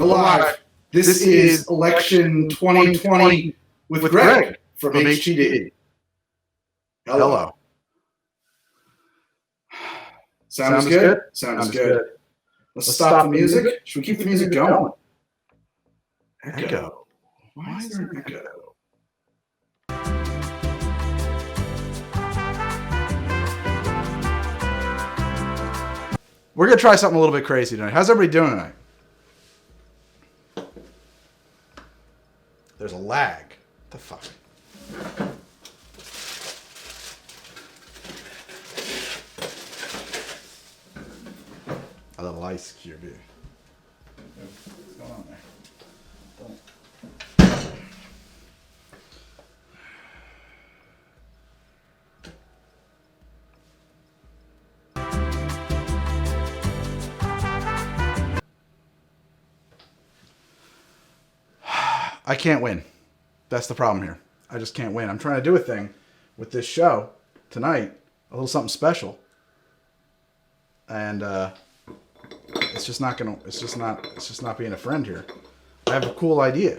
We're live. This is election 2020 with Greg from HTD. Hello. Sound is good? Sound is good. Let's stop the music. Should we keep the music going? Echo. Why is there an echo? We're going to try something a little bit crazy tonight. How's everybody doing tonight? There's a lag. What the fuck? A little ice cube here. What's going on there? I can't win. That's the problem here. I just can't win. I'm trying to do a thing with this show tonight, a little something special, and it's just not being a friend here. I have a cool idea.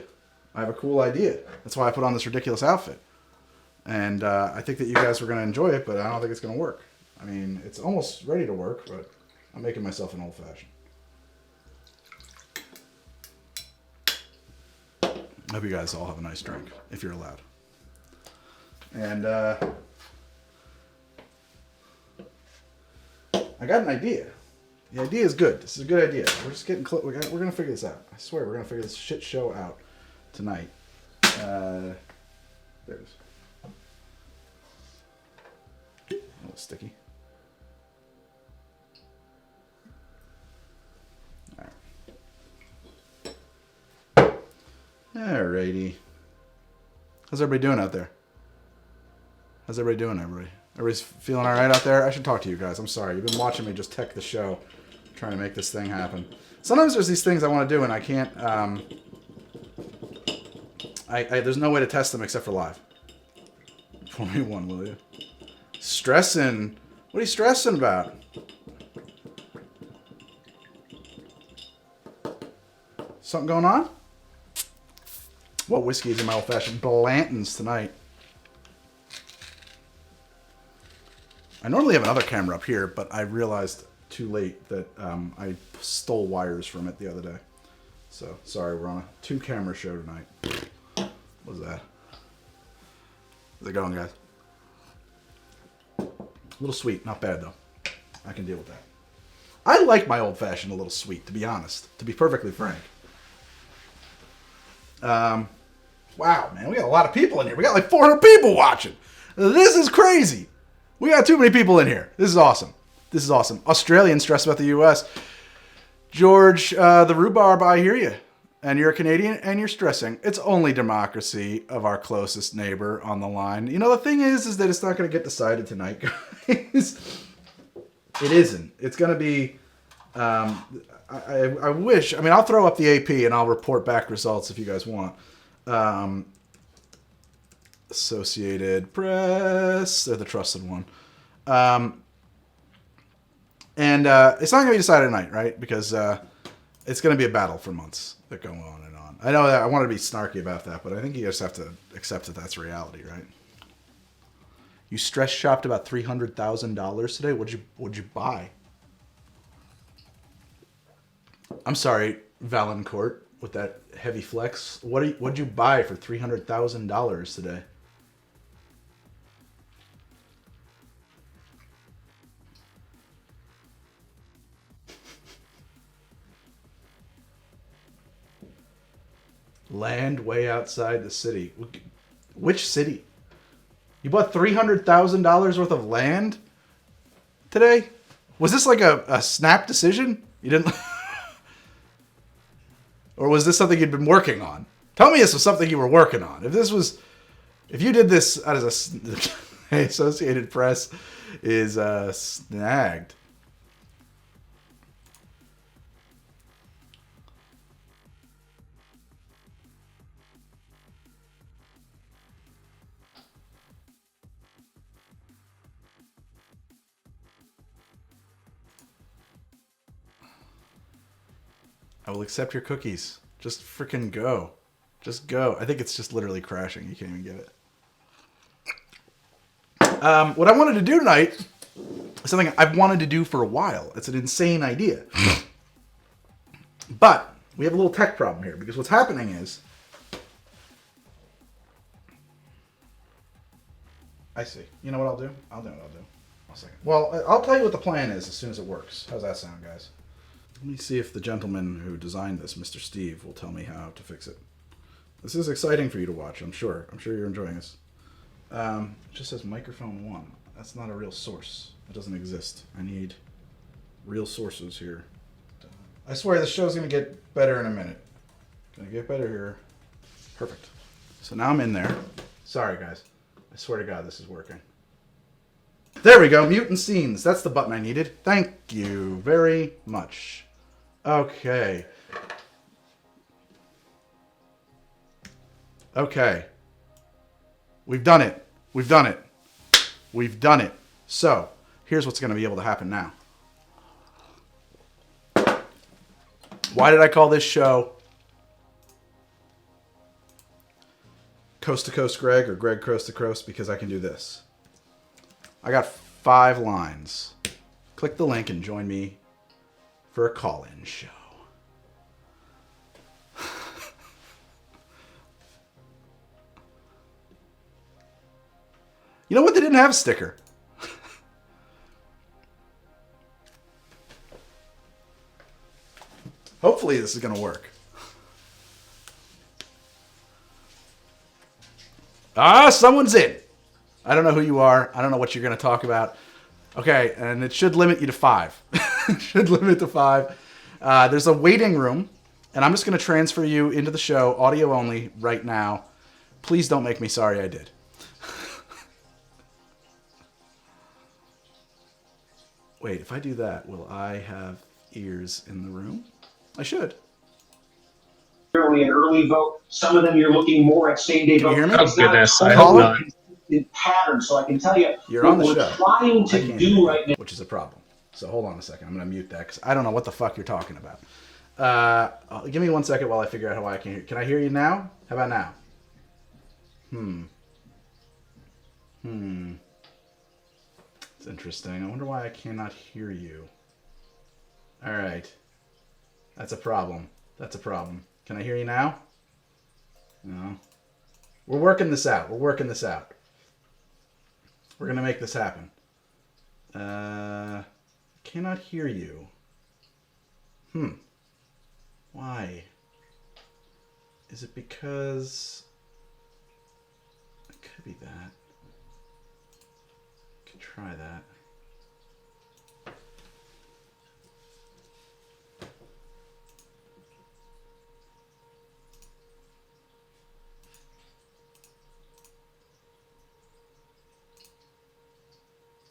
That's why I put on this ridiculous outfit, and I think that you guys were going to enjoy it, but I don't think it's going to work. I mean, it's almost ready to work, but I'm making myself an old-fashioned. I hope you guys all have a nice drink, if you're allowed. And I got an idea. The idea is good. This is a good idea. We're just getting close. We're gonna figure this out. I swear, we're gonna figure this shit show out tonight. There it is. A little sticky. Alrighty. How's everybody doing out there? Everybody's feeling alright out there? I should talk to you guys. I'm sorry. You've been watching me just tech the show, trying to make this thing happen. Sometimes there's these things I want to do and I can't, there's no way to test them except for live. Pour me one, will you? Stressing. What are you stressing about? Something going on? What whiskey is in my old-fashioned Blanton's tonight? I normally have another camera up here, but I realized too late that I stole wires from it the other day. So, sorry, we're on a two-camera show tonight. What was that? How's it going, guys? A little sweet. Not bad, though. I can deal with that. I like my old-fashioned a little sweet, to be honest. To be perfectly frank. Wow, man, we got a lot of people in here. We got like 400 people watching. This is crazy. We got too many people in here. This is awesome. Australians stress about the U.S. George, the rhubarb, I hear you. And you're a Canadian and you're stressing. It's only democracy of our closest neighbor on the line. You know, the thing is that it's not going to get decided tonight, guys. It isn't. It's going to be... I wish. I mean, I'll throw up the AP and I'll report back results if you guys want. Associated Press, they're the trusted one. And it's not going to be decided tonight, right? Because it's going to be a battle for months that go on and on. I know that I want to be snarky about that, but I think you just have to accept that that's reality, right? You stress shopped about $300,000 today. What'd you buy? I'm sorry, Valancourt, with that heavy flex. What'd you buy for $300,000 today? Land way outside the city. Which city? You bought $300,000 worth of land today? Was this like a snap decision? You didn't... Or was this something you'd been working on? Tell me this was something you were working on. If you did this as a Associated Press is snagged. I will accept your cookies. Just freaking go. Just go. I think it's just literally crashing. You can't even get it. What I wanted to do tonight is something I've wanted to do for a while. It's an insane idea. But we have a little tech problem here because what's happening is... I see. You know what I'll do? I'll know what I'll do. 1 second. Well, I'll tell you what the plan is as soon as it works. How's that sound, guys? Let me see if the gentleman who designed this, Mr. Steve, will tell me how to fix it. This is exciting for you to watch, I'm sure. I'm sure you're enjoying this. It just says microphone 1. That's not a real source. It doesn't exist. I need real sources here. I swear this show's going to get better in a minute. Gonna get better here. Perfect. So now I'm in there. Sorry, guys. I swear to God, this is working. There we go. Mutant scenes. That's the button I needed. Thank you very much. Okay. Okay. We've done it. We've done it. We've done it. So, here's what's going to be able to happen now. Why did I call this show Coast to Coast Greg or Greg Coast to Coast? Because I can do this. I got 5 lines. Click the link and join me for a call-in show. You know what? They didn't have a sticker. Hopefully this is going to work. Someone's in. I don't know who you are. I don't know what you're going to talk about. Okay, and it should limit you to 5. It should limit to 5. There's a waiting room, and I'm just going to transfer you into the show, audio only, right now. Please don't make me sorry I did. Wait, if I do that, will I have ears in the room? I should. An early vote. Some of them you're looking more at same day vote. Can you hear me? Oh goodness, I hope not. Pattern, so I can tell you You're on the what show. we're trying to do right now, which is a problem. So hold on a second. I'm going to mute that because I don't know what the fuck you're talking about. Give me 1 second while I figure out how I can hear. Can I hear you now? How about now? It's interesting. I wonder why I cannot hear you. All right. That's a problem. That's a problem. Can I hear you now? No. We're working this out. We're working this out. We're going to make this happen. Cannot hear you. Why? Is it because... It could be that. Could try that.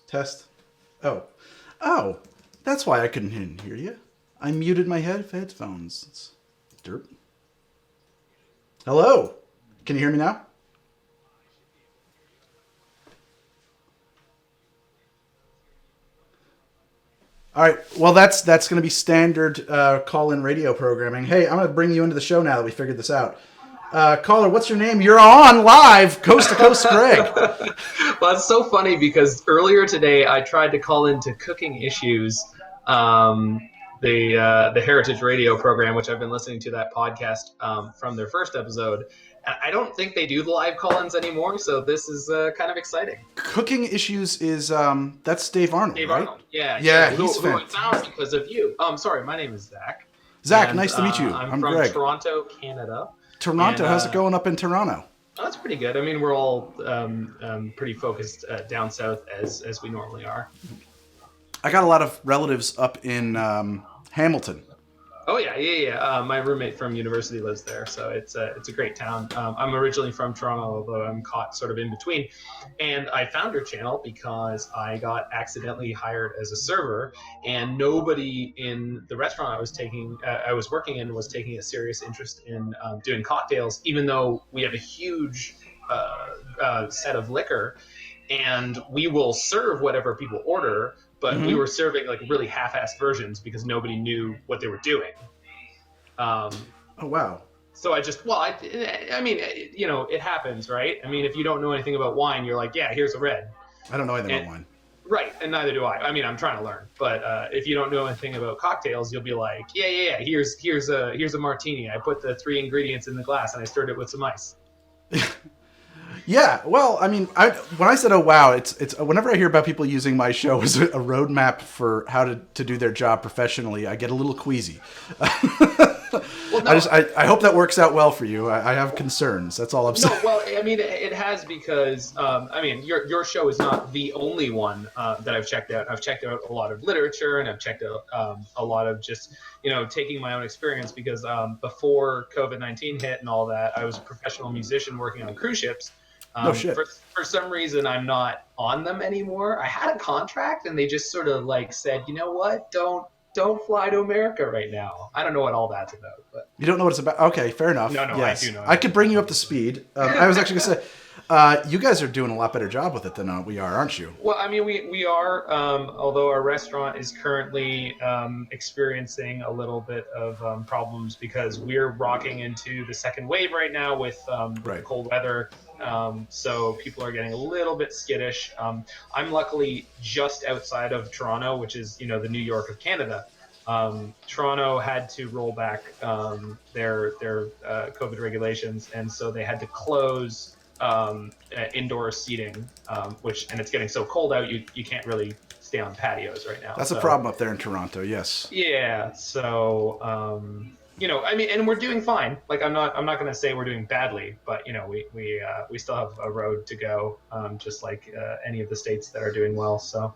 Test. Oh, that's why I couldn't hear you. I muted my headphones. It's derp. Hello. Can you hear me now? All right. Well, that's going to be standard call-in radio programming. Hey, I'm going to bring you into the show now that we figured this out. Caller, what's your name? You're on live, Coast to Coast Greg. Well, it's so funny because earlier today I tried to call into Cooking Issues, the Heritage Radio program, which I've been listening to that podcast from their first episode. And I don't think they do the live call-ins anymore, so this is kind of exciting. Cooking Issues is that's Dave Arnold, Dave right? Arnold, yeah, he's who I found because of you. Sorry, my name is Zach. Zach, and, nice to meet you. I'm from Greg. Toronto, Canada. Toronto, how's it going up in Toronto? Oh, that's pretty good. I mean, we're all pretty focused down south as we normally are. I got a lot of relatives up in Hamilton. Oh yeah. My roommate from university lives there, so it's a great town. I'm originally from Toronto, although I'm caught sort of in between. And I found her channel because I got accidentally hired as a server, and nobody in the restaurant I was working in was taking a serious interest in doing cocktails, even though we have a huge set of liquor, and we will serve whatever people order. But we were serving like really half-assed versions because nobody knew what they were doing. Oh wow. So I mean, it happens, right? I mean, if you don't know anything about wine, you're like, yeah, here's a red. I don't know anything And, about wine. right, and neither do I. I mean, I'm trying to learn, but if you don't know anything about cocktails, you'll be like, yeah. Here's a martini. I put the 3 ingredients in the glass and I stirred it with some ice. Yeah, well, I mean, when I said, "Oh wow," it's whenever I hear about people using my show as a roadmap for how to do their job professionally, I get a little queasy. Well, no, I hope that works out well for you. I have concerns. That's all I'm saying. no, well, I mean, it has because I mean, your show is not the only one that I've checked out. I've checked out a lot of literature, and I've checked out a lot of just taking my own experience because before COVID-19 hit and all that, I was a professional musician working on cruise ships. No shit. For some reason, I'm not on them anymore. I had a contract, and they just sort of like said, you know what, don't fly to America right now. I don't know what all that's about, but You don't know what it's about? Okay, fair enough. No, yes. I do know. I could bring you up to speed. I was actually going to say, you guys are doing a lot better job with it than we are, aren't you? Well, I mean, we are, although our restaurant is currently experiencing a little bit of problems because we're rocking into the second wave right now with Right. cold weather. So people are getting a little bit skittish. I'm luckily just outside of Toronto, which is, the New York of Canada. Toronto had to roll back their COVID regulations, and so they had to close indoor seating, and it's getting so cold out, you can't really stay on patios right now. That's a problem up there in Toronto, yes. Yeah, so I mean, and we're doing fine. Like I'm not going to say we're doing badly, but we still have a road to go, just like any of the states that are doing well. So,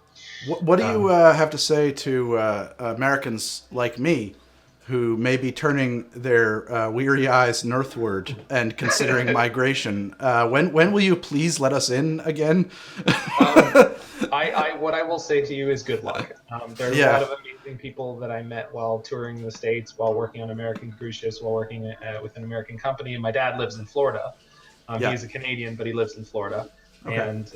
What do you have to say to Americans like me who may be turning their weary eyes northward and considering migration? When will you please let us in again? What I will say to you is good luck. There's a lot of amazing people that I met while touring the States, while working on American cruise ships, while working with an American company. And my dad lives in Florida. He's a Canadian, but he lives in Florida. Okay. And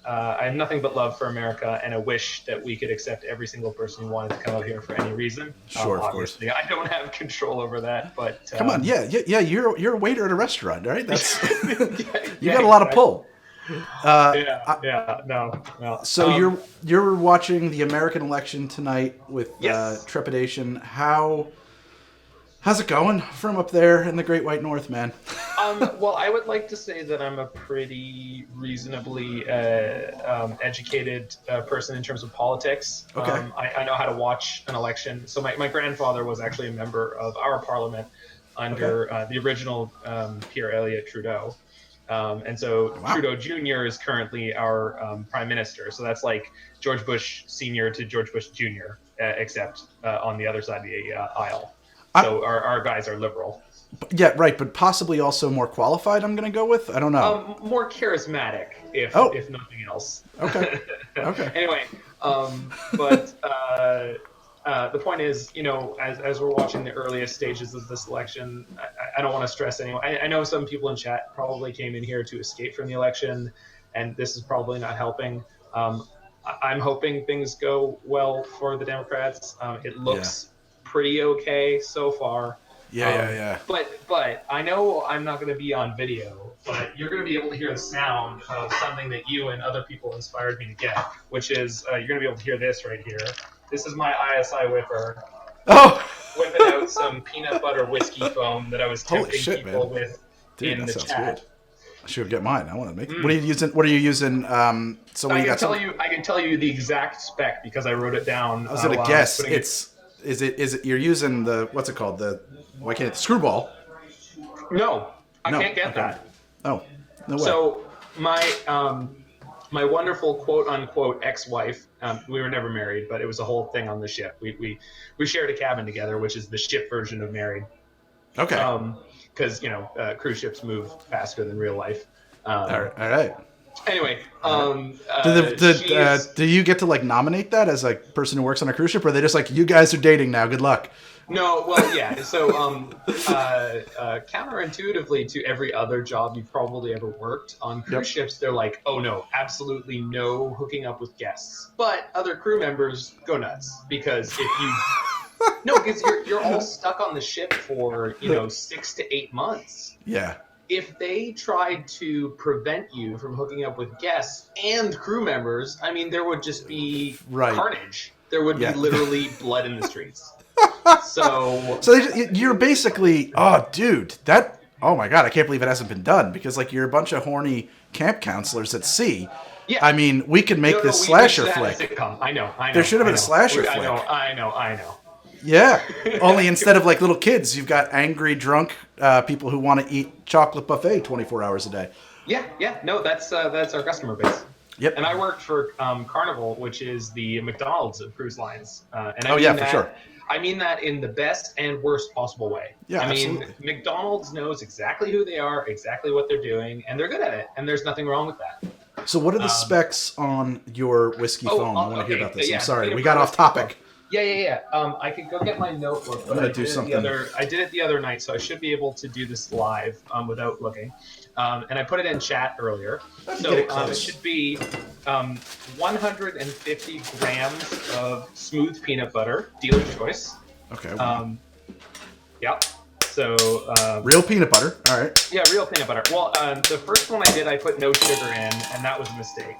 I have nothing but love for America and a wish that we could accept every single person who wanted to come out here for any reason. Sure, of course. I don't have control over that, but come on, yeah. You're a waiter at a restaurant, right? That's you got exactly. a lot of pull. No. So you're watching the American election tonight with Yes. trepidation. How's it going from up there in the Great White North, man? Well, I would like to say that I'm a pretty reasonably educated person in terms of politics. Okay. I know how to watch an election. So my grandfather was actually a member of our parliament under the original Pierre Elliott Trudeau. And so Trudeau Jr. is currently our prime minister. So that's like George Bush Sr. to George Bush Jr., except on the other side of the aisle. So our guys are liberal. Yeah, right, but possibly also more qualified, I'm going to go with? I don't know. More charismatic, if nothing else. Okay. Anyway, but the point is, as we're watching the earliest stages of this election, I don't want to stress anyone. I know some people in chat probably came in here to escape from the election, and this is probably not helping. I'm hoping things go well for the Democrats. It looks pretty okay so far. Yeah. But I know I'm not going to be on video, but you're going to be able to hear the sound of something that you and other people inspired me to get, which is you're going to be able to hear this right here. This is my ISI whipper. Whipping out some peanut butter whiskey foam that I was tempting people with in the chat. Good. I should get mine. I want to make. What are you using? I can tell you the exact spec because I wrote it down. I was gonna guess. Is it? You're using the what's it called? Why can't it screwball? No, I can't get that. Oh, no way. So my wonderful quote unquote ex-wife. We were never married, but it was a whole thing on the ship. We shared a cabin together, which is the ship version of married. Okay. Because cruise ships move faster than real life. All right. Anyway, do you get to nominate that as person who works on a cruise ship, or are they just you guys are dating now? Good luck. No, well, yeah. So, counterintuitively to every other job you've probably ever worked on cruise ships, they're like, oh no, absolutely no hooking up with guests. But other crew members go nuts because No, because you're all stuck on the ship for 6 to 8 months. Yeah. If they tried to prevent you from hooking up with guests and crew members, I mean, there would just be carnage. There would be literally blood in the streets. So you're basically, oh, dude, oh my God, I can't believe it hasn't been done, because like you're a bunch of horny camp counselors at sea. Yeah. I mean, we could make this slasher flick. I know. There should have been a slasher flick. I know. Yeah. Only instead of like little kids, you've got angry, drunk people who want to eat chocolate buffet 24 hours a day. Yeah. No, that's our customer base. Yep. And I worked for Carnival, which is the McDonald's of cruise lines. For sure. I mean that in the best and worst possible way. Yeah, absolutely. McDonald's knows exactly who they are, exactly what they're doing, and they're good at it. And there's nothing wrong with that. So what are the specs on your whiskey foam? I want to hear about this. Yeah, I'm sorry, we got off topic. Yeah. I could go get my notebook, but I did it the other night, so I should be able to do this live without looking. And I put it in chat earlier. So it should be 150 grams of smooth peanut butter, dealer's choice. Okay. Yep. So real peanut butter. All right. Yeah, real peanut butter. Well, the first one I did, I put no sugar in, and that was a mistake.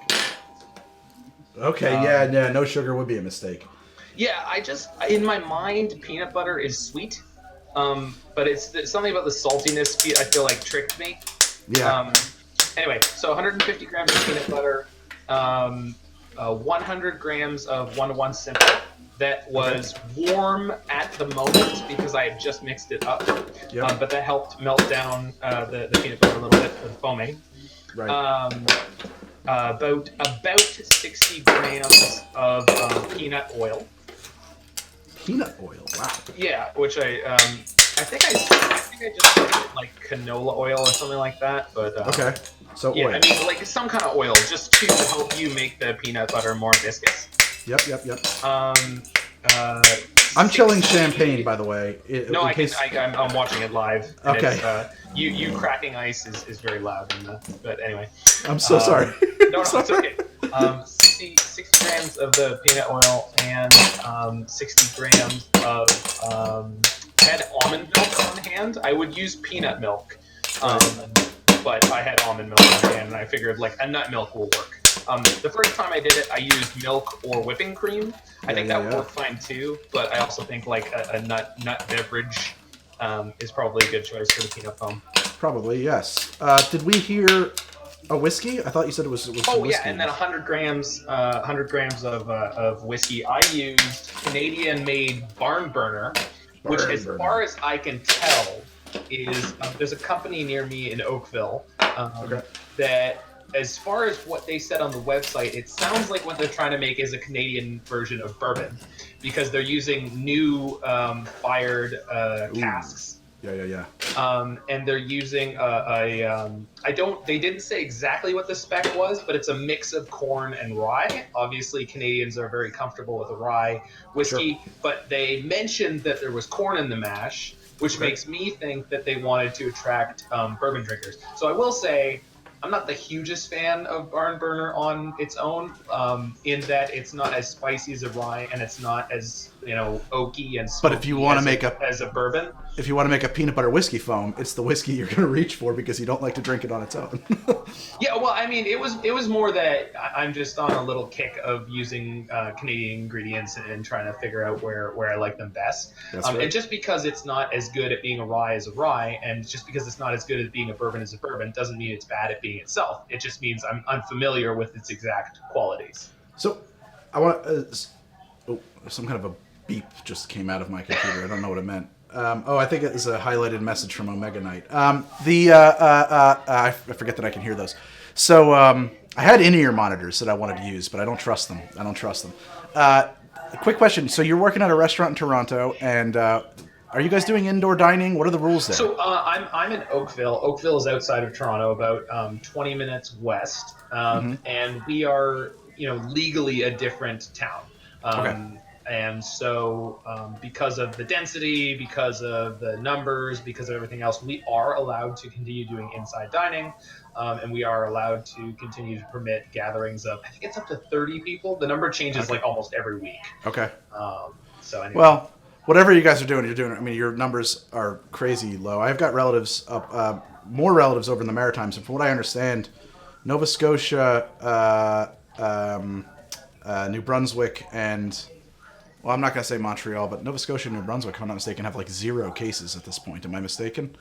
Okay. No sugar would be a mistake. Yeah, in my mind, peanut butter is sweet, but it's something about the saltiness I feel like tricked me. Yeah. Anyway, so 150 grams of peanut butter, 100 grams of 1-to-1 simple that was warm at the moment because I had just mixed it up. Yep. But that helped melt down the peanut butter a little bit for the foaming. Right. About 60 grams of peanut oil. Peanut oil, wow. Yeah, which I think I just put like canola oil or something like that. But okay, so oil. I mean like some kind of oil just to help you make the peanut butter more viscous. Yep. I'm chilling champagne, by the way. I'm watching it live. Okay. You cracking ice is very loud. But anyway. I'm so sorry. No, it's okay. 60 grams of the peanut oil and 60 grams of I had almond milk on hand. I would use peanut milk, but I had almond milk on hand, and I figured like a nut milk will work. The first time I did it, I used milk or whipping cream. I think that would work fine too, but I also think like a nut beverage is probably a good choice for the peanut foam. Probably, yes. Did we hear a whiskey? I thought you said it was whiskey. Oh yeah, and then 100 grams of whiskey. I used Canadian-made Barn Burner, which, as far as I can tell, is there's a company near me in Oakville that, as far as what they said on the website, it sounds like what they're trying to make is a Canadian version of bourbon, because they're using new fired casks. Yeah. And they're using they didn't say exactly what the spec was, but it's a mix of corn and rye. Obviously, Canadians are very comfortable with a rye whiskey, but they mentioned that there was corn in the mash, which makes me think that they wanted to attract bourbon drinkers. So I will say, I'm not the hugest fan of Barn Burner on its own, in that it's not as spicy as a rye, and it's not as oaky and smoky. But if you want to make as a bourbon, if you want to make a peanut butter whiskey foam, it's the whiskey you're going to reach for because you don't like to drink it on its own. Yeah, well, I mean, it was more that I'm just on a little kick of using Canadian ingredients and trying to figure out where I like them best. That's right. And just because it's not as good at being a rye as a rye, and just because it's not as good at being a bourbon as a bourbon, doesn't mean it's bad at being itself. It just means I'm unfamiliar with its exact qualities. So I want some kind of a beep just came out of my computer. I don't know what it meant. I think it was a highlighted message from Omega Knight. I forget that I can hear those. So I had in-ear monitors that I wanted to use, but I don't trust them. Quick question. So you're working at a restaurant in Toronto, and are you guys doing indoor dining? What are the rules there? So I'm in Oakville. Oakville is outside of Toronto, about 20 minutes west, and we are legally a different town. And so because of the density, because of the numbers, because of everything else, we are allowed to continue doing inside dining, and we are allowed to continue to permit gatherings of, I think it's up to 30 people. The number changes like almost every week. Okay. So anyway. Well, whatever you guys are doing, you're doing. I mean, your numbers are crazy low. I've got relatives up, more relatives over in the Maritimes, and from what I understand, Nova Scotia, New Brunswick, and well, I'm not gonna say Montreal, but Nova Scotia and New Brunswick, if I'm not mistaken, have like 0 cases at this point. Am I mistaken?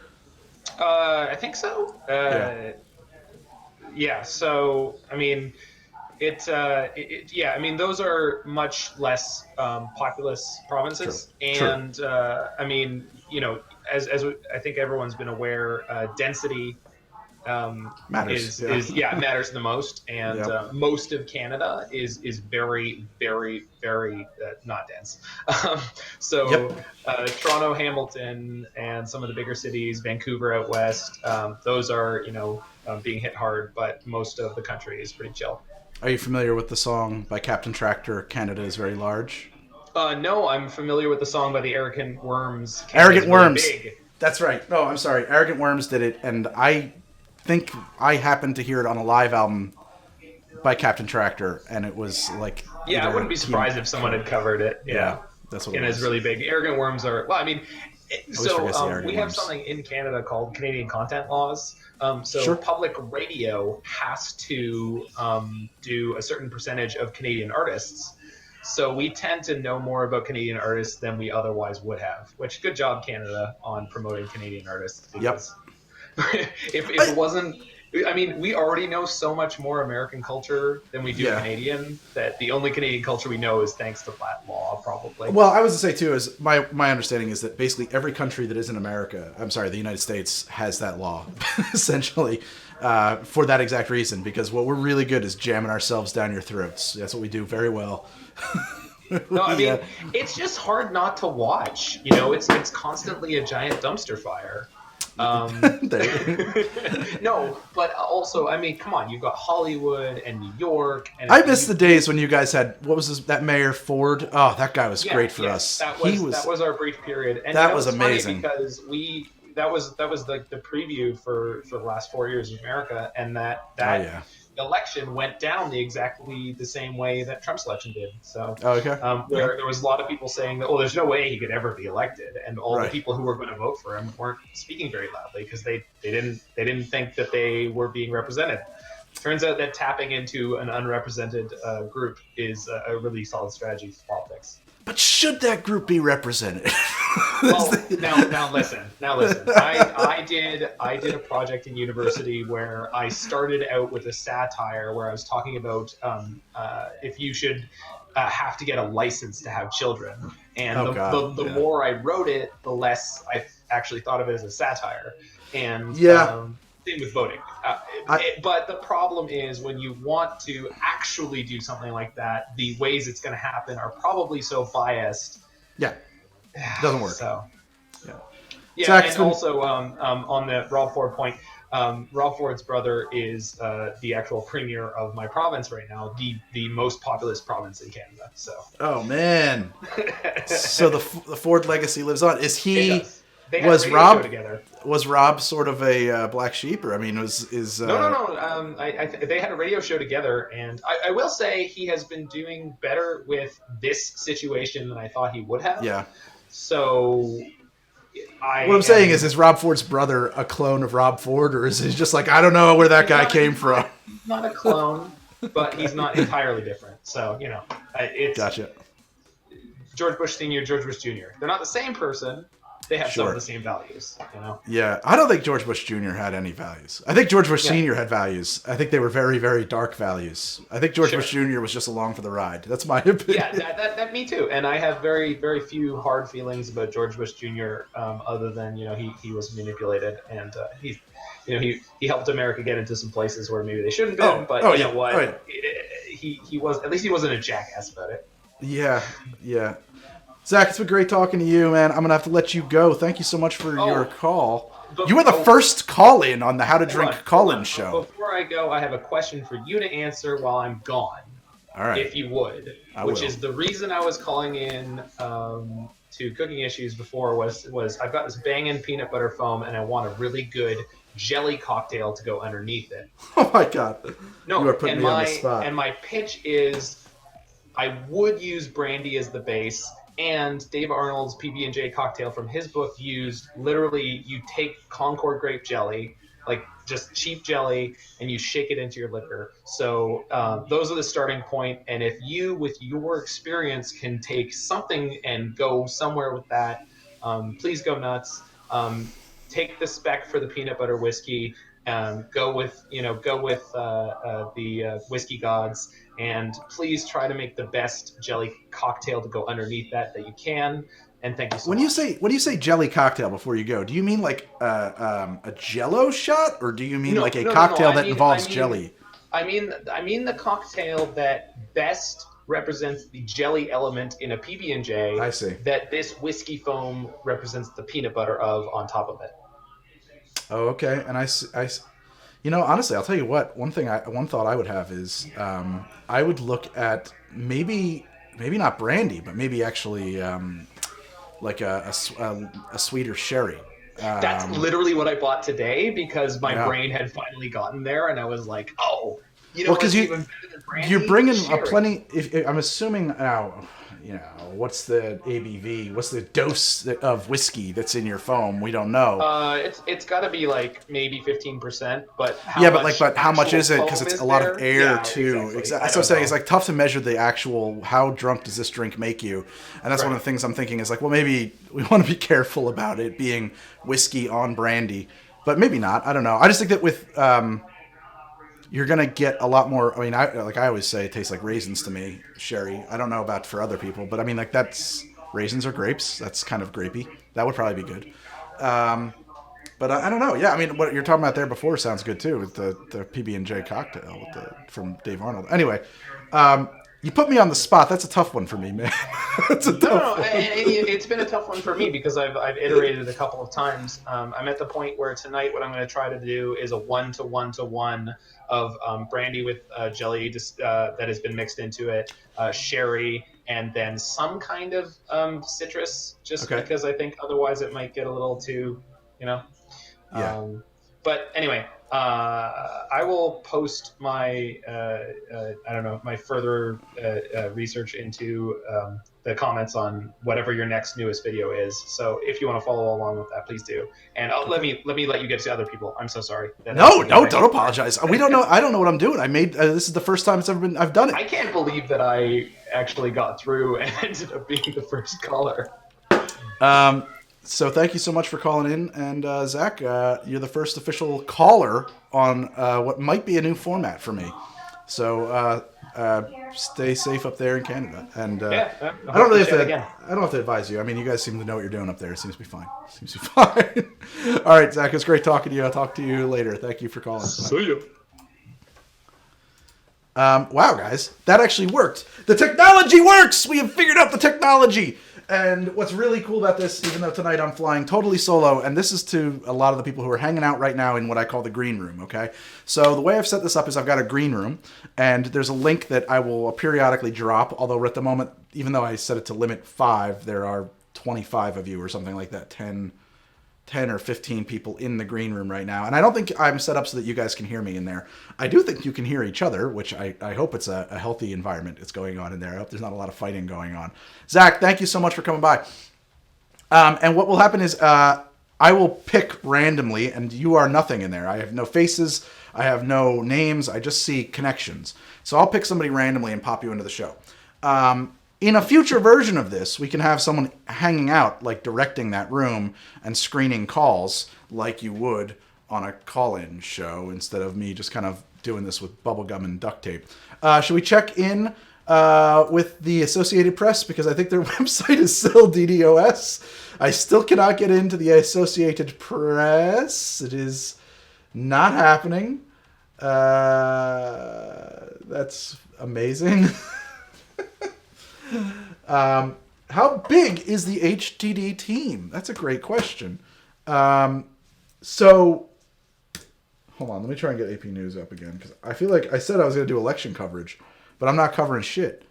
I think so. Yeah. So I mean, yeah. I mean, those are much less populous provinces, True. and I mean, as I think everyone's been aware, density Matters. matters the most, and most of Canada is very, very, very not dense. Toronto, Hamilton, and some of the bigger cities, Vancouver out west, those are being hit hard, but most of the country is pretty chill. Are you familiar with the song by Captain Tractor, "Canada is Very Large"? No, I'm familiar with the song by the Arrogant Worms. Arrogant Worms. Really big. That's right. No, I'm sorry. Arrogant Worms did it, and I think I happened to hear it on a live album by Captain Tractor, and it was like... Yeah, I wouldn't be surprised if someone had covered it. Yeah, that's what it was. And it's really big. Arrogant Worms are... Well, I mean... we have something in Canada called Canadian content laws. Public radio has to do a certain percentage of Canadian artists. So we tend to know more about Canadian artists than we otherwise would have. Which, good job, Canada, on promoting Canadian artists. Because if it wasn't... I mean, we already know so much more American culture than we do Canadian, that the only Canadian culture we know is thanks to that law, probably. Well, I was to say, too, is my understanding is that basically every country that isn't America, the United States, has that law, essentially, for that exact reason, because what we're really good is jamming ourselves down your throats. That's what we do very well. No, I mean, it's just hard not to watch. It's constantly a giant dumpster fire. No, but also, I mean, come on, you've got Hollywood and New York. And I miss the days when you guys had, what was that Mayor Ford? Oh, that guy was great for us. That was our brief period, and that was amazing because that was like the preview for the last 4 years of America, and that election went down exactly the same way that Trump's election did. So, where there was a lot of people saying that, there's no way he could ever be elected, and all the people who were going to vote for him weren't speaking very loudly because they didn't think that they were being represented. Turns out that tapping into an unrepresented group is a really solid strategy for politics. But should that group be represented? Well, now listen. I did a project in university where I started out with a satire where I was talking about if you should have to get a license to have children, and the more I wrote it, the less I actually thought of it as a satire. And same with voting. But the problem is when you want to actually do something like that, the ways it's going to happen are probably so biased. Yeah, doesn't work. So, Zach, and also on the Rob Ford point, Rob Ford's brother is the actual premier of my province right now, the most populous province in Canada. So. Oh man! So the Ford legacy lives on. Is he? Was Rob sort of a black sheep, or I mean, is No. They had a radio show together, and I will say he has been doing better with this situation than I thought he would have. Yeah. So, what I'm saying is Rob Ford's brother a clone of Rob Ford, or is he just like, I don't know where that guy came from? Not a clone, but he's not entirely different. So it's gotcha. George Bush Sr., George Bush Jr. They're not the same person. They have some of the same values, Yeah, I don't think George Bush Jr. had any values. I think George Bush Sr. had values. I think they were very, very dark values. I think George Bush Jr. was just along for the ride. That's my opinion. Yeah, that me too. And I have very, very few hard feelings about George Bush Jr. Other than he was manipulated, and he helped America get into some places where maybe they shouldn't have been. But you know what? He was, at least he wasn't a jackass about it. Yeah. Zach, it's been great talking to you, man. I'm going to have to let you go. Thank you so much for your call. You were the first call-in on the How to Drink call-in show. Before I go, I have a question for you to answer while I'm gone. All right. If you would. Which is the reason I was calling in to Cooking Issues before was I've got this banging peanut butter foam, and I want a really good jelly cocktail to go underneath it. Oh, my God. No, you are putting me on the spot. And my pitch is I would use brandy as the base, And Dave Arnold's PB&J cocktail from his book used literally, you take Concord grape jelly, like just cheap jelly, and you shake it into your liquor. So those are the starting point. And if you, with your experience, can take something and go somewhere with that, please go nuts. Take the spec for the peanut butter whiskey. Go with the whiskey gods, and please try to make the best jelly cocktail to go underneath that you can. And thank you so much. When you say jelly cocktail before you go, do you mean like a Jello shot, or do you mean like a cocktail that involves jelly? I mean the cocktail that best represents the jelly element in a PB&J. I see. That this whiskey foam represents the peanut butter of on top of it. Oh, okay. And honestly, I'll tell you what. One thought I would have is I would look at maybe not brandy, but maybe actually like a sweeter sherry. That's literally what I bought today because my brain had finally gotten there, and I was like, oh, because even better than brandy? You're bringing sherry. a plenty. If I'm assuming now. What's the ABV? What's the dose of whiskey that's in your foam? We don't know. It's got to be like maybe 15%, but how much is it? Because it's a lot of air too. Exactly. That's what I'm saying. It's like tough to measure the actual. How drunk does this drink make you? And that's one of the things I'm thinking is like, well, maybe we want to be careful about it being whiskey on brandy, but maybe not. I don't know. I just think that with you're gonna get a lot more. I mean, I always say, it tastes like raisins to me, sherry. I don't know about for other people, but I mean, like that's raisins or grapes. That's kind of grapey. That would probably be good. But I don't know. Yeah, I mean, what you're talking about there before sounds good too, with the PB&J cocktail from Dave Arnold. Anyway, you put me on the spot. That's a tough one for me, man. It's been a tough one for me because I've iterated a couple of times. I'm at the point where tonight what I'm going to try to do is a 1-to-1-to-1 of brandy with jelly that has been mixed into it, sherry, and then some kind of citrus, because I think otherwise it might get a little too, Yeah. But anyway, I will post my my further research into the comments on whatever your next newest video is. So if you want to follow along with that, please do. And let me let you get to other people. I'm so sorry. No, don't apologize. We don't know. I don't know what I'm doing. I made this is the first time I've done it. I can't believe that I actually got through and ended up being the first caller. So thank you so much for calling in, and Zach, you're the first official caller on what might be a new format for me. So stay safe up there in Canada, and I don't really have to advise you. I mean, you guys seem to know what you're doing up there. It seems to be fine. All right, Zach, it's great talking to you. I'll talk to you later. Thank you for calling. See you. Wow, guys, that actually worked. The technology works. We have figured out the technology. And what's really cool about this, even though tonight I'm flying totally solo, and this is to a lot of the people who are hanging out right now in what I call the green room, okay? So the way I've set this up is I've got a green room, and there's a link that I will periodically drop, although at the moment, even though I set it to limit 5, there are 25 of you or something like that, 10 or 15 people in the green room right now. And I don't think I'm set up so that you guys can hear me in there. I do think you can hear each other, which I hope it's a healthy environment that's going on in there. I hope there's not a lot of fighting going on. Zach, thank you so much for coming by. And what will happen is I will pick randomly, and you are nothing in there. I have no faces. I have no names. I just see connections. So I'll pick somebody randomly and pop you into the show. In a future version of this, we can have someone hanging out, like directing that room and screening calls like you would on a call-in show instead of me just kind of doing this with bubblegum and duct tape. Should we check in with the Associated Press? Because I think their website is still DDoS. I still cannot get into the Associated Press. It is not happening. That's amazing. How big is the HTD team? That's a great question. So, hold on. Let me try and get AP News up again, because I feel like I said I was going to do election coverage, but I'm not covering shit.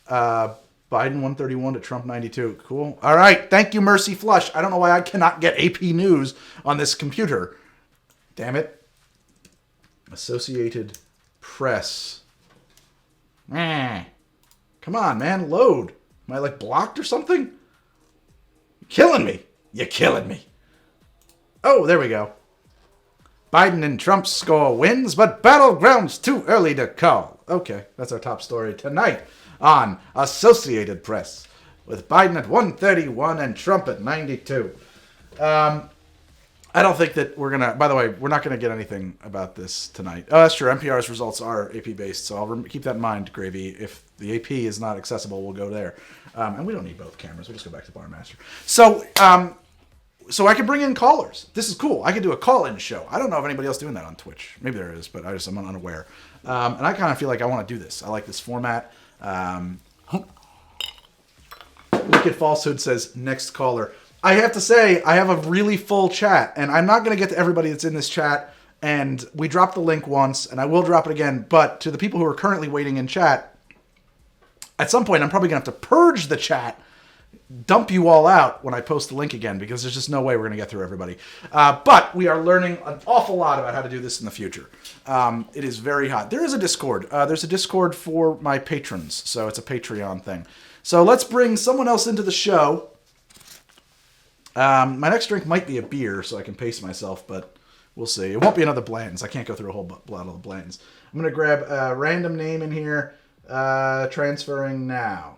Biden 131 to Trump 92. Cool. All right. Thank you, Mercy Flush. I don't know why I cannot get AP News on this computer. Damn it. Associated Press. Come on, man. Load. Am I, like, blocked or something? Killing me. You're killing me. Oh, there we go. Biden and Trump score wins, but battlegrounds too early to call. Okay, that's our top story tonight on Associated Press, with Biden at 131 and Trump at 92. I don't think that we're going to... By the way, we're not going to get anything about this tonight. Oh, that's true. NPR's results are AP-based, so I'll keep that in mind, Gravy. If the AP is not accessible, we'll go there. And we don't need both cameras. We'll just go back to Barmaster. So I can bring in callers. This is cool. I can do a call-in show. I don't know of anybody else doing that on Twitch. Maybe there is, but I'm unaware. And I kind of feel like I want to do this. I like this format. Wicked Falsehood says, next caller. I have to say, I have a really full chat, and I'm not going to get to everybody that's in this chat, and we dropped the link once, and I will drop it again, but to the people who are currently waiting in chat, at some point I'm probably going to have to purge the chat, dump you all out when I post the link again, because there's just no way we're going to get through everybody. But we are learning an awful lot about how to do this in the future. It is very hot. There is a Discord. There's a Discord for my patrons, so it's a Patreon thing. So let's bring someone else into the show. My next drink might be a beer, so I can pace myself, but we'll see. It won't be another Blanton's. I can't go through a whole bottle of Blanton's. I'm going to grab a random name in here. Transferring now.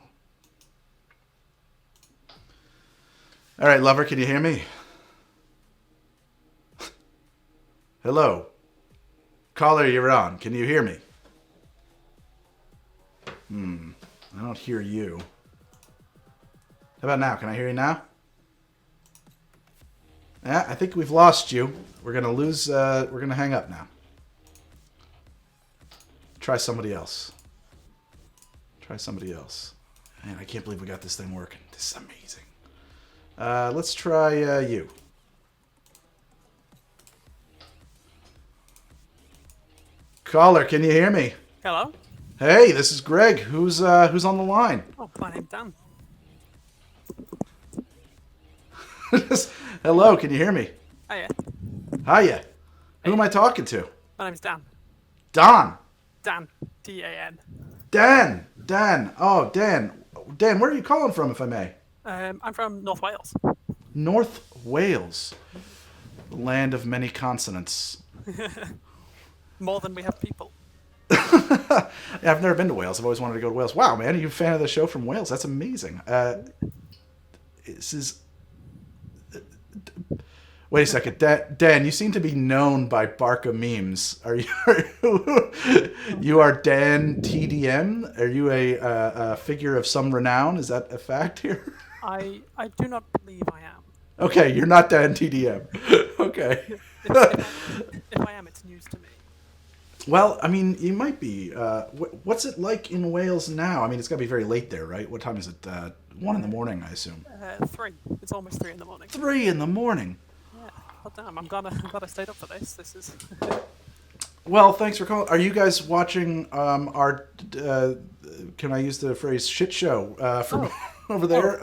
All right, lover, can you hear me? Hello. Caller, you're on. Can you hear me? I don't hear you. How about now? Can I hear you now? Yeah, I think we've lost you. We're going to lose, we're going to hang up now. Try somebody else. Try somebody else. Man, I can't believe we got this thing working. This is amazing. Let's try you. Caller, can you hear me? Hello? Hey, this is Greg. Who's on the line? Oh, my name's Dan. Hello, can you hear me? Hiya. Hiya. Who am I talking to? My name's Dan. Don. Dan. D-A-N. Dan. Oh, Dan. Dan, where are you calling from, if I may? I'm from North Wales. North Wales. The land of many consonants. More than we have people. Yeah, I've never been to Wales. I've always wanted to go to Wales. Wow, man, are you a fan of the show from Wales? That's amazing. This is... Wait a second, Dan. You seem to be known by Barkov memes. Are you are Dan TDM? Are you a figure of some renown? Is that a fact here? I do not believe I am. Okay, you're not Dan TDM. Okay. If I am, it's news to me. Well, I mean, you might be. What's it like in Wales now? I mean, it's got to be very late there, right? What time is it? 1 in the morning, I assume. 3. It's almost 3 in the morning. 3 in the morning. Yeah. Oh damn! I'm glad I stayed up for this. This is. Well, thanks for calling. Are you guys watching our? Can I use the phrase shit show from over there?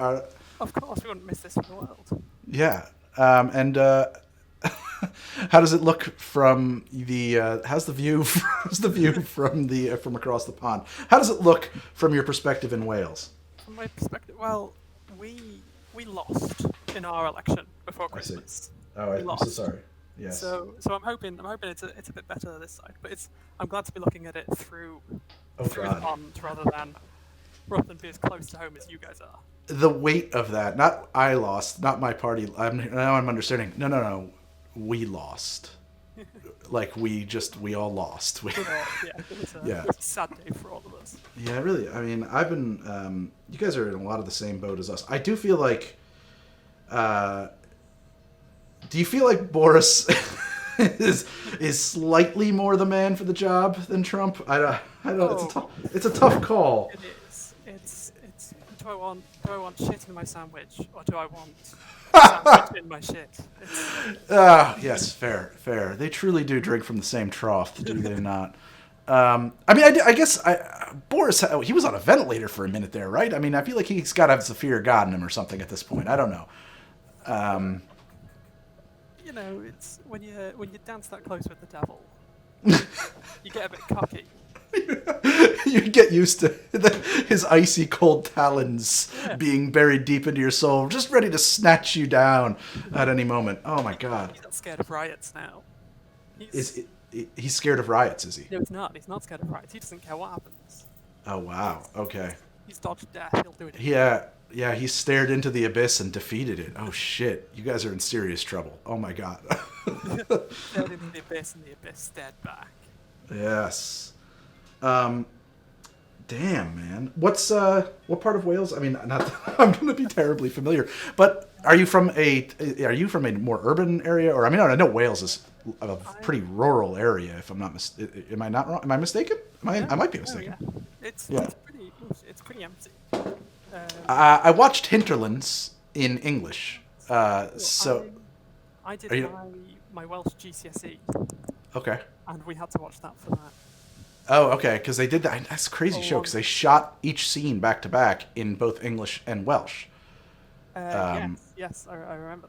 Of course, we wouldn't miss this for the world. Yeah, and how does it look from the? How's the view? How's the view from the from across the pond? How does it look from your perspective in Wales? From my perspective, well, we lost in our election before Christmas. I see. Oh, I'm so sorry. Yes. So I'm hoping it's a bit better this side, but I'm glad to be looking at it through the pond rather than be as close to home as you guys are. The weight of that, not I lost, not my party. Now I'm understanding. No. We lost. Like we all lost. It was a sad day for all of us. Yeah, really. I mean, I've been. You guys are in a lot of the same boat as us. I do feel like. Do you feel like Boris is slightly more the man for the job than Trump? I don't. It's a tough call. It is. It's. Do I want shit in my sandwich, or do I want sandwich in my shit? Yes, fair. They truly do drink from the same trough, do they not? I mean, I guess Boris, he was on a ventilator for a minute there, right? I mean, I feel like he's got to have the fear of God in him or something at this point. I don't know. You know, it's when you dance that close with the devil, you get a bit cocky. You get used to his icy cold talons being buried deep into your soul, just ready to snatch you down at any moment. Oh my god. He's not scared of riots now. He's scared of riots, is he? No, he's not. He's not scared of riots. He doesn't care what happens. Oh wow. Okay. He's dodged death. He'll do it. Yeah, he stared into the abyss and defeated it. Oh shit. You guys are in serious trouble. Oh my god. Stared into the abyss and the abyss stared back. Yes. Damn, man. What part of Wales? I mean, not that I'm going to be terribly familiar, but are you from a more urban area, or I mean, I know Wales is a pretty rural area. If I'm not am I not wrong? Am I mistaken? I might be mistaken. It's pretty empty. I watched Hinterlands in English. So I did my Welsh GCSE. Okay. And we had to watch that for that. Oh, okay, because they did that. That's a crazy show, because they shot each scene back to back in both English and Welsh. Yes, I remember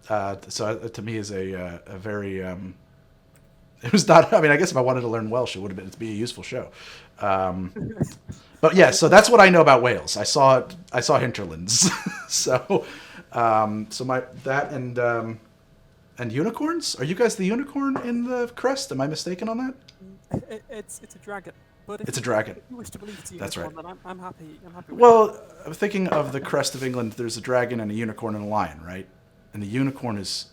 that. So to me is a very... it was not... I mean, I guess if I wanted to learn Welsh, it would have been to be a useful show. But yeah, so that's what I know about Wales. I saw Hinterlands. So and unicorns? Are you guys the unicorn in the crest? Am I mistaken on that? It's a dragon. But it's a dragon. If you wish to believe it's a That's unicorn, right. then I'm happy. Well, I'm thinking of the crest of England. There's a dragon and a unicorn and a lion, right? And the unicorn is...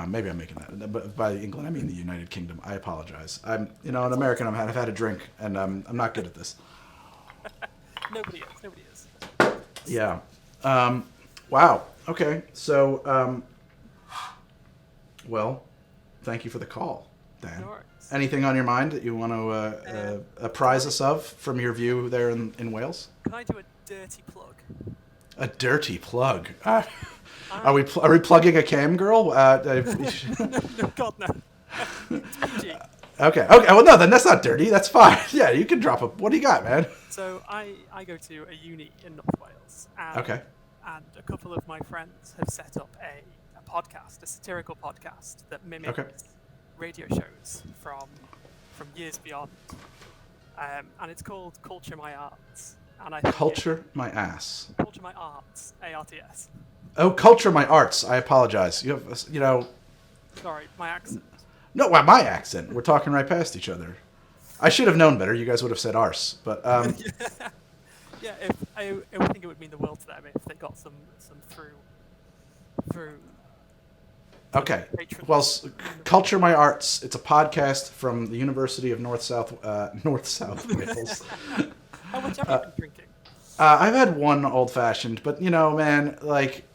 maybe I'm making that. But by England, I mean the United Kingdom. I apologize. I'm, an American. I've had a drink, and I'm not good at this. Nobody is. Yeah. Wow. Okay. So, well, thank you for the call, Dan. No worries. Anything on your mind that you want to apprise us of from your view there in Wales? Can I do a dirty plug? A dirty plug. Are we plugging a cam girl? No, God, no. It's PG. Okay. Well, no, then that's not dirty. That's fine. Yeah, you can drop a... What do you got, man? So I go to a uni in North Wales. Okay. And a couple of my friends have set up a podcast, a satirical podcast that mimics radio shows from years beyond. And it's called Culture My Arts. And I think Culture My Ass. Culture My Arts. ARTS. Oh, Culture My Arts. I apologize. You have, Sorry, my accent. No, well, my accent. We're talking right past each other. I should have known better. You guys would have said arse, but Yeah, I would think it would mean the world to them if they got some through. Okay. Well, Culture My Arts. It's a podcast from the University of North South Wales. How much have you been drinking? I've had one old-fashioned, but, man, like,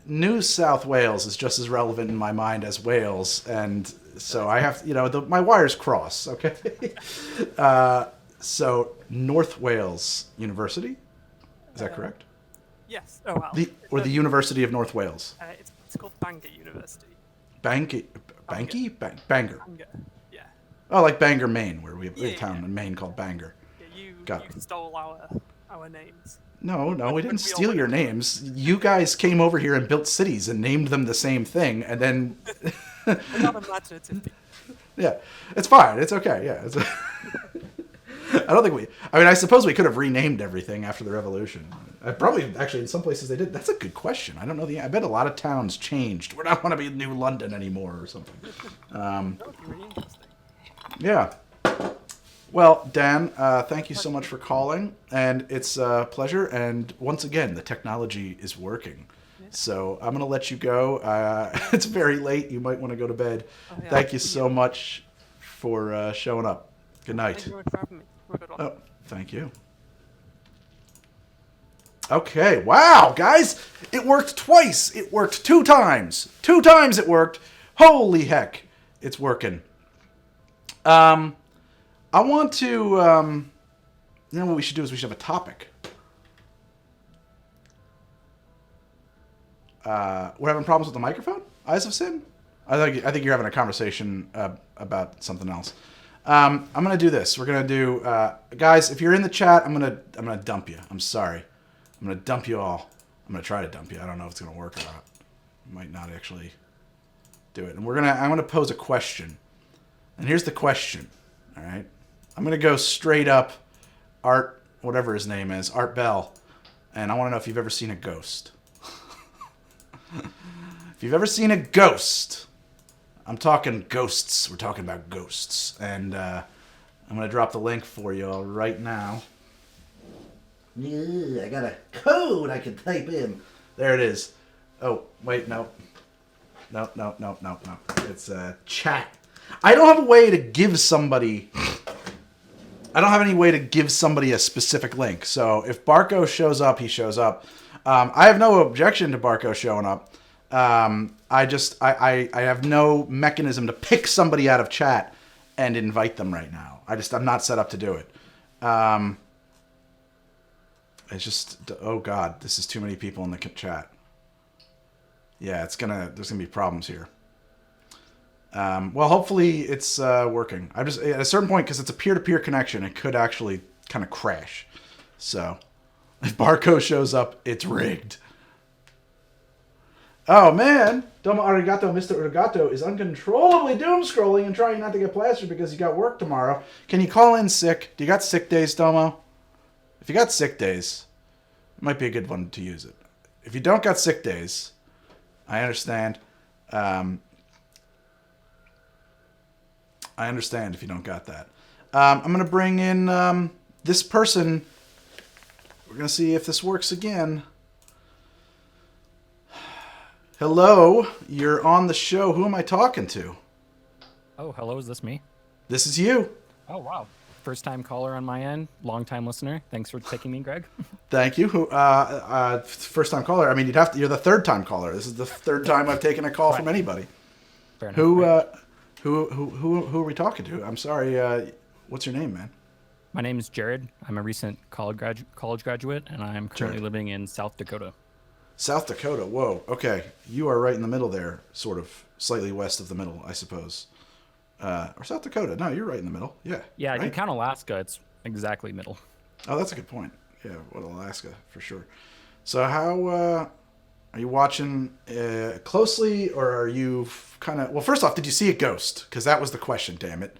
New South Wales is just as relevant in my mind as Wales, and so I have, my wires cross, okay? So, North Wales University? Is that correct? Yes. Oh, wow. The University of North Wales? It's called Bangor University. Bangor? Bangor. Yeah. Oh, like Bangor, Maine, where we have a town in Maine called Bangor. Yeah, you stole our names. No, we didn't steal your names. You guys came over here and built cities and named them the same thing, and then... We're not imaginative people. Yeah, it's fine. It's okay. Yeah. I don't think I suppose we could have renamed everything after the revolution. Actually, in some places they did. That's a good question. I don't know. I bet a lot of towns changed. We don't want to be New London anymore or something. That would be really interesting. Yeah. Well, Dan, thank you so much for calling, and it's a pleasure. And once again, the technology is working. Yeah. So I'm going to let you go. It's very late. You might want to go to bed. Oh, yeah. Thank you so much for showing up. Good night. Thank you very much for having me. Have a good one. Oh, thank you. Okay, wow, guys. It worked twice. It worked 2 times. 2 times it worked. Holy heck. It's working. I want to, what we should do is we should have a topic. We're having problems with the microphone? Eyes of Sin? I think you're having a conversation about something else. I'm gonna do this. We're gonna do, guys. If you're in the chat, I'm gonna dump you. I'm sorry. I'm gonna dump you all. I'm gonna try to dump you. I don't know if it's gonna work or not. Might not actually do it. And I'm gonna pose a question. And here's the question. All right. I'm going to go straight up Art, whatever his name is, Art Bell. And I want to know if you've ever seen a ghost. If you've ever seen a ghost, I'm talking ghosts. We're talking about ghosts. And I'm going to drop the link for you all right now. Yeah, I got a code I can type in. There it is. Oh, wait, no. No. It's chat. I don't have a way to give somebody... I don't have any way to give somebody a specific link. So if Barkov shows up, he shows up. I have no objection to Barkov showing up. I have no mechanism to pick somebody out of chat and invite them right now. I'm not set up to do it. It's just, oh God, this is too many people in the chat. Yeah, there's gonna be problems here. Well, hopefully it's working. I'm just at a certain point, because it's a peer-to-peer connection, it could actually kind of crash. So if Barco shows up, it's rigged. Oh man, Domo Arigato, Mr. Arigato is uncontrollably doom scrolling and trying not to get plastered because he got work tomorrow. Can you call in sick? Do you got sick days, Domo? If you got sick days, it might be a good one to use it. If you don't got sick days, I understand. I understand if you don't got that. I'm going to bring in this person. We're going to see if this works again. Hello, you're on the show. Who am I talking to? Oh, hello, is this me? This is you. Oh, wow. First time caller on my end, long time listener. Thanks for taking me, Greg. Thank you. First time caller. I mean, you're the third time caller. This is the third time I've taken a call from anybody. Fair enough. Who are we talking to? I'm sorry. What's your name, man? My name is Jarod. I'm a recent college graduate, and I'm currently Jarod. living in South Dakota. South Dakota. Whoa. Okay. You are right in the middle there, sort of slightly west of the middle, I suppose. Or South Dakota. No, you're right in the middle. Yeah. Yeah, right? if you count Alaska, it's exactly middle. Oh, that's a good point. Yeah, what Alaska, for sure. So how are you watching closely, or are you kind of... Well, first off, did you see a ghost? Because that was the question, damn it.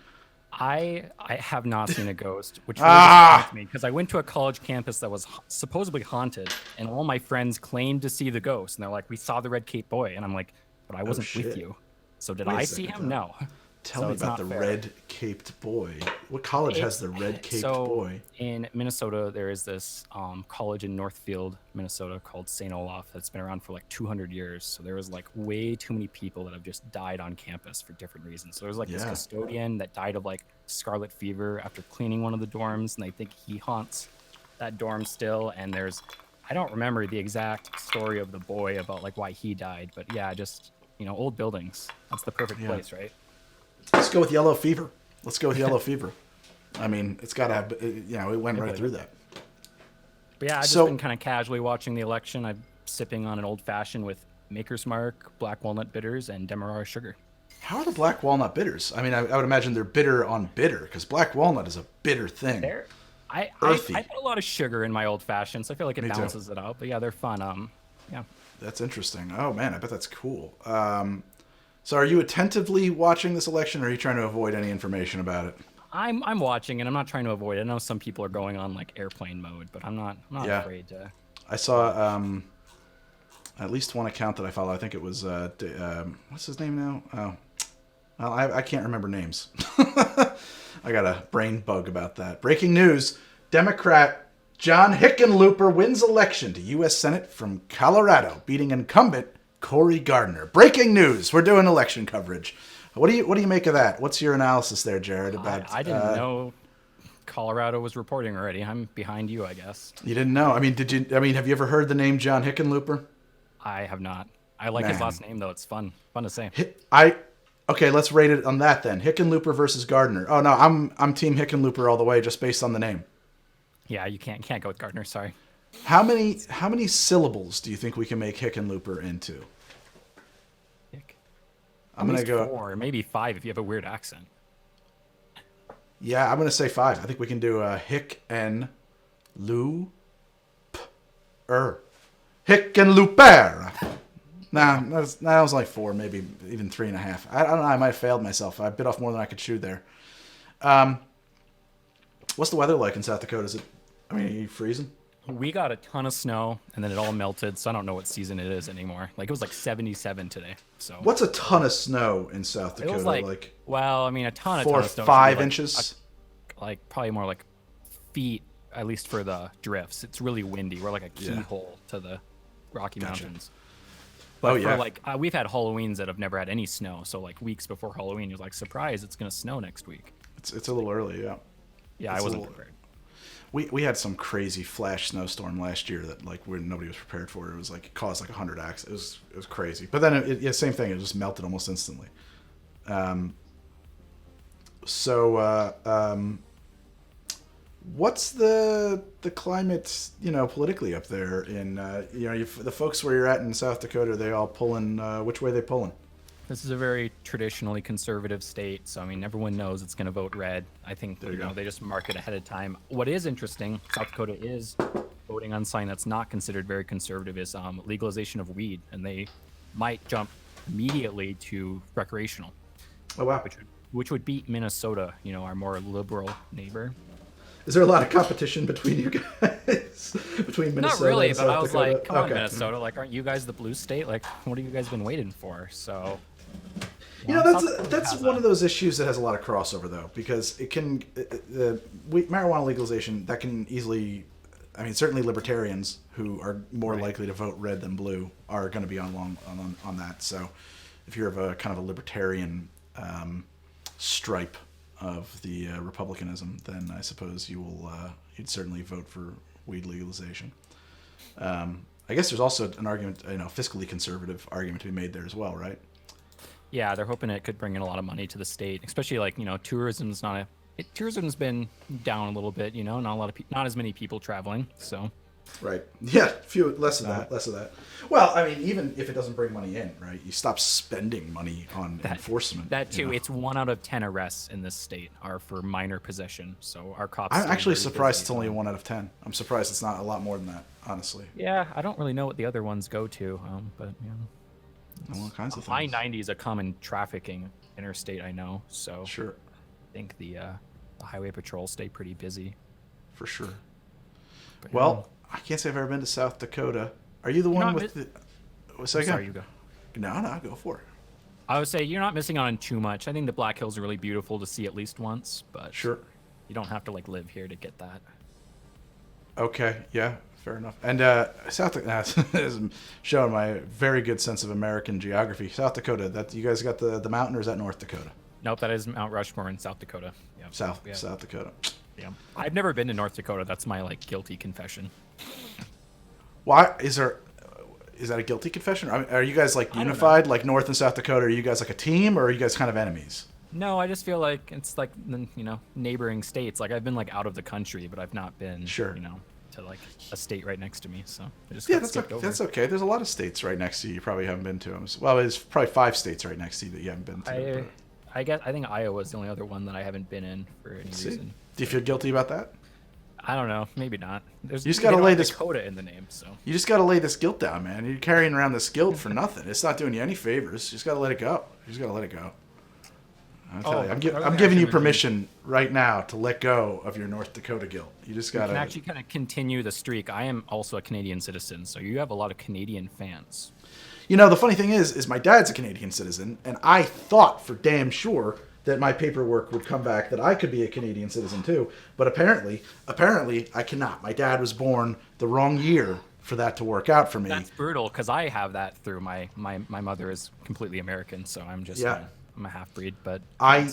I have not seen a ghost, which really disappoints me, because I went to a college campus that was supposedly haunted, and all my friends claimed to see the ghost, and they're like, we saw the red cape boy, and I'm like, but I wasn't with you. So did I see him? No. Tell me about the red-caped boy. What college has the red-caped boy? In Minnesota, there is this college in Northfield, Minnesota, called St. Olaf that's been around for like 200 years. So there was like way too many people that have just died on campus for different reasons. So there's like this custodian that died of like scarlet fever after cleaning one of the dorms, and they think he haunts that dorm still. And I don't remember the exact story of the boy about like why he died, but yeah, just, old buildings. That's the perfect place, right? Let's go with yellow fever. I mean, it's got to have, it went right through that. But yeah, I've just been kind of casually watching the election. I'm sipping on an old-fashioned with Maker's Mark, black walnut bitters, and Demerara sugar. How are the black walnut bitters? I mean, I would imagine they're bitter on bitter, because black walnut is a bitter thing. I put a lot of sugar in my old-fashioned, so I feel like it balances it out. But yeah, they're fun. Yeah. That's interesting. Oh, man, I bet that's cool. So are you attentively watching this election, or are you trying to avoid any information about it? I'm watching, and I'm not trying to avoid it. I know some people are going on like airplane mode, but I'm not afraid to. I saw at least one account that I follow. I think it was what's his name now? Oh, well, I can't remember names. I got a brain bug about that. Breaking news: Democrat John Hickenlooper wins election to U.S. Senate from Colorado, beating incumbent Cory Gardner. Breaking news. We're doing election coverage. What do you make of that? What's your analysis there, Jarod? About I didn't know Colorado was reporting already. I'm behind you, I guess. You didn't know? I mean, have you ever heard the name John Hickenlooper? I have not. I like his last name though. It's fun to say. Okay, let's rate it on that then. Hickenlooper versus Gardner. Oh no, I'm team Hickenlooper all the way, just based on the name. Yeah, you can't go with Gardner. Sorry. How many syllables do you think we can make Hickenlooper into? I'm going to go 4, maybe 5 if you have a weird accent. Yeah, I'm going to say 5. I think we can do Hickenlooper. Hickenlooper. Nah, that was like 4, maybe even 3.5. I don't know. I might have failed myself. I bit off more than I could chew there. What's the weather like in South Dakota? Is it? I mean, are you freezing? We got a ton of snow, and then it all melted, so I don't know what season it is anymore. Like, it was like 77 today. So What's a ton of snow in South Dakota? it was like well, I mean, a ton of 4 or snow. 5 like, inches. like probably more like feet, at least for the drifts. It's really windy. We're like a keyhole to the Rocky Mountains. But for like we've had Halloweens that have never had any snow. So like weeks before Halloween, you're like, surprise, it's gonna snow next week. It's a little early, yeah. Yeah, I wasn't prepared. We had some crazy flash snowstorm last year that like where nobody was prepared for. It was like it caused like 100 accidents. It was crazy. But then same thing. It just melted almost instantly. What's the climate politically up there in the folks where you're at in South Dakota? Are they all pulling which way are they pulling? This is a very traditionally conservative state, so I mean everyone knows it's going to vote red. I think they just mark it ahead of time. What is interesting, South Dakota is voting on something that's not considered very conservative is legalization of weed, and they might jump immediately to recreational. Oh wow! Which would beat Minnesota, our more liberal neighbor. Is there a lot of competition between you guys? Between Minnesota Not really, and but South I was Dakota? like, come on, Minnesota. Like, aren't you guys the blue state? Like, what have you guys been waiting for? So, that's one of those issues that has a lot of crossover, though, because it can marijuana legalization that can easily. I mean, certainly libertarians who are more likely to vote red than blue are going to be on that. So, if you're of a kind of a libertarian stripe of the republicanism, then I suppose you'd certainly vote for weed legalization. I guess there's also an argument, fiscally conservative argument to be made there as well, right? Yeah, they're hoping it could bring in a lot of money to the state, especially like tourism's tourism's been down a little bit, not as many people traveling, so. Right. Yeah. Less of that. Well, I mean, even if it doesn't bring money in, right? You stop spending money on enforcement. That too. It's 1 out of 10 arrests in this state are for minor possession. So our cops. I'm actually surprised it's only 1 out of 10. I'm surprised it's not a lot more than that, honestly. Yeah, I don't really know what the other ones go to, but all kinds of things. I-90 is a common trafficking interstate, I know. So sure. I think the highway patrol stay pretty busy. For sure. But, well. I can't say I've ever been to South Dakota. Are you the one with the... Sorry, you go. No, go for it. I would say you're not missing out on too much. I think the Black Hills are really beautiful to see at least once, but sure, you don't have to live here to get that. Okay, yeah, fair enough. And South Dakota is showing my very good sense of American geography. South Dakota, that you guys got the mountain, or is that North Dakota? Nope, that is Mount Rushmore in South Dakota. Yeah. South Dakota. Yeah, I've never been to North Dakota. That's my guilty confession. Why is that a guilty confession? Are you guys unified, like North and South Dakota? Are you guys like a team, or are you guys kind of enemies? No, I just feel like it's like neighboring states. Like I've been out of the country, but I've not been to a state right next to me. So I just that's okay. There's a lot of states right next to you probably haven't been to. Well, there's probably 5 states right next to you that you haven't been to. I think Iowa's the only other one that I haven't been in for any reason. Do you feel guilty about that? I don't know. Maybe not. You just got to lay this Dakota in the name, so. You just got to lay this guilt down, man. You're carrying around this guilt for nothing. It's not doing you any favors. You just got to let it go. I tell you, I'm giving you permission right now to let go of your North Dakota guilt. You just got to. You can actually kind of continue the streak. I am also a Canadian citizen, so you have a lot of Canadian fans. The funny thing is my dad's a Canadian citizen, and I thought for damn sure that my paperwork would come back that I could be a Canadian citizen too. But apparently I cannot. My dad was born the wrong year for that to work out for me. That's brutal, because I have that through my mother is completely American, so I'm just I'm a half-breed. But I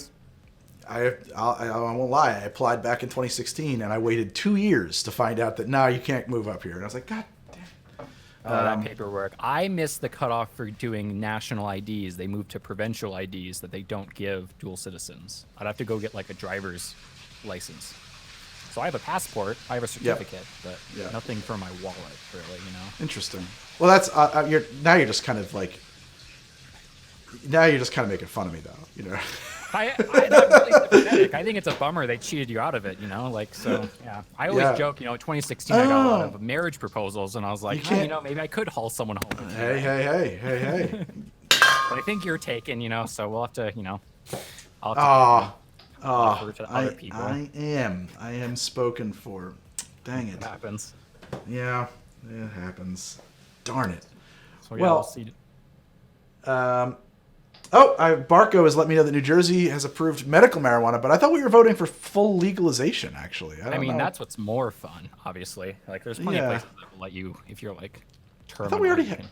won't lie. I applied back in 2016, and I waited 2 years to find out that now you can't move up here. And I was like, God damn. That paperwork. I missed the cutoff for doing national IDs. They moved to provincial IDs that they don't give dual citizens. I'd have to go get a driver's license. So I have a passport, I have a certificate, but nothing for my wallet, really. Interesting. Well, that's you're just kind of making fun of me, though. I'm really sympathetic. I think it's a bummer they cheated you out of it, so, yeah. I always joke, 2016 I got a lot of marriage proposals, and I was like, maybe I could haul someone home. Hey. But I think you're taken, so we'll have to, offer to other people. I am spoken for. Dang it. It happens. Yeah, it happens. Darn it. So, yeah, we'll see. Barco has let me know that New Jersey has approved medical marijuana, but I thought we were voting for full legalization, actually. I mean, that's what's more fun, obviously. Like, there's plenty of places that will let you, if you're, like, terminal.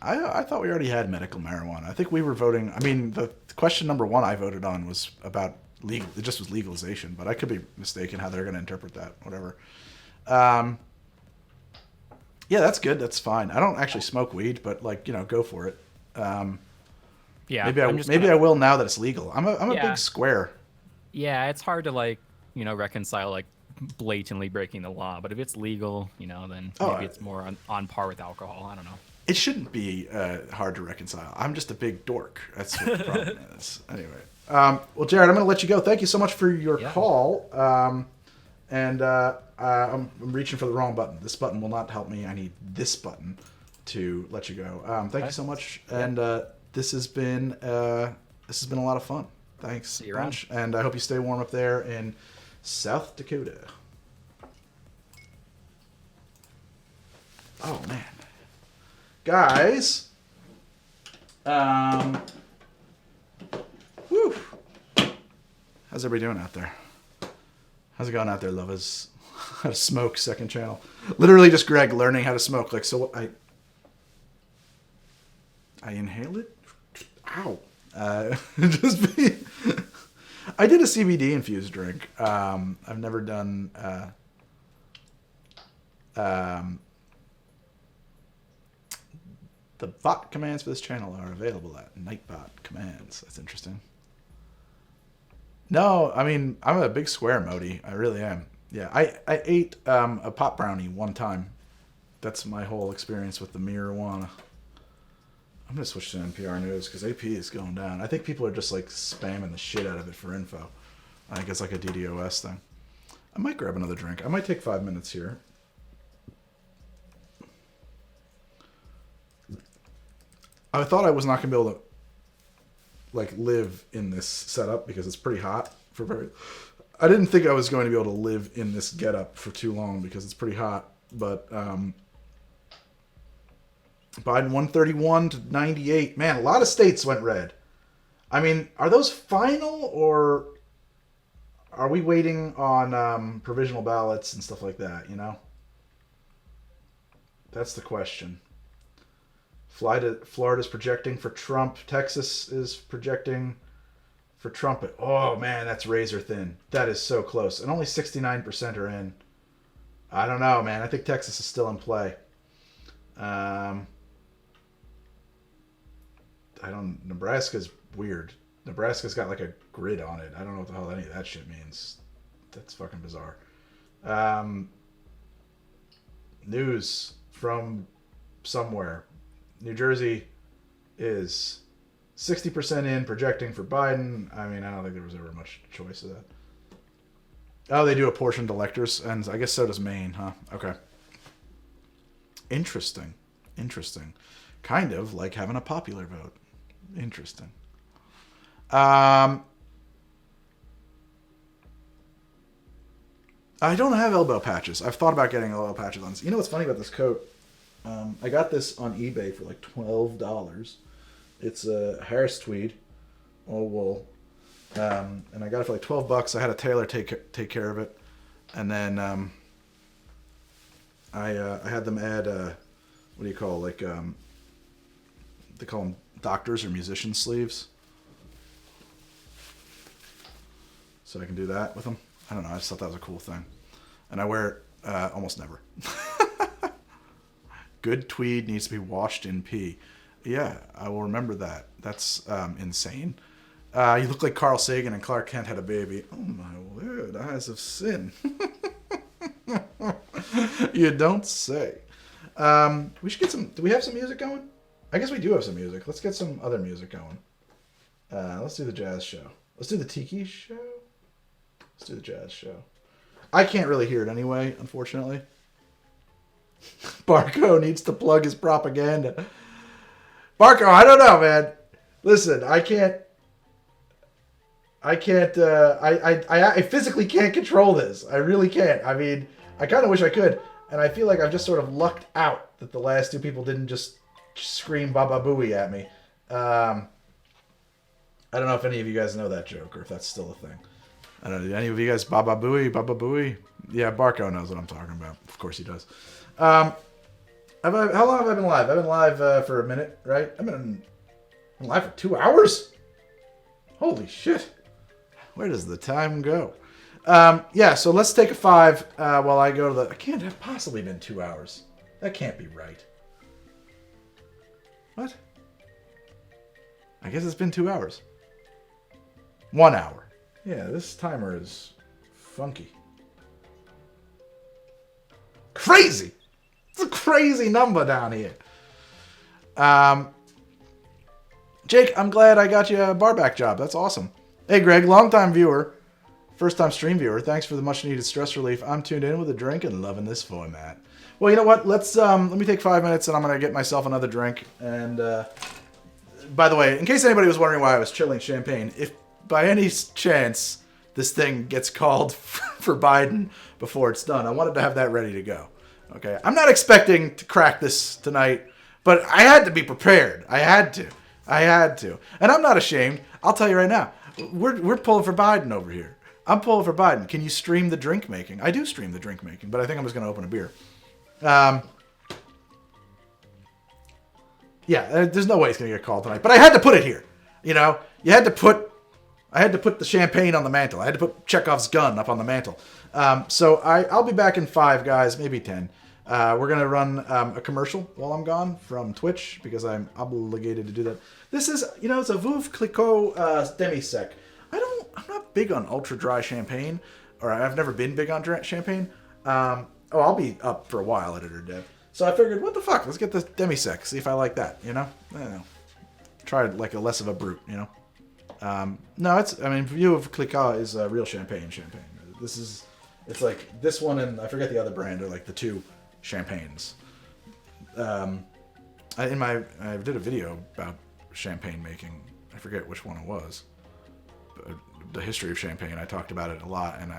I thought we already had medical marijuana. I think we were voting... I mean, the question number one I voted on was about legal... It just was legalization, but I could be mistaken how they're going to interpret that. Whatever. Yeah, that's good. That's fine. I don't actually smoke weed, but, like, go for it. Yeah, maybe I will now that it's legal. I'm a big square. Yeah, it's hard to, like, reconcile, like, blatantly breaking the law. But if it's legal, then maybe it's more on par with alcohol. I don't know. It shouldn't be hard to reconcile. I'm just a big dork. That's what the problem is. Anyway. Well, Jarod, I'm going to let you go. Thank you so much for your call. I'm reaching for the wrong button. This button will not help me. I need this button to let you go. Thank you so much. And this has been a lot of fun. Thanks. See you around. And I hope you stay warm up there in South Dakota. Oh man. Guys. Whew. How's everybody doing out there? How's it going out there, lovers? How to smoke, second channel. Literally just Greg learning how to smoke. Like, so I inhale it? Ow. I did a CBD infused drink. I've never done the bot commands for this channel are available at Nightbot commands. That's interesting. No, I mean, I'm a big square Modi. I really am. Yeah, I ate a pot brownie one time. That's my whole experience with the marijuana. I'm going to switch to NPR News because AP is going down. I think people are just like spamming the shit out of it for info. I think it's like a DDoS thing. I might grab another drink. I might take 5 minutes here. I thought I was not going to be able to like live in this setup because it's pretty hot I didn't think I was going to be able to live in this getup for too long because it's pretty hot. But Biden 131 to 98. Man, a lot of states went red. I mean, are those final or are we waiting on provisional ballots and stuff like that, That's the question. Florida's projecting for Trump. Texas is projecting for Trump. Oh, man, that's razor thin. That is so close. And only 69% are in. I don't know, man. I think Texas is still in play. Nebraska's weird. Nebraska's got like a grid on it. I don't know what the hell any of that shit means. That's fucking bizarre. News from somewhere. New Jersey is 60% in, projecting for Biden. I mean, I don't think there was ever much choice of that. Oh, they do apportioned electors, and I guess so does Maine, huh? Okay. Interesting. Kind of like having a popular vote. Interesting. I don't have elbow patches. I've thought about getting elbow patches on this. You know what's funny about this coat? I got this on eBay for like $12. It's a Harris tweed, all wool, and I got it for like $12. I had a tailor take care of it, and then I had them add what do you call they call them doctors or musician sleeves, so I can do that with them. I don't know. I just thought that was a cool thing, and I wear it almost never. Good tweed needs to be washed in pee. Yeah, I will remember that. That's insane. You look like Carl Sagan and Clark Kent had a baby. Oh my word, eyes of sin. You don't say. We should get some... Do we have some music going? I guess we do have some music. Let's get some other music going. Let's do the jazz show. Let's do the tiki show. Let's do the jazz show. I can't really hear it anyway, unfortunately. Barco needs to plug his propaganda. Barco, I don't know, man. Listen, I can't... I can't. I physically can't control this. I really can't. I mean, I kind of wish I could, and I feel like I've just sort of lucked out that the last two people didn't just scream "Baba Booey" at me. I don't know if any of you guys know that joke or if that's still a thing. I don't know. Do any of you guys Baba Booey? Baba Booey? Yeah, Barko knows what I'm talking about. Of course he does. How long have I been live? I've been live for a minute, right? I've been live for 2 hours? Holy shit. Where does the time go? Yeah, so let's take a 5 while I go to the... It can't have possibly been 2 hours. That can't be right. What? I guess it's been 2 hours. 1 hour. Yeah, this timer is funky. Crazy! It's a crazy number down here. Jake, I'm glad I got you a barback job. That's awesome. Hey, Greg, longtime viewer, first-time stream viewer. Thanks for the much-needed stress relief. I'm tuned in with a drink and loving this format. Well, you know what? Let me take 5 minutes, and I'm gonna get myself another drink. And by the way, in case anybody was wondering why I was chilling champagne, if by any chance this thing gets called for Biden before it's done, I wanted to have that ready to go. Okay, I'm not expecting to crack this tonight, but I had to be prepared. I had to, and I'm not ashamed. I'll tell you right now. We're pulling for Biden over here. I'm pulling for Biden. Can you stream the drink making? I do stream the drink making, but I think I'm just going to open a beer. Yeah, there's no way it's going to get called tonight. But I had to put it here. You know, I had to put the champagne on the mantle. I had to put Chekhov's gun up on the mantle. So I'll be back in 5, guys, maybe 10. We're going to run a commercial while I'm gone from Twitch because I'm obligated to do that. This is, it's a Veuve Clicquot demi-sec. I'm not big on ultra-dry champagne, or I've never been big on champagne. I'll be up for a while, Editor Dev. So I figured, what the fuck? Let's get the demi-sec, see if I like that, I don't know. Try like a less of a brute, No, Veuve Clicquot is real champagne. It's like this one and I forget the other brand are like the two champagnes. I did a video about champagne making. I forget which one it was. The history of champagne. I talked about it a lot. And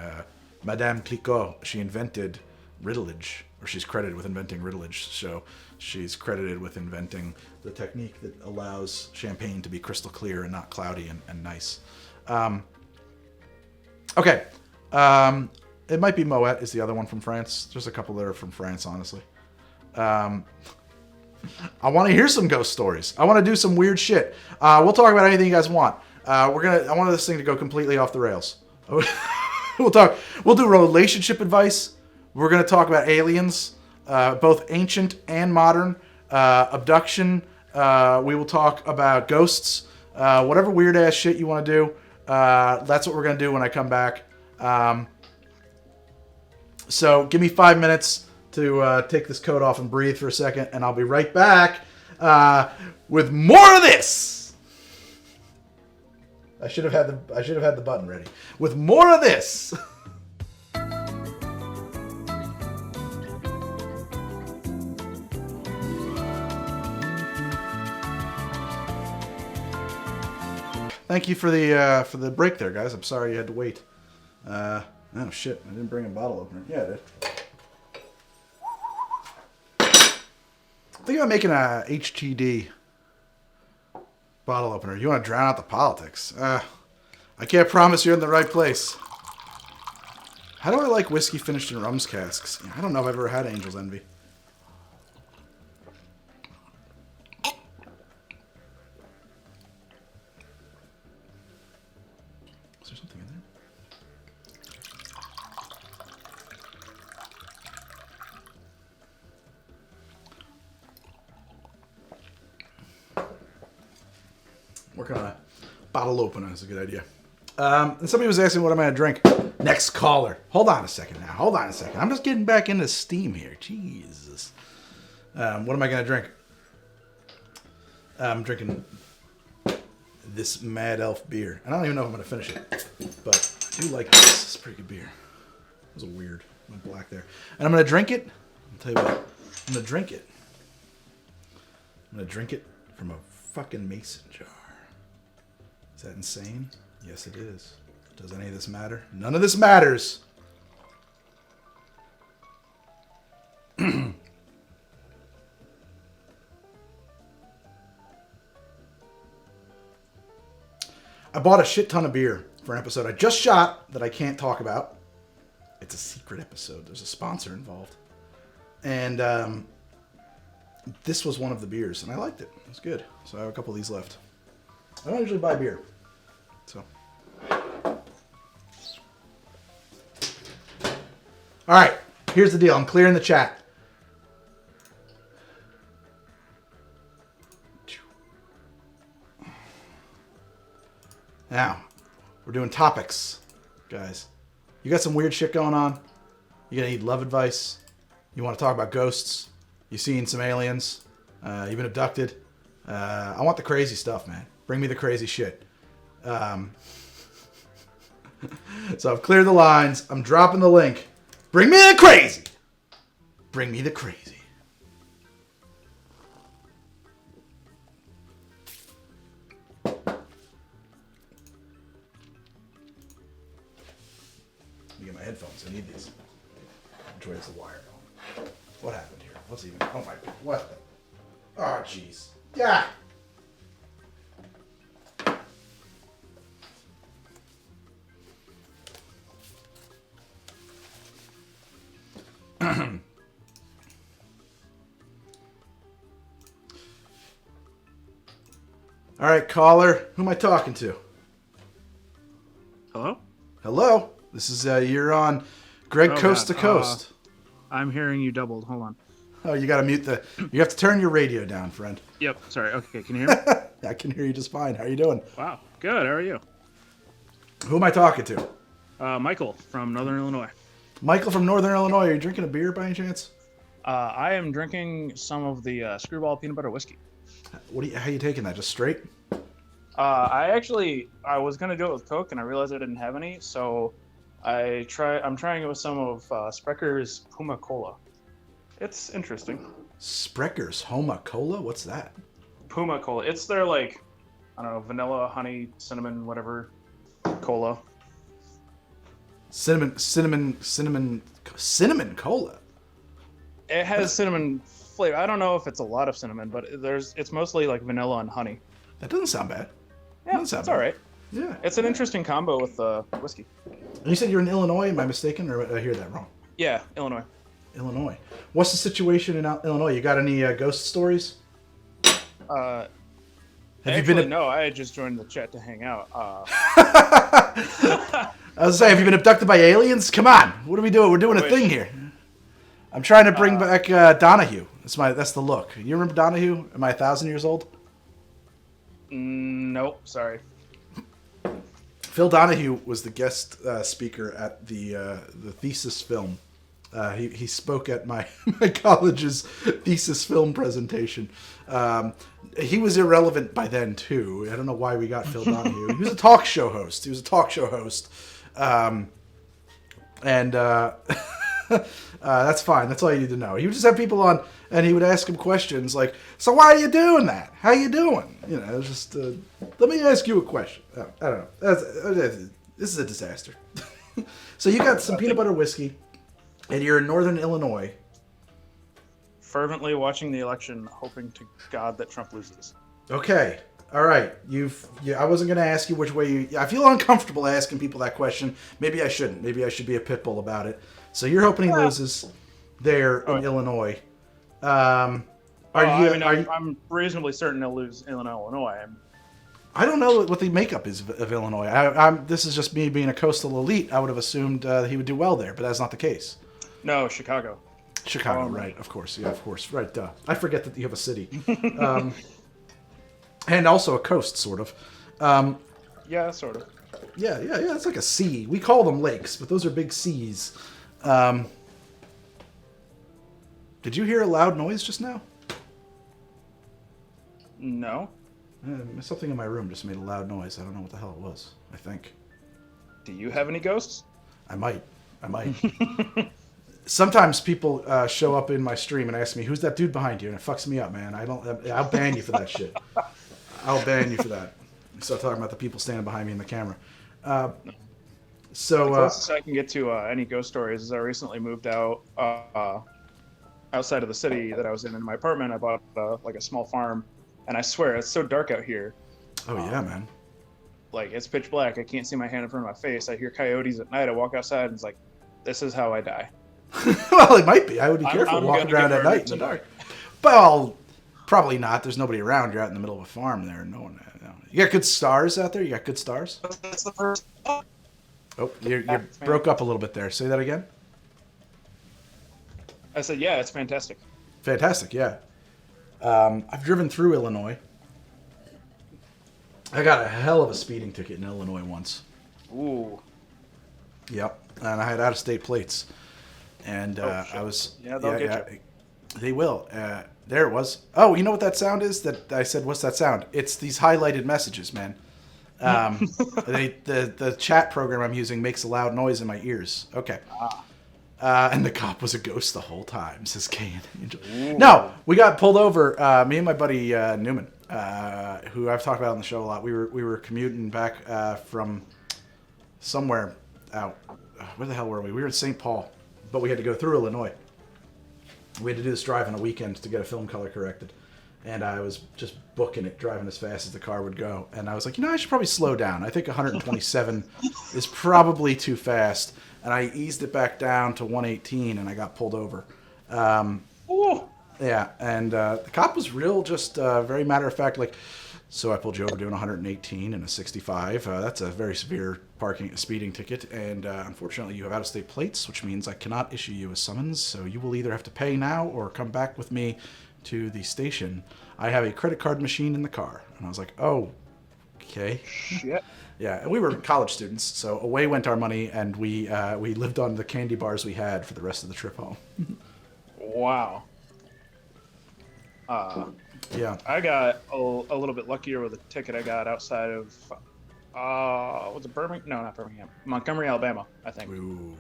Madame Clicquot, she invented riddleage, or she's credited with inventing riddleage. So she's credited with inventing the technique that allows champagne to be crystal clear and not cloudy and nice. Okay. It might be Moet is the other one from France. There's a couple that are from France, honestly. I want to hear some ghost stories. I want to do some weird shit. We'll talk about anything you guys want. I want this thing to go completely off the rails. We'll do relationship advice. We're going to talk about aliens, both ancient and modern, abduction. We will talk about ghosts, whatever weird ass shit you want to do. That's what we're going to do when I come back. So give me 5 minutes to take this coat off and breathe for a second, and I'll be right back with more of this. I should have had the button ready with more of this. Thank you for the break there, guys. I'm sorry you had to wait. Oh shit! I didn't bring a bottle opener. Yeah, I did. I think I'm making a HTD bottle opener. You want to drown out the politics? I can't promise you're in the right place. How do I like whiskey finished in rum's casks? I don't know if I've ever had Angel's Envy. Is there something in there? Working on a bottle opener is a good idea. And somebody was asking what am I going to drink. Next caller. Hold on a second now. I'm just getting back into steam here. Jesus. What am I going to drink? I'm drinking this Mad Elf beer. I don't even know if I'm going to finish it. But I do like this. It's a pretty good beer. It was a weird. Went black there. And I'm going to drink it. I'll tell you what. I'm going to drink it. I'm going to drink it from a fucking mason jar. Is that insane? Yes, it is. Does any of this matter? None of this matters. I bought a shit ton of beer for an episode I just shot that I can't talk about. It's a secret episode. There's a sponsor involved. And this was one of the beers, and I liked it. It was good. So I have a couple of these left. I don't usually buy beer. So. All right. Here's the deal. I'm clearing the chat. Now, we're doing topics, guys. You got some weird shit going on? You gonna need love advice? You want to talk about ghosts? You seen some aliens? You've been abducted? I want the crazy stuff, man. Bring me the crazy shit. So I've cleared the lines. I'm dropping the link. Bring me the crazy. Bring me the crazy. Let me get my headphones. I need these. Which way is the wire going? What happened here? What's even? Oh my! What? Oh jeez. Yeah. All right, caller. Who am I talking to? Hello? Hello. This is you're on Greg Coast to Coast. I'm hearing you doubled. Hold on. Oh, you got to mute the. You have to turn your radio down, friend. Yep. Sorry. Okay. Can you hear me? I can hear you just fine. How you doing? Wow. Good. How are you? Who am I talking to? Michael from Northern Illinois. Michael from Northern Illinois. Are you drinking a beer by any chance? I am drinking some of the Screwball peanut butter whiskey. How you taking that? Just straight? I was gonna do it with Coke, and I realized I didn't have any, so I'm trying it with some of Sprecker's Puma Cola. It's interesting. Sprecker's Homa Cola? What's that? Puma Cola. It's their I don't know, vanilla, honey, cinnamon, whatever cola. Cinnamon cola. It has cinnamon flavor. I don't know if it's a lot of cinnamon, but it's mostly like vanilla and honey. That doesn't sound bad. Yeah, it's all right. Yeah. It's an interesting combo with whiskey. And you said you're in Illinois. Am I mistaken, or did I hear that wrong? Yeah, Illinois. Illinois. What's the situation in Illinois? You got any ghost stories? No, I had just joined the chat to hang out. I was saying, have you been abducted by aliens? Come on, what are we doing? We're doing a thing here. I'm trying to bring back Donahue. That's the look. You remember Donahue? Am I 1,000 years old? Nope, sorry. Phil Donahue was the guest speaker at the thesis film. He spoke at my college's thesis film presentation. He was irrelevant by then too. I don't know why we got Phil Donahue. He was a talk show host. And that's fine. That's all you need to know. He would just have people on, and he would ask him questions like, "So why are you doing that? How you doing?" You know, it was just, "Let me ask you a question." I don't know. This is a disaster. So you got some peanut butter whiskey, and you're in Northern Illinois. Fervently watching the election, hoping to God that Trump loses. Okay. All right. I wasn't going to ask you which way you... I feel uncomfortable asking people that question. Maybe I shouldn't. Maybe I should be a pit bull about it. So you're hoping he loses there in Illinois. I'm reasonably certain he'll lose in Illinois. I don't know what the makeup is of Illinois. This is just me being a coastal elite. I would have assumed he would do well there, but that's not the case. No, Chicago. Right, of course. Yeah, of course. Right, duh. I forget that you have a city. And also a coast, sort of. Yeah, sort of. Yeah. It's like a sea. We call them lakes, but those are big seas. Did you hear a loud noise just now? No. Something in my room just made a loud noise. I don't know what the hell it was, I think. Do you have any ghosts? I might. Sometimes people show up in my stream and ask me, "Who's that dude behind you?" And it fucks me up, man. I'll ban you for that shit. I'll ban you for that. Start talking about the people standing behind me in the camera. The closest I can get to any ghost stories is I recently moved out outside of the city that I was in my apartment. I bought like a small farm, and I swear it's so dark out here. Oh yeah, man. Like it's pitch black. I can't see my hand in front of my face. I hear coyotes at night. I walk outside and it's like, this is how I die. Well, it might be. I would be careful I'm walking around at night in the dark. Well, probably not. There's nobody around. You're out in the middle of a farm there. No one. No. You got good stars out there? You got good stars? That's the first. Oh, you broke up a little bit there. Say that again? I said, yeah, it's fantastic. Fantastic, yeah. I've driven through Illinois. I got a hell of a speeding ticket in Illinois once. Ooh. Yep. And I had out-of-state plates. And I was... Yeah, they'll get you. They will. There it was. Oh, you know what that sound is? That I said, what's that sound? It's these highlighted messages, man. The chat program I'm using makes a loud noise in my ears. Okay. And the cop was a ghost the whole time, says Kane. No, we got pulled over. Me and my buddy Newman, who I've talked about on the show a lot. We were commuting back from somewhere out. Where the hell were we? We were in St. Paul, but we had to go through Illinois. We had to do this drive on a weekend to get a film color corrected. And I was just booking it, driving as fast as the car would go. And I was like, I should probably slow down. I think 127 is probably too fast. And I eased it back down to 118, and I got pulled over. Yeah, and the cop was real, just very matter of fact, like, so I pulled you over doing 118 and a 65. That's a very severe speeding ticket, and unfortunately you have out-of-state plates, which means I cannot issue you a summons, so you will either have to pay now or come back with me to the station. I have a credit card machine in the car. And I was like, oh, okay. Shit. Yeah, and we were college students, so away went our money, and we lived on the candy bars we had for the rest of the trip home. Wow. Yeah. I got a little bit luckier with a ticket I got outside of, was it Birmingham? No, not Birmingham. Montgomery, Alabama, I think. Ooh.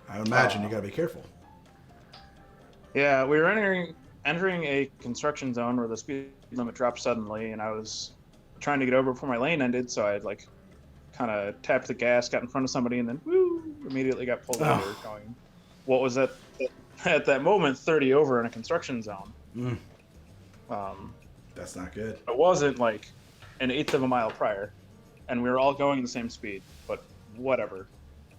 I imagine you gotta be careful. Yeah, we were entering a construction zone where the speed limit dropped suddenly, and I was trying to get over before my lane ended, so I kind of tapped the gas, got in front of somebody, and then immediately got pulled over. Going, what was at that moment 30 over in a construction zone? That's not good. It wasn't like an eighth of a mile prior, and we were all going the same speed, but whatever.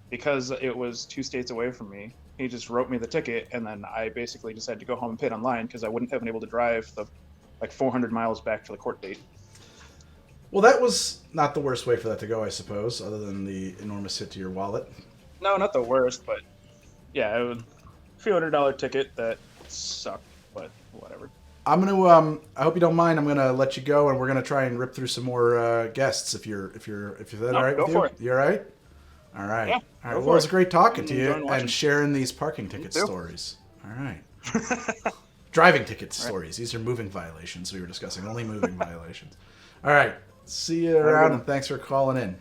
Because it was 2 states away from me, he just wrote me the ticket, and then I basically just had to go home and pay it online because I wouldn't have been able to drive the 400 miles back to the court date. Well, that was not the worst way for that to go, I suppose, other than the enormous hit to your wallet. No, not the worst, but yeah, it was a few $100 ticket that sucked, but whatever. I'm gonna. I hope you don't mind. I'm gonna let you go, and we're gonna try and rip through some more guests. If you're that all right with you? Go for it. You all right? All right. Yeah. All right. Well, it for was it. great talking to you Enjoying watching. and sharing these parking ticket too. stories. All right. Driving ticket stories. These are moving violations we were discussing. Only moving violations. All right. See you around, and thanks for calling in.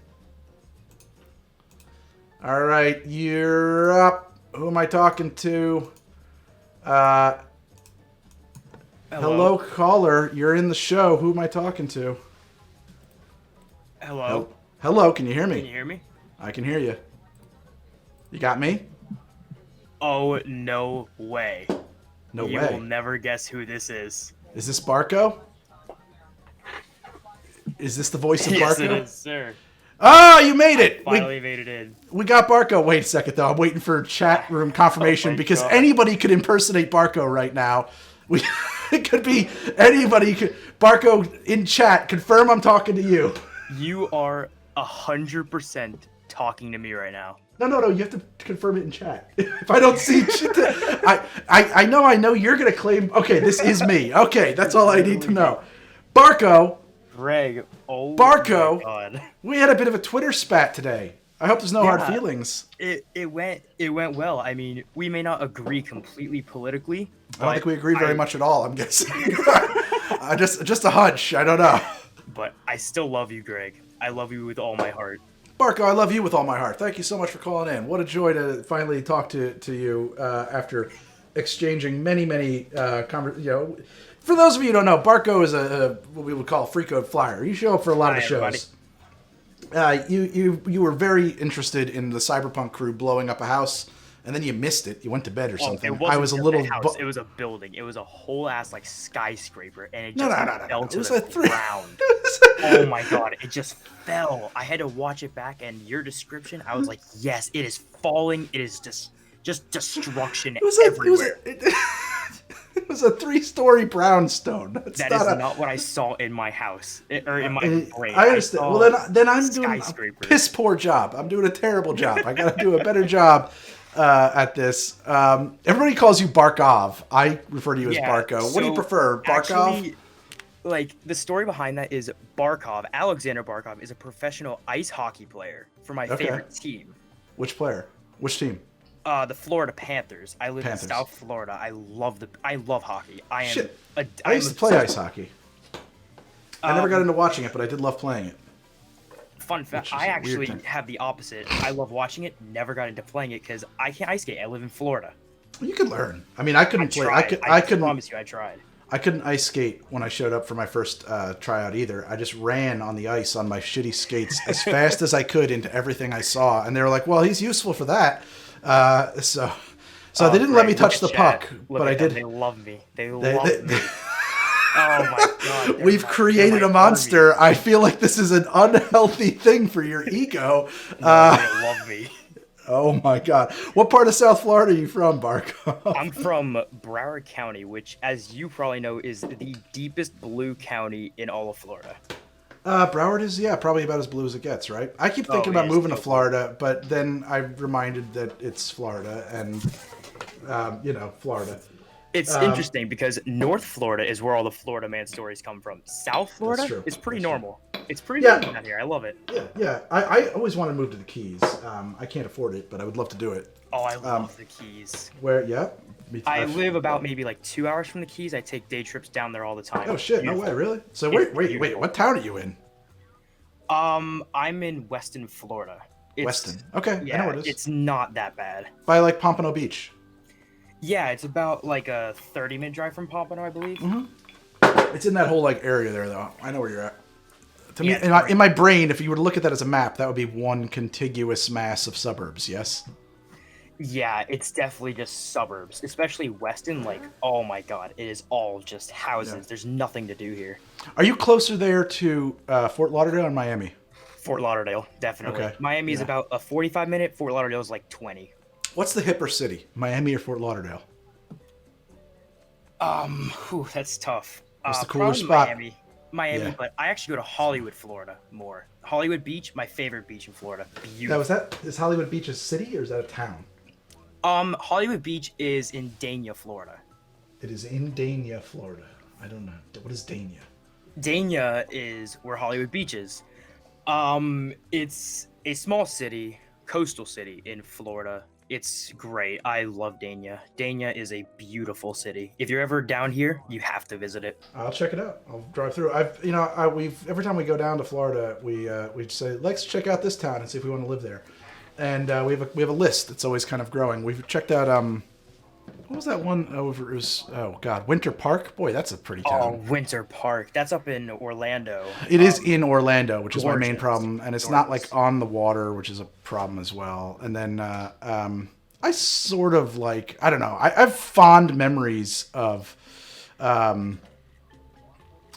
All right, you're up. Who am I talking to? Hello, caller. You're in the show. Who am I talking to? Hello. Hello, can you hear me? Can you hear me? I can hear you. You got me? Oh, no way. No you way. will never guess who this is. Is this Barko? Is this the voice of Yes, Barko? it is, sir. Oh, you made it! Finally made it in. We got Barko. Wait a second, though. I'm waiting for chat room confirmation because God. anybody could impersonate Barko right now. It could be anybody. Barko in chat, confirm I'm talking to you. You are 100% talking to me right now. No. You have to confirm it in chat. If I don't see shit, I know you're gonna claim. Okay, this is me. Okay, that's all I need to know. Barko. Greg, oh Barko. my God. We had a bit of a Twitter spat today. I hope there's no hard feelings. It went well. I mean, we may not agree completely politically. I don't think we agree very much at all, I'm guessing. Just a hunch. I don't know. But I still love you, Greg. I love you with all my heart. Barko, I love you with all my heart. Thank you so much for calling in. What a joy to finally talk to you after exchanging many For those of you who don't know, Barco is a what we would call a free code flyer. You show up for a lot of the shows. You were very interested in the Cyberpunk crew blowing up a house, and then you missed it. You went to bed or something. It wasn't I was a just little. house. It was a building. It was a whole ass like skyscraper, and it No. just fell It to was the a three. ground. Oh my god! It just fell. I had to watch it back, and your description, I was like, yes, it is falling. It is just destruction everywhere. It was a 3-story brownstone. That is not what I saw in my house or in my brain. I understand. Well, then I'm doing a piss poor job. I'm doing a terrible job. I got to do a better job at this. Everybody calls you Barkov. I refer to you as Barco. What do you prefer, Barkov? Actually, like the story behind that is Barkov. Alexander Barkov is a professional ice hockey player for my favorite team. Which player? Which team? The Florida Panthers. I live in South Florida. I love hockey. I used to play ice hockey. I never got into watching it, but I did love playing it. Fun fact: I actually have the opposite. I love watching it. Never got into playing it because I can't ice skate. I live in Florida. Well, you could learn. I mean, I couldn't play. I promise you, I tried. I couldn't ice skate when I showed up for my first tryout either. I just ran on the ice on my shitty skates as fast as I could into everything I saw, and they were like, "Well, he's useful for that." So they didn't let me touch the puck, but I did. They love me. They love me. Oh my god! We've created a monster. Army. I feel like this is an unhealthy thing for your ego. They love me. Oh my god! What part of South Florida are you from, Barkov? I'm from Broward County, which, as you probably know, is the deepest blue county in all of Florida. Broward is, probably about as blue as it gets, right? I keep thinking about moving to Florida, but then I'm reminded that it's Florida, and, Florida. It's interesting because North Florida is where all the Florida man stories come from. South Florida is pretty normal. It's pretty normal out here. I love it. Yeah. I always want to move to the Keys. I can't afford it, but I would love to do it. Oh, I love the Keys. Where, I live about maybe like 2 hours from the Keys. I take day trips down there all the time. Oh shit! Beautiful. No way, really? So wait. What town are you in? I'm in Weston, Florida. Weston. Okay, yeah, I know what it is. It's not that bad. By like Pompano Beach. Yeah, it's about like a 30-minute drive from Pompano, I believe. Mm-hmm. It's in that whole like area there, though. I know where you're at. To me, in my brain, if you were to look at that as a map, that would be one contiguous mass of suburbs. Yes. Yeah, it's definitely just suburbs, especially Weston. Like, oh my god, it is all just houses. Yeah. There's nothing to do here. Are you closer there to Fort Lauderdale or Miami? Fort Lauderdale, definitely. Okay. Miami is about a 45-minute. Fort Lauderdale is like 20. What's the hipper city, Miami or Fort Lauderdale? That's tough. What's the cooler spot? Miami, yeah. But I actually go to Hollywood, Florida more. Hollywood Beach, my favorite beach in Florida. Beautiful. Now, is Hollywood Beach a city or is that a town? Hollywood Beach is in Dania, Florida. It is in Dania, Florida. I don't know. What is Dania? Dania is where Hollywood Beach is. It's a small city, coastal city in Florida. It's great. I love Dania. Dania is a beautiful city. If you're ever down here, you have to visit it. I'll check it out. I'll drive through. We've every time we go down to Florida, we say let's check out this town and see if we want to live there. And we have a list that's always kind of growing. We've checked out what was that one over? It was Winter Park. Boy, that's a pretty town. Oh, Winter Park. That's up in Orlando. It is in Orlando, which is my main problem, and it's not like on the water, which is a problem as well. And then I sort of like I don't know. I have fond memories of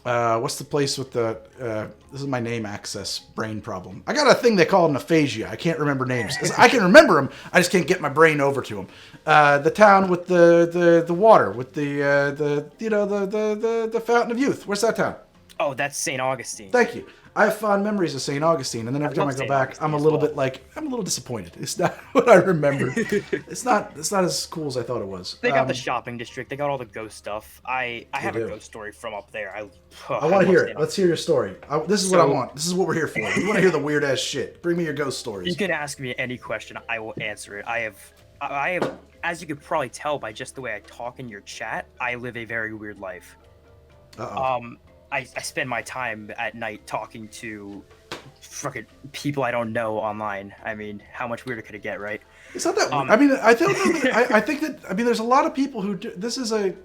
what's the place with the this is my name access brain problem. I got a thing they call an aphasia. I can't remember names. I can remember them. I just can't get my brain over to them. The town with the water with the fountain of youth. Where's that town? Oh, that's St. Augustine. Thank you. I have fond memories of St. Augustine, and then every time I go back, I'm a little disappointed. It's not what I remember. It's not as cool as I thought it was. They got the shopping district. They got all the ghost stuff. I have a ghost story from up there. I want to hear it. Let's hear your story. This is what I want. This is what we're here for. We want to hear the weird ass shit. Bring me your ghost stories. You can ask me any question. I will answer it. I have, as you could probably tell by just the way I talk in your chat, I live a very weird life. Uh-oh. I spend my time at night talking to fucking people I don't know online. I mean, how much weirder could it get, right? It's not that. I mean, I don't know. I think that. I mean, there's a lot of people who do. This is a.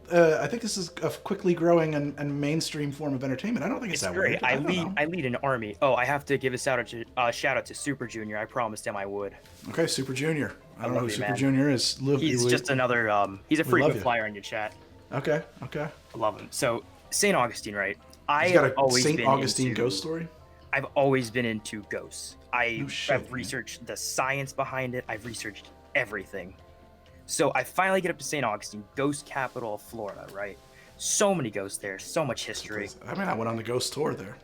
I think this is a quickly growing and mainstream form of entertainment. I don't think it's that great. weird. I lead an army. Oh, I have to give a shout out to Super Junior. I promised him I would. Okay, Super Junior. I don't know who Super man. Junior is. He's just another. He's a frequent flyer in your chat. Okay. I love him. So St. Augustine, right? He's got a St. Augustine ghost story. I've always been into ghosts. I've researched the science behind it. I've researched everything. So I finally get up to St. Augustine, ghost capital of Florida, right? So many ghosts there, so much history. I mean, I went on the ghost tour there.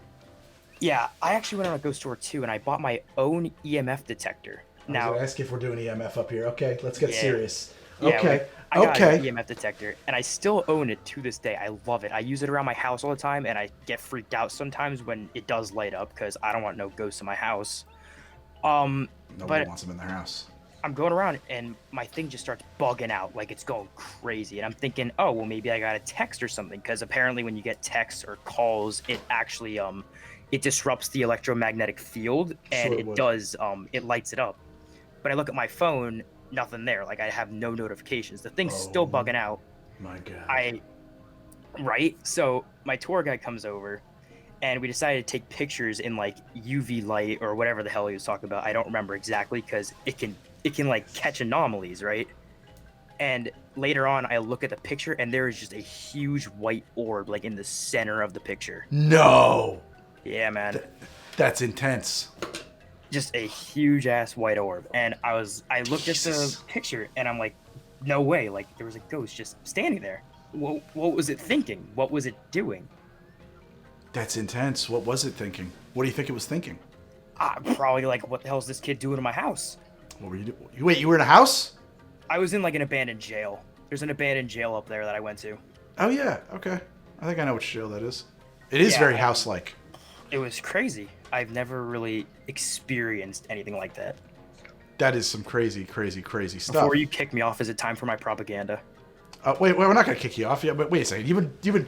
Yeah, I actually went on a ghost tour too, and I bought my own EMF detector. I was gonna ask if we're doing EMF up here. Okay, let's get serious. Yeah, okay. I got an EMF detector, and I still own it to this day. I love it. I use it around my house all the time, and I get freaked out sometimes when it does light up because I don't want no ghosts in my house. Nobody wants them in their house. I'm going around, and my thing just starts bugging out, like it's going crazy. And I'm thinking, oh, well, maybe I got a text or something, because apparently when you get texts or calls, it actually it disrupts the electromagnetic field, and it lights it up. But I look at my phone, nothing there. Like I have no notifications. The thing's still bugging out. My God. Right? So my tour guide comes over, and we decided to take pictures in like UV light or whatever the hell he was talking about. I don't remember exactly because it can like catch anomalies, right? And later on, I look at the picture, and there is just a huge white orb like in the center of the picture. No. Yeah, man. That's intense. Just a huge ass white orb, and I looked at the picture, and I'm like, no way! Like there was a ghost just standing there. What was it thinking? What was it doing? That's intense. What was it thinking? What do you think it was thinking? Probably like, what the hell is this kid doing in my house? What were you doing? Wait, you were in a house? I was in like an abandoned jail. There's an abandoned jail up there that I went to. Oh yeah, okay. I think I know which jail that is. It is very house-like. It was crazy. I've never really experienced anything like that. That is some crazy, crazy, crazy stuff. Before you kick me off, is it time for my propaganda? Wait, we're not gonna kick you off yet. But wait a second. You've been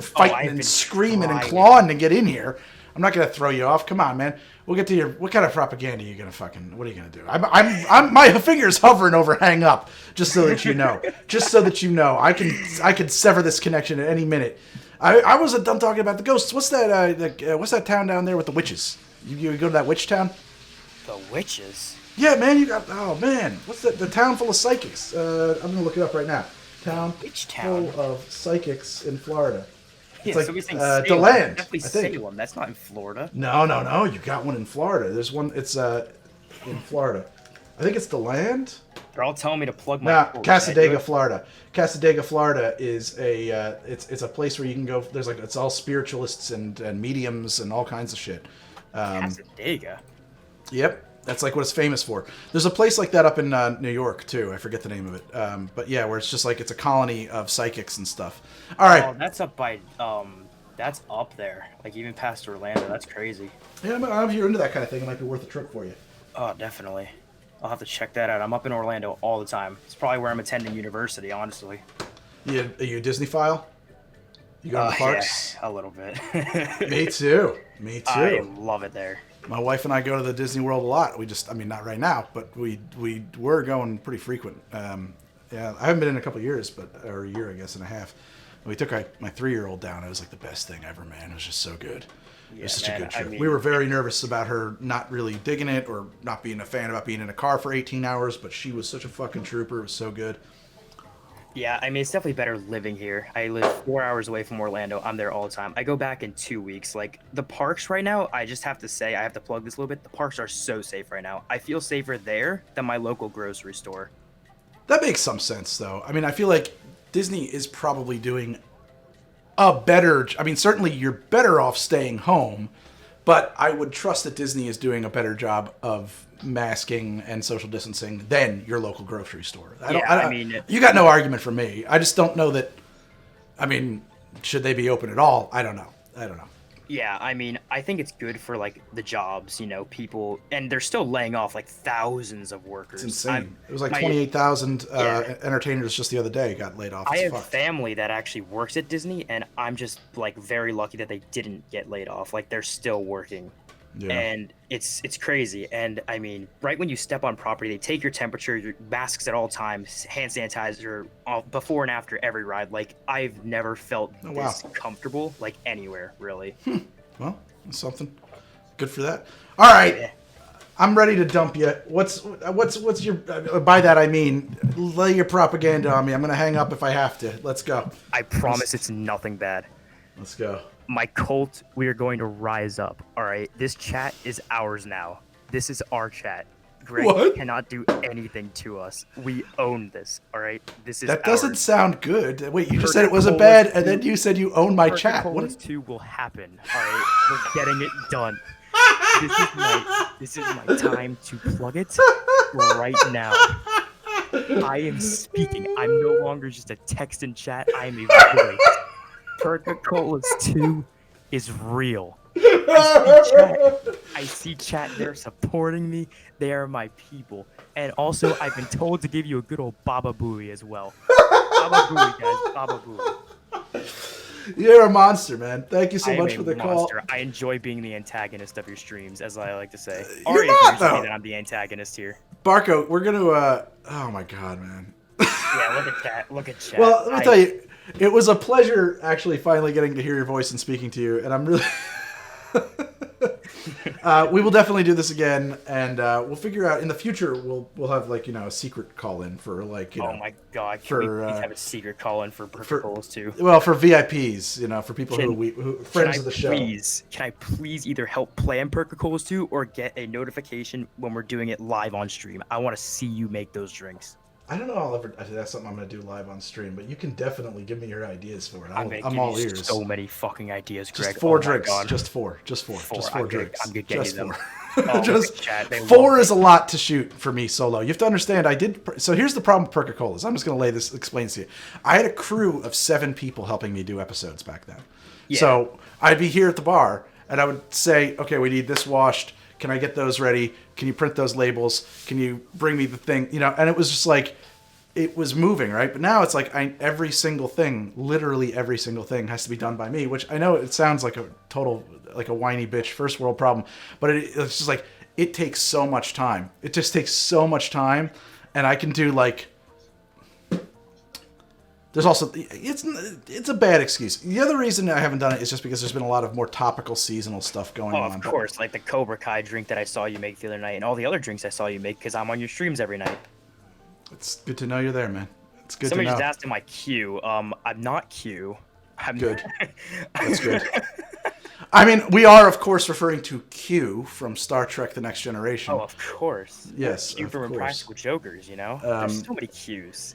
fighting and screaming and clawing to get in here. I'm not gonna throw you off. Come on, man. We'll get to what kind of propaganda are you gonna what are you gonna do? I'm my finger's hovering over hang up, just so that you know. Just so that you know, I can sever this connection at any minute. I wasn't done talking about the ghosts. What's that town down there with the witches? You go to that witch town? The witches? Yeah, man. What's that? The town full of psychics. I'm gonna look it up right now. Which town? Full of psychics in Florida. Yeah, it's so we think DeLand. Definitely Salem. That's not in Florida. No. You got one in Florida. There's one. It's in Florida. I think it's DeLand. They're all telling me to plug my. Casadega, Florida. Casadega, Florida is it's a place where you can go. There's it's all spiritualists and mediums and all kinds of shit. Casadega. Yep. That's like what it's famous for. There's a place like that up in New York too. I forget the name of it. But yeah, where it's just like it's a colony of psychics and stuff. All right. Oh, that's up by that's up there. Like even past Orlando. That's crazy. Yeah, if you're into that kind of thing, it might be worth a trip for you. Oh, definitely. I'll have to check that out. I'm up in Orlando all the time. It's probably where I'm attending university, honestly. Are you a Disney file? You go to the parks? Yeah, a little bit. Me too. I love it there. My wife and I go to the Disney World a lot. Not right now, but we were going pretty frequent. Yeah, I haven't been in a couple of years, or a year, I guess, and a half. We took my 3-year-old down. It was like the best thing ever, man. It was just so good. It was such a good trip. We were very nervous about her not really digging it or not being a fan about being in a car for 18 hours, but she was such a fucking trooper. It was so good. Yeah, I mean, it's definitely better living here. I live 4 hours away from Orlando. I'm there all the time. I go back in 2 weeks. Like, the parks right now, I just have to say, I have to plug this a little bit. The parks are so safe right now. I feel safer there than my local grocery store. That makes some sense, though. I mean, I feel like Disney is probably doing a better... I mean, certainly you're better off staying home, but I would trust that Disney is doing a better job of masking and social distancing than your local grocery store. I mean, you got no argument from me. I just don't know that... I mean, should they be open at all? I don't know. Yeah, I mean, I think it's good for, like, the jobs, people, and they're still laying off, like, thousands of workers. It's insane. It was like 28,000 entertainers just the other day got laid off. I have family that actually works at Disney, and I'm just, like, very lucky that they didn't get laid off. Like, they're still working. Yeah. And it's crazy. And I mean, right when you step on property, they take your temperature, your masks at all times, hand sanitizer before and after every ride. Like, I've never felt this comfortable, like, anywhere, really. Well, that's something. Good for that. All right. Yeah. I'm ready to dump you. What's your, by that I mean, lay your propaganda on me. I'm going to hang up if I have to. Let's go. I promise it's nothing bad. Let's go. My cult, we are going to rise up, all right? This chat is ours now. This is our chat. Greg cannot do anything to us. We own this, all right? This is That doesn't ours. sound good. Wait, you just said it was a bed, and then you said you own my chat. What What? 2 will happen, all right? We're getting it done. This is my time to plug it right now. I am speaking. I'm no longer just a text and chat. I am a voice. Perca-Colas 2 is real. I see chat. They're supporting me. They are my people. And also, I've been told to give you a good old Baba Booey as well. Baba Booey, guys. Baba Booey. You're a monster, man. Thank you so much for the call. I enjoy being the antagonist of your streams, as I like to say. You're not, though. That I'm the antagonist here. Barco, we're going to, oh my God, man. Yeah, look at chat. Look at chat. Well, let me tell you, it was a pleasure actually finally getting to hear your voice and speaking to you, and I'm really... we will definitely do this again, and we'll figure out in the future. We'll have like a secret call in for like Oh my God! Can we please have a secret call in for Perca-Colas too? Well, for VIPs, for people who friends of the show. Can I please either help plan Perca-Colas 2 or get a notification when we're doing it live on stream? I want to see you make those drinks. I don't know. That's something I'm going to do live on stream, but you can definitely give me your ideas for it. I'm all ears. So many fucking ideas, Greg. Just 4 drinks. Just four. Just 4 drinks. I'm good getting just them. 4. Oh, just chat, 4 is a lot to shoot for me solo. You have to understand. So here's the problem with Perca-Colas. I'm just going to explain this to you. I had a crew of 7 people helping me do episodes back then. Yeah. So I'd be here at the bar, and I would say, okay, we need this washed. Can I get those ready? Can you print those labels? Can you bring me the thing? And it was just like, it was moving, right? But now it's like every single thing, literally every single thing has to be done by me, which I know it sounds like a total, like a whiny bitch first world problem, but it's just like, it takes so much time. It just takes so much time, and I can do like, there's also, it's a bad excuse. The other reason I haven't done it is just because there's been a lot of more topical seasonal stuff going on. Of course, like the Cobra Kai drink that I saw you make the other night, and all the other drinks I saw you make because I'm on your streams every night. It's good to know you're there, man. It's good Somebody to know. just asked in my Q. I'm not Q. I'm good. That's good. I mean, we are, of course, referring to Q from Star Trek The Next Generation. Oh, of course. Yes, Q from Impractical Jokers, There's so many Qs.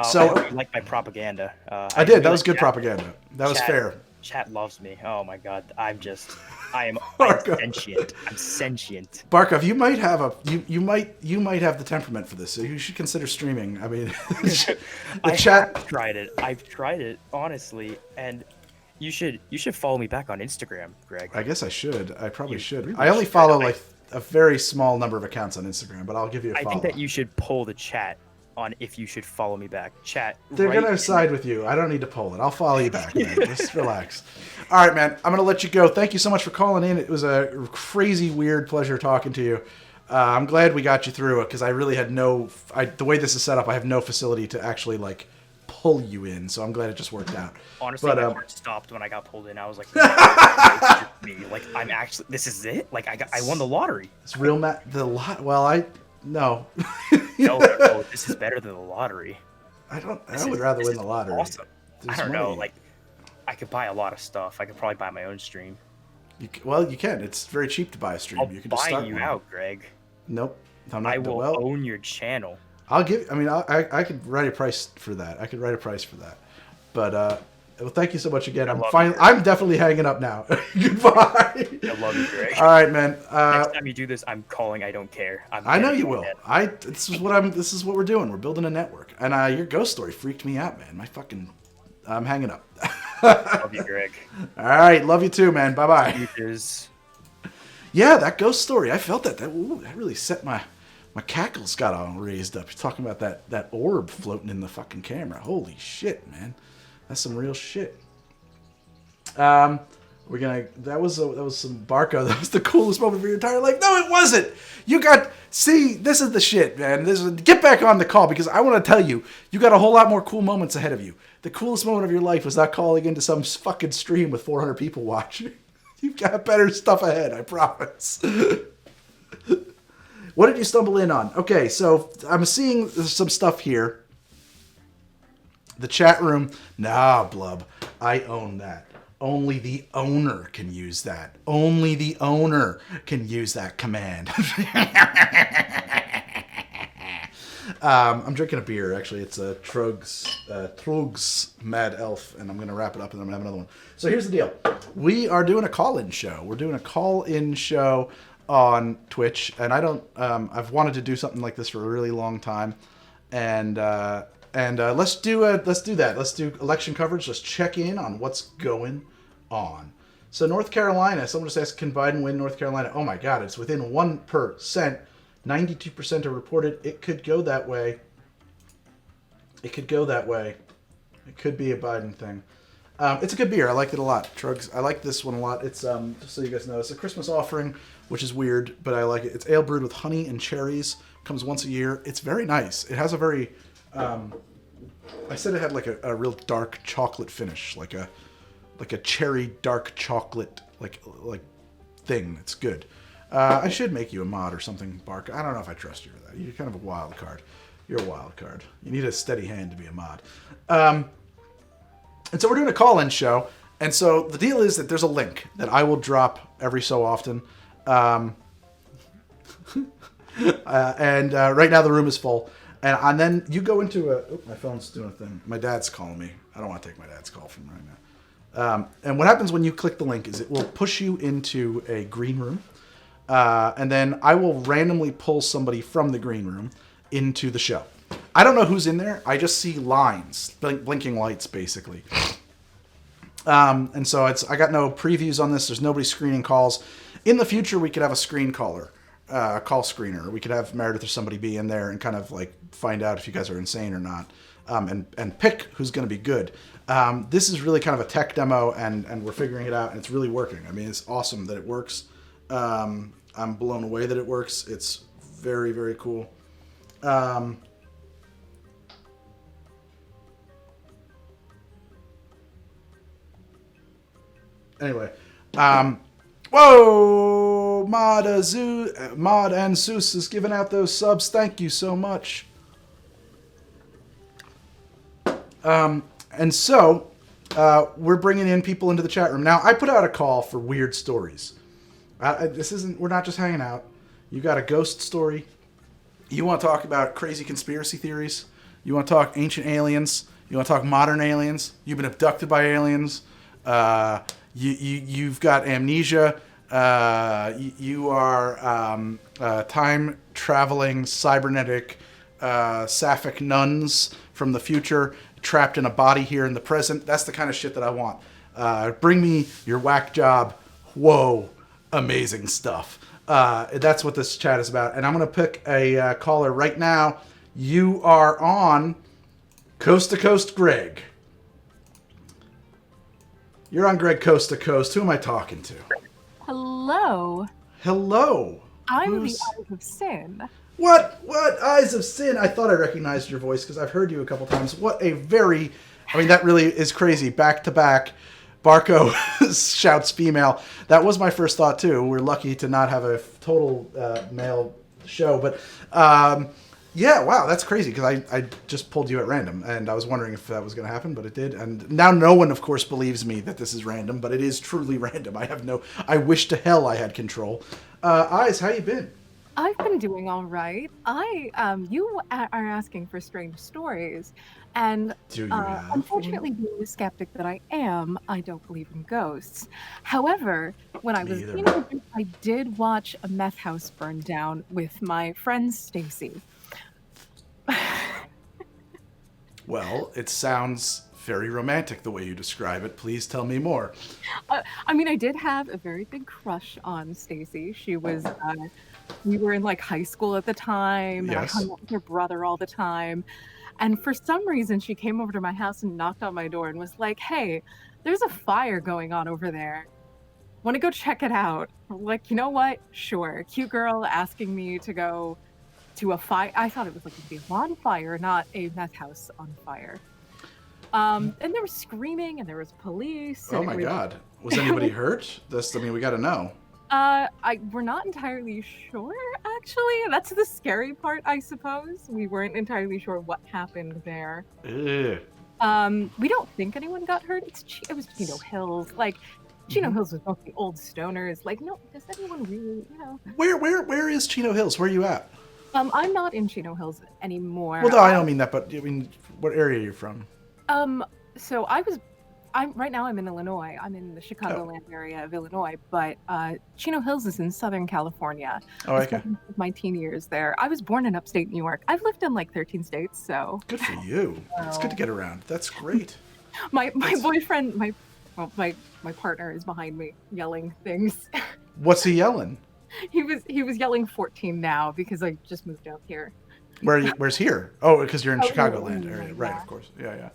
So, I like my propaganda. I did. That was good propaganda. That was fair. Chat loves me. Oh my God. I'm sentient. I'm sentient. Barkov, you might have you might have the temperament for this. So you should consider streaming. I mean, I've tried it honestly, and you should follow me back on Instagram, Greg. I guess I should. I probably should. Really I only follow like a very small number of accounts on Instagram, but I'll give you a follow. I think that you should poll the chat on if you should follow me back. Chat. They're gonna side with you. I don't need to poll it. I'll follow you back, man. Just relax. All right, man. I'm gonna let you go. Thank you so much for calling in. It was a crazy, weird pleasure talking to you. I'm glad we got you through it because I really had the way this is set up, I have no facility to actually like pull you in. So I'm glad it just worked out. Honestly, my heart stopped when I got pulled in. I was like, I'm actually. This is it. Like I won the lottery. It's real, Matt. Well, no. No, this is better than the lottery. I would rather win the lottery. Awesome. I don't know. Like, I could buy a lot of stuff. I could probably buy my own stream. You can. It's very cheap to buy a stream. You can just start you out, Greg. Nope. I will own your channel. I could write a price for that. But well, thank you so much again. I'm definitely hanging up now. Goodbye. I love you, Greg. All right, man. Next time you do this, I'm calling. I don't care. I know you will. This is what we're doing. We're building a network. And your ghost story freaked me out, man. I'm hanging up. Love you, Greg. All right, love you too, man. Bye bye. Yeah, that ghost story. I felt that. That really set my cackles got all raised up. You're talking about that orb floating in the fucking camera. Holy shit, man. That's some real shit. Let's That was some Barkov. That was the coolest moment of your entire life. No, it wasn't. This is the shit, man. Get back on the call because I want to tell you, you got a whole lot more cool moments ahead of you. The coolest moment of your life was not calling into some fucking stream with 400 people watching. You've got better stuff ahead, I promise. What did you stumble in on? Okay, so I'm seeing some stuff here. The chat room. Nah, Blub. I own that. Only the owner can use that. Only the owner can use that command. I'm drinking a beer, actually. It's a Trug's Mad Elf, and I'm going to wrap it up and then I'm going to have another one. So here's the deal. We are doing a call-in show. We're doing a call-in show on Twitch, and I've wanted to do something like this for a really long time, and let's do that. Let's do election coverage. Let's check in on what's going on. So North Carolina, someone just asked, can Biden win North Carolina? Oh my God, it's within 1%. 92% are reported. It could go that way. It could be a Biden thing. It's a good beer. I liked it a lot. Trugs. I like this one a lot. It's just so you guys know, it's a Christmas offering, which is weird, but I like it. It's ale brewed with honey and cherries. Comes once a year. It's very nice. It has a very I said it had like a real dark chocolate finish, like a cherry dark chocolate like thing. It's good. I should make you a mod or something, Bark. I don't know if I trust you for that. You're kind of a wild card. You're a wild card. You need a steady hand to be a mod. And so we're doing a call-in show. And so the deal is that there's a link that I will drop every so often. And right now the room is full. And then you go into a... Oh, my phone's doing a thing. My dad's calling me. I don't want to take my dad's call from right now. And what happens when you click the link is it will push you into a green room. And then I will randomly pull somebody from the green room into the show. I don't know who's in there. I just see lines, blinking lights, basically. And so I got no previews on this. There's nobody screening calls. In the future, we could have a screen caller, a call screener. We could have Meredith or somebody be in there and kind of like find out if you guys are insane or not, and pick who's going to be good. This is really kind of a tech demo, and we're figuring it out, and it's really working. I mean, it's awesome that it works. I'm blown away that it works. It's very, very cool. Anyway, whoa, Mod and Zeus is giving out those subs. Thank you so much. And so we're bringing in people into the chat room now. I put out a call for weird stories. We're not just hanging out. You got a ghost story. You want to talk about crazy conspiracy theories. You want to talk ancient aliens. You want to talk modern aliens. You've been abducted by aliens. You've got amnesia. You are time-traveling, cybernetic, sapphic nuns from the future trapped in a body here in the present. That's the kind of shit that I want. Bring me your whack job. Whoa, amazing stuff. That's what this chat is about. And I'm going to pick a caller right now. You are on Coast to Coast Greg. You're on Greg Coast to Coast. Who am I talking to? Hello. Hello. I'm the Eyes of Sin. What? Eyes of Sin? I thought I recognized your voice because I've heard you a couple times. What a very... I mean, that really is crazy. Back to back. Barco shouts female. That was my first thought, too. We're lucky to not have a total male show. But, yeah, wow, that's crazy because I just pulled you at random. And I was wondering if that was going to happen, but it did. And now no one, of course, believes me that this is random, but it is truly random. I wish to hell I had control. Eyes, how you been? I've been doing all right. You are asking for strange stories, and unfortunately, being the skeptic that I am, I don't believe in ghosts. However, when I was a teenager, I did watch a meth house burn down with my friend Stacy. Well, it sounds very romantic the way you describe it. Please tell me more. I mean, I did have a very big crush on Stacy. She was... we were in like high school at the time, and I hung out with her brother all the time. And for some reason, she came over to my house and knocked on my door and was like, "Hey, there's a fire going on over there. Want to go check it out. Like, you know what? Sure. Cute girl asking me to go to a fire. I thought it was like a big bonfire, not a meth house on fire. And there was screaming and there was police. Oh my God. Was anybody hurt? We got to know. We're not entirely sure, actually. That's the scary part, I suppose. We weren't entirely sure what happened there. Ugh. We don't think anyone got hurt. It was Chino Hills. Like, Chino Hills was mostly old stoners. Like, no, does anyone really, Where is Chino Hills? Where are you at? I'm not in Chino Hills anymore. Well, no, I don't mean that, but I mean, what area are you from? So right now I'm in Illinois. I'm in the Chicagoland area of Illinois, but Chino Hills is in Southern California. Oh, okay. I spent my teen years there. I was born in upstate New York. I've lived in like 13 states, so. Good for you. It's good to get around. That's great. My boyfriend, my partner is behind me yelling things. What's he yelling? He was yelling 14 now because I just moved out here. Where's here? Oh, because you're in Chicagoland area, right? Of course, yeah.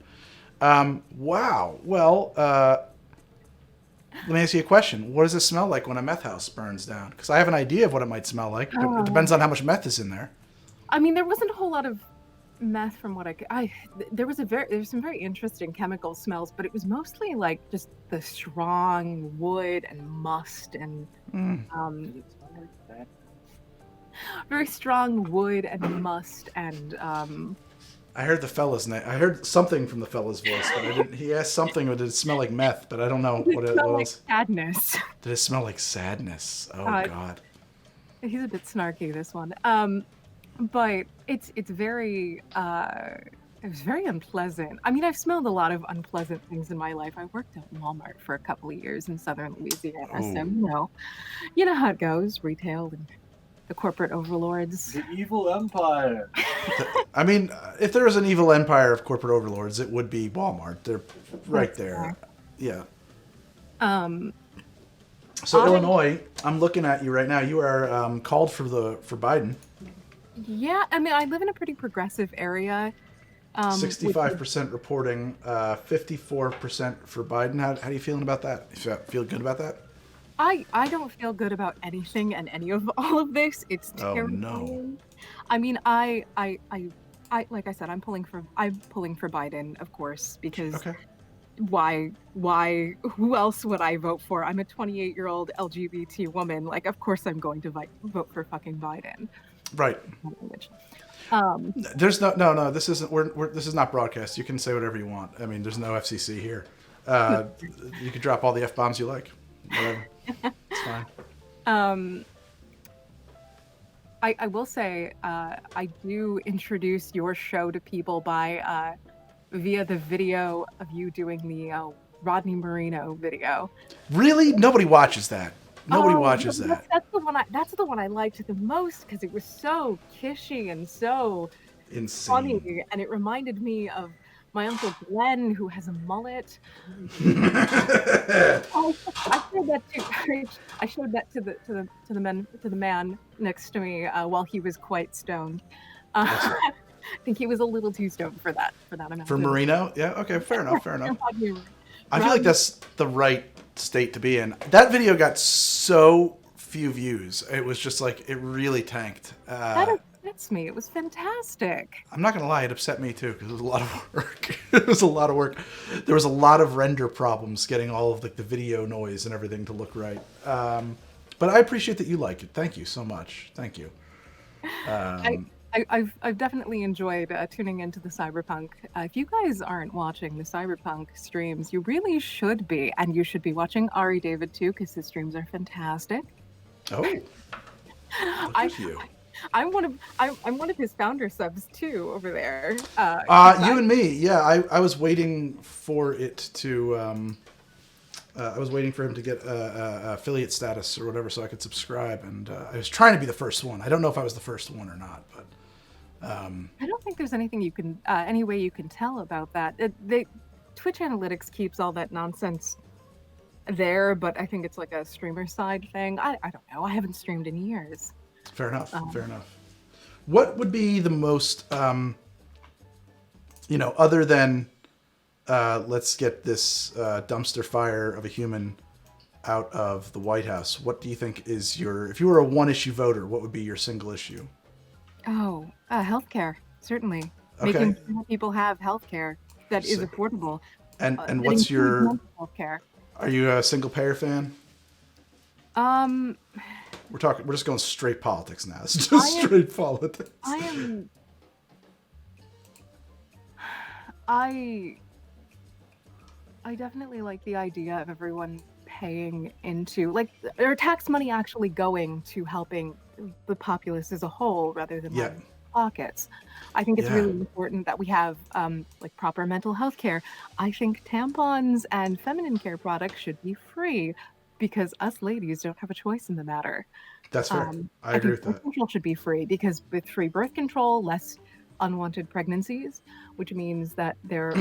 Wow. Well, let me ask you a question. What does it smell like when a meth house burns down? Because I have an idea of what it might smell like. It depends on how much meth is in there. I mean, there wasn't a whole lot of meth from what there's some very interesting chemical smells, but it was mostly like just the strong wood and must and very strong wood and must and I heard the fella's name. I heard something from the fella's voice, but I didn't. He asked something, or did it smell like meth? But I don't know what it was. Like sadness. Did it smell like sadness? Oh God. He's a bit snarky, this one. But it's very it was very unpleasant. I mean, I've smelled a lot of unpleasant things in my life. I worked at Walmart for a couple of years in southern Louisiana, so you know how it goes, retail and the corporate overlords. The evil empire. I mean, if there was an evil empire of corporate overlords, it would be Walmart. They're right there. Yeah. So Illinois, I'm looking at you right now. You are called for Biden. Yeah, I mean, I live in a pretty progressive area. 65% reporting, 54% for Biden. How are you feeling about that? You feel good about that? I don't feel good about anything and any of all of this. It's terrible. Oh no. I mean, I like I said, I'm pulling for Biden, of course, because why who else would I vote for? I'm a 28-year-old LGBT woman. Like, of course I'm going to vote for fucking Biden. Right. There's no. This isn't. This is not broadcast. You can say whatever you want. I mean, there's no FCC here. You can drop all the F-bombs you like. Whatever. It's fine. I will say I do introduce your show to people by via the video of you doing the Rodney Marino video. Really? Nobody watches that. Nobody watches that. That's the one I liked the most because it was so kishy and so insane. Funny, and it reminded me of my Uncle Glenn, who has a mullet. I showed that to the man next to me while he was quite stoned. I think he was a little too stoned for that amount. For Marino? Yeah. Okay. Fair enough. I feel like that's the right state to be in. That video got so few views. It was just like it really tanked. That upsets me. It was fantastic. I'm not gonna lie, it upset me too because it was a lot of work. It was a lot of work. There was a lot of render problems getting all of the video noise and everything to look right. But I appreciate that you like it. Thank you so much. Thank you. I've definitely enjoyed tuning into the Cyberpunk. If you guys aren't watching the Cyberpunk streams, you really should be, and you should be watching Ari David too, because his streams are fantastic. Oh, look at you. I'm one of his founder subs too over there. You and me, yeah. I was waiting for it to. I was waiting for him to get affiliate status or whatever, so I could subscribe, and I was trying to be the first one. I don't know if I was the first one or not, but. I don't think there's anything you can, any way you can tell about that. Twitch analytics keeps all that nonsense there, but I think it's like a streamer side thing. I don't know. I haven't streamed in years. Fair enough. Fair enough. What would be the most, other than let's get this dumpster fire of a human out of the White House, what do you think is if you were a one-issue voter, what would be your single issue? Oh, healthcare, certainly. Okay. Making sure people have healthcare that is Sick. affordable. And that what's your... includes mental healthcare. Are you a single-payer fan? Um, We're just going straight politics now. It's just straight politics. I definitely like the idea of everyone paying into, like, or tax money actually going to helping the populace as a whole rather than lining pockets. I think it's really important that we have like proper mental health care. I think tampons and feminine care products should be free because us ladies don't have a choice in the matter. That's fair. I agree with that. Birth control should be free because with free birth control, less unwanted pregnancies, which means that there,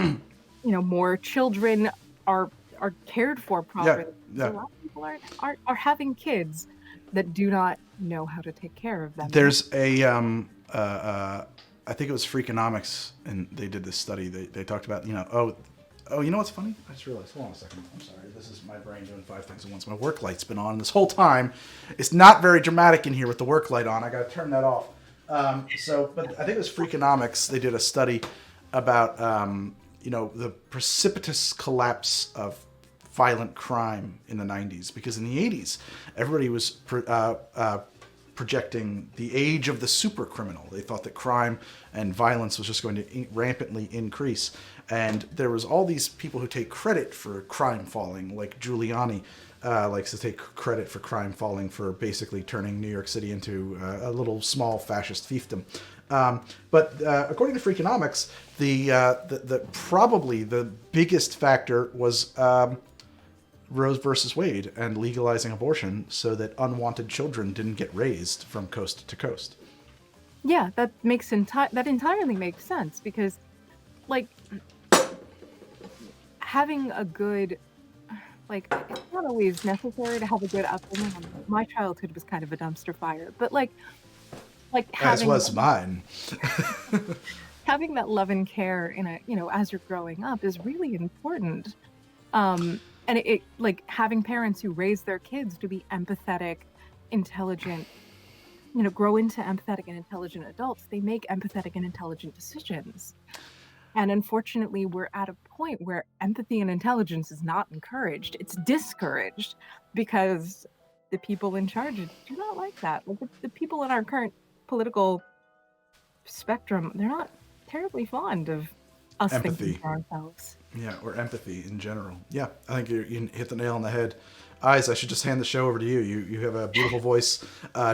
more children are cared for properly. Yeah. So a lot of people are having kids that do not know how to take care of them. There's a I think it was Freakonomics, and they did this study. They talked about, you know what's funny? I just realized. Hold on a second. I'm sorry. This is my brain doing 5 things at once. My work light's been on this whole time. It's not very dramatic in here with the work light on. I got to turn that off. But I think it was Freakonomics. They did a study about, the precipitous collapse of violent crime in the 90s. Because in the 80s, everybody was projecting the age of the super criminal. They thought that crime and violence was just going to rampantly increase. And there was all these people who take credit for crime falling, like Giuliani likes to take credit for crime falling for basically turning New York City into a little small fascist fiefdom. But according to Freakonomics, the probably the biggest factor was Roe versus Wade and legalizing abortion so that unwanted children didn't get raised from coast to coast. Yeah, that entirely makes sense because, like, having a good, like, it's not always necessary to have a good upbringing. My childhood was kind of a dumpster fire, but like as was mine. Having that love and care in as you're growing up is really important. And it like having parents who raise their kids to be empathetic, intelligent, grow into empathetic and intelligent adults, they make empathetic and intelligent decisions. And unfortunately, we're at a point where empathy and intelligence is not encouraged. It's discouraged because the people in charge do not like that. Like the people in our current political spectrum, they're not terribly fond of us thinking for ourselves. Yeah, or empathy in general. Yeah, I think you hit the nail on the head. Eyes, I should just hand the show over to you. You have a beautiful voice.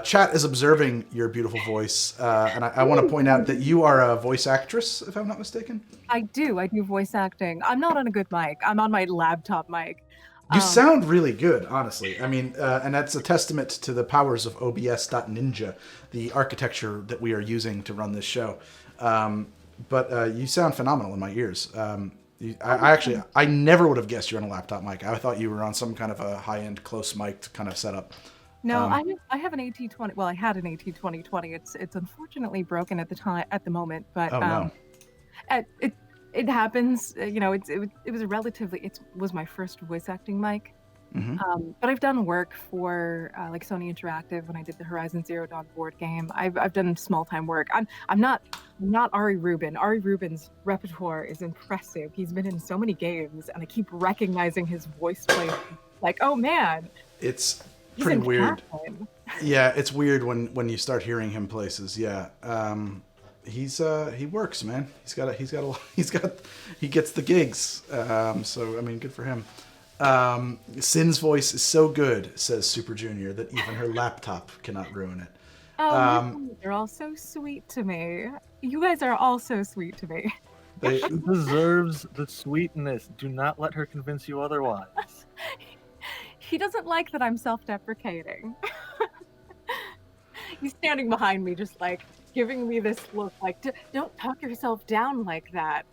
Chat is observing your beautiful voice. And I want to point out that you are a voice actress, if I'm not mistaken. I do voice acting. I'm not on a good mic. I'm on my laptop mic. You sound really good, honestly. I mean, and that's a testament to the powers of OBS.Ninja, the architecture that we are using to run this show. But you sound phenomenal in my ears. I never would have guessed you're on a laptop mic. I thought you were on some kind of a high-end, close mic'd kind of setup. No, I have an AT20. Well, I had an AT2020. It's unfortunately broken at the moment, but no. It happens. It was my first voice acting mic. Mm-hmm. But I've done work for like Sony Interactive when I did the Horizon Zero Dawn board game. I've done small time work. I'm not Ari Rubin. Ari Rubin's repertoire is impressive. He's been in so many games, and I keep recognizing his voice play. Like, oh man, it's pretty weird. Yeah, it's weird when you start hearing him places. Yeah, he works, man. He gets the gigs. So I mean, good for him. Sin's voice is so good, says Super Junior, that even her laptop cannot ruin it. They're all so sweet to me. You guys are all so sweet to me. She deserves the sweetness. Do not let her convince you otherwise. He doesn't like that I'm self-deprecating. He's standing behind me just like giving me this look like, don't talk yourself down like that.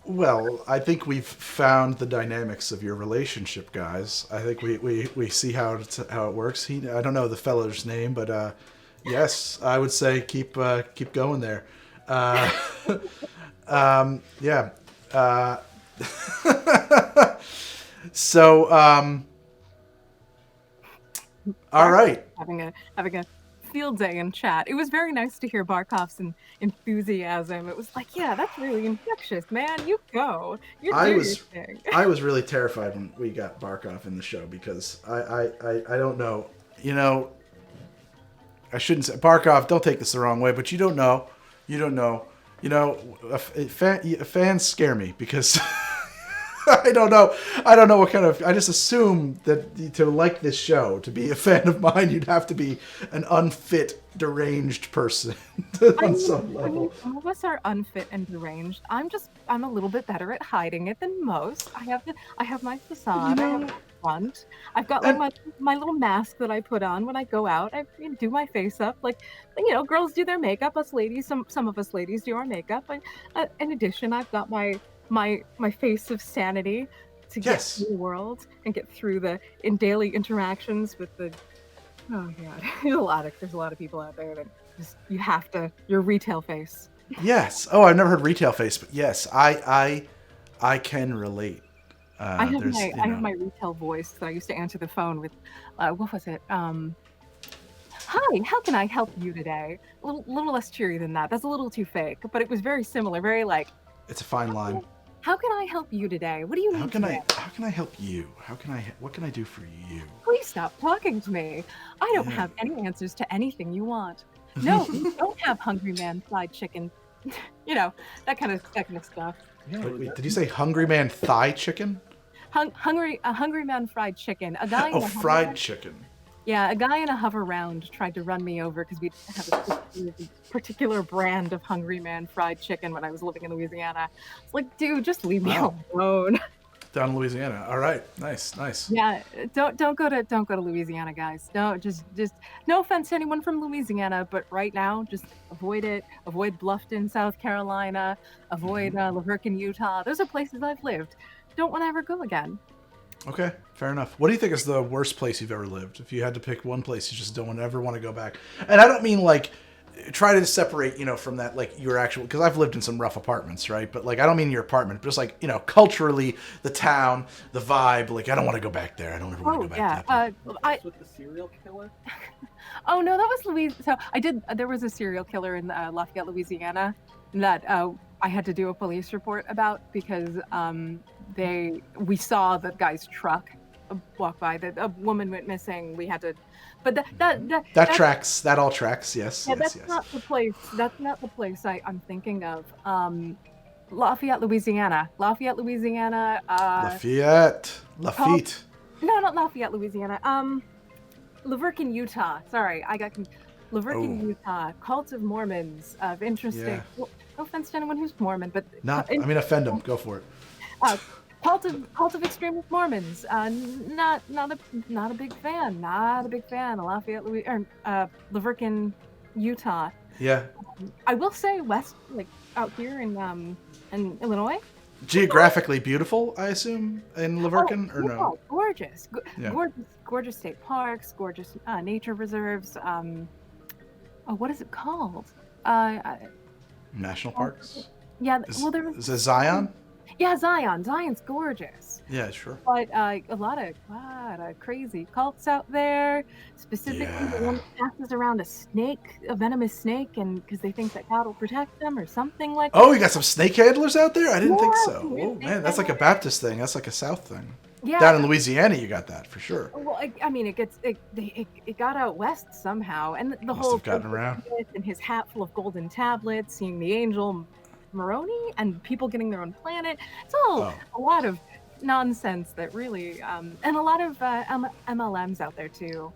Well, I think we've found the dynamics of your relationship, guys. I think we see how it works. I don't know the fellow's name, but yes, I would say keep going there. Yeah. So All right. Having a field day in chat. It was very nice to hear Barkov's enthusiasm. It was like, yeah, that's really infectious, man. You go. You do your thing. I was really terrified when we got Barkov in the show because I don't know. You know, I shouldn't say Barkov. Don't take this the wrong way, but you don't know. You don't know. You know, fans scare me because I don't know. I don't know what kind of. I just assume that to like this show, to be a fan of mine, you'd have to be an unfit, deranged person on some level. I mean, some of us are unfit and deranged. I'm a little bit better at hiding it than most. I have my facade. I have my front. I've got like my little mask that I put on when I go out. I do my face up. Like, you know, girls do their makeup. Us ladies, some of us ladies do our makeup. In addition, I've got my face of sanity to get through the world and get through in daily interactions with the. Oh god, there's a lot of people out there that just your retail face. Yes. Oh, I've never heard retail face, but yes, I can relate. I have my retail voice that I used to answer the phone with. What was it? Hi, how can I help you today? A little less cheery than that. That's a little too fake, but it was very similar. Very like. It's a fine line. How can I help you today? What do you need today? How can I help you? What can I do for you? Please stop talking to me. I don't have any answers to anything you want. No, we don't have Hungry Man fried chicken. You know, that kind of stuff. Wait, did you say Hungry Man thigh chicken? Hungry Man fried chicken. A guy. Fried chicken. Yeah, a guy in a hover round tried to run me over because we have a particular brand of Hungry Man fried chicken when I was living in Louisiana. It's like, dude, just leave me alone. Down in Louisiana. All right, nice. Yeah, don't go to Louisiana, guys. No, just no offense to anyone from Louisiana, but right now, just avoid it. Avoid Bluffton, South Carolina. Avoid Laverkin, Utah. Those are places I've lived. Don't want to ever go again. Okay, fair enough. What do you think is the worst place you've ever lived? If you had to pick one place you just don't ever want to go back. And I don't mean like try to separate, you know, from that like your actual, because I've lived in some rough apartments, right? But like I don't mean your apartment, but just like, you know, culturally, the town, the vibe, like I don't want to go back there. I don't ever want to go back there. With the serial killer? Oh no, that was Louisiana. So there was a serial killer in Lafayette, Louisiana that I had to do a police report about because we saw the guy's truck walk by. A woman went missing. We had to, but that tracks. That all tracks. Yes. Yeah, yes, that's not the place. That's not the place I'm thinking of. Lafayette, Louisiana. Lafitte. No, not Lafayette, Louisiana. Laverkin, Utah. Sorry, I got Laverkin, Utah. Cult of Mormons. Interesting. Yeah. Well, no offense to anyone who's Mormon, but offend them. Go for it. Cult of extremist Mormons. Not a big fan. Not a big fan of Lafayette, Laverkin, Utah. Yeah. I will say west, like out here in Illinois. Geographically beautiful, I assume, in Laverkin, or no? Gorgeous. Gorgeous state parks, gorgeous nature reserves. What is it called? National parks? Yeah, is it Zion? Yeah, Zion. Zion's gorgeous. Yeah, sure. But a lot of crazy cults out there. Specifically, the one that passes around a venomous snake, and because they think that God will protect them or something like that. Oh, you got some snake handlers out there? I didn't think so. Oh man, that's like a Baptist thing. That's like a South thing. Yeah. Down in Louisiana, you got that for sure. Well, I mean, it got out west somehow, and the Must whole have gotten around. And his hat full of golden tablets, seeing the angel Moroni, and people getting their own planet. It's all a lot of nonsense that really, and a lot of MLMs out there too.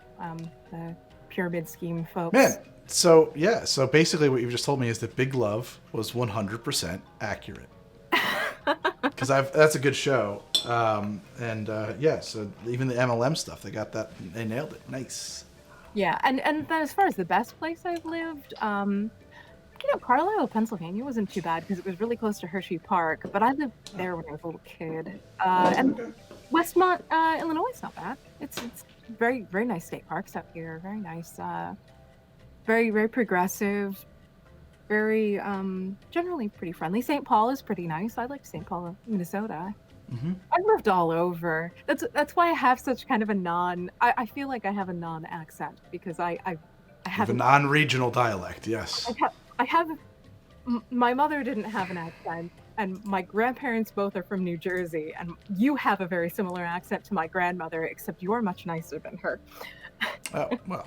The pyramid scheme folks. Man, so basically, what you've just told me is that Big Love was 100% accurate. Because that's a good show, so even the MLM stuff, they nailed it. Nice. Yeah, and then as far as the best place I've lived, Carlisle, Pennsylvania wasn't too bad because it was really close to Hershey Park, but I lived there when I was a little kid. And Westmont, Illinois is not bad. It's very, very nice state parks out here. Very nice. Very, very progressive. Very, generally pretty friendly. St. Paul is pretty nice. I like St. Paul, Minnesota. I've lived all over. That's why I have such kind of a I feel like I have a non-accent because I have a non-regional dialect. Yes. I have. My mother didn't have an accent, and my grandparents both are from New Jersey, and you have a very similar accent to my grandmother, except you're much nicer than her. Oh well.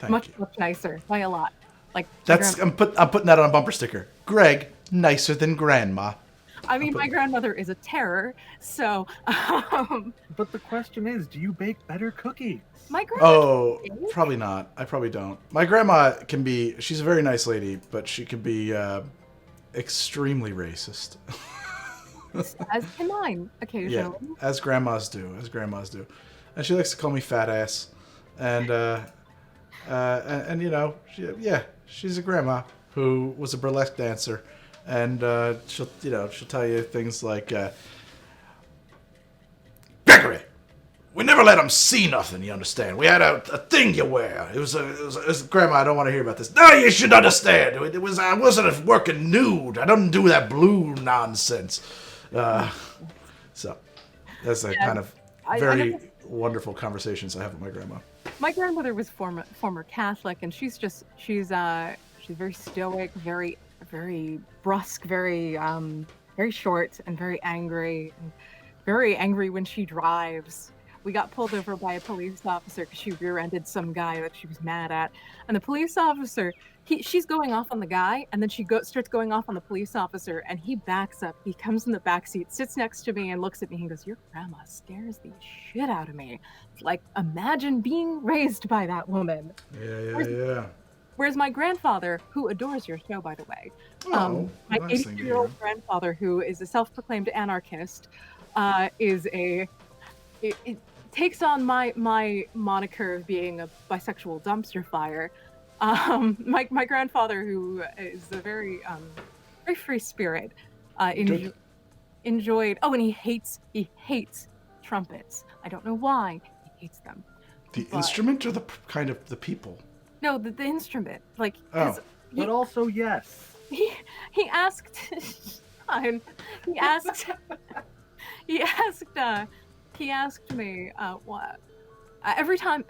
Much nicer by a lot. Like I'm putting that on a bumper sticker. Greg, nicer than grandma. I mean, my grandmother is a terror, so. But the question is, do you bake better cookies? My grandma. Probably not. I probably don't. My grandma can be. She's a very nice lady, but she can be extremely racist. As can mine, occasionally. Yeah, as grandmas do. And she likes to call me fat ass, and you know, she's a grandma who was a burlesque dancer. And she'll tell you things like, Gregory, we never let him see nothing. You understand? We had a thing you wear. It was Grandma. I don't want to hear about this. No, you should understand. I wasn't working nude. I don't do that blue nonsense. So that's a kind of very wonderful conversations I have with my grandma. My grandmother was former Catholic, and she's very stoic, very brusque, very short, and very angry when she drives. We got pulled over by a police officer because she rear-ended some guy that she was mad at, and the police officer, she's going off on the guy, and then she starts going off on the police officer, and he backs up. He comes in the back seat, sits next to me, and looks at me and goes, "Your grandma scares the shit out of me. Like, imagine being raised by that woman." Yeah. Whereas my grandfather, who adores your show, by the way, my 82-year-old grandfather, who is a self-proclaimed anarchist, it takes on my moniker of being a bisexual dumpster fire. My grandfather, who is a very free spirit, enjoyed. Oh, and he hates trumpets. I don't know why he hates them. The instrument or the kind of the people? No, the instrument. Like, but also yes. He asked. He asked me what. Every time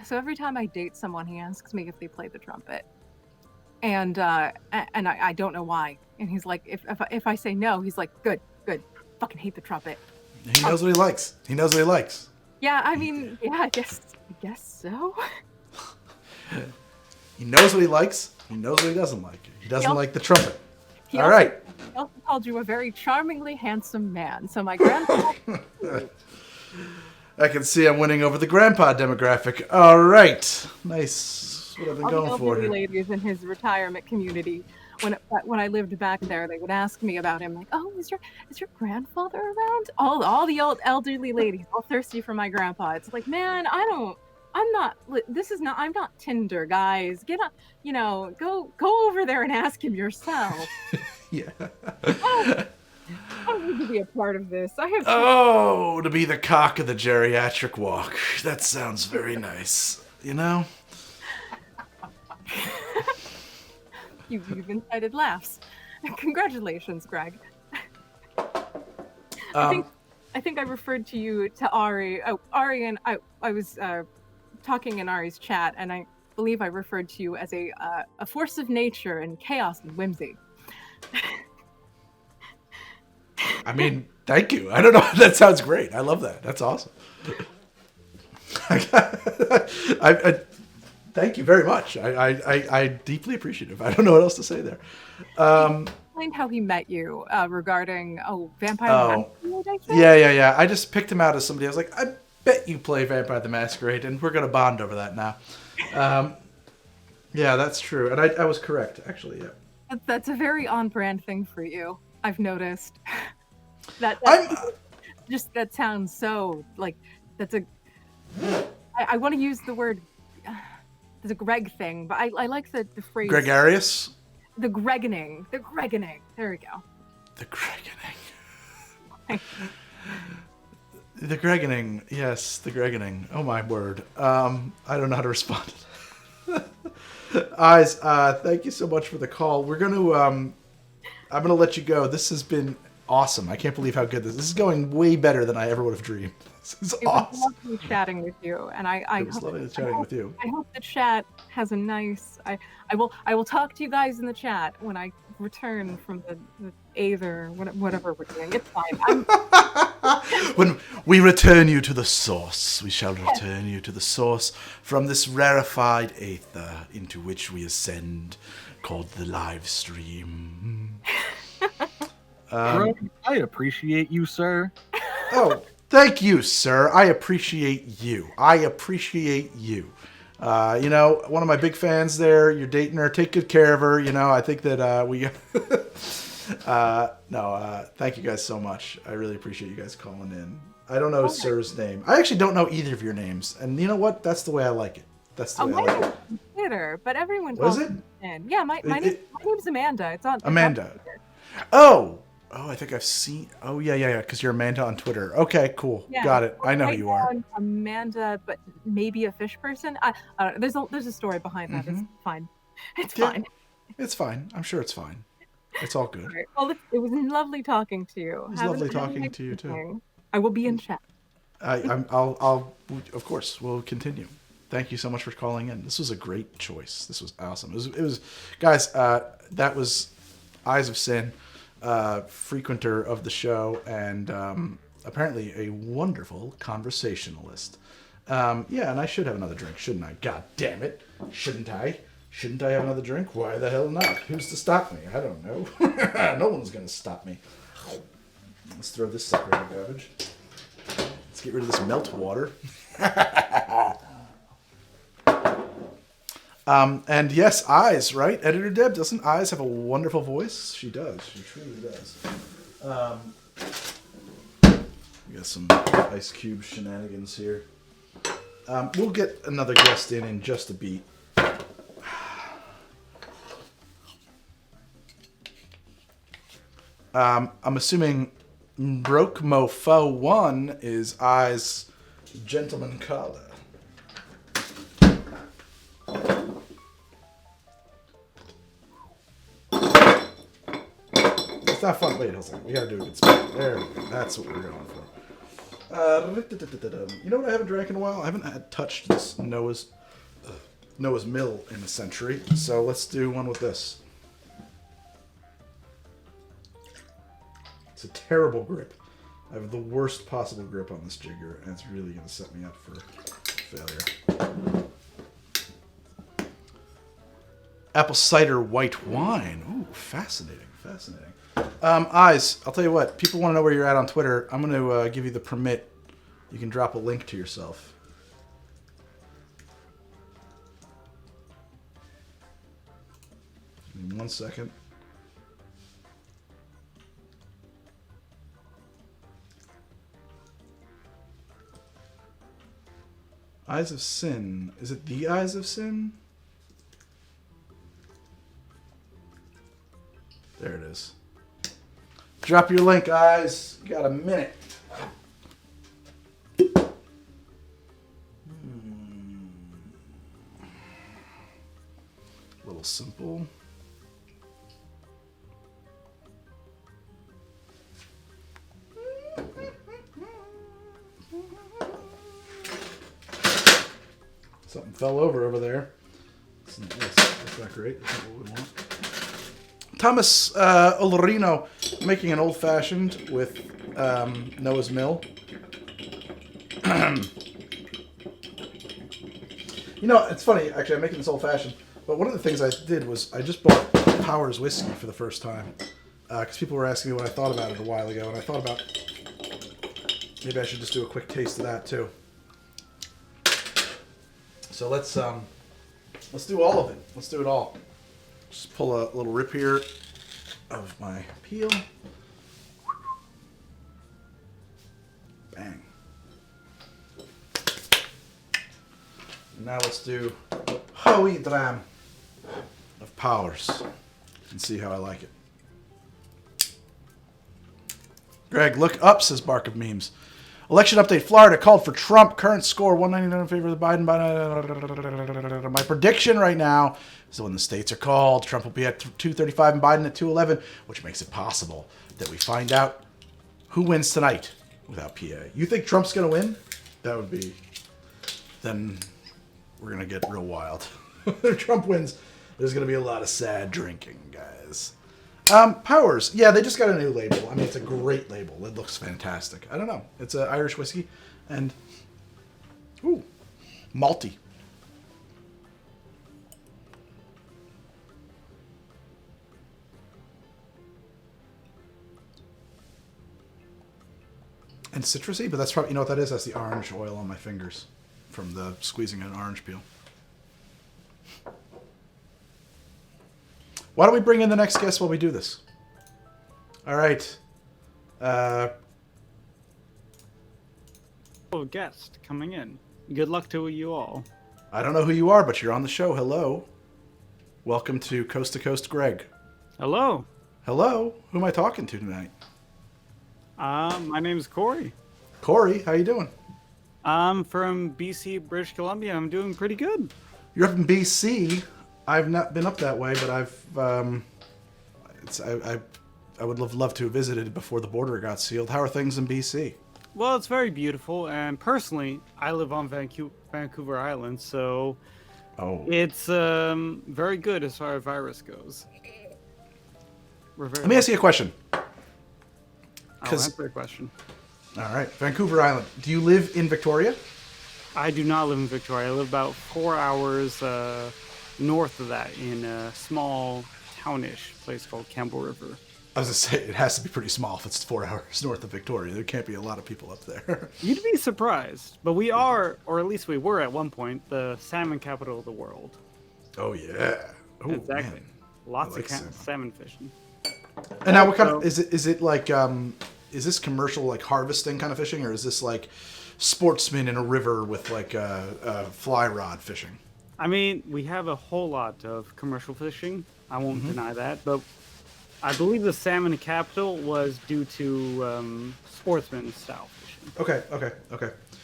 I date someone, he asks me if they play the trumpet, and I don't know why. And he's like, if I say no, he's like, good, fucking hate the trumpet. He knows what he likes. Yeah, I mean, yeah, I guess so. He knows what he likes. He knows what he doesn't like. He doesn't like the trumpet. All right. He also called you a very charmingly handsome man. So my grandpa. I can see I'm winning over the grandpa demographic. All right. Nice. What I've been going for here. The ladies in his retirement community, when I lived back there, they would ask me about him. Like, oh, is your grandfather around? All the old elderly ladies, all thirsty for my grandpa. It's like, man, I'm not Tinder, guys. Get up, go over there and ask him yourself. Yeah. I don't need to be a part of this. To be the cock of the geriatric walk. That sounds very nice. You've incited laughs. Congratulations, Greg. I think I referred to Ari. Oh, Ari, and I was talking in Ari's chat, and I believe I referred to you as a force of nature and chaos and whimsy. I mean, thank you. I don't know. That sounds great. I love that. That's awesome. Thank you very much. I deeply appreciative. I don't know what else to say there. Explain how he met you regarding Vampire the Masquerade. Yeah. I just picked him out as somebody. I was like, I bet you play Vampire the Masquerade, and we're gonna bond over that now. Yeah, that's true, and I was correct actually. Yeah. That's a very on-brand thing for you. I've noticed. that sounds so like that's a. I want to use the word. The Greg thing, but I like the phrase. Gregarious? The Greganing. There we go. The Greganing. The Greganing. Yes, the Greganing. Oh my word. I don't know how to respond to that. Eyes, thank you so much for the call. We're going to, I'm going to let you go. This has been awesome. I can't believe how good this is going way better than I ever would have dreamed. This is awesome. Was lovely chatting with you, and It was lovely chatting with you. I hope the chat has a nice. I will talk to you guys in the chat when I return from the Aether, whatever we're doing. It's fine. When we return you to the source, we shall return you to the source from this rarefied aether into which we ascend, called the live stream. I appreciate you, sir. Oh, thank you, sir. I appreciate you. I appreciate you. You know, one of my big fans there. You're dating her. Take good care of her. You know, I think that we... thank you guys so much. I really appreciate you guys calling in. I don't know sir's name. I actually don't know either of your names. And you know what? That's the way I like it. That's the way I like it. Twitter, but everyone calls it? In. Yeah, my name's Amanda. It's on Amanda. Oh, I think I've seen. Oh, yeah. Because you're Amanda on Twitter. Okay, cool. Yeah, got it. I know who you are. Amanda, but maybe a fish person. I don't know. There's a story behind that. It's fine. It's fine. It's fine. I'm sure it's fine. It's all good. Right. Well, it was lovely talking to you. It was lovely talking to you too. I will be in chat. I'll of course we'll continue. Thank you so much for calling in. This was a great choice. This was awesome. It was guys. That was Eyes of Sin, frequenter of the show, and apparently a wonderful conversationalist. Yeah, and I should have another drink, shouldn't I? God damn it, shouldn't I? Shouldn't I have another drink? Why the hell not? Who's to stop me? I don't know. No one's going to stop me. Let's throw this sucker in the garbage. Let's get rid of this melt water. And yes, Eyes, right? Editor Deb, doesn't Eyes have a wonderful voice? She does. She truly does. We got some Ice Cube shenanigans here. We'll get another guest in just a beat. I'm assuming Broke Mofo 1 is Eyes Gentleman Caller. It's not fun. Wait, hold on. We gotta do a good spot. There we go. That's what we're going for. You know what I haven't drank in a while? I haven't touched this Noah's Mill in a century. So let's do one with this. It's a terrible grip. I have the worst possible grip on this jigger, and it's really going to set me up for failure. Apple cider white wine. Ooh, fascinating, fascinating. Eyes, I'll tell you what. People want to know where you're at on Twitter. I'm going to give you the permit. You can drop a link to yourself. Give me 1 second. Eyes of Sin. Is it the Eyes of Sin? There it is. Drop your link, Eyes. You got a minute. A little simple. Something fell over there. That's not great. That's not what we want. Thomas Olorino making an old-fashioned with Noah's Mill. You know, it's funny, actually, I'm making this old-fashioned, but one of the things I did was I just bought Powers Whiskey for the first time. Because people were asking me what I thought about it a while ago, and I thought about maybe I should just do a quick taste of that, too. So let's do all of it. Let's do it all. Just pull a little rip here of my peel. Bang. Now let's do Hoey Dram of Powers and see how I like it. Greg, look up, says Bark of Memes. Election update. Florida called for Trump. Current score 199 in favor of the Biden. Biden. My prediction right now is that when the states are called, Trump will be at 235 and Biden at 211, which makes it possible that we find out who wins tonight without PA. You think Trump's going to win? That would be... Then we're going to get real wild. If Trump wins, there's going to be a lot of sad drinking, guys. Powers. Yeah, they just got a new label. I mean, it's a great label. It looks fantastic. I don't know. It's an Irish whiskey. And, ooh, malty. And citrusy, but that's probably, you know what that is? That's the orange oil on my fingers from the squeezing an orange peel. Why don't we bring in the next guest while we do this? All right. Guest coming in. Good luck to you all. I don't know who you are, but you're on the show. Hello. Welcome to Coast Greg. Hello. Hello. Who am I talking to tonight? My name is Corey. Corey, how you doing? I'm from BC, British Columbia. I'm doing pretty good. You're up in BC. I've not been up that way, but I would have loved to have visited before the border got sealed. How are things in BC? Well, it's very beautiful, and personally, I live on Vancouver Island, so it's very good as far as virus goes. Let me ask you a question. I'll answer your question. All right, Vancouver Island. Do you live in Victoria? I do not live in Victoria. I live about 4 hours north of that in a small townish place called Campbell River. I was going to say, it has to be pretty small if it's 4 hours north of Victoria. There can't be a lot of people up there. You'd be surprised. But we are, or at least we were at one point, the salmon capital of the world. Oh, yeah. Oh, exactly. Man. Lots of salmon fishing. And now what kind of, is it like, is this commercial, like harvesting kind of fishing, or is this like sportsmen in a river with like a fly rod fishing? I mean, we have a whole lot of commercial fishing. I won't deny that, but I believe the salmon capital was due to sportsman style fishing. Okay.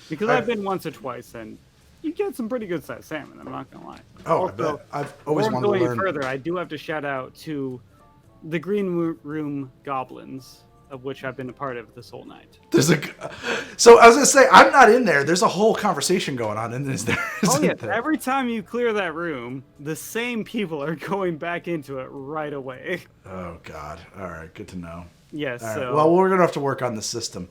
Because I've been once or twice, and you get some pretty good sized salmon. I'm not gonna lie. Oh, also, I bet. I've always wanted to learn. Further, I do have to shout out to the Green Room Goblins, of which I've been a part of this whole night. So I was gonna say, I'm not in there. There's a whole conversation going on, and is there? There? Every time you clear that room, the same people are going back into it right away. Oh God! All right, good to know. Yes. Right. So. Well, we're gonna have to work on the system.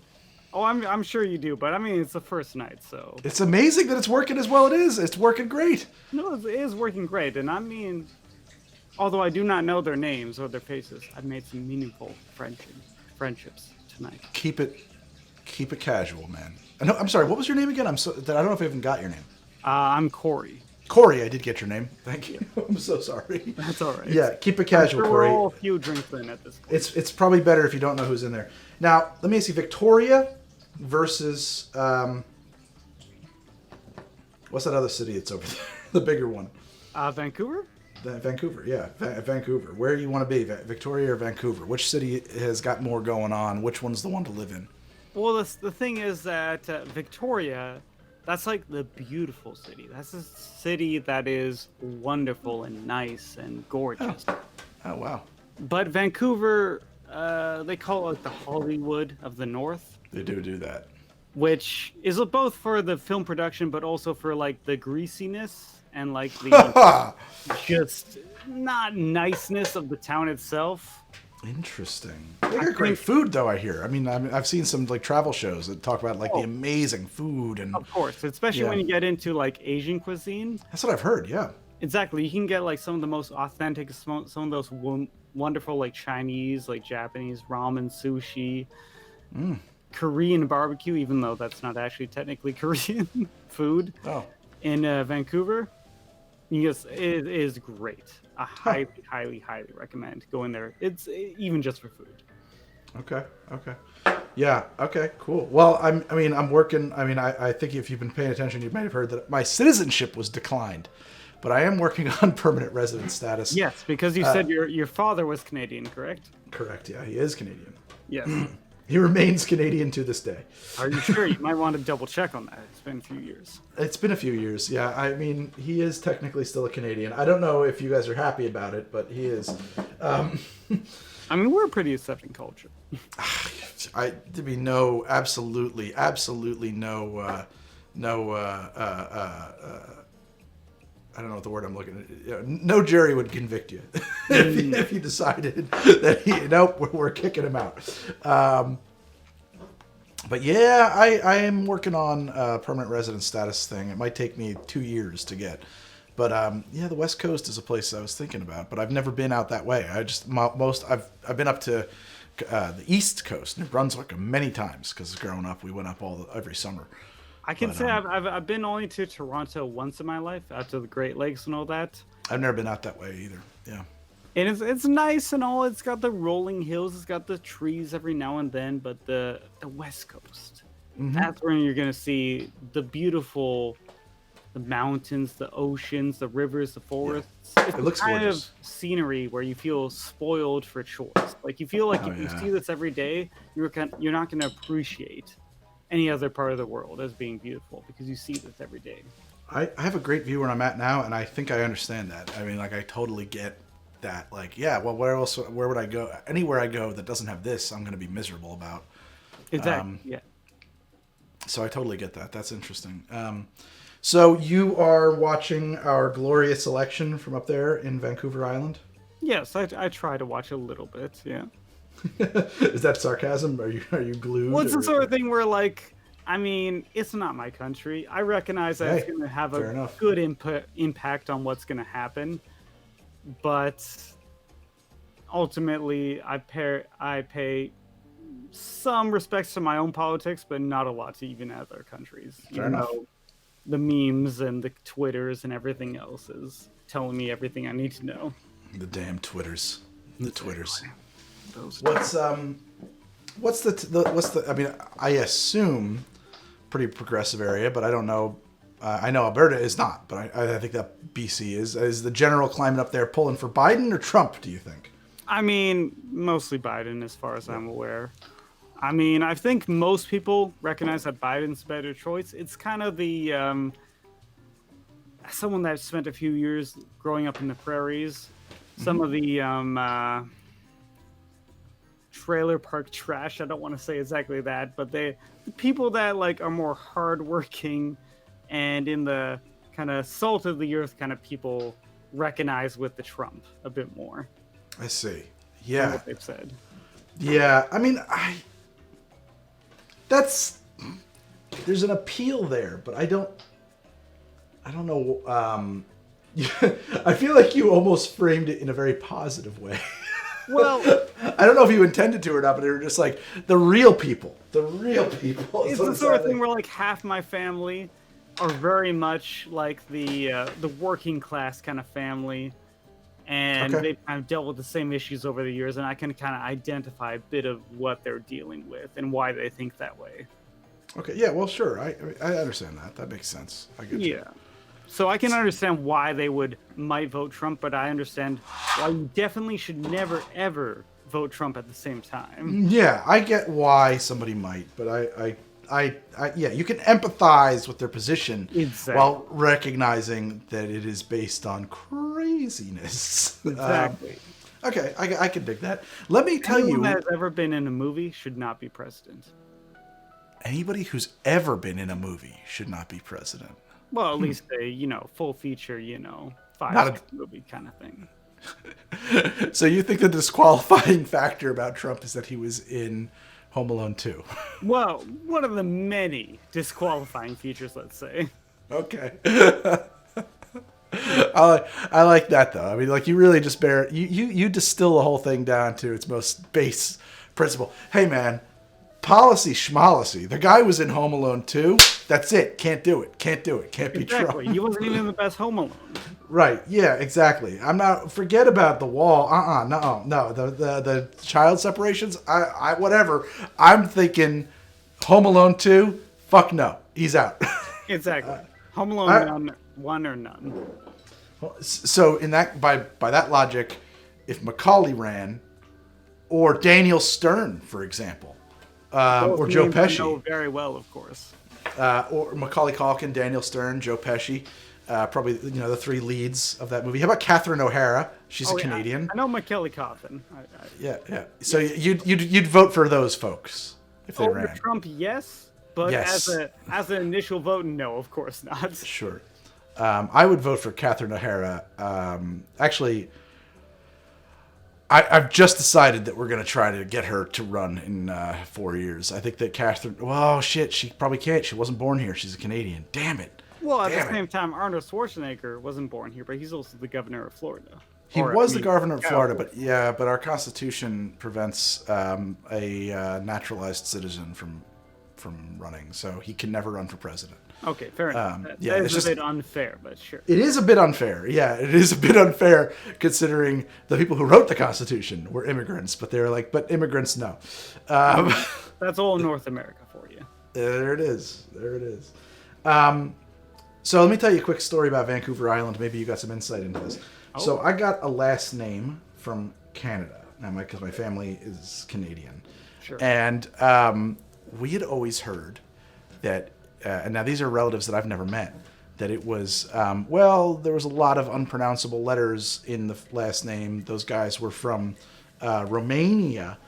Oh, I'm sure you do, but I mean, it's the first night, so. It's amazing that it's working as well. It is. It's working great. No, it is working great, and I mean, although I do not know their names or their faces, I've made some meaningful friendships tonight. Keep it casual, man. I'm sorry. What was your name again? I don't know if I even got your name. I'm Corey. Corey, I did get your name. Thank you. I'm so sorry. That's all right. Yeah, keep it casual, I'm sure Corey. We're all a few drinks in at this point. It's probably better if you don't know who's in there. Now, let me see. Victoria versus what's that other city that's over there? The bigger one. Vancouver. Vancouver, yeah, Vancouver. Where do you want to be, Victoria or Vancouver? Which city has got more going on? Which one's the one to live in? Well, the thing is that Victoria, that's like the beautiful city. That's a city that is wonderful and nice and gorgeous. Oh wow. But Vancouver, they call it like the Hollywood of the North. They do that. Which is both for the film production, but also for like the greasiness and like the just not niceness of the town itself. Interesting. They got great food, though. I hear. I mean, I've seen some like travel shows that talk about like the amazing food and. Of course, especially when you get into like Asian cuisine. That's what I've heard. Yeah. Exactly. You can get like some of the most authentic, some of those wonderful like Chinese, like Japanese ramen, sushi, Korean barbecue, even though that's not actually technically Korean food. Oh. In Vancouver. Yes, it is great. I highly recommend going there. It's even just for food. Okay. Yeah. Okay. Cool. Well, I'm working. I mean, I think if you've been paying attention, you might have heard that my citizenship was declined, but I am working on permanent resident status. Yes, because you said your father was Canadian, correct? Correct. Yeah, he is Canadian. Yes. He remains Canadian to this day. Are you sure? You might want to double check on that. It's been a few years. It's been a few years, yeah. I mean, he is technically still a Canadian. I don't know if you guys are happy about it, but he is. I mean, we're a pretty accepting culture. Absolutely no. I don't know what the word I'm looking at. No jury would convict you if you decided that we're kicking him out. But yeah, I am working on a permanent resident status thing. It might take me 2 years to get. But the West Coast is a place I was thinking about, but I've never been out that way. I've been up to the East Coast, New Brunswick, many times because growing up we went up every summer. I can say I've been only to Toronto once in my life, out to the Great Lakes and all that. I've never been out that way either. Yeah. And it's nice and all. It's got the rolling hills. It's got the trees every now and then. But the West Coast, that's where you're going to see the beautiful, the mountains, the oceans, the rivers, the forests. Yeah. It looks kind gorgeous. of scenery where you feel spoiled for choice. Like you feel like if you see this every day, you're not going to appreciate any other part of the world as being beautiful because you see this every day. I have a great view where I'm at now, and I think I understand that. I mean, like, I totally get that. Like, yeah, well, where would I go? Anywhere I go that doesn't have this, I'm going to be miserable about. Exactly, yeah. So I totally get that. That's interesting. So you are watching our glorious election from up there in Vancouver Island? Yes, I try to watch a little bit, yeah. Is that sarcasm? Are you glued? Well, it's the sort of thing where, like, I mean, it's not my country. I recognize that it's going to have a good impact on what's going to happen, but ultimately, I pay some respects to my own politics, but not a lot to even other countries. Fair enough. The memes and the Twitters and everything else is telling me everything I need to know. The damn Twitters. The Twitters. What's the? I mean, I assume pretty progressive area, but I don't know. I know Alberta is not, but I think that BC is. Is the general climate up there pulling for Biden or Trump? Do you think? I mean, mostly Biden, as far as I'm aware. I mean, I think most people recognize that Biden's a better choice. It's kind of the someone that spent a few years growing up in the prairies. Some of the trailer park trash. I don't want to say exactly that, but the people that like are more hardworking and in the kind of salt of the earth kind of people recognize with the Trump a bit more. I see. Yeah. What they've said. Yeah. I mean, there's an appeal there, but I don't know. I feel like you almost framed it in a very positive way. Well, I don't know if you intended to or not, but they were just like the real people. The real people. It's the sort of thing where like half my family are very much like the working class kind of family, and they've kind of dealt with the same issues over the years, and I can kind of identify a bit of what they're dealing with and why they think that way. Okay, yeah, well, sure, I understand that. That makes sense. I get you. Yeah. So I can understand why they might vote Trump, but I understand why you definitely should never, ever vote Trump at the same time. Yeah, I get why somebody might, but yeah, you can empathize with their position while recognizing that it is based on craziness. Exactly. Okay, I can dig that. Let me tell you... Anyone that has ever been in a movie should not be president. Anybody who's ever been in a movie should not be president. Well, at least a, full feature, 5 movie kind of thing. So you think the disqualifying factor about Trump is that he was in Home Alone 2? Well, one of the many disqualifying features, let's say. Okay. I like that, though. I mean, like, you really just you distill the whole thing down to its most base principle. Hey, man, policy schmolicy. The guy was in Home Alone 2. That's it. Can't do it. Can't do it. Can't be Trump. Exactly. He wasn't even the best Home Alone. Right. Yeah, exactly. I'm not... Forget about the wall. No. The child separations, I whatever. I'm thinking Home Alone 2, fuck no. He's out. Exactly. Home Alone 1 or none. So in that by that logic, if Macaulay ran, or Daniel Stern, for example, Both Joe names I Pesci. know very well, of course. Or Macaulay Culkin, Daniel Stern, Joe Pesci. Probably, the three leads of that movie. How about Catherine O'Hara? She's a Canadian. I know Macaulay Culkin. Yeah. So you'd vote for those folks if they Over ran. Trump, yes, but Yes. as an initial vote, no, of course not. Sure. I would vote for Catherine O'Hara. Actually, I've just decided that we're going to try to get her to run in 4 years. I think that Catherine... Well, shit, she probably can't. She wasn't born here. She's a Canadian. Damn it. Well, at the same time, Arnold Schwarzenegger wasn't born here, but he's also the governor of Florida. He was the governor of Florida, but our Constitution prevents a naturalized citizen from running, so he can never run for president. Okay, fair enough. Yeah, that is a bit unfair, but sure. It is a bit unfair. Yeah, it is a bit unfair considering the people who wrote the Constitution were immigrants, but they were like, but immigrants, no. That's all North America for you. There it is. So let me tell you a quick story about Vancouver Island. Maybe you got some insight into this. Oh. So I got a last name from Canada, because my family is Canadian. Sure. And we had always heard that, and now these are relatives that I've never met, that it was, there was a lot of unpronounceable letters in the last name. Those guys were from Romania,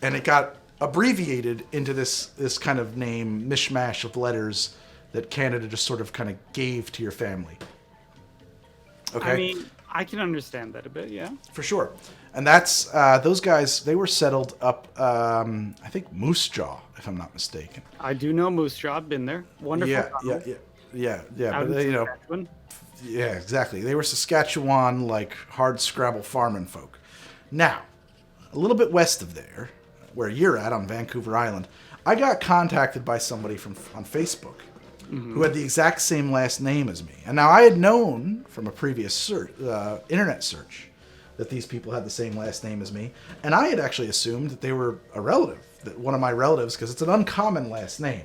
and it got abbreviated into this kind of name, mishmash of letters that Canada just sort of kind of gave to your family. Okay? I mean, I can understand that a bit, yeah. For sure. And that's, those guys, they were settled up, I think Moose Jaw, if I'm not mistaken. I do know Moose Jaw. I've been there. Wonderful. Yeah. But they, yeah, exactly. They were Saskatchewan, like, hard scrabble farming folk. Now, a little bit west of there, where you're at on Vancouver Island, I got contacted by somebody on Facebook who had the exact same last name as me. And now I had known from a previous internet search that these people had the same last name as me. And I had actually assumed that they were a relative, that one of my relatives, because it's an uncommon last name.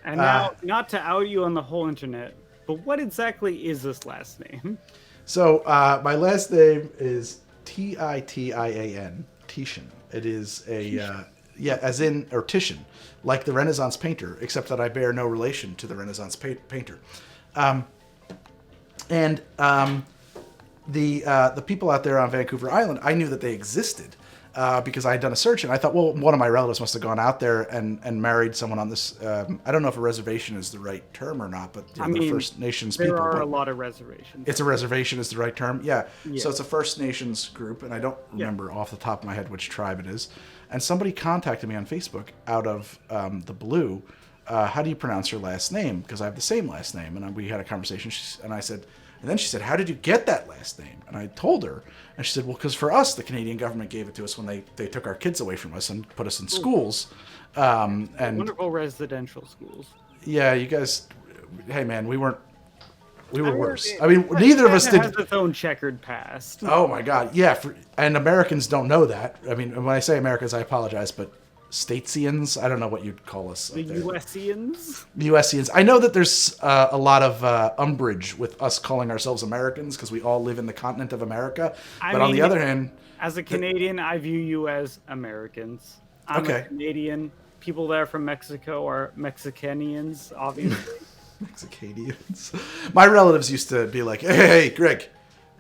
And now, not to out you on the whole internet, but what exactly is this last name? So my last name is Titan, Titian. It is a... as in, or Titian, like the Renaissance painter, except that I bear no relation to the Renaissance painter. The people out there on Vancouver Island, I knew that they existed because I had done a search, and I thought, well, one of my relatives must have gone out there and married someone on this. I don't know if a reservation is the right term or not, but the First Nations people. There are a lot of reservations. It's a reservation is the right term, yeah. So it's a First Nations group, and I don't remember off the top of my head which tribe it is. And somebody contacted me on Facebook out of the blue. How do you pronounce your last name? Because I have the same last name. And we had a conversation. And then she said, how did you get that last name? And I told her. And she said, well, because for us, the Canadian government gave it to us when they took our kids away from us and put us in schools. And wonderful residential schools. Yeah, you guys, hey, man, we were worse. I mean, neither of us did. Has its own checkered past. Oh my God, yeah. And Americans don't know that. I mean, when I say Americans, I apologize, but Statesians, I don't know what you'd call us. The USians. USians. I know that there's a lot of umbrage with us calling ourselves Americans because we all live in the continent of America. But on the other hand, as a Canadian, I view you as Americans. I'm a Canadian. People that are from Mexico are Mexicanians, obviously. Mexicanians. My relatives used to be like, hey, Greg,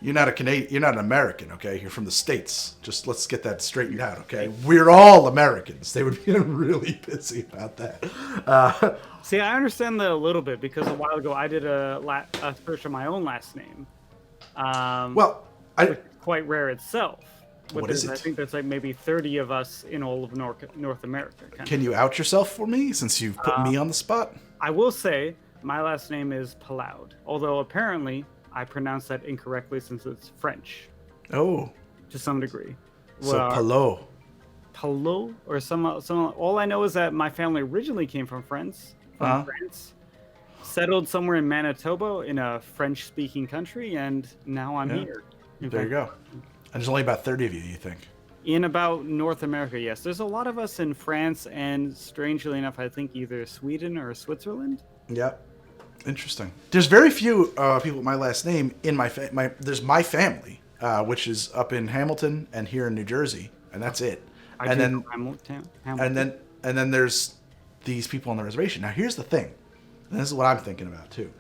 you're not a Canadian, you're not an American, okay? You're from the States. Just let's get that straightened out, okay? We're all Americans. They would be really pissy about that. See, I understand that a little bit because a while ago I did a search of my own last name. Which is quite rare itself. What is it? I think there's like maybe 30 of us in all of North America. Can you out yourself for me since you've put me on the spot? I will say my last name is Paloud, although apparently I pronounced that incorrectly since it's French. Oh. To some degree. So Palot. Palot or some. All I know is that my family originally came from France. Settled somewhere in Manitoba in a French-speaking country, and now I'm here. There you go. And there's only about 30 of you think? In about North America, yes. There's a lot of us in France, and strangely enough, I think either Sweden or Switzerland. Yep. Interesting. There's very few people with my last name in there's my family, which is up in Hamilton and here in New Jersey, and that's it. And then and then there's these people on the reservation. Now, here's the thing. And this is what I'm thinking about, too.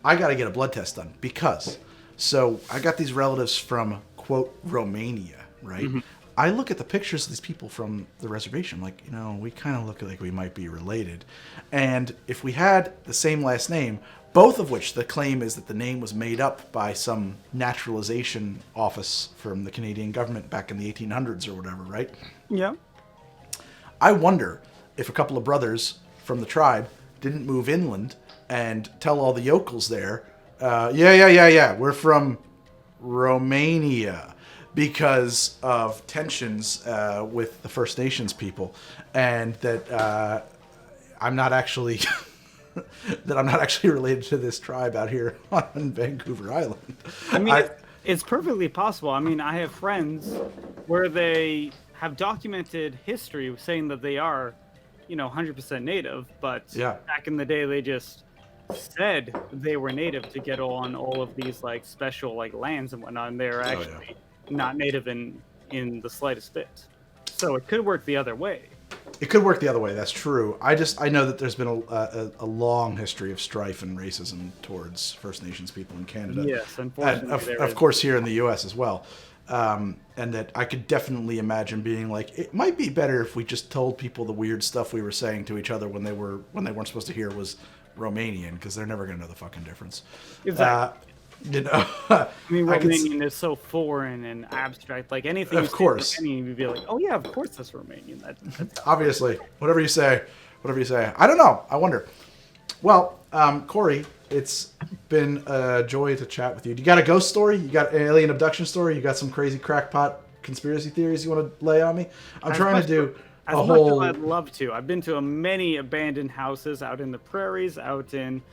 I got to get a blood test done because... So, I got these relatives from, quote, Romania, right? Mm-hmm. I look at the pictures of these people from the reservation, like, you know, we kind of look like we might be related. And if we had the same last name, both of which the claim is that the name was made up by some naturalization office from the Canadian government back in the 1800s or whatever, right? Yeah. I wonder if a couple of brothers from the tribe didn't move inland and tell all the yokels there, we're from Romania, because of tensions with the First Nations people, and that I'm not actually related to this tribe out here on Vancouver Island. I mean, it's perfectly possible. I mean, I have friends where they have documented history saying that they are, 100% native, but back in the day they just said they were native to get on all of these like special like lands and whatnot, and they're actually not native in the slightest bit. So it could work the other way. It could work the other way. That's true. I know that there's been a long history of strife and racism towards First Nations people in Canada. Yes, unfortunately. And of course here in the U.S. as well. And that I could definitely imagine being like, it might be better if we just told people the weird stuff we were saying to each other when they weren't supposed to hear was Romanian, because they're never going to know the fucking difference. Exactly. I mean, Romanian is so foreign and abstract. Like anything, of course, you'd be like, "Oh yeah, of course that's Romanian." That's obviously, whatever you say. I don't know. I wonder. Well, Corey, it's been a joy to chat with you. You got a ghost story? You got an alien abduction story? You got some crazy crackpot conspiracy theories you want to lay on me? I'm trying to do as a much whole. As I'd love to. I've been to many abandoned houses out in the prairies, out in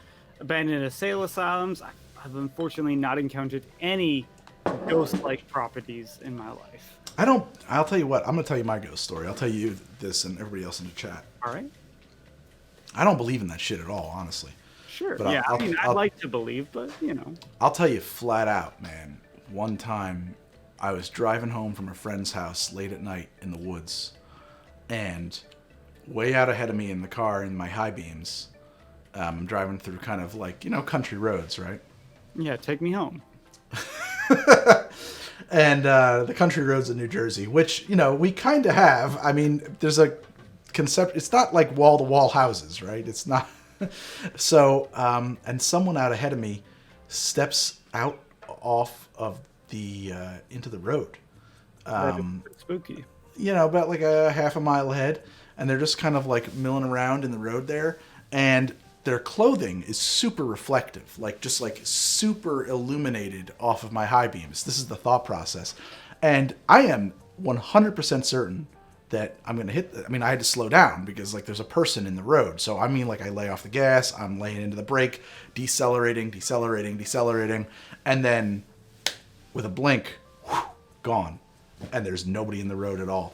abandoned asylums. I've unfortunately not encountered any ghost-like properties in my life. I'll tell you what. I'm going to tell you my ghost story. I'll tell you this and everybody else in the chat. All right. I don't believe in that shit at all, honestly. Sure. But yeah, I'd like to believe, but I'll tell you flat out, man. One time, I was driving home from a friend's house late at night in the woods, and way out ahead of me in the car in my high beams, I'm driving through kind of like, country roads, right? Yeah, take me home. And the country roads of New Jersey, which, we kind of have. I mean, there's a concept. It's not like wall-to-wall houses, right? It's not. So, and someone out ahead of me steps out off of the into the road. Spooky. About like a half a mile ahead, and they're just kind of like milling around in the road there, and their clothing is super reflective, like just like super illuminated off of my high beams. This is the thought process, and I am 100% certain that I'm going to hit. I had to slow down because like there's a person in the road. So I lay off the gas, I'm laying into the brake, decelerating, and then with a blink, gone. And there's nobody in the road at all.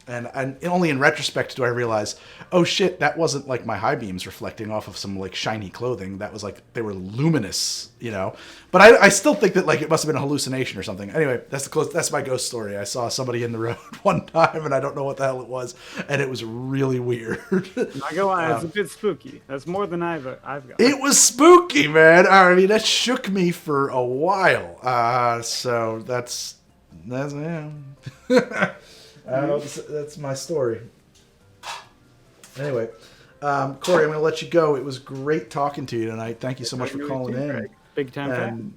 And only in retrospect do I realize, oh shit, that wasn't like my high beams reflecting off of some like shiny clothing. That was like, they were luminous, But I still think that like it must have been a hallucination or something. Anyway, that's my ghost story. I saw somebody in the road one time and I don't know what the hell it was. And it was really weird. I go on, it's a bit spooky. That's more than I've got. It was spooky, man. I mean, that shook me for a while. So that's yeah. That's my story. Anyway, Corey, I'm going to let you go. It was great talking to you tonight. Thank you so much for calling in. Big time fan.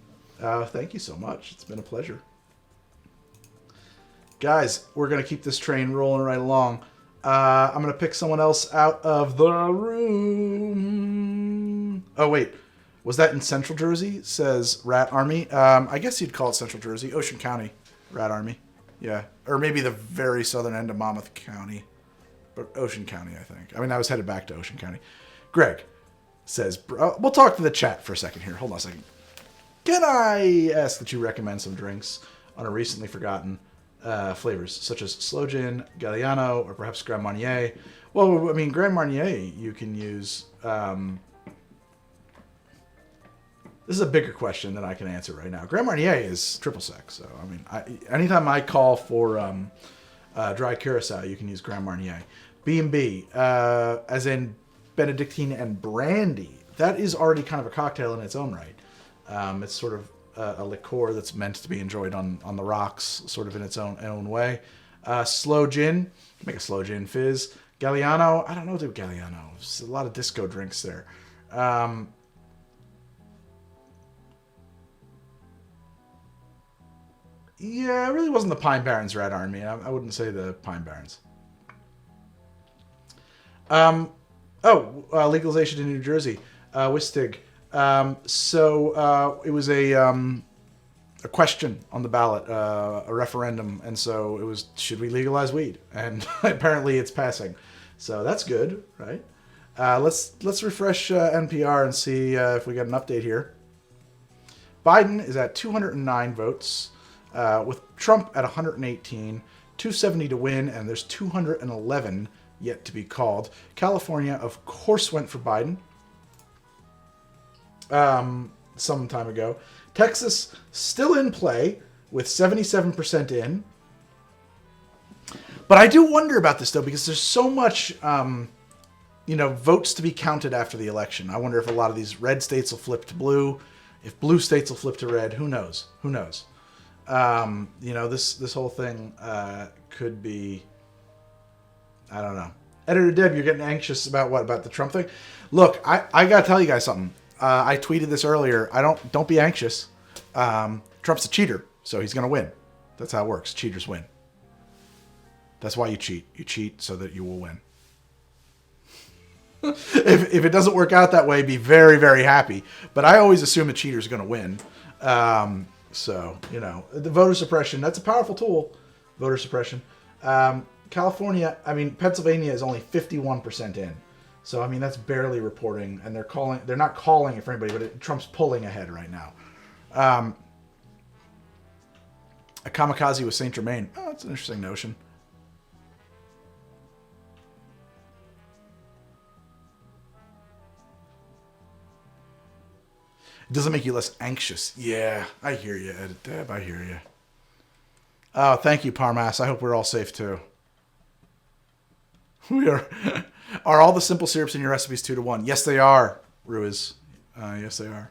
Thank you so much. It's been a pleasure. Guys, we're going to keep this train rolling right along. I'm going to pick someone else out of the room. Oh, wait. Was that in Central Jersey? Says Rat Army. I guess you'd call it Central Jersey. Ocean County. Rat Army. Yeah. Or maybe the very southern end of Monmouth County. But Ocean County, I think. I was headed back to Ocean County. Greg says, we'll talk to the chat for a second here. Hold on a second. Can I ask that you recommend some drinks on a recently forgotten flavors, such as Sloe Gin, Galliano, or perhaps Grand Marnier? Well, Grand Marnier, you can use... This is a bigger question than I can answer right now. Grand Marnier is triple sec, so anytime I call for dry curacao, you can use Grand Marnier. B&B, as in Benedictine and brandy. That is already kind of a cocktail in its own right. It's sort of a liqueur that's meant to be enjoyed on the rocks, sort of in its own way. Slow gin, make a slow gin fizz. Galliano, I don't know what to do with Galliano. There's a lot of disco drinks there. Yeah, it really wasn't the Pine Barrens Red me. I wouldn't say the Pine Barrens. Legalization in New Jersey. Wistig. So it was a question on the ballot, a referendum, and so it was, should we legalize weed? And apparently it's passing. So that's good, right? Let's refresh NPR and see if we get an update here. Biden is at 209 votes, with Trump at 118, 270 to win, and there's 211 yet to be called. California, of course, went for Biden some time ago. Texas still in play with 77% in. But I do wonder about this, though, because there's so much, votes to be counted after the election. I wonder if a lot of these red states will flip to blue, if blue states will flip to red. Who knows? Who knows? This whole thing could be, I don't know. Editor Deb, you're getting anxious about what? About the Trump thing? Look, I gotta tell you guys something. I tweeted this earlier. Don't be anxious. Trump's a cheater, so he's gonna win. That's how it works. Cheaters win. That's why you cheat. You cheat so that you will win. If it doesn't work out that way, be very, very happy. But I always assume a cheater's gonna win. So, the voter suppression, that's a powerful tool. Voter suppression. Pennsylvania is only 51% in. So, that's barely reporting, and they're not calling it for anybody, but Trump's pulling ahead right now. A kamikaze with Saint Germain. Oh, that's an interesting notion. It doesn't make you less anxious. Yeah, I hear you, Edit Deb. I hear you. Oh, thank you, Parmas. I hope we're all safe, too. We are. Are all the simple syrups in your recipes 2-to-1? Yes, they are, Ruiz. Yes, they are.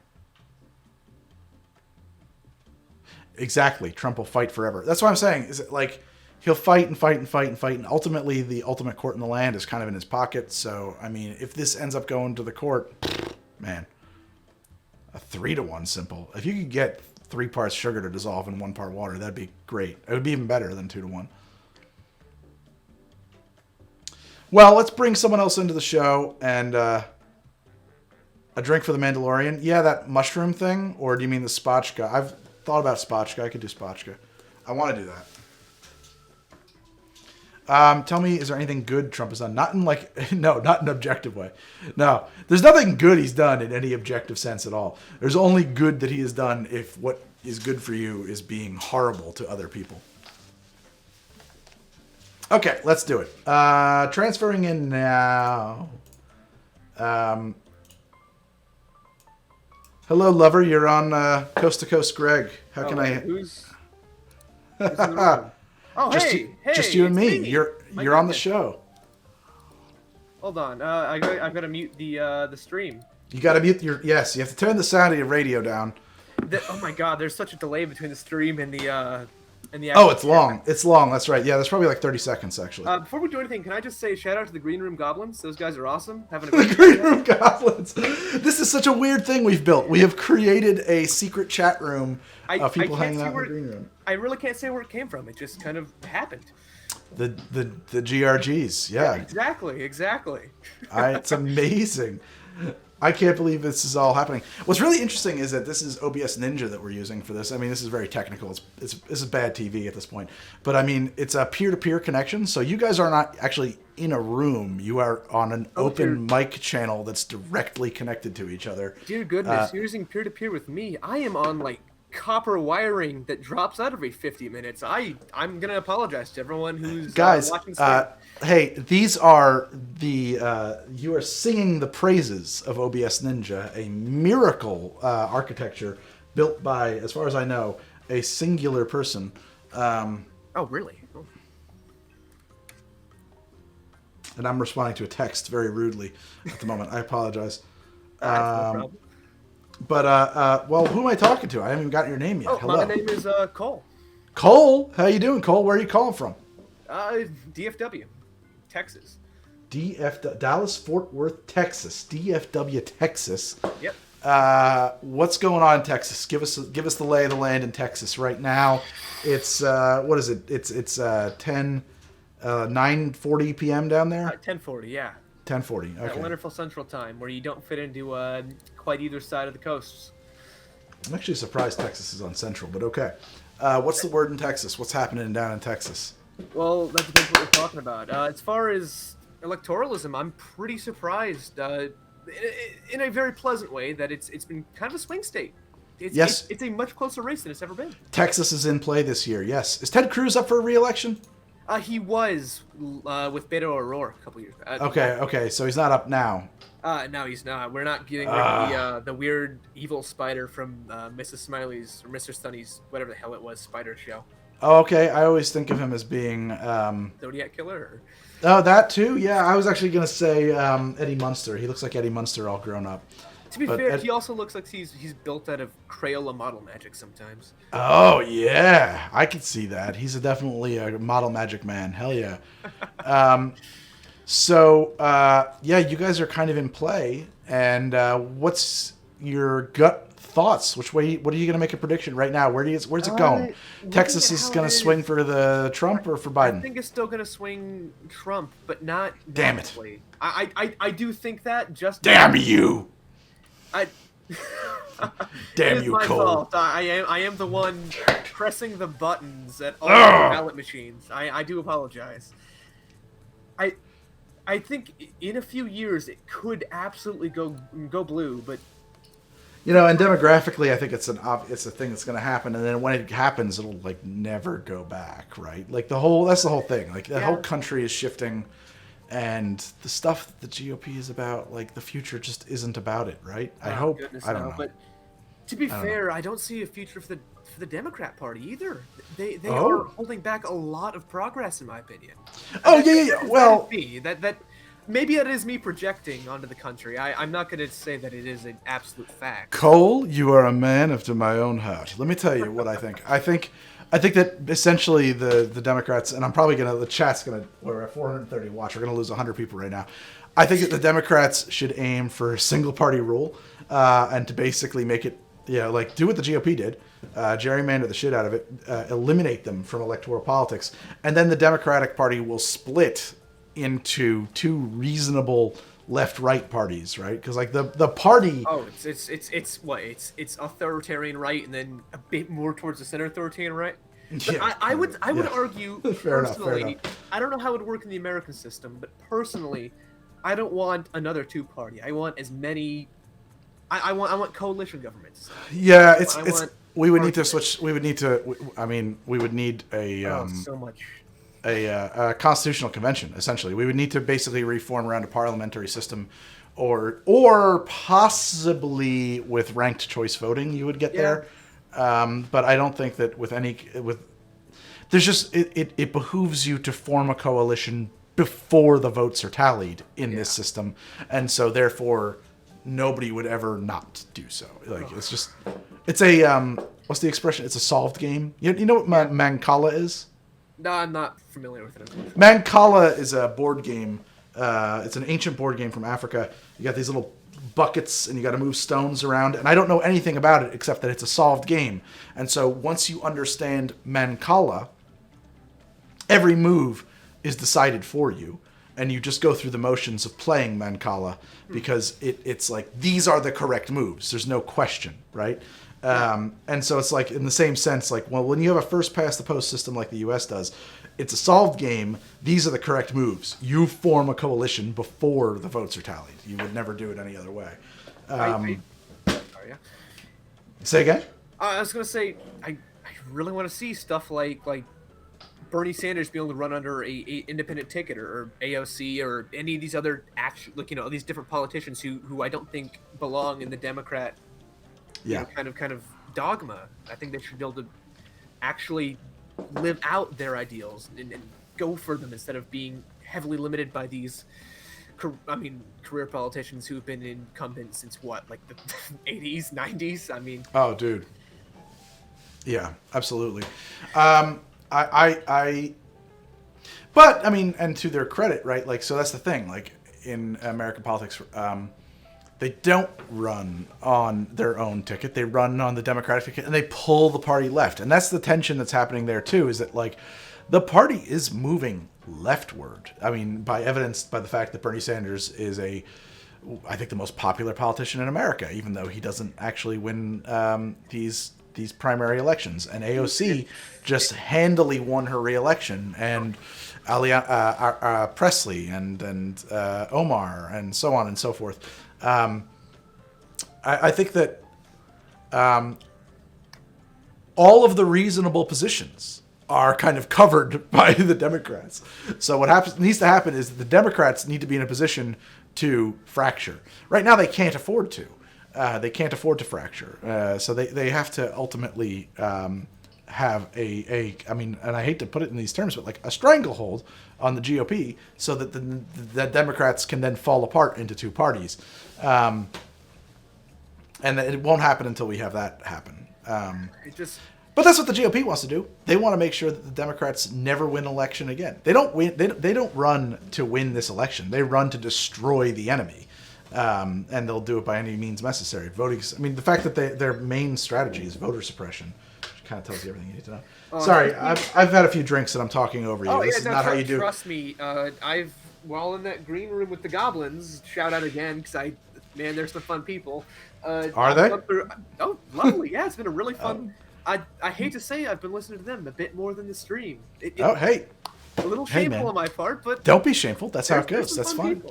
Exactly. Trump will fight forever. That's what I'm saying. Is it like he'll fight and fight and fight and fight, and ultimately the ultimate court in the land is kind of in his pocket. So, if this ends up going to the court, man, a 3-to-1 simple. If you could get 3 parts sugar to dissolve in 1 part water, that'd be great. It would be even better than 2-to-1. Well, let's bring someone else into the show and a drink for the Mandalorian. Yeah, that mushroom thing, or do you mean the spotchka? I've thought about spotchka. I could do spotchka. I want to do that. Tell me, is there anything good Trump has done? Not in not in an objective way. No, there's nothing good he's done in any objective sense at all. There's only good that he has done if what is good for you is being horrible to other people. Okay, let's do it. Transferring in now. Hello, lover. You're on Coast to Coast Greg. How can I... Who's in the room? Oh, just you and me. You're on the show. Hold on. I've got to mute the stream. You got to mute your... Yes, you have to turn the sound of your radio down. Oh my God, there's such a delay between the stream and the Oh, it's long. It's long. That's right. Yeah, there's probably like 30 seconds, actually. Before we do anything, can I just say shout out to the Green Room Goblins? Those guys are awesome. Having a great The Green Room Goblins. This is such a weird thing we've built. We have created a secret chat room of people hanging out in the Green Room. I really can't say where it came from. It just kind of happened. The GRGs, yeah. Exactly. It's amazing. I can't believe this is all happening. What's really interesting is that this is OBS Ninja that we're using for this. This is very technical. This is bad TV at this point. But it's a peer-to-peer connection. So you guys are not actually in a room. You are on an open mic channel that's directly connected to each other. Dear goodness, you're using peer-to-peer with me. I am on copper wiring that drops out every 50 minutes. I'm going to apologize to everyone who's watching stream. Hey, these are you are singing the praises of OBS Ninja, a miracle architecture built by, as far as I know, a singular person. Oh, really? And I'm responding to a text very rudely at the moment. I apologize. No problem. But well, who am I talking to? I haven't even gotten your name yet. Oh, Hello. my name is Cole. Cole, how you doing, Cole? Where are you calling from? DFW, Texas. Dallas Fort Worth, Texas. DFW, Texas. Yep. What's going on in Texas? Give us the lay of the land in Texas right now. It's what is it? It's 9:40 p.m. down there. 10:40, yeah. 10:40. Okay. That wonderful central time where you don't fit into quite either side of the coasts. I'm actually surprised Texas is on Central, but okay. What's the word in Texas? What's happening down in Texas? Well, that depends what we're talking about. As far as electoralism, I'm pretty surprised, in a very pleasant way, that it's been kind of a swing state. Yes. It's a much closer race than it's ever been. Texas is in play this year, yes. Is Ted Cruz up for re-election? He was with Beto O'Rourke a couple years back. Okay, so he's not up now. No, he's not. We're not getting rid of the weird evil spider from Mrs. Smiley's or Mr. Stunny's, whatever the hell it was, spider show. Oh, okay. I always think of him as being... Zodiac Killer? Or... Oh, that too? Yeah, I was actually going to say Eddie Munster. He looks like Eddie Munster all grown up. To be fair, he also looks like he's built out of Crayola model magic sometimes. Oh, yeah. I could see that. He's definitely a model magic man. Hell yeah. Yeah, you guys are kind of in play. And what's your gut thoughts? What are you going to make a prediction right now? Where's it going? Texas is going to swing for the Trump or for Biden? I think it's still going to swing Trump, but not Damn it. directly. I do think that just... Damn you! Damn you, my Cole. fault. I am the one pressing the buttons at all the ballot machines. I do apologize. I think in a few years it could absolutely go blue, but And demographically, I think it's a thing that's going to happen, and then when it happens, it'll never go back, right? That's the whole thing. The whole country is shifting, and the stuff that the GOP is about, the future just isn't about it, right? I hope. I don't know. But to be fair, I don't see a future for the Democrat Party either. They Oh. are holding back a lot of progress, in my opinion. Oh yeah. Well, that maybe that is me projecting onto the country. I'm not going to say that it is an absolute fact. Cole, you are a man after my own heart. Let me tell you what I think. I think that essentially the Democrats, and I'm probably the chat's we're at 430 watch. We're gonna lose 100 people right now. I think that the Democrats should aim for single party rule, and to basically make it, do what the GOP did, gerrymander the shit out of it, eliminate them from electoral politics, and then the Democratic Party will split into two reasonable left-right parties, right? Because the party. Oh, it's authoritarian right, and then a bit more towards the center authoritarian right. But Yeah, I would argue Fair enough. personally. I don't know how it would work in the American system, but personally, I don't want another two-party. I want as many. I want coalition governments. Yeah, we would need to switch. We would need to. We would need so much. A constitutional convention. Essentially, we would need to basically reform around a parliamentary system, or possibly with ranked choice voting. You would get there, but I don't think that there's just it behooves you to form a coalition before the votes are tallied in this system, and so therefore nobody would ever not do so. It's a what's the expression? It's a solved game. You know what Mancala is? No, I'm not familiar with it. Mancala is a board game. It's an ancient board game from Africa. You got these little buckets, and you got to move stones around. And I don't know anything about it except that it's a solved game. And so once you understand Mancala, every move is decided for you, and you just go through the motions of playing Mancala because it's these are the correct moves. There's no question, right? And so it's in the same sense, when you have a first past the post system like the U.S. does, it's a solved game. These are the correct moves. You form a coalition before the votes are tallied. You would never do it any other way. Say again? I was gonna say I really want to see stuff like Bernie Sanders be able to run under a independent ticket or AOC or any of these other these different politicians who I don't think belong in the Democrat. Kind of dogma. I think they should be able to actually live out their ideals and go for them instead of being heavily limited by these career politicians who've been incumbent since what, like the 80s, 90s? I mean, oh, dude. Yeah, absolutely. But I mean, and to their credit, right? Like, so that's the thing. Like in American politics, they don't run on their own ticket. They run on the Democratic ticket, and they pull the party left. And that's the tension that's happening there too. Is that like the party is moving leftward? I mean, evidenced by the fact that Bernie Sanders is I think the most popular politician in America, even though he doesn't actually win these primary elections. And AOC just handily won her re-election, and Presley and Omar and so on and so forth. I think that all of the reasonable positions are kind of covered by the Democrats. So what needs to happen is the Democrats need to be in a position to fracture. Right now they can't afford to. They can't afford to fracture. So they have to ultimately have I mean, and I hate to put it in these terms, but like a stranglehold on the GOP so that the Democrats can then fall apart into two parties. And it won't happen until we have that happen. But that's what the GOP wants to do. They want to make sure that the Democrats never win an election again. They don't win. They don't run to win this election. They run to destroy the enemy. And they'll do it by any means necessary. Voting. I mean, the fact that their main strategy is voter suppression, which kind of tells you everything you need to know. Sorry, I've had a few drinks and I'm talking over you. Oh, this is not how you do. Trust me, while in that green room with the goblins, shout out again because they're some fun people. Are they? Oh, lovely. Yeah, it's been a really fun. I hate to say I've been listening to them a bit more than the stream. Hey. A little shameful on my part, but don't be shameful. That's how it goes. That's fine.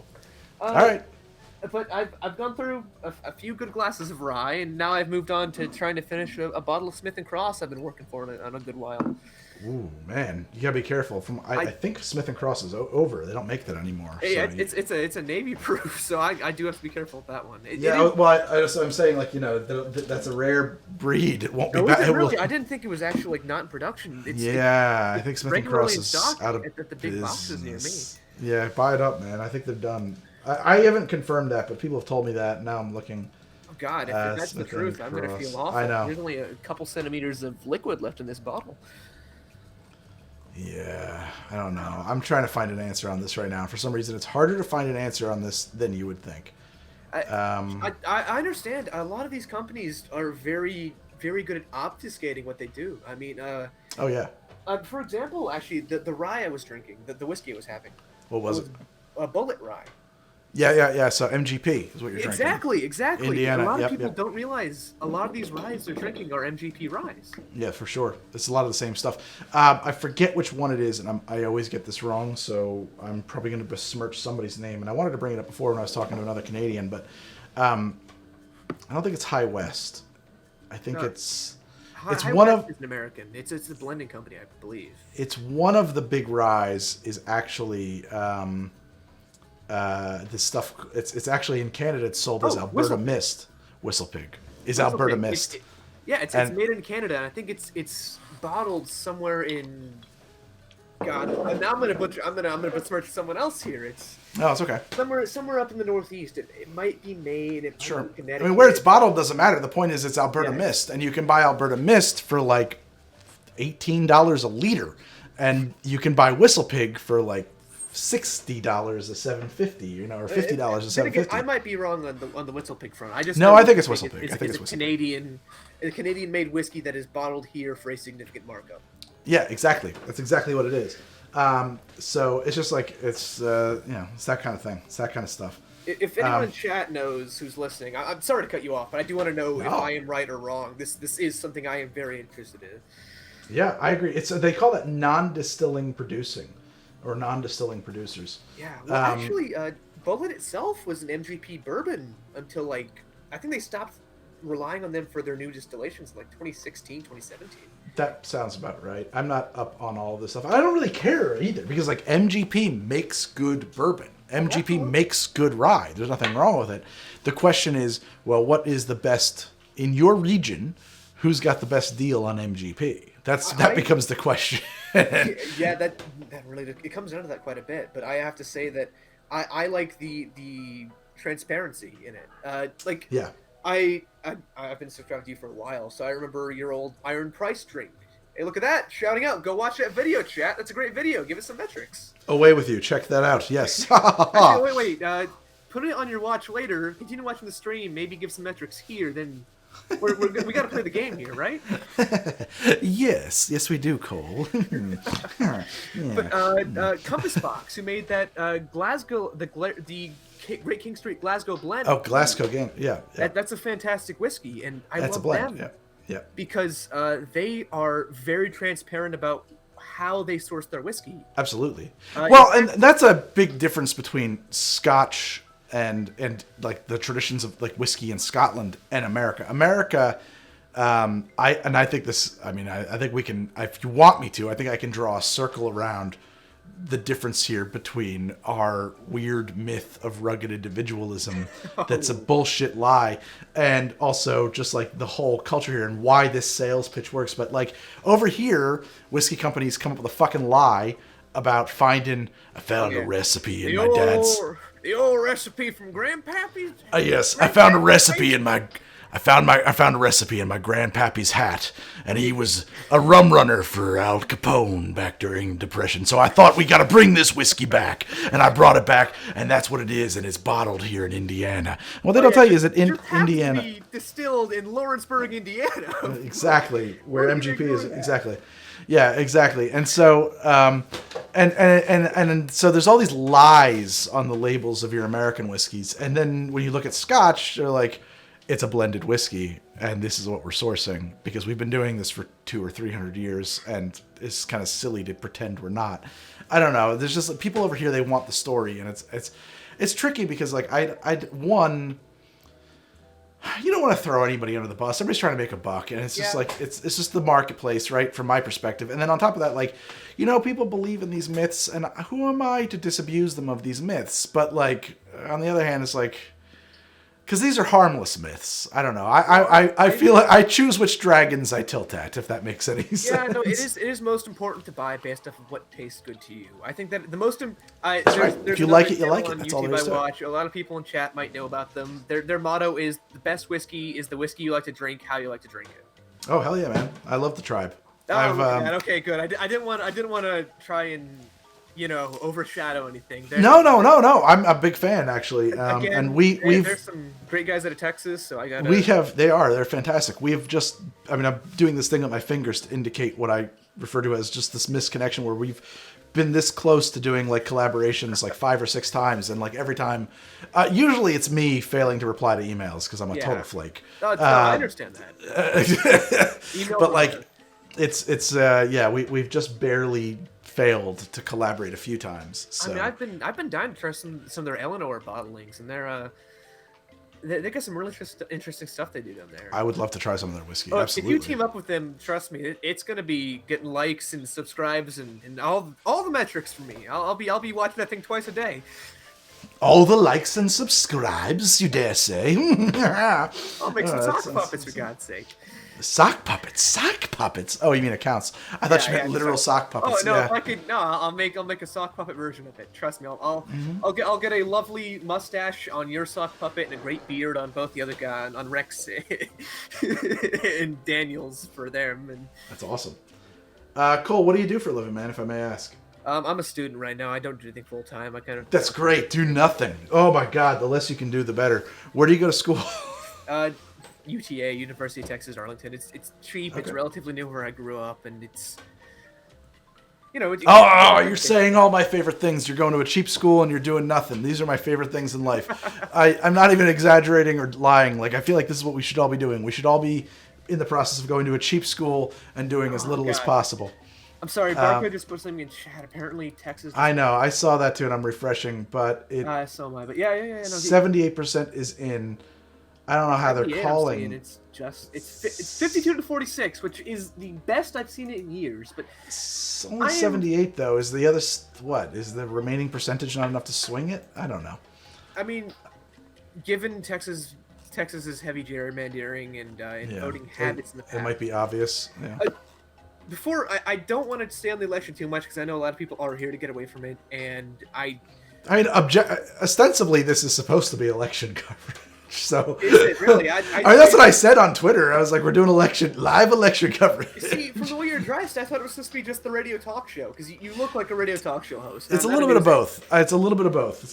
All right. But I've gone through a few good glasses of rye, and now I've moved on to trying to finish a bottle of Smith & Cross I've been working for on a good while. Ooh, man, you gotta be careful. I think Smith & Cross is over. They don't make that anymore. It's a Navy proof, so I do have to be careful with that one. I'm saying, like, you know, that's a rare breed. It won't be bad. Really? I didn't think it was actually like not in production. I think Smith & Cross is out of at the big boxes near me. Yeah, buy it up, man. I think they're done. I haven't confirmed that, but people have told me that. Now I'm looking. Oh God, if that's the truth, I'm gonna feel awful. I know. There's only a couple centimeters of liquid left in this bottle. Yeah, I don't know. I'm trying to find an answer on this right now. For some reason, it's harder to find an answer on this than you would think. I understand. A lot of these companies are very, very good at obfuscating what they do. I mean, oh yeah. For example, actually, the rye I was drinking, the whiskey I was having. What was it? A bullet rye. Yeah. So MGP is what you're drinking. Exactly. Indiana. A lot of people don't realize a lot of these ryes they're drinking are MGP ryes. Yeah, for sure. It's a lot of the same stuff. I forget which one it is, and I always get this wrong, so I'm probably going to besmirch somebody's name. And I wanted to bring it up before when I was talking to another Canadian, but I don't think it's High West. I think it's High one West of. Is an American. It's a blending company, I believe. It's one of the big ryes. Is actually. This stuff, it's actually in Canada. It's sold as Alberta Mist. Whistlepig is Alberta Mist. It's made in Canada, and I think it's bottled somewhere in. God, now I'm gonna besmirch someone else here. It's okay. Somewhere up in the Northeast. It might be made. Sure. I mean, where it's bottled doesn't matter. The point is, it's Alberta Mist, and you can buy Alberta Mist for like $18 a liter, and you can buy Whistlepig for like $60 a $7.50, or $50 a $7.50. I might be wrong on the Whistlepig front. I think it's Whistlepig. I think it's a Canadian-made whiskey that is bottled here for a significant markup. Yeah, exactly. That's exactly what it is. So it's just like it's that kind of thing. It's that kind of stuff. If anyone in chat knows who's listening, I'm sorry to cut you off, but I do want to know if I am right or wrong. This is something I am very interested in. Yeah, I agree. They call it non-distilling producing. Or non-distilling producers. Yeah, well, actually, Bullet itself was an MGP bourbon until, I think they stopped relying on them for their new distillations in, 2016, 2017. That sounds about right. I'm not up on all of this stuff. I don't really care either, because, MGP makes good bourbon. MGP makes good rye. There's nothing wrong with it. The question is, well, what is the best in your region? who's got the best deal on MGP? That becomes the question. Yeah, that really it comes down to that quite a bit. But I have to say that I like the transparency in it. I've been subscribed to you for a while, so I remember your old Iron Price drink. Hey, look at that! Shouting out, go watch that video, chat. That's a great video. Give us some metrics. Away with you. Check that out. Yes. Actually, wait. Put it on your watch later. Continue watching the stream. Maybe give some metrics here. Then we got to play the game here, right? Yes, we do, Cole. But Compass Box, who made that Glasgow, the Great King Street Glasgow blend. Oh, Glasgow game. Yeah. That's a fantastic whiskey, and I that's love a blend. them. Yeah. Because they are very transparent about how they source their whiskey. Absolutely. And that's a big difference between Scotch and like the traditions of like whiskey in Scotland and America. I think this. I mean, I think we can. If you want me to, I think I can draw a circle around the difference here between our weird myth of rugged individualism that's a bullshit lie, and also just like the whole culture here and why this sales pitch works. But like over here, whiskey companies come up with a fucking lie about I found a recipe in my dad's. The old recipe from Grandpappy's. Yes, I found a recipe in my. I found a recipe in my grandpappy's hat, and he was a rum runner for Al Capone back during Depression. So I thought we got to bring this whiskey back, and I brought it back, and that's what it is, and it's bottled here in Indiana. What they don't tell you is that in Indiana, to be distilled in Lawrenceburg, Indiana. Exactly, where MGP is exactly. Yeah, exactly. And so, and so there's all these lies on the labels of your American whiskeys, and then when you look at Scotch, they're like, it's a blended whiskey, and this is what we're sourcing because we've been doing this for 200 or 300 years, and it's kind of silly to pretend we're not. I don't know. There's just people over here, they want the story, and it's tricky because like you don't want to throw anybody under the bus. Everybody's trying to make a buck, and it's just like it's just the marketplace, right? From my perspective, and then on top of that, like people believe in these myths, and who am I to disabuse them of these myths? But like on the other hand, it's like. Because these are harmless myths. I don't know. I feel like I choose which dragons I tilt at, if that makes any sense. Yeah, no, it is most important to buy based off of what tastes good to you. I think that the most... There's if you like it, you like it. That's all there is to it. I watch. A lot of people in chat might know about them. Their motto is, the best whiskey is the whiskey you like to drink, how you like to drink it. Oh, hell yeah, man. I love the tribe. Oh, okay, good. I didn't want to try and... overshadow anything. No. I'm a big fan, actually. Again, and there's some great guys out of Texas, so I got. They're fantastic. I'm doing this thing with my fingers to indicate what I refer to as just this misconnection where we've been this close to doing like collaborations like 5 or 6 times, and like every time, usually it's me failing to reply to emails because I'm a total flake. No, I understand that. But like, we've just barely failed to collaborate a few times. So. I mean, I've been dying to try some of their Eleanor bottlings, and they got some really interesting stuff they do down there. I would love to try some of their whiskey. Oh, absolutely. If you team up with them, trust me, it's gonna be getting likes and subscribes and all the metrics for me. I'll be watching that thing twice a day. All the likes and subscribes, you dare say? I'll make some sock puppets for God's sake. Sock puppets. Oh, you mean accounts? I thought you meant literal sock puppets. Oh no, I'll make a sock puppet version of it. Trust me, I'll get a lovely mustache on your sock puppet and a great beard on both the other guy on Rex and Daniels for them. And that's awesome. Cole, what do you do for a living, man? If I may ask. I'm a student right now. I don't do anything full time. That's great. Do nothing. Oh my God, the less you can do, the better. Where do you go to school? UTA, University of Texas, Arlington. It's cheap. Okay. It's relatively near where I grew up, and it's you're saying all my favorite things. You're going to a cheap school and you're doing nothing. These are my favorite things in life. I'm not even exaggerating or lying. Like I feel like this is what we should all be doing. We should all be in the process of going to a cheap school and doing as little as possible. I'm sorry, Barkov just put something in chat. Apparently, Texas. I know. I saw that too, and I'm refreshing, but it. So am I. But yeah. 78% is in. I don't know how they're calling. It's 52 to 46, which is the best I've seen it in years. But it's only 78 though. Is the other what? Is the remaining percentage not enough to swing it? I don't know. I mean, given Texas Texas's heavy gerrymandering and voting habits in the past. It might be obvious. Yeah. Before, I don't want to stay on the election too much because I know a lot of people are here to get away from it, and I mean, ostensibly, this is supposed to be election coverage. So, is it really? I mean, that's what I said on Twitter. I was like, we're doing live election coverage. See, from the way you're dressed, I thought it was supposed to be just the radio talk show, because you look like a radio talk show host. It's a little bit of both. It's a little bit of both.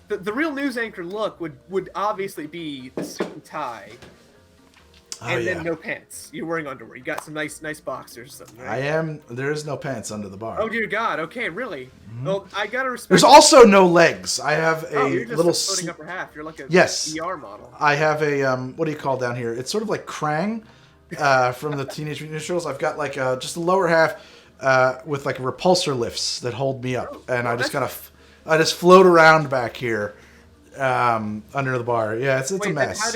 The real news anchor look would obviously be the suit and tie. And then no pants. You're wearing underwear. You got some nice boxers or something, right? I am. There is no pants under the bar. Oh, dear God. Okay, really? Mm-hmm. Well, I gotta respect... There's also no legs. I have a you're just little... floating upper half. You're like a ER model. I have a, what do you call down here? It's sort of like Krang from the Teenage Mutant Ninja Turtles. I've got like just the lower half with like repulsor lifts that hold me up. And I just kind of... I just float around back here under the bar. Yeah, it's a mess.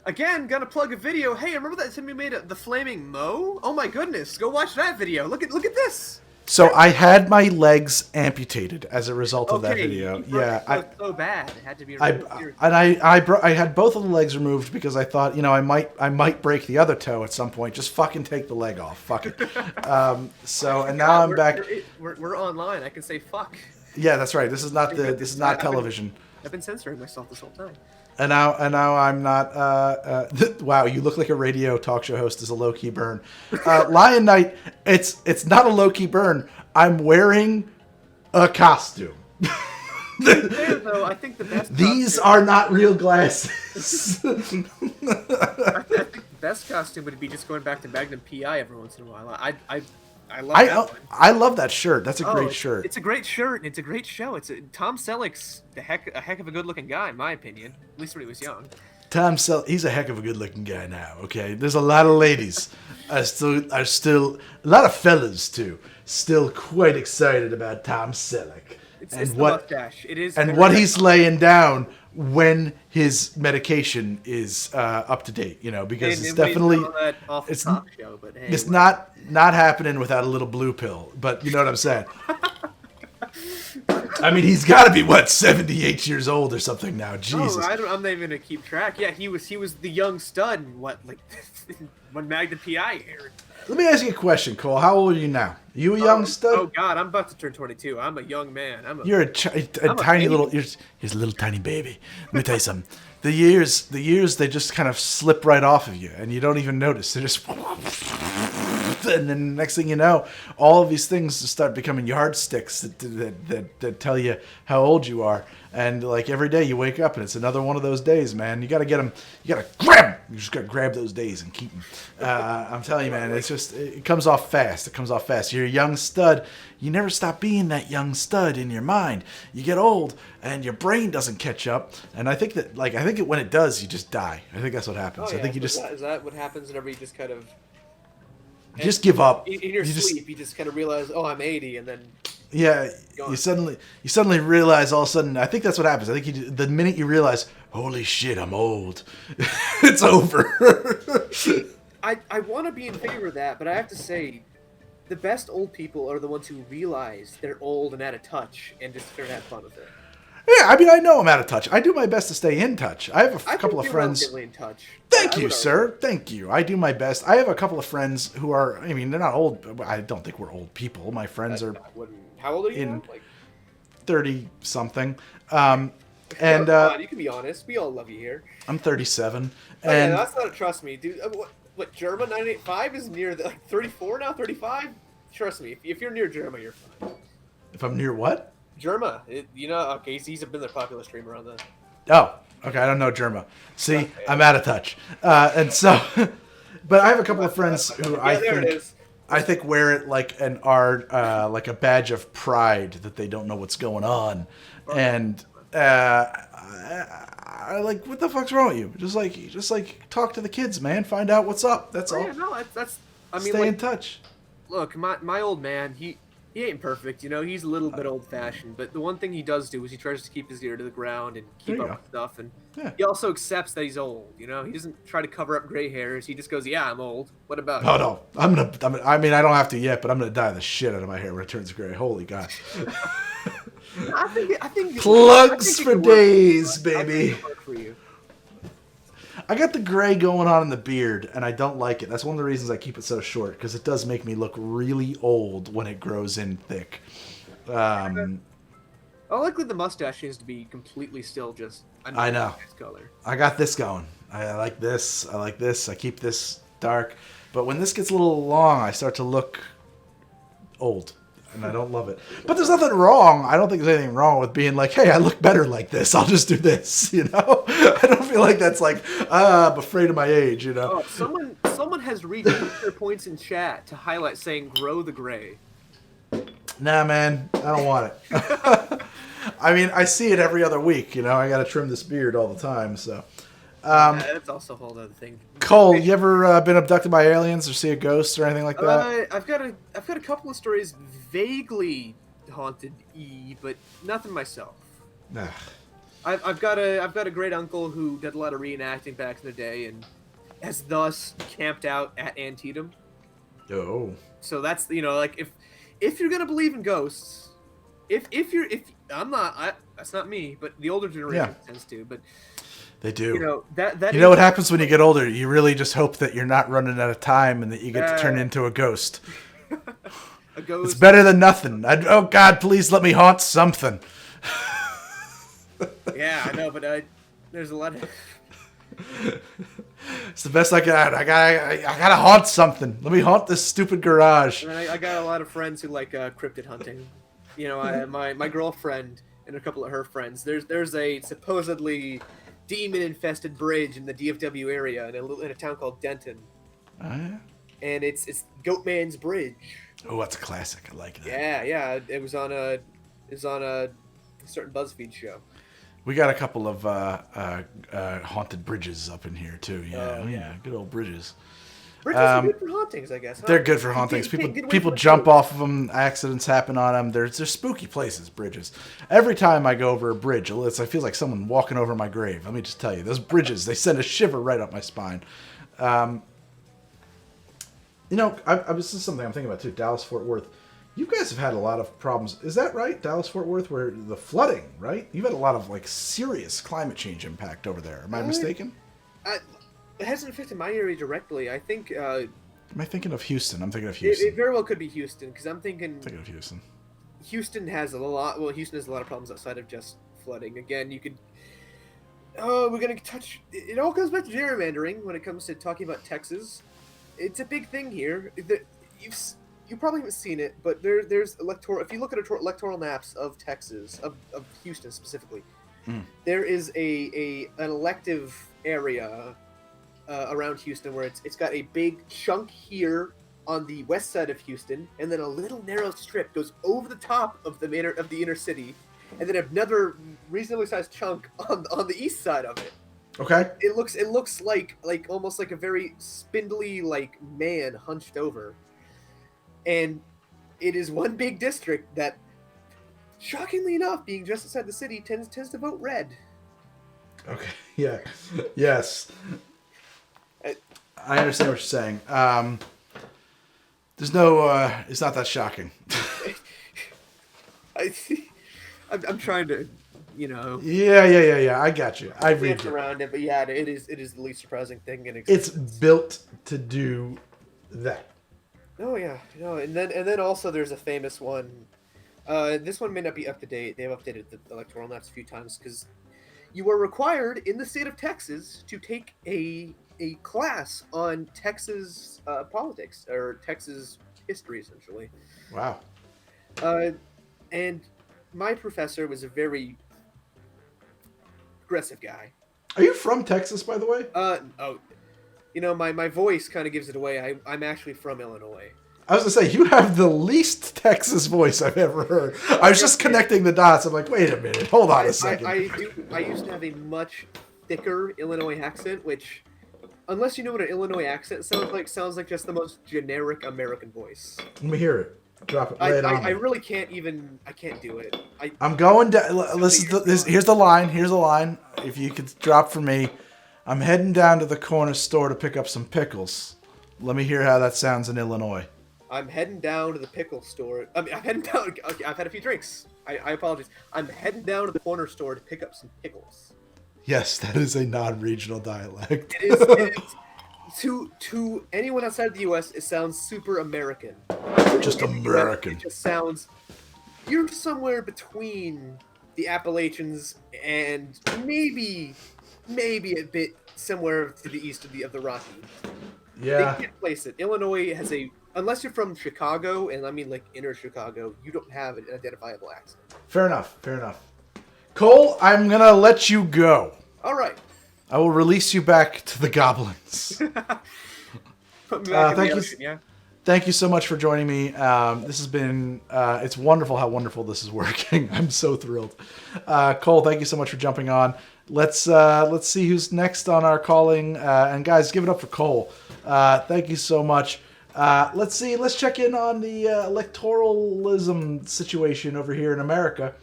Again, gotta plug a video. Hey, remember that time we made the flaming Mo? Oh my goodness, go watch that video. Look at this. So I had my legs amputated as a result of that video. Yeah, so bad. It had to be removed. I had both of the legs removed because I thought, I might break the other toe at some point. Just fucking take the leg off. Fuck it. Now I'm back. We're online. I can say fuck. Yeah, that's right. This is not television. I've been censoring myself this whole time. And now I'm not. Wow, you look like a radio talk show host. Is a low key burn. Lion Knight. It's not a low key burn. I'm wearing a costume. Though, I think the best. These are not real glasses. I think the best costume would be just going back to Magnum PI every once in a while. I love that shirt. That's a great shirt. It's a great shirt and it's a great show. Tom Selleck's a heck of a good looking guy in my opinion. At least when he was young. Tom Selleck, he's a heck of a good looking guy now. Okay, there's a lot of ladies are still a lot of fellas too, still quite excited about Tom Selleck and what mustache. It is and what he's laying down when his medication is up to date, because it's definitely it's not happening without a little blue pill. But you know what I'm saying. I mean, he's got to be 78 years old or something now. Jesus. I'm not even gonna keep track. Yeah, he was the young stud. When Magnum PI aired. Let me ask you a question, Cole. How old are you now? Are you a young stud? Oh God, I'm about to turn 22. I'm a young man. You're a tiny little. Here's a little tiny baby. Let me tell you something. The years, they just kind of slip right off of you, and you don't even notice. They just, and then next thing you know, all of these things start becoming yardsticks that tell you how old you are. And like every day you wake up and it's another one of those days, man. You got to get them. You got to grab them. You just got to grab those days and keep them. I'm telling you, man. It comes off fast. It comes off fast. You're a young stud. You never stop being that young stud in your mind. You get old and your brain doesn't catch up. And I think when it does, you just die. I think that's what happens. Oh, yeah. I think is that what happens whenever you just kind of just give up in your sleep? You just kind of realize, oh, I'm 80, and then. Yeah, you suddenly realize all of a sudden. I think that's what happens. I think the minute you realize, holy shit, I'm old, it's over. I want to be in favor of that, but I have to say, the best old people are the ones who realize they're old and out of touch and just try to have fun with it. Yeah, I mean, I know I'm out of touch. I do my best to stay in touch. I have a couple of friends. Relatively in touch. Thank you, sir. Thank you. I do my best. I have a couple of friends who are. I mean, they're not old. I don't think we're old people. My friends are. How old are you? 30-something. And you can be honest. We all love you here. I'm 37. And that's not. Trust me, dude. What Germa 985 is near 34 now? 35? Trust me. If you're near Germa, you're fine. If I'm near what? Germa, okay, he's been their popular streamer on the. Oh, okay, I don't know Germa. See, okay. I'm out of touch, and so, but I have a couple of friends who I think wear it like like a badge of pride that they don't know what's going on, and I like, what the fuck's wrong with you? Just like talk to the kids, man. Find out what's up. That's all. Yeah, no, that's. I mean, stay in touch. Look, my old man, he ain't perfect, he's a little bit old-fashioned, but the one thing he does do is he tries to keep his ear to the ground and keep up with stuff, and he also accepts that he's old, he doesn't try to cover up gray hairs, he just goes, yeah, I'm old, what about you? No, I mean, I don't have to yet, but I'm gonna dye the shit out of my hair when it turns gray, holy God. I think plugs for days, baby. For you. I got the gray going on in the beard, and I don't like it. That's one of the reasons I keep it so short, because it does make me look really old when it grows in thick. I like the mustache seems to be completely still just. I know. Color. I got this going. I like this. I like this. I keep this dark. But when this gets a little long, I start to look old. And I don't love it. But there's nothing wrong. I don't think there's anything wrong with being like, hey, I look better like this. I'll just do this, you know? I don't feel like that's like, I'm afraid of my age, you know? Oh, someone has reached their points in chat to highlight saying grow the gray. Nah, man. I don't want it. I mean, I see it every other week, you know? I got to trim this beard all the time, so. That's also a whole other thing. Cole, you ever been abducted by aliens or see a ghost or anything like that? I've got a couple of stories vaguely haunted, but nothing myself. Nah. I've got a great uncle who did a lot of reenacting back in the day and has thus camped out at Antietam. Oh. So that's like if you're gonna believe in ghosts, if I'm not that's not me, but the older generation tends to, but. They do. You know, that you know what happens when you get older? You really just hope that you're not running out of time and that you get to turn into a ghost. A ghost. It's better than nothing. Oh, God, please let me haunt something. Yeah, I know, but there's a lot of... It's the best I got. I gotta haunt something. Let me haunt this stupid garage. I got a lot of friends who like cryptid hunting. You know, my girlfriend and a couple of her friends, there's a supposedly... demon-infested bridge in the DFW area in a town called Denton. And it's Goatman's Bridge. Oh, that's a classic. I like that. Yeah. It was on a certain BuzzFeed show. We got a couple of haunted bridges up in here too. Yeah, good old bridges. Bridges are good for hauntings, I guess. Huh? They're good for hauntings. People jump off of them. Accidents happen on them. They're spooky places, bridges. Every time I go over a bridge, I feel like someone walking over my grave. Let me just tell you, those bridges, they send a shiver right up my spine. You know, this is something I'm thinking about too. Dallas-Fort Worth. You guys have had a lot of problems. Is that right? Dallas-Fort Worth, where the flooding, right? You've had a lot of like serious climate change impact over there. Am I mistaken? It hasn't affected my area directly. I think. Am I thinking of Houston? I'm thinking of Houston. It very well could be Houston, because I'm thinking of Houston. Houston has a lot. Well, Houston has a lot of problems outside of just flooding. Again, you could. Oh, we're gonna touch. It all comes back to gerrymandering when it comes to talking about Texas. It's a big thing here. You probably haven't seen it, but there's electoral. If you look at electoral maps of Texas, of Houston specifically, there is an elective area. Around Houston, where it's got a big chunk here on the west side of Houston, and then a little narrow strip goes over the top of the inner city, and then another reasonably sized chunk on the east side of it. Okay. It looks like almost like a very spindly like man hunched over, and it is one big district that, shockingly enough, being just outside the city, tends to vote red. Okay. Yeah. Yes. I understand what you're saying. There's no. It's not that shocking. I'm trying to, Yeah. I got you. I read you. Around it, but yeah, it is the least surprising thing in It's existence. built to do that. Oh yeah, and then also there's a famous one. This one may not be up to date. They've updated the electoral maps a few times because you are required in the state of Texas to take a class on Texas politics or Texas history, essentially. Wow. And my professor was a very aggressive guy. Are you from Texas, by the way? My voice kind of gives it away. I'm actually from Illinois. I was going to say, you have the least Texas voice I've ever heard. I was just connecting the dots. I'm like, wait a minute. Hold on a second. I used to have a much thicker Illinois accent, which, unless you know what an Illinois accent sounds like just the most generic American voice. Let me hear it. Drop it. Lay it on me. I really can't even. I can't do it. I'm going down. Here's the line. Here's the line. If you could drop for me. I'm heading down to the corner store to pick up some pickles. Let me hear how that sounds in Illinois. I'm heading down to the pickle store. I'm heading down. Okay, I've had a few drinks. I apologize. I'm heading down to the corner store to pick up some pickles. Yes, that is a non-regional dialect. It is to anyone outside of the U.S. It sounds super American. Just In the US, American. it just sounds. You're somewhere between the Appalachians and maybe a bit somewhere to the east of the Rockies. Yeah. They can't place it. Illinois has unless you're from Chicago, and I mean like inner Chicago, you don't have an identifiable accent. Fair enough. Cole, I'm going to let you go. All right. I will release you back to the goblins. Put me back in thank the you. ocean, yeah? Thank you so much for joining me. This has been, it's wonderful how wonderful this is working. I'm so thrilled. Cole, thank you so much for jumping on. Let's see who's next on our calling. And guys, give it up for Cole. Thank you so much. Let's check in on the electoralism situation over here in America.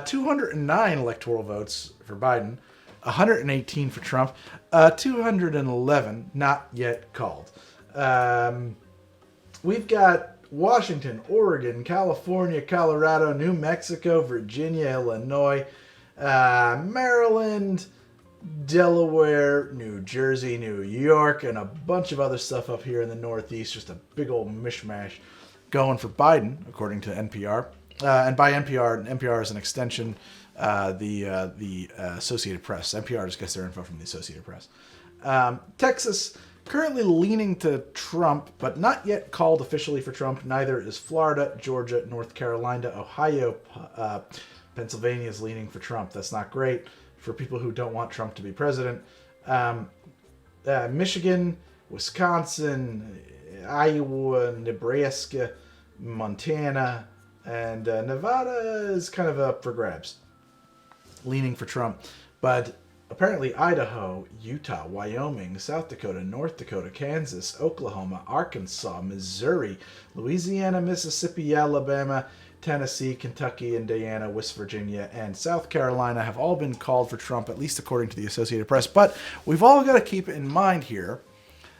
209 electoral votes for Biden, 118 for Trump, 211 not yet called. We've got Washington, Oregon, California, Colorado, New Mexico, Virginia, Illinois, Maryland, Delaware, New Jersey, New York, and a bunch of other stuff up here in the Northeast. Just a big old mishmash going for Biden, according to NPR. And by NPR is an extension, the Associated Press. NPR just gets their info from the Associated Press. Texas, currently leaning to Trump, but not yet called officially for Trump. Neither is Florida, Georgia, North Carolina, Ohio. Pennsylvania is leaning for Trump. That's not great for people who don't want Trump to be president. Michigan, Wisconsin, Iowa, Nebraska, Montana, and Nevada is kind of up for grabs, leaning for Trump. But apparently Idaho, Utah, Wyoming, South Dakota, North Dakota, Kansas, Oklahoma, Arkansas, Missouri, Louisiana, Mississippi, Alabama, Tennessee, Kentucky, Indiana, West Virginia, and South Carolina have all been called for Trump, at least according to the Associated Press. But we've all got to keep in mind here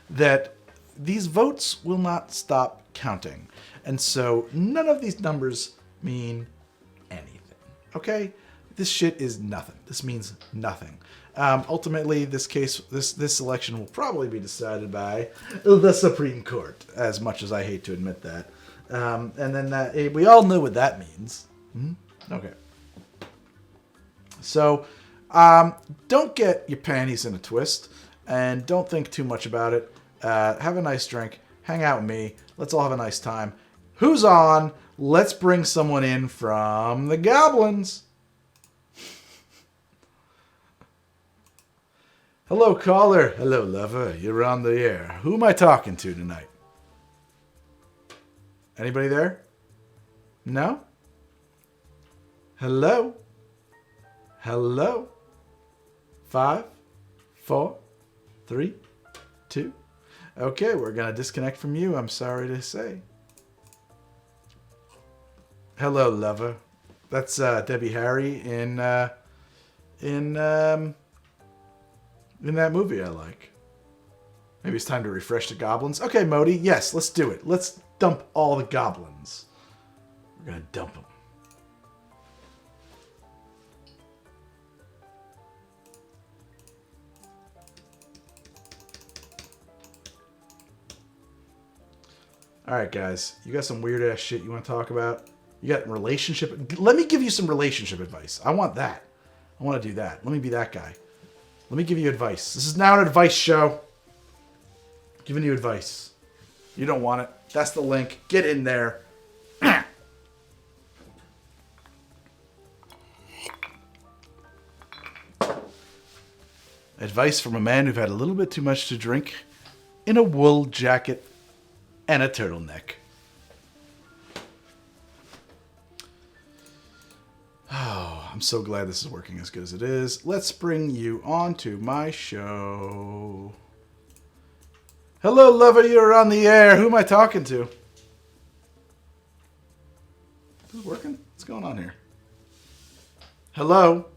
that these votes will not stop counting. And so none of these numbers mean anything. Okay? This shit is nothing. This means nothing. Ultimately, this election will probably be decided by the Supreme Court, as much as I hate to admit that. And then we all know what that means. Okay. So, don't get your panties in a twist, and don't think too much about it. Have a nice drink. Hang out with me. Let's all have a nice time. Who's on? Let's bring someone in from the Goblins. Hello, caller. Hello, lover. You're on the air. Who am I talking to tonight? Anybody there? No? Hello? Hello? 5, 4, 3, 2. Okay, we're going to disconnect from you, I'm sorry to say. Hello, lover. That's Debbie Harry in that movie I like. Maybe it's time to refresh the goblins. Okay, Modi, yes, let's do it. Let's dump all the goblins. We're going to dump them. Alright, guys. You got some weird-ass shit you want to talk about? You got relationship... Let me give you some relationship advice. I want that. I want to do that. Let me be that guy. Let me give you advice. This is now an advice show. Giving you advice. You don't want it. That's the link. Get in there. Advice from a man who've had a little bit too much to drink in a wool jacket and a turtleneck. Oh, I'm so glad this is working as good as it is. Let's bring you on to my show. Hello, lover. You're on the air. Who am I talking to? Is this working? What's going on here? Hello?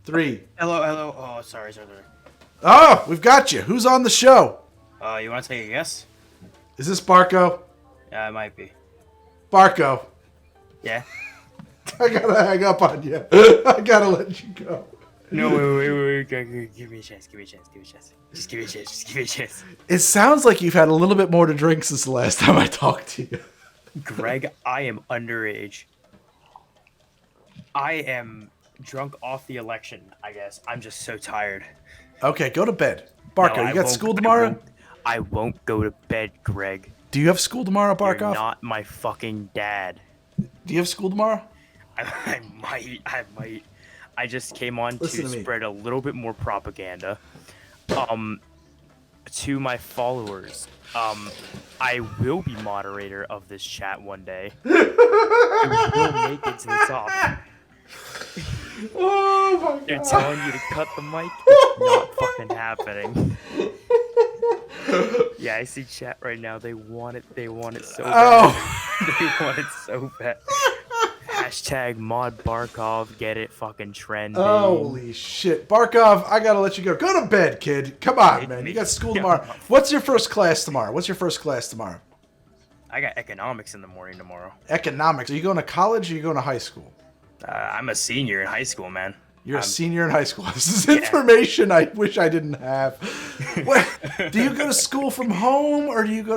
3. Hello. Oh, sorry. Oh, we've got you. Who's on the show? You want to take a guess? Is this Barko? Yeah, it might be. Barko. Yeah? I gotta hang up on you. I gotta let you go. No, wait. Give me a chance. Just give me a chance. It sounds like you've had a little bit more to drink since the last time I talked to you. Greg, I am underage. I am drunk off the election, I guess. I'm just so tired. Okay, go to bed. Barko, No, you got school tomorrow? I won't go to bed, Greg. Do you have school tomorrow, Barkov? You're not my fucking dad. Do you have school tomorrow? I might. I just came on to spread a little bit more propaganda. To my followers. I will be moderator of this chat one day. I will make it to the top. Oh my God. They're telling you to cut the mic. It's not fucking happening. Yeah, I see chat right now. They want it so bad. They want it so bad. Hashtag mod Barkov, get it fucking trending. Holy shit. Barkov, I gotta let you go. Go to bed, kid. Come on, man. You got school tomorrow. What's your first class tomorrow? I got economics in the morning tomorrow. Economics. Are you going to college or are you going to high school? I'm a senior in high school, man. You're a senior in high school. This is information I wish I didn't have. Do you go to school from home or do you go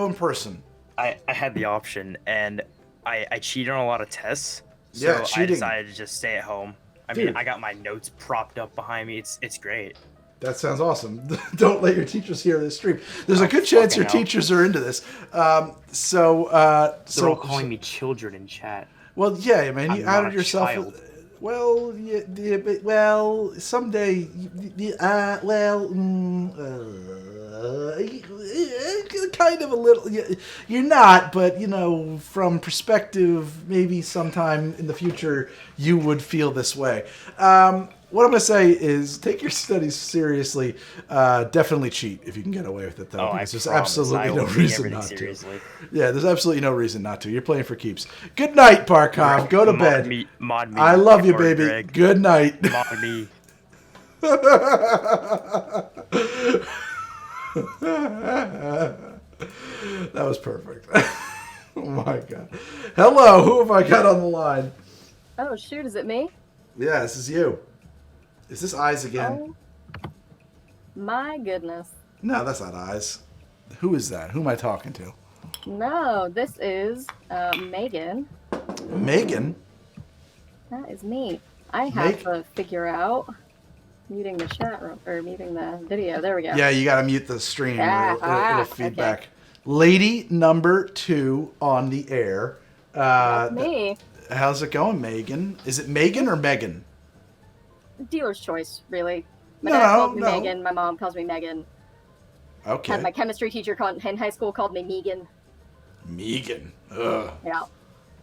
in person? I had the option, and I cheated on a lot of tests. So Yeah, cheating. I decided to just stay at home. I mean, I got my notes propped up behind me. It's great. That sounds awesome. Don't let your teachers hear this stream. There's a good chance your teachers are into this. They're all calling me children in chat. Well, yeah, man, you outed yourself. Child. Well, yeah, but, well, someday, kind of a little. You're not, but from perspective, maybe sometime in the future you would feel this way. What I'm gonna say is take your studies seriously. Definitely cheat if you can get away with it, though. Because there's absolutely no reason not to. Yeah, there's absolutely no reason not to. You're playing for keeps. Good night, Barkov. Go to bed. Mod me. I love you, baby. Greg. Good night. Mod me. That was perfect. Oh my God. Hello, who have I got on the line? Oh shoot, is it me? Yeah, this is you. Is this Eyes again? Oh, my goodness. No, that's not Eyes. Who is that? Who am I talking to? No, this is Meagan. Meagan? That is me. I have to figure out muting the chat room or muting the video. There we go. Yeah, you got to mute the stream. It'll feedback. Okay. Lady number 2 on the air. That's me. How's it going, Meagan? Is it Meagan or Megan? Dealer's choice, really. My dad calls me Megan. My mom calls me Megan. Okay. And my chemistry teacher in high school called me Meagan. Meagan. Ugh. Yeah.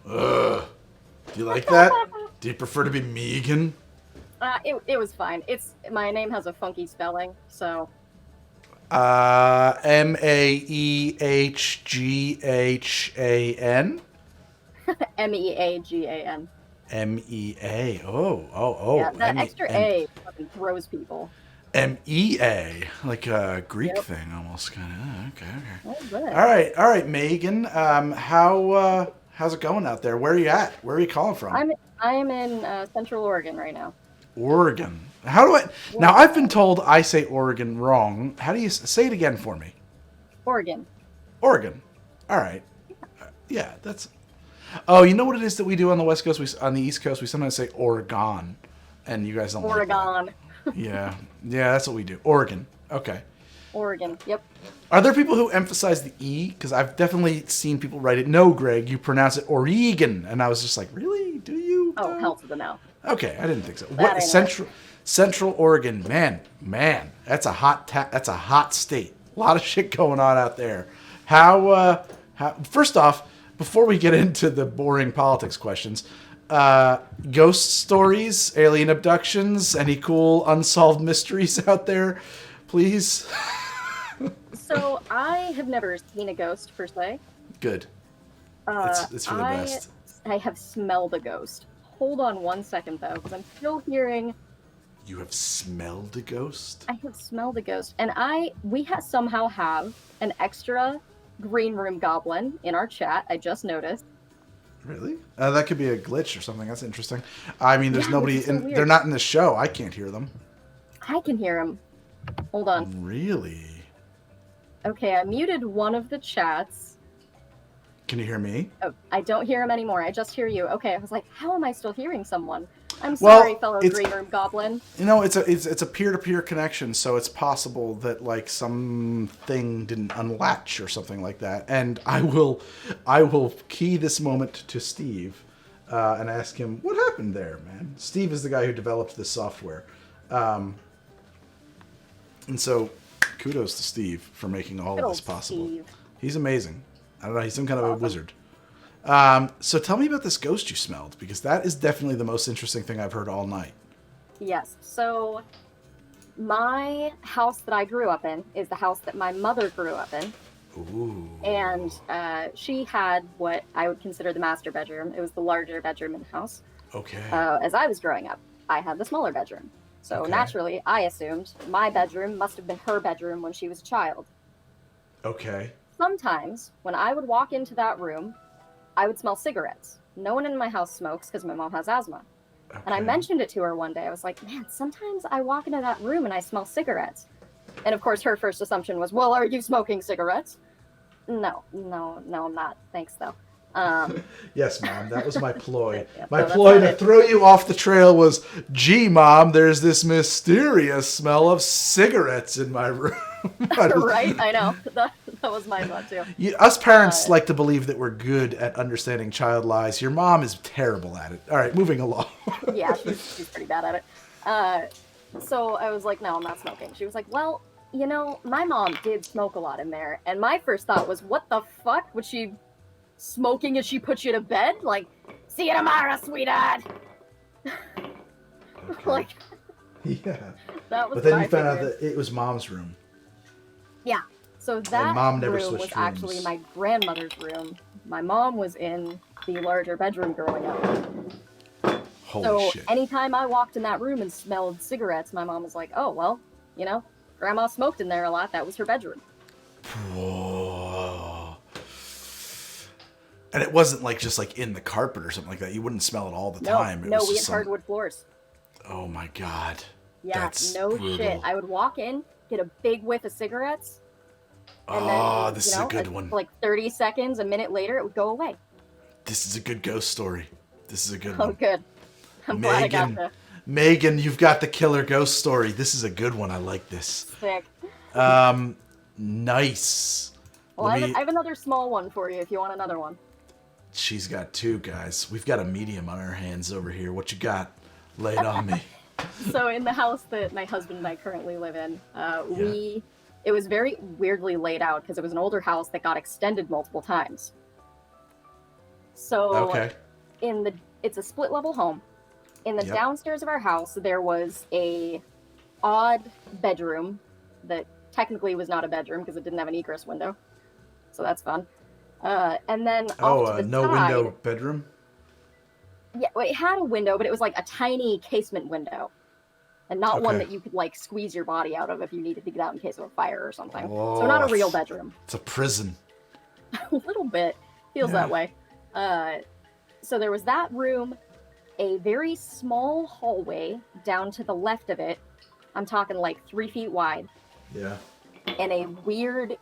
Ugh. Do you like that? Do you prefer to be Meagan? It was fine. My name has a funky spelling, so. Meahghan? Meagan. M-E-A. Oh. Yeah, that extra A fucking throws people. M-E-A. Like a Greek thing almost kind of. Okay. Oh, good. All right, Meagan. How's it going out there? Where are you at? Where are you calling from? I am in Central Oregon right now. Oregon. How do I... Now, I've been told I say Oregon wrong. How do you... Say it again for me. Oregon. All right. Yeah, that's... Oh, you know what it is that we do on the West Coast? On the East Coast, we sometimes say Oregon. And you guys don't like that. Oregon. Yeah, that's what we do. Oregon. Okay. Oregon. Yep. Are there people who emphasize the E? Because I've definitely seen people write it. No, Greg, you pronounce it Oregon. And I was just like, really? Do you? Oh, hell to the no. Okay, I didn't think so. What Central Oregon, man, that's a hot state. A lot of shit going on out there. How first off, before we get into the boring politics questions, ghost stories, alien abductions, any cool unsolved mysteries out there, please? So I have never seen a ghost per se. Good. It's for the best. I have smelled a ghost. Hold on one second though, because I'm still hearing. You have smelled a ghost? I have smelled a ghost, and we somehow have an extra green room goblin in our chat. I just noticed. Really? That could be a glitch or something. That's interesting. I mean, there's nobody. so weird. They're not in the show. I can't hear them. I can hear him. Hold on. Really? Okay, I muted one of the chats. Can you hear me? Oh, I don't hear him anymore. I just hear you. Okay, I was like, how am I still hearing someone? I'm sorry, fellow Green Room Goblin. You know, it's a peer-to-peer connection, so it's possible that like something didn't unlatch or something like that. And I will key this moment to Steve and ask him what happened there, man. Steve is the guy who developed this software, and so kudos to Steve for making all of this possible. Steve. He's amazing. I don't know. He's some kind of a wizard. So tell me about this ghost you smelled, because that is definitely the most interesting thing I've heard all night. Yes. So my house that I grew up in is the house that my mother grew up in. Ooh. And she had what I would consider the master bedroom. It was the larger bedroom in the house. Okay. As I was growing up, I had the smaller bedroom. So naturally, I assumed my bedroom must have been her bedroom when she was a child. Okay. Sometimes, when I would walk into that room, I would smell cigarettes. No one in my house smokes because my mom has asthma. Okay. And I mentioned it to her one day. I was like, man, sometimes I walk into that room and I smell cigarettes. And of course, her first assumption was, well, are you smoking cigarettes? No, I'm not. Thanks, though. Yes, Mom, that was my ploy. Yeah, my so ploy to throw you off the trail was, gee, Mom, there's this mysterious smell of cigarettes in my room. Right? I know. That was my thought, too. Us parents like to believe that we're good at understanding child lies. Your mom is terrible at it. All right, moving along. Yeah, she's pretty bad at it. So I was like, no, I'm not smoking. She was like, well, you know, my mom did smoke a lot in there. And my first thought was, what the fuck? Was she smoking as she put you to bed? Like, see you tomorrow, sweetheart. Like, yeah. That was but then you found out that it was Mom's room. Yeah. So that Mom never room was switched actually rooms. my grandmother's room. My mom was in the larger bedroom growing up. Holy shit. Anytime I walked in that room and smelled cigarettes, my mom was like, oh, well, you know, Grandma smoked in there a lot. That was her bedroom. Whoa. And it wasn't like just like in the carpet or something like that. You wouldn't smell it all the time. It No, was we had just hardwood floors. Oh my God. Yeah, That's no brutal. shit. I would walk in, get a big whiff of cigarettes, and then, this is a good one. Like 30 seconds, a minute later, it would go away. This is a good ghost story. This is a good Oh, one. good. I'm glad I got to. Meagan, you've got the killer ghost story. This is a good one. I like this. Sick. Nice. Well, I have another small one for you if you want another one. She's got two, guys. We've got a medium on our hands over here. What you got? Lay it on me. So in the house that my husband and I currently live in, it was very weirdly laid out because it was an older house that got extended multiple times. So it's a split level home. In the downstairs of our house, there was a odd bedroom that technically was not a bedroom because it didn't have an egress window. So that's fun. And then off to the no side, window bedroom? Yeah, well, it had a window, but it was like a tiny casement window. And not one that you could like squeeze your body out of if you needed to get out in case of a fire or something. Oh, so not a real bedroom. It's a prison. A little bit. Feels that way. So there was that room, a very small hallway down to the left of it. I'm talking like 3 feet wide. Yeah. And a weird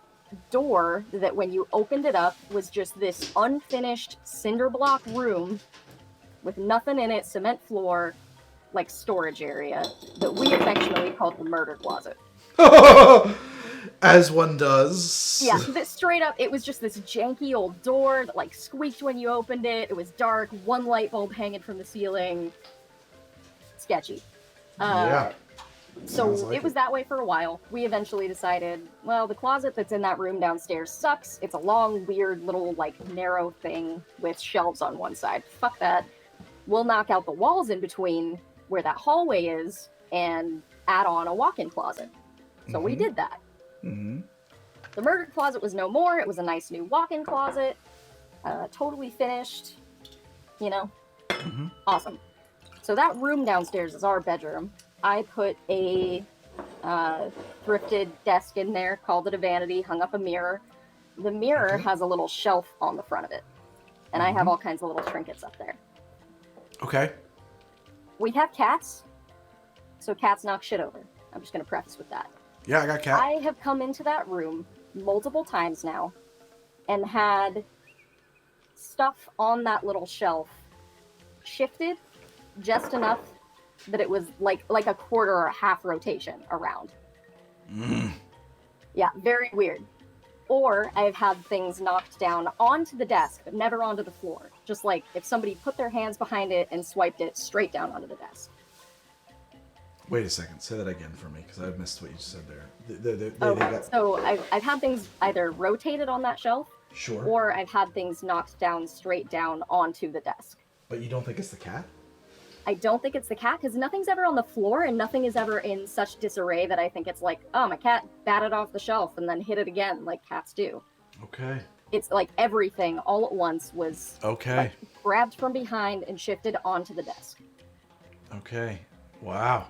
door that when you opened it up was just this unfinished cinder block room with nothing in it, cement floor, like storage area that we affectionately called the murder closet. As one does. Yeah, straight up, it was just this janky old door that like squeaked when you opened it. It was dark, one light bulb hanging from the ceiling. Sketchy. So it was that way for a while. We eventually decided, well, the closet that's in that room downstairs sucks. It's a long, weird little like narrow thing with shelves on one side. Fuck that. We'll knock out the walls in between where that hallway is and add on a walk-in closet. So we did that. The murder closet was no more. It was a nice new walk-in closet. Totally finished. You know? Awesome. So that room downstairs is our bedroom. I put a thrifted desk in there, called it a vanity, hung up a mirror. The mirror has a little shelf on the front of it. and I have all kinds of little trinkets up there. Okay. We have cats, so cats knock shit over. I'm just going to preface with that. Yeah, I got cat. I have come into that room multiple times now and had stuff on that little shelf shifted just enough that it was like a quarter or a half rotation around. Yeah, very weird. Or I've had things knocked down onto the desk, but never onto the floor. Just like if somebody put their hands behind it and swiped it straight down onto the desk. Wait a second. Say that again for me, because I missed what you said there. So I've had things either rotated on that shelf, Sure. or I've had things knocked down straight down onto the desk. But you don't think it's the cat? I don't think it's the cat, because nothing's ever on the floor, and nothing is ever in such disarray that I think it's like, oh, my cat batted off the shelf and then hit it again, like cats do. Okay. It's like everything all at once was Okay. grabbed from behind and shifted onto the desk. Okay. Wow.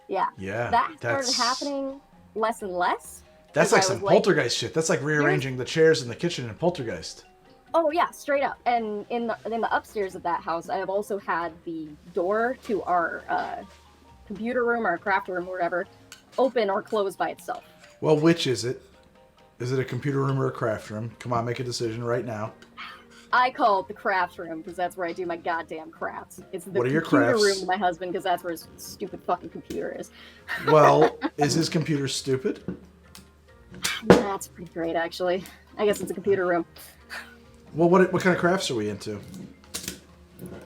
Yeah. Yeah. That started that's happening less and less. That's 'cause like I some was poltergeist shit. That's like rearranging the chairs in the kitchen in Poltergeist. Oh yeah, straight up. And in the upstairs of that house, I have also had the door to our computer room or craft room or whatever open or close by itself. Well, which is it? Is it a computer room or a craft room? Come on, make a decision right now. I call it the craft room because that's where I do my goddamn crafts. It's the What are your computer crafts? room with my husband because that's where his stupid fucking computer is. Well, is his computer stupid? That's pretty great, actually. I guess it's a computer room. Well, what kind of crafts are we into?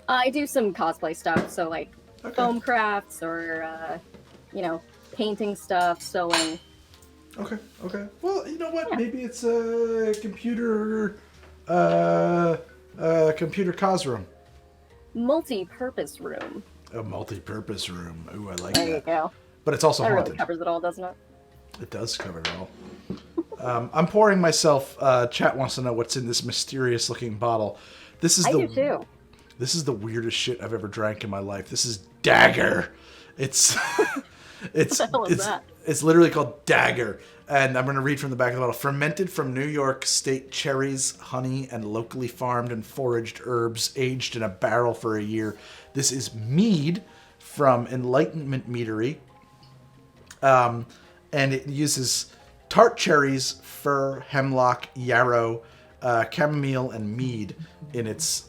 I do some cosplay stuff, so like foam crafts or, painting stuff, sewing. Okay. Well, you know what? Maybe it's a computer cos room. Multi-purpose room. A multi-purpose room. Ooh, I like There that. you go. But it's also That haunted. really covers it all, doesn't it? It does cover it all. I'm pouring myself. Chat wants to know what's in this mysterious-looking bottle. I do too. This is the weirdest shit I've ever drank in my life. This is Dagger. It's it's What the hell is that? it's literally called Dagger, and I'm going to read from the back of the bottle. Fermented from New York State cherries, honey, and locally farmed and foraged herbs, aged in a barrel for a year. This is mead from Enlightenment Meadery, and it uses tart cherries, fir, hemlock, yarrow, chamomile, and mead in its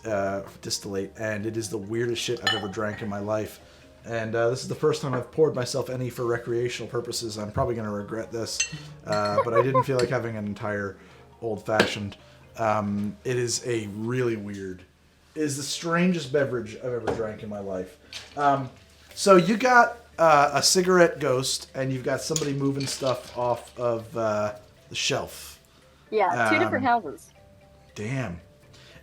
distillate, and it is the weirdest shit I've ever drank in my life. And this is the first time I've poured myself any for recreational purposes. I'm probably going to regret this, but I didn't feel like having an entire old-fashioned. It is a really weird. It is the strangest beverage I've ever drank in my life. So you got a cigarette ghost, and you've got somebody moving stuff off of the shelf. Yeah, two different houses. Damn.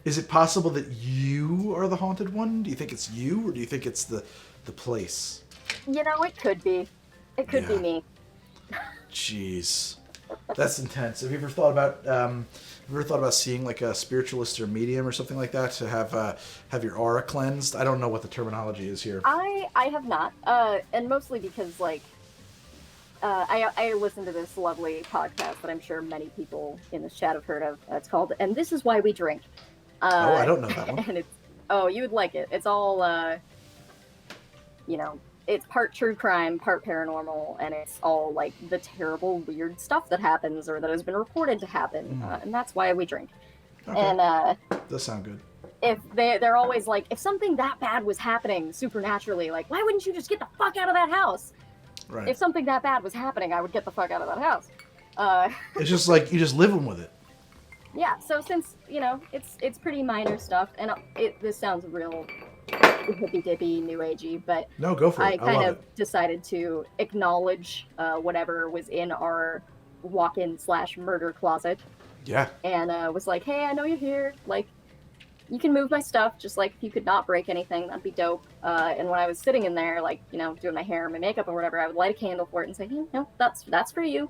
Is it possible that you are the haunted one? Do you think it's you, or do you think it's the place? It could be. It could be me. Jeez, that's intense. Have you ever thought about seeing like a spiritualist or medium or something like that to have your aura cleansed? I don't know what the terminology is here. I have not, and mostly because I listen to this lovely podcast that I'm sure many people in this chat have heard of. It's called "And This Is Why We Drink." I don't know that one. And you would like it. It's all it's part true crime, part paranormal, and it's all like the terrible, weird stuff that happens or that has been reported to happen, and that's why we drink. Okay. And does sound good. if they're always like, if something that bad was happening supernaturally, like, why wouldn't you just get the fuck out of that house? Right. If something that bad was happening, I would get the fuck out of that house. It's just like you just living with it. Yeah, so since, it's pretty minor stuff, and this sounds real hippy-dippy, new agey, but No, go for it. I kind love of decided to acknowledge whatever was in our walk-in/murder closet. Yeah. And was like, hey, I know you're here. Like, you can move my stuff, just like if you could not break anything, that'd be dope. And when I was sitting in there, like, doing my hair and my makeup or whatever, I would light a candle for it and say, hey, no, that's for you.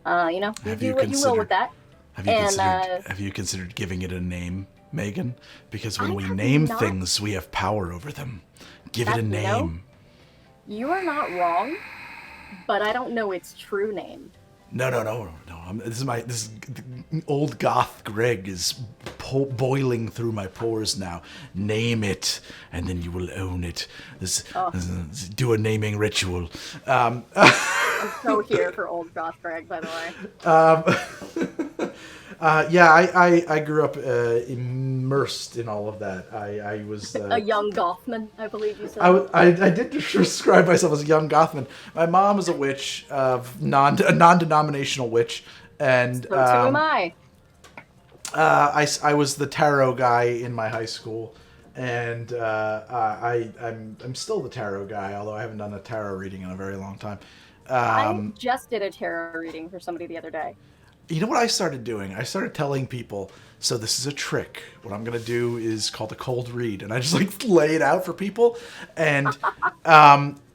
You do what you will with that. Have you considered giving it a name, Meagan? Because when we name things, we have power over them. Give it a name. You are not wrong, but I don't know its true name. No. This is old goth Greg is boiling through my pores now. Name it, and then you will own it. Do a naming ritual. I'm so here for old Josh Bragg, by the way. I grew up immersed in all of that. I was a young Gothman, I believe you said. I did describe myself as a young Gothman. My mom is a witch, a non-denominational witch, and so am I. I was the tarot guy in my high school, and I'm still the tarot guy, although I haven't done a tarot reading in a very long time. I just did a tarot reading for somebody the other day. You know what I started doing? I started telling people, so this is a trick. What I'm going to do is called a cold read. And I just like lay it out for people. And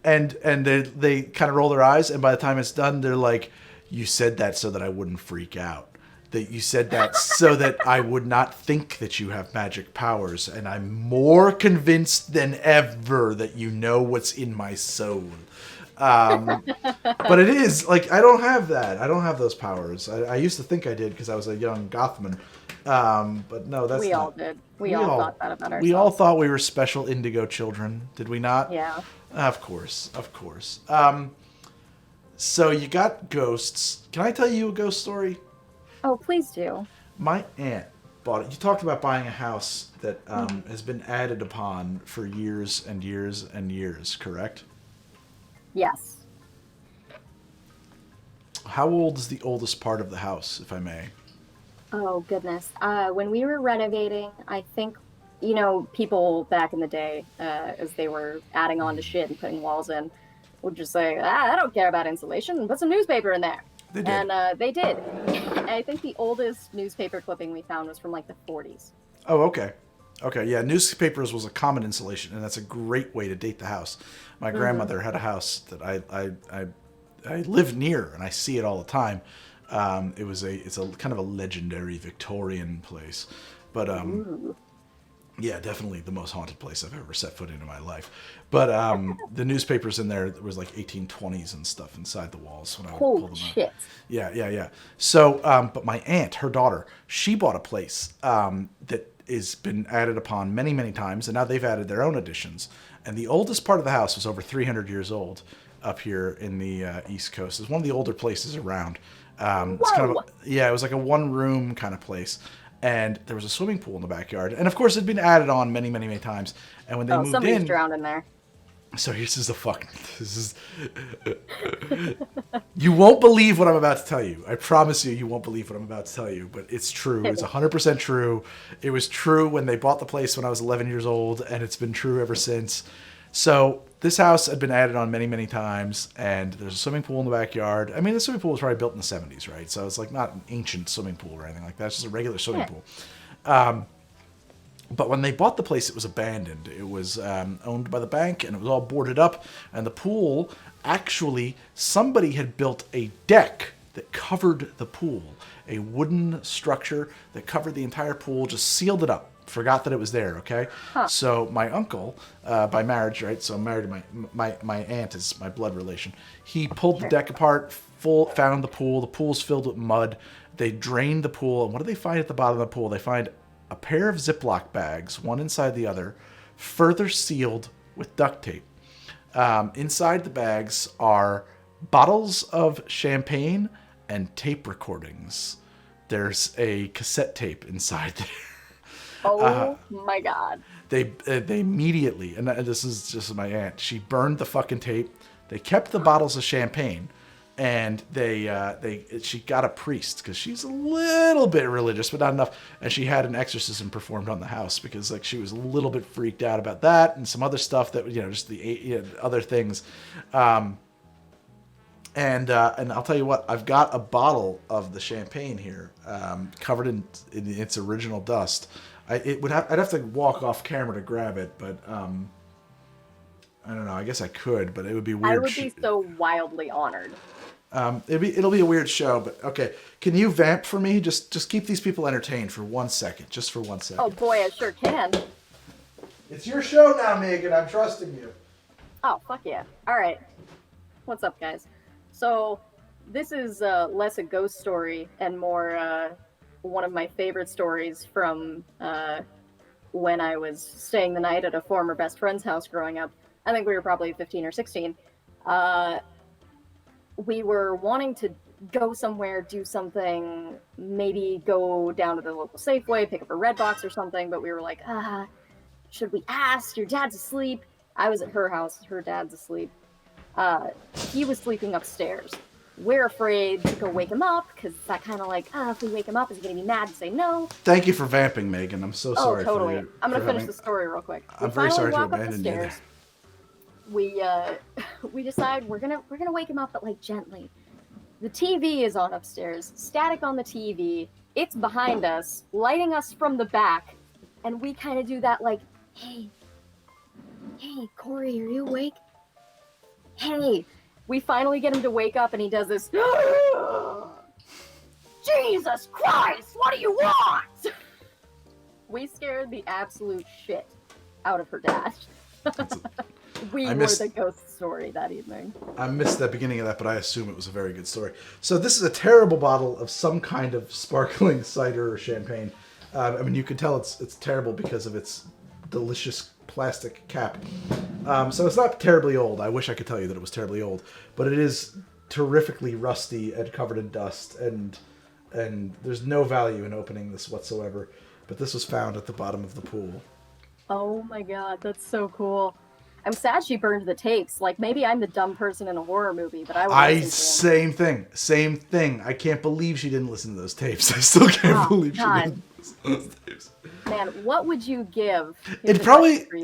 they kind of roll their eyes. And by the time it's done, they're like, you said that so that I wouldn't freak out. That you said that so that I would not think that you have magic powers. And I'm more convinced than ever that you know what's in my soul. But it is like I don't have that. I don't have those powers. I used to think I did because I was a young Gothman. But no, that's we not. all did. We all thought that about ourselves. We all thought we were special indigo children, did we not? Yeah. Of course. So you got ghosts. Can I tell you a ghost story? Oh, please do. My aunt bought it. You talked about buying a house that has been added upon for years and years and years, correct? Yes. How old is the oldest part of the house, if I may? Oh, goodness. When we were renovating, I think, people back in the day, as they were adding on to shit and putting walls in, would just say, I don't care about insulation, put some newspaper in there. They did. And they did. I think the oldest newspaper clipping we found was from like the 40s. Oh, okay. Okay, yeah, newspapers was a common insulation, and that's a great way to date the house. My grandmother had a house that I live near, and I see it all the time. It's a kind of a legendary Victorian place, but yeah, definitely the most haunted place I've ever set foot in my life. But the newspapers in there was like 1820s and stuff inside the walls when I would pull them out. Shit. Yeah. So, but my aunt, her daughter, she bought a place that has been added upon many, many times, and now they've added their own additions. And the oldest part of the house was over 300 years old up here in the East Coast. It's one of the older places around. It's kind of it was like a one-room kind of place. And there was a swimming pool in the backyard. And, of course, it had been added on many, many, many times. And when they moved somebody's in... drowned in there. So this is you won't believe what I'm about to tell you. I promise you won't believe what I'm about to tell you, but it's true. It's 100% true. It was true when they bought the place when I was 11 years old, and it's been true ever since. So this house had been added on many, many times, and there's a swimming pool in the backyard. I mean, the swimming pool was probably built in the 70s, right? So it's like not an ancient swimming pool or anything like that. It's just a regular swimming pool. But when they bought the place, it was abandoned. It was owned by the bank, and it was all boarded up. And the pool, actually, somebody had built a deck that covered the pool. A wooden structure that covered the entire pool, just sealed it up. Forgot that it was there, okay? Huh. So my uncle, by marriage, right? So I'm married to my aunt is my blood relation. He pulled the deck apart, found the pool. The pool's filled with mud. They drained the pool. And what do they find at the bottom of the pool? They find a pair of Ziploc bags, one inside the other, further sealed with duct tape. Inside the bags are bottles of champagne and tape recordings. There's a cassette tape inside there. Oh my God. They immediately, and this is just my aunt, she burned the fucking tape. They kept the bottles of champagne. And she got a priest because she's a little bit religious, but not enough. And she had an exorcism performed on the house because like she was a little bit freaked out about that and some other stuff that just the other things. And I'll tell you what, I've got a bottle of the champagne here, covered in its original dust. I'd have to walk off camera to grab it, but I don't know. I guess I could, but it would be weird. I would be so wildly honored. It'll be a weird show, but okay. Can you vamp for me? Just keep these people entertained for 1 second. Just for 1 second. Oh boy, I sure can. It's your show now, Meagan. I'm trusting you. Oh, fuck yeah. Alright. What's up, guys? So, this is less a ghost story and more one of my favorite stories from when I was staying the night at a former best friend's house growing up. I think we were probably 15 or 16. We were wanting to go somewhere, do something, maybe go down to the local Safeway, pick up a Red Box or something, but we were like, should we ask? Your dad's asleep. I was at her house, her dad's asleep. He was sleeping upstairs. We're afraid to go wake him up, because that kind of like, if we wake him up, is he going to be mad and say no? Thank you for vamping, Megan. I'm so sorry. Oh, totally. For I'm going to finish the story real quick. I'm very sorry to abandon you there. We decide we're gonna wake him up, but like gently. The TV is on upstairs, static on the TV. It's behind us, lighting us from the back, and we kind of do that like, hey, Corey, are you awake? Hey, we finally get him to wake up, and he does this. Jesus Christ, what do you want? We scared the absolute shit out of her dad. We were the ghost story that evening. I missed the beginning of that, but I assume it was a very good story. So this is a terrible bottle of some kind of sparkling cider or champagne. I mean, you can tell it's terrible because of its delicious plastic cap. So it's not terribly old. I wish I could tell you that it was terribly old, but it is terrifically rusty and covered in dust, and there's no value in opening this whatsoever. But this was found at the bottom of the pool. Oh my god, that's so cool. I'm sad she burned the tapes. Like, maybe I'm the dumb person in a horror movie, but I would Same thing. I can't believe she didn't listen to those tapes. I still can't believe she didn't listen to those tapes. Man, what would you give? It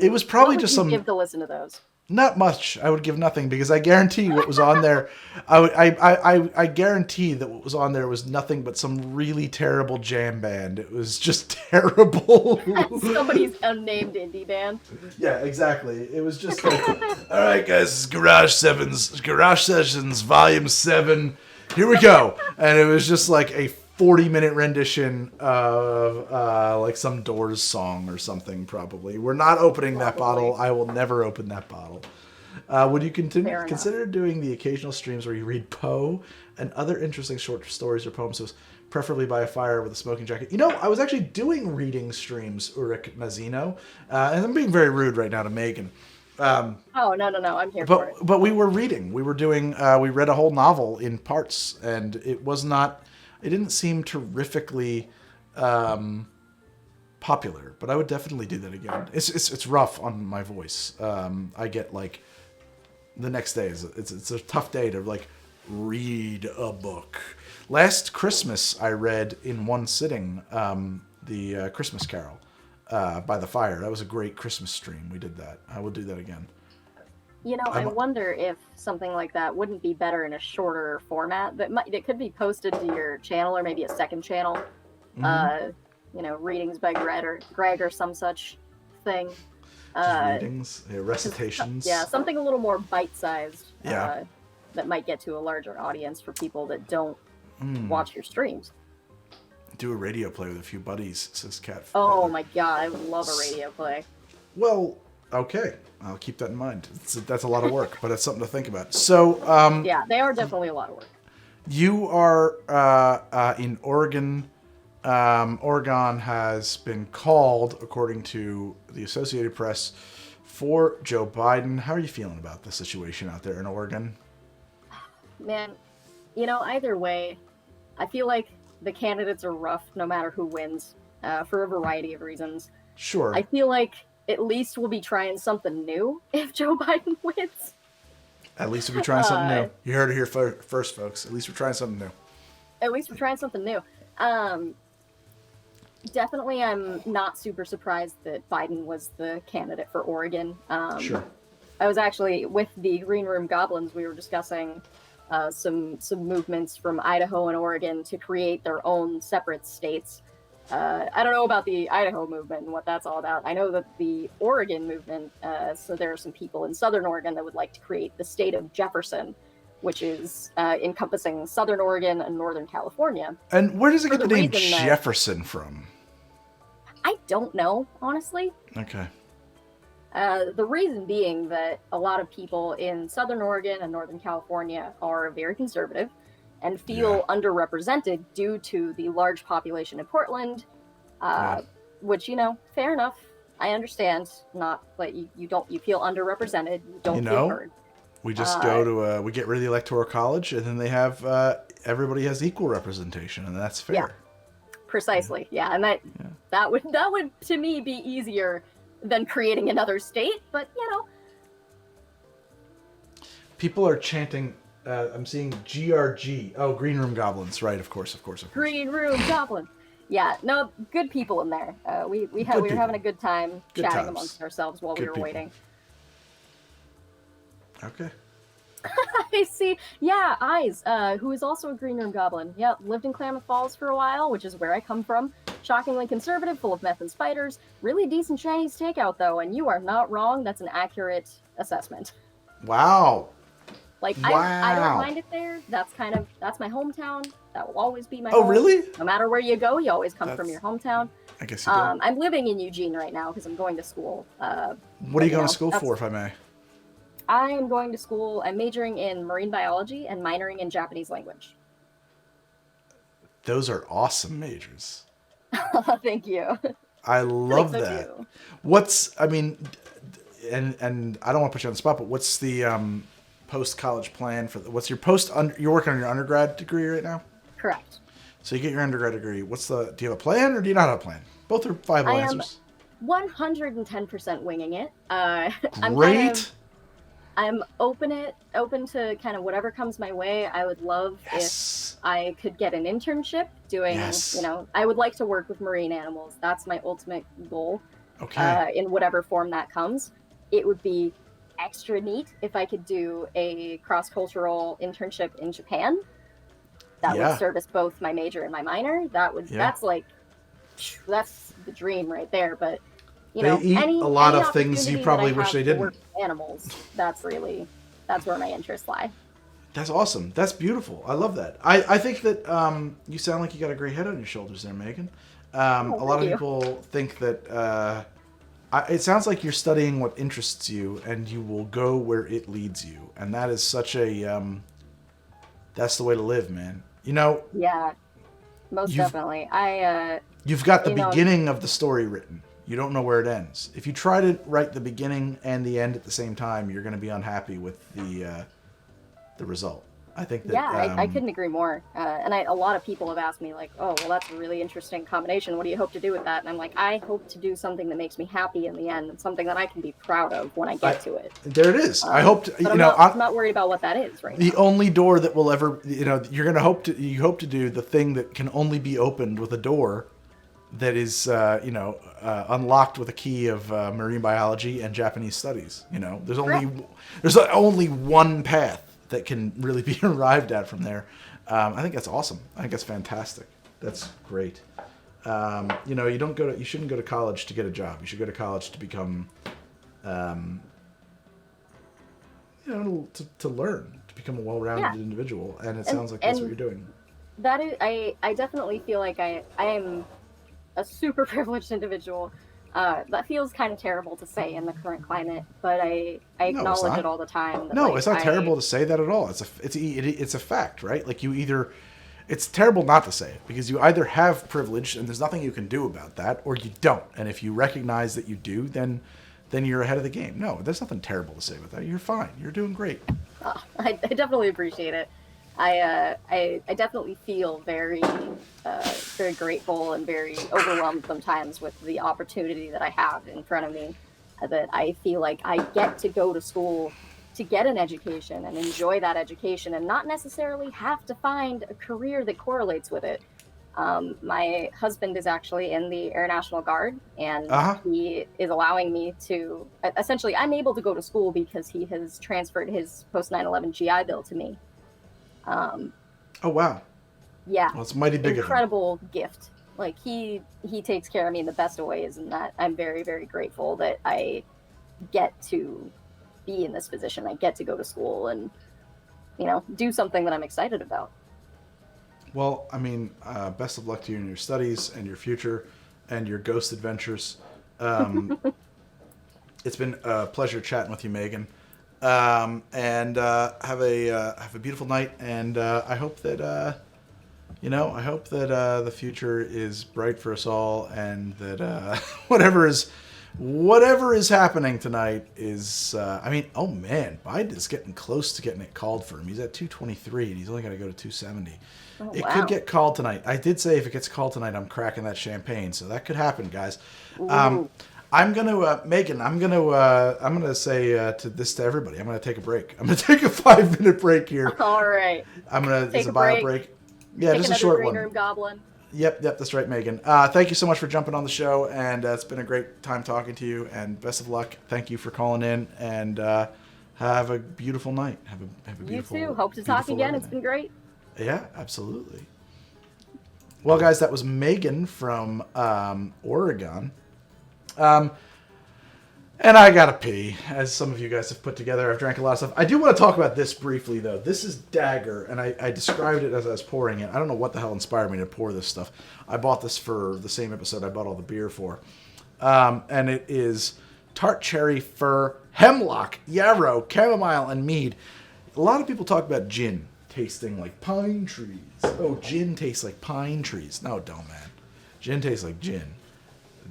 was probably just some. Give to listen to those. Not much. I would give nothing because I guarantee what was on there. I guarantee that what was on there was nothing but some really terrible jam band. It was just terrible. Somebody's unnamed indie band. Yeah, exactly. It was just like, all right, guys, this is Garage Sessions, Volume 7. Here we go. And it was just like a 40-minute rendition of like some Doors song or something, probably. We're not opening that bottle. I will never open that bottle. Would you consider doing the occasional streams where you read Poe and other interesting short stories or poems, preferably by a fire with a smoking jacket? You know, I was actually doing reading streams, Ulrich Mazzino, and I'm being very rude right now to Meagan. No, I'm here for it. But we were reading. We were doing, we read a whole novel in parts, and it was not... It didn't seem terrifically popular, but I would definitely do that again. It's rough on my voice. I get like the next day it's a tough day to like read a book. Last Christmas I read in one sitting the Christmas Carol by the fire. That was a great Christmas stream. We did that. I will do that again. You know, I wonder if something like that wouldn't be better in a shorter format. That could be posted to your channel or maybe a second channel. Mm-hmm. You know, readings by Greg or some such thing. Readings, recitations. Yeah, something a little more bite-sized. Yeah. That might get to a larger audience for people that don't watch your streams. Do a radio play with a few buddies, says Cat. Oh my god, I would love a radio play. Well, okay. I'll keep that in mind. That's a lot of work, but it's something to think about. So, yeah, they are definitely a lot of work. You are in Oregon. Oregon has been called, according to the Associated Press, for Joe Biden. How are you feeling about the situation out there in Oregon? Man, you know, either way, I feel like the candidates are rough no matter who wins, for a variety of reasons. Sure. I feel like at least we'll be trying something new if Joe Biden wins. At least we'll be trying something new. You heard it here first, folks. At least we're trying something new. At least we're trying something new. Definitely, I'm not super surprised that Biden was the candidate for Oregon. Sure. I was actually with the Green Room Goblins. We were discussing some movements from Idaho and Oregon to create their own separate states. I don't know about the Idaho movement and what that's all about. I know that the Oregon movement, so there are some people in Southern Oregon that would like to create the state of Jefferson, which is encompassing Southern Oregon and Northern California. And where does it get the name Jefferson from? I don't know, honestly. Okay. The reason being that a lot of people in Southern Oregon and Northern California are very conservative, and feel underrepresented due to the large population in Portland, which, you know, fair enough. I understand. Not like you feel underrepresented. You don't feel heard. We just go to we get rid of the electoral college, and then they have everybody has equal representation, and that's fair. Yeah, precisely. Yeah, and that would to me be easier than creating another state. But you know, people are chanting. I'm seeing GRG. Oh, Green Room Goblins. Right, of course. Green Room Goblins. Yeah, no, good people in there. We were having a good time chatting amongst ourselves while we were waiting. Okay. I see. Yeah, Eyes, who is also a Green Room Goblin. Yeah, lived in Klamath Falls for a while, which is where I come from. Shockingly conservative, full of meth and spiders. Really decent Chinese takeout, though, and you are not wrong. That's an accurate assessment. Wow. Like, I don't mind it there. That's my hometown. That will always be my home. Oh, really? No matter where you go, you always come from your hometown. I guess you do. I'm living in Eugene right now because I'm going to school. What are you going to school for, if I may? I am going to school. I'm majoring in marine biology and minoring in Japanese language. Those are awesome majors. Thank you. I love that. Too. And I don't want to put you on the spot, but what's the post-college plan for? What's your you're working on your undergrad degree right now? Correct. So you get your undergrad degree. Do you have a plan or do you not have a plan? Both are viable answers. I am 110% winging it. Great. I'm open to kind of whatever comes my way. I would love if I could get an internship doing, I would like to work with marine animals. That's my ultimate goal. Okay. In whatever form that comes. It would be extra neat if I could do a cross-cultural internship in Japan. That would service both my major and my minor. That's the dream right there. But they eat a lot of things you probably wish they didn't. Animals. That's where my interests lie. That's awesome. That's beautiful. I love that. I think that you sound like you got a great head on your shoulders there, Meagan. A lot of people think that it sounds like you're studying what interests you, and you will go where it leads you. And that is such a that's the way to live, man. You know. Yeah, most definitely. You've got the beginning of the story written. You don't know where it ends. If you try to write the beginning and the end at the same time, you're going to be unhappy with the result. I think that. Yeah, I couldn't agree more. And a lot of people have asked me, like, oh, well, that's a really interesting combination. What do you hope to do with that? And I'm like, I hope to do something that makes me happy in the end, and something that I can be proud of when I get to it. There it is. I hope to. I'm not worried about what that is right now. The only door that will ever, you're going to hope to do the thing that can only be opened with a door that is, unlocked with a key of marine biology and Japanese studies. There's only one path that can really be arrived at from there. I think that's awesome. I think that's fantastic. That's great. You shouldn't go to college to get a job. You should go to college to become, to learn, to become a well-rounded individual. And it sounds like that's what you're doing. That is, I definitely feel like I am a super privileged individual. That feels kind of terrible to say in the current climate, but I acknowledge it all the time. It's not terrible to say that at all. It's a fact, right? Like it's terrible not to say it, because you either have privilege and there's nothing you can do about that, or you don't. And if you recognize that you do, then you're ahead of the game. No, there's nothing terrible to say about that. You're fine. You're doing great. I definitely appreciate it. I definitely feel very grateful and very overwhelmed sometimes with the opportunity that I have in front of me. That I feel like I get to go to school to get an education and enjoy that education, and not necessarily have to find a career that correlates with it. My husband is actually in the Air National Guard, and he is allowing me to. Essentially, I'm able to go to school because he has transferred his post 9/11 GI Bill to me. Oh wow! Yeah, well, it's mighty big. Incredible gift. Like he takes care of me in the best of ways, and that I'm very, very grateful that I get to be in this position. I get to go to school and do something that I'm excited about. Well, I mean, best of luck to you in your studies and your future and your ghost adventures. It's been a pleasure chatting with you, Meagan. and have a beautiful night. And I hope that the future is bright for us all, and that whatever is happening tonight is. Oh man, Biden is getting close to getting it called for him. He's at 223, and he's only got to go to 270. Oh, It wow. could get called tonight. I did say if it gets called tonight, I'm cracking that champagne, so that could happen, guys. Ooh. I'm gonna, Meagan. I'm gonna say to everybody. I'm gonna take a break. I'm gonna take a 5-minute break here. All right. It's Take a a bio break. break. Yeah, Take just a another short green one. room goblin. Yep, that's right, Meagan. Thank you so much for jumping on the show, and it's been a great time talking to you. And best of luck. Thank you for calling in, and have a beautiful night. Have a beautiful. You too. Hope to talk beautiful again. It's everything. been great. Yeah, absolutely. Well, guys, that was Meagan from Oregon. And I gotta pee, as some of you guys have put together. I've drank a lot of stuff. I do want to talk about this briefly, though. This is Dagger, and I described it as I was pouring it. I don't know what the hell inspired me to pour this stuff. I bought this for the same episode I bought all the beer for. And it is tart cherry, fir, hemlock, yarrow, chamomile, and mead. A lot of people talk about gin tasting like pine trees. Oh, gin tastes like pine trees. No, it don't, man. Gin tastes like gin.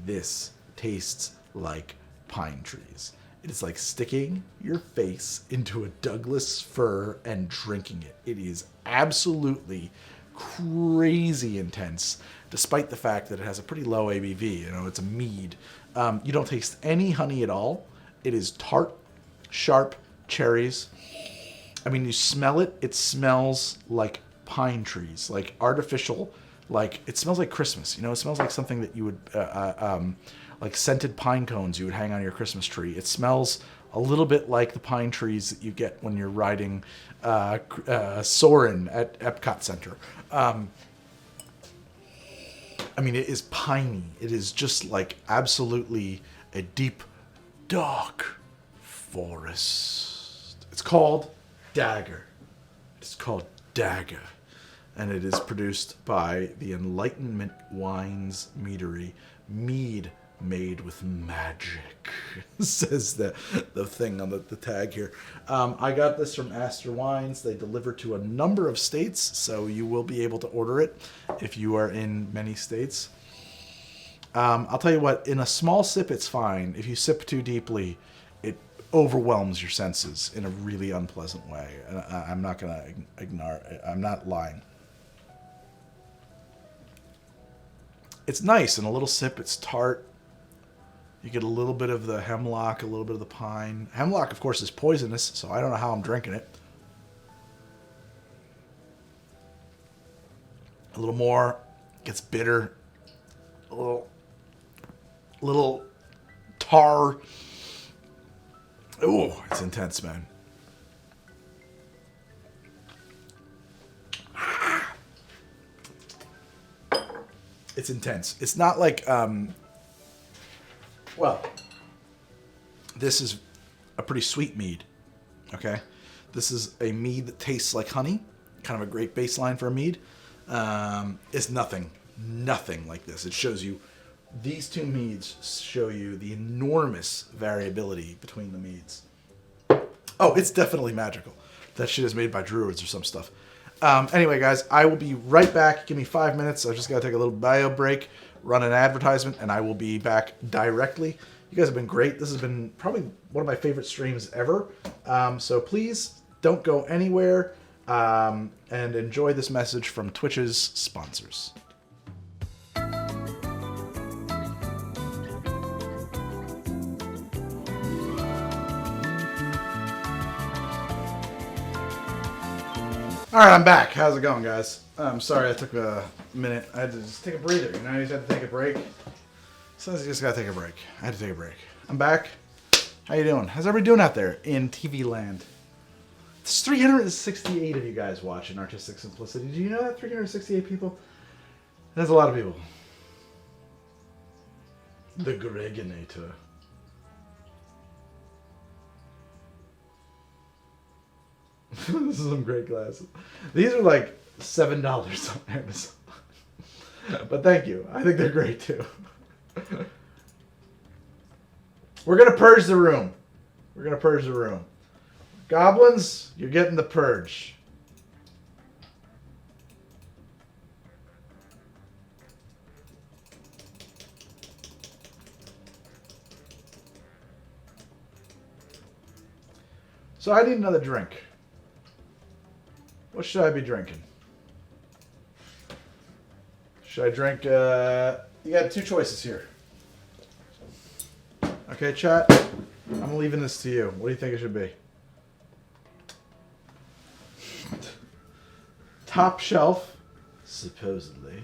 This tastes like pine trees. It is like sticking your face into a Douglas fir and drinking it. It is absolutely crazy intense, despite the fact that it has a pretty low ABV. You know, it's a mead. You don't taste any honey at all. It is tart, sharp cherries. I mean, you smell it. It smells like pine trees, like artificial, like it smells like Christmas. You know, it smells like something that you would, like scented pine cones you would hang on your Christmas tree. It smells a little bit like the pine trees that you get when you're riding Soarin' at Epcot Center. I mean, it is piney. It is just like absolutely a deep, dark forest. It's called Dagger. It's called Dagger. And it is produced by the Enlightenment Wines Meadery. Mead made with magic, says the thing on the tag here. I got this from Astor Wines. They deliver to a number of states, so you will be able to order it if you are in many states. I'll tell you what, in a small sip, it's fine. If you sip too deeply, it overwhelms your senses in a really unpleasant way. And I'm not going to ignore it. I'm not lying. It's nice. In a little sip, it's tart. You get a little bit of the hemlock, a little bit of the pine. Hemlock, of course, is poisonous, so I don't know how I'm drinking it. A little more, gets bitter. A little tar. Ooh, it's intense, man. It's intense. It's not like, well, this is a pretty sweet mead, okay? This is a mead that tastes like honey, kind of a great baseline for a mead. It's nothing like this. It shows you, these two meads show you the enormous variability between the meads. Oh, it's definitely magical. That shit is made by druids or some stuff. Anyway, guys, I will be right back. Give me 5 minutes. I just got to take a little bio break, run an advertisement, and I will be back directly. You guys have been great. This has been probably one of my favorite streams ever. So please don't go anywhere and enjoy this message from Twitch's sponsors. All right, I'm back. How's it going, guys? I'm sorry I took a minute. I had to just take a breather. You know, you just had to take a break. Sometimes you just gotta take a break. I had to take a break. I'm back. How you doing? How's everybody doing out there in TV land? It's 368 of you guys watching Artistic Simplicity. Do you know that? 368 people? That's a lot of people. The Gregonator. This is some great glasses. These are like $7 on Amazon. But thank you. I think they're great too. We're going to purge the room. We're going to purge the room. Goblins, you're getting the purge. So I need another drink. What should I be drinking? Should I drink, you got two choices here. Okay, chat, I'm leaving this to you. What do you think it should be? Top shelf, supposedly.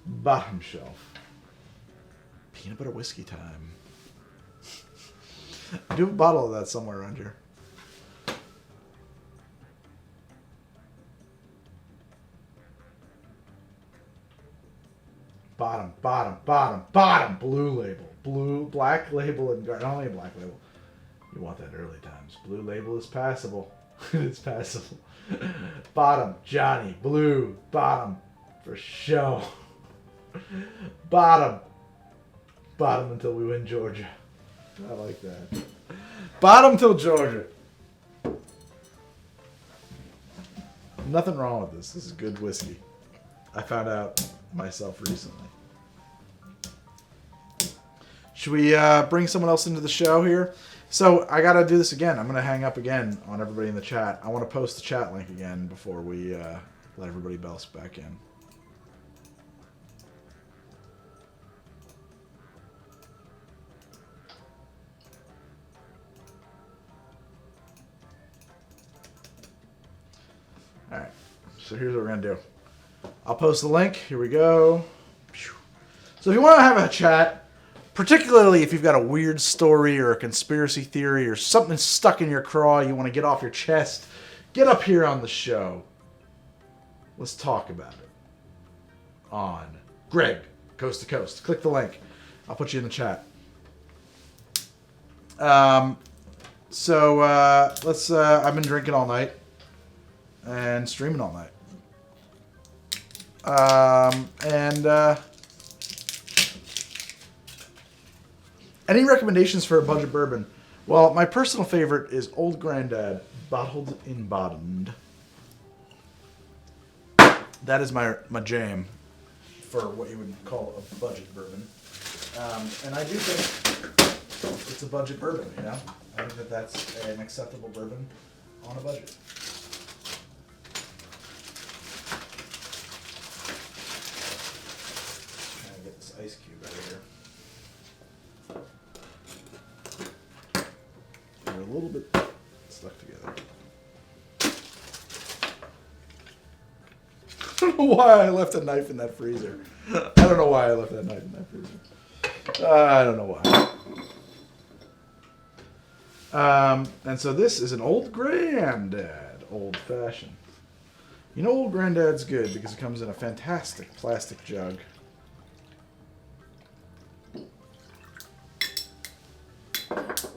Bottom shelf. Peanut butter whiskey time. I do have a bottle of that somewhere around here. Bottom, bottom, bottom, bottom. Blue label. Blue, black label, and not only black label. You want that early times. Blue label is passable. It's passable. Bottom, Johnny. Blue, bottom, for show. Bottom. Bottom until we win Georgia. I like that. Bottom till Georgia. Nothing wrong with this. This is good whiskey. I found out myself recently. Should we bring someone else into the show here? So I gotta do this again. I'm gonna hang up again on everybody in the chat. I want to post the chat link again before we let everybody else back in. All right. So here's what we're gonna do. I'll post the link. Here we go. So if you want to have a chat, particularly if you've got a weird story or a conspiracy theory or something stuck in your craw you want to get off your chest, get up here on the show. Let's talk about it. On Greg, Coast to Coast. Click the link. I'll put you in the chat. Let's. I've been drinking all night and streaming all night. Any recommendations for a budget bourbon? Well, my personal favorite is Old Grandad, bottled in bottomed. That is my jam for what you would call a budget bourbon. And I do think it's a budget bourbon, you know? I think that that's an acceptable bourbon on a budget. Trying to get this ice cube out of here. They're a little bit stuck together. I don't know why I left a knife in that freezer. I don't know why I left that knife in that freezer. I don't know why. And so this is an Old Grandad Old Fashioned. You know Old Grandad's good because it comes in a fantastic plastic jug.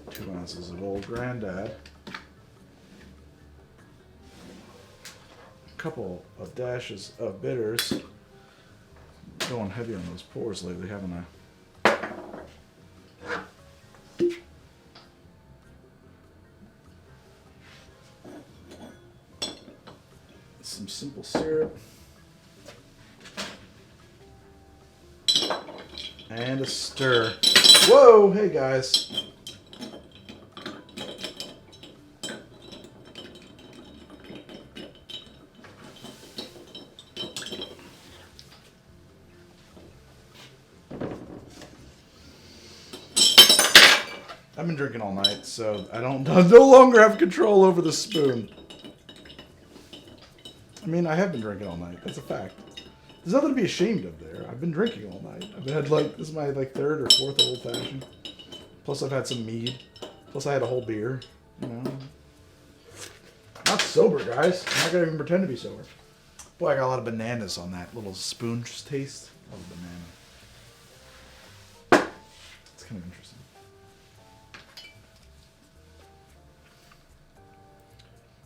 Two ounces of Old Grandad. A couple of dashes of bitters. Going heavy on those pours lately, haven't I? Some simple syrup. And a stir. Whoa, hey guys. I've been drinking all night, so I no longer have control over the spoon. I mean, I have been drinking all night. That's a fact. There's nothing to be ashamed of there. I've been drinking all night. I've had this is my third or fourth Old Fashioned. Plus I've had some mead. Plus I had a whole beer. You know, not sober, guys. I'm not gonna even pretend to be sober. Boy, I got a lot of bananas on that little spoon taste. Love banana. It's kind of interesting.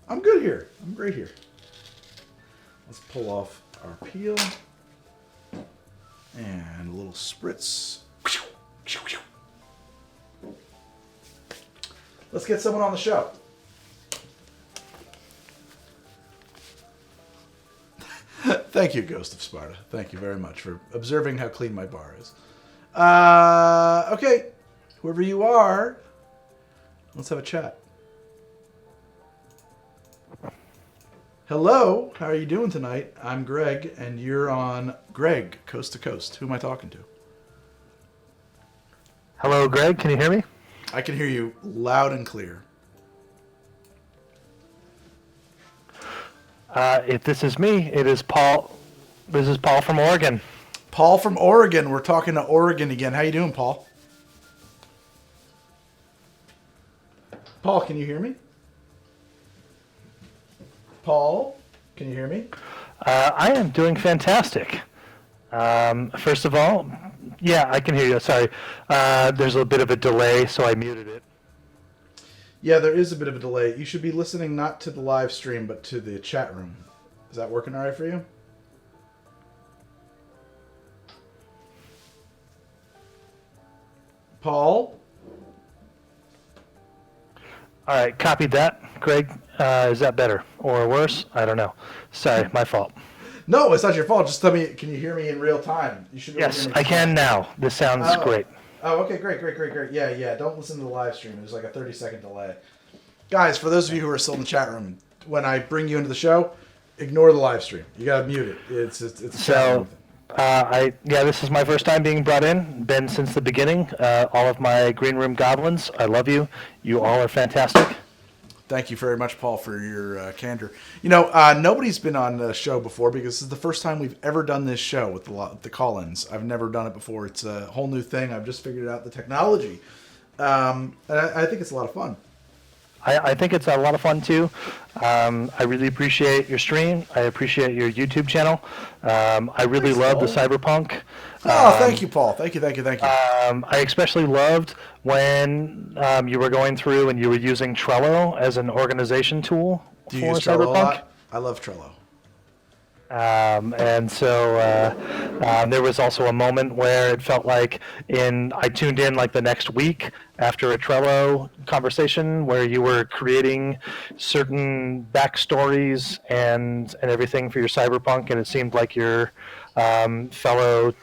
I'm good here. I'm great here. Let's pull off our peel. And a little spritz. Let's get someone on the show. Thank you, Ghost of Sparta. Thank you very much for observing how clean my bar is. Okay, whoever you are, let's have a chat. Hello, how are you doing tonight? I'm Greg, and you're on Greg, Coast to Coast. Who am I talking to? Hello, Greg. Can you hear me? I can hear you loud and clear. If this is me, it is Paul. This is Paul from Oregon. Paul from Oregon. We're talking to Oregon again. How you doing, Paul? Paul, can you hear me? Paul, can you hear me? I am doing fantastic. First of all, yeah, I can hear you. Sorry. There's a bit of a delay, so I muted it. Yeah, there is a bit of a delay. You should be listening not to the live stream, but to the chat room. Is that working all right for you? Paul? All right, copied that. Greg, is that better or worse? I don't know. Sorry, my fault. No, it's not your fault. Just tell me, can you hear me in real time? You should be able to Yes, hear me. I can now. This sounds great. Oh, okay, great. Yeah. Don't listen to the live stream. There's like a 30-second delay. Guys, for those of you who are still in the chat room, when I bring you into the show, ignore the live stream. You gotta mute it. It's a chat room. This is my first time being brought in. Been since the beginning. All of my green room goblins, I love you. You all are fantastic. Thank you very much, Paul, for your candor. You know, nobody's been on the show before because this is the first time we've ever done this show with the call-ins. I've never done it before. It's a whole new thing. I've just figured out the technology. And I think it's a lot of fun. I think it's a lot of fun, too. I really appreciate your stream. I appreciate your YouTube channel. I really love the Cyberpunk. Thank you, Paul. Thank you. I especially loved when you were going through and you were using Trello as an organization tool Do you for use Trello Cyberpunk. a lot? I love Trello. And so there was also a moment where it felt like I tuned in like the next week after a Trello conversation where you were creating certain backstories and everything for your Cyberpunk, and it seemed like your fellow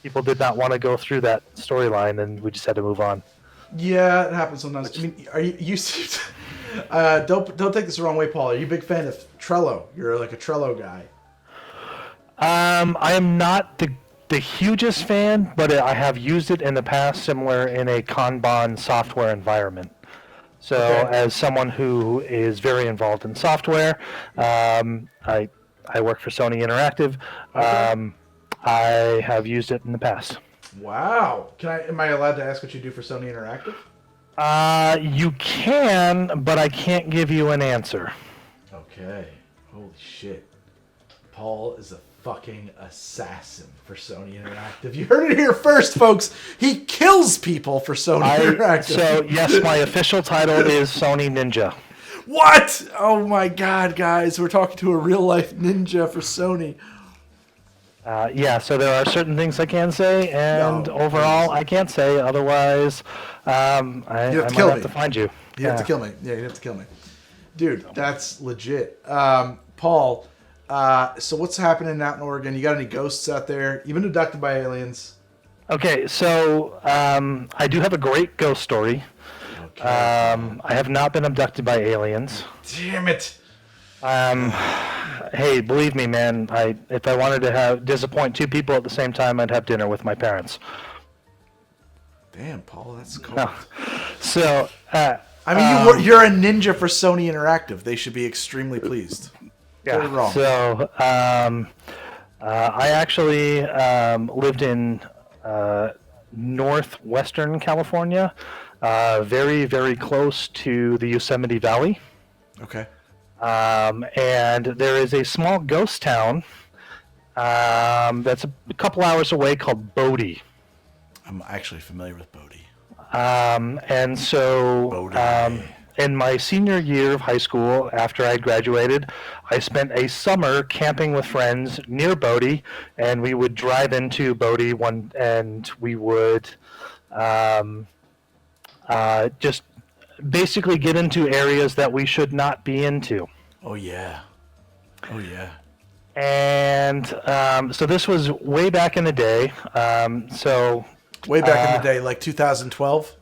people did not want to go through that storyline, and we just had to move on. Yeah, it happens sometimes. I mean, are you don't take this the wrong way, Paul. Are you a big fan of Trello? You're like a Trello guy. I am not the hugest fan, but I have used it in the past, similar in a Kanban software environment. So, as someone who is very involved in software, I work for Sony Interactive. I have used it in the past. Wow. Am I allowed to ask what you do for Sony Interactive? You can, but I can't give you an answer. Okay. Holy shit. Paul is a fucking assassin for Sony Interactive. You heard it here first, folks. He kills people for Sony Interactive. So, yes, my official title is Sony Ninja. What? Oh my god, guys. We're talking to a real-life ninja for Sony. So there are certain things I can say, and overall I can't say. Otherwise, I might have to find you. You have to kill me. Yeah, you have to kill me. Dude, that's legit. Paul, so what's happening out in Oregon? You got any ghosts out there? You've been abducted by aliens. Okay, so I do have a great ghost story. Okay. I have not been abducted by aliens. Damn it. Hey, believe me, man. If I wanted to disappoint two people at the same time, I'd have dinner with my parents. Damn, Paul, that's cool. No. So, I mean, you're a ninja for Sony Interactive. They should be extremely pleased. Yeah. Wrong. So, I actually lived in northwestern California, very, very close to the Yosemite Valley. Okay. And there is a small ghost town that's a couple hours away called Bodie. I'm actually familiar with Bodie. And so in my senior year of high school, after I graduated, I spent a summer camping with friends near Bodie, and we would drive into Bodie and we would just basically get into areas that we should not be into. Oh yeah. And so this was way back in the day. Way back in the day, like 2012?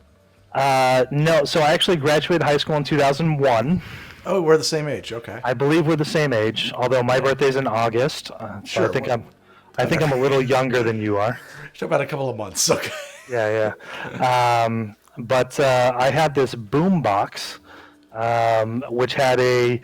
No, so I actually graduated high school in 2001. Oh, we're the same age. Okay. I believe we're the same age, although my birthday's in August. So I think I'm a little younger than you are. About a couple of months. Okay. Yeah. But I had this boom box, which had a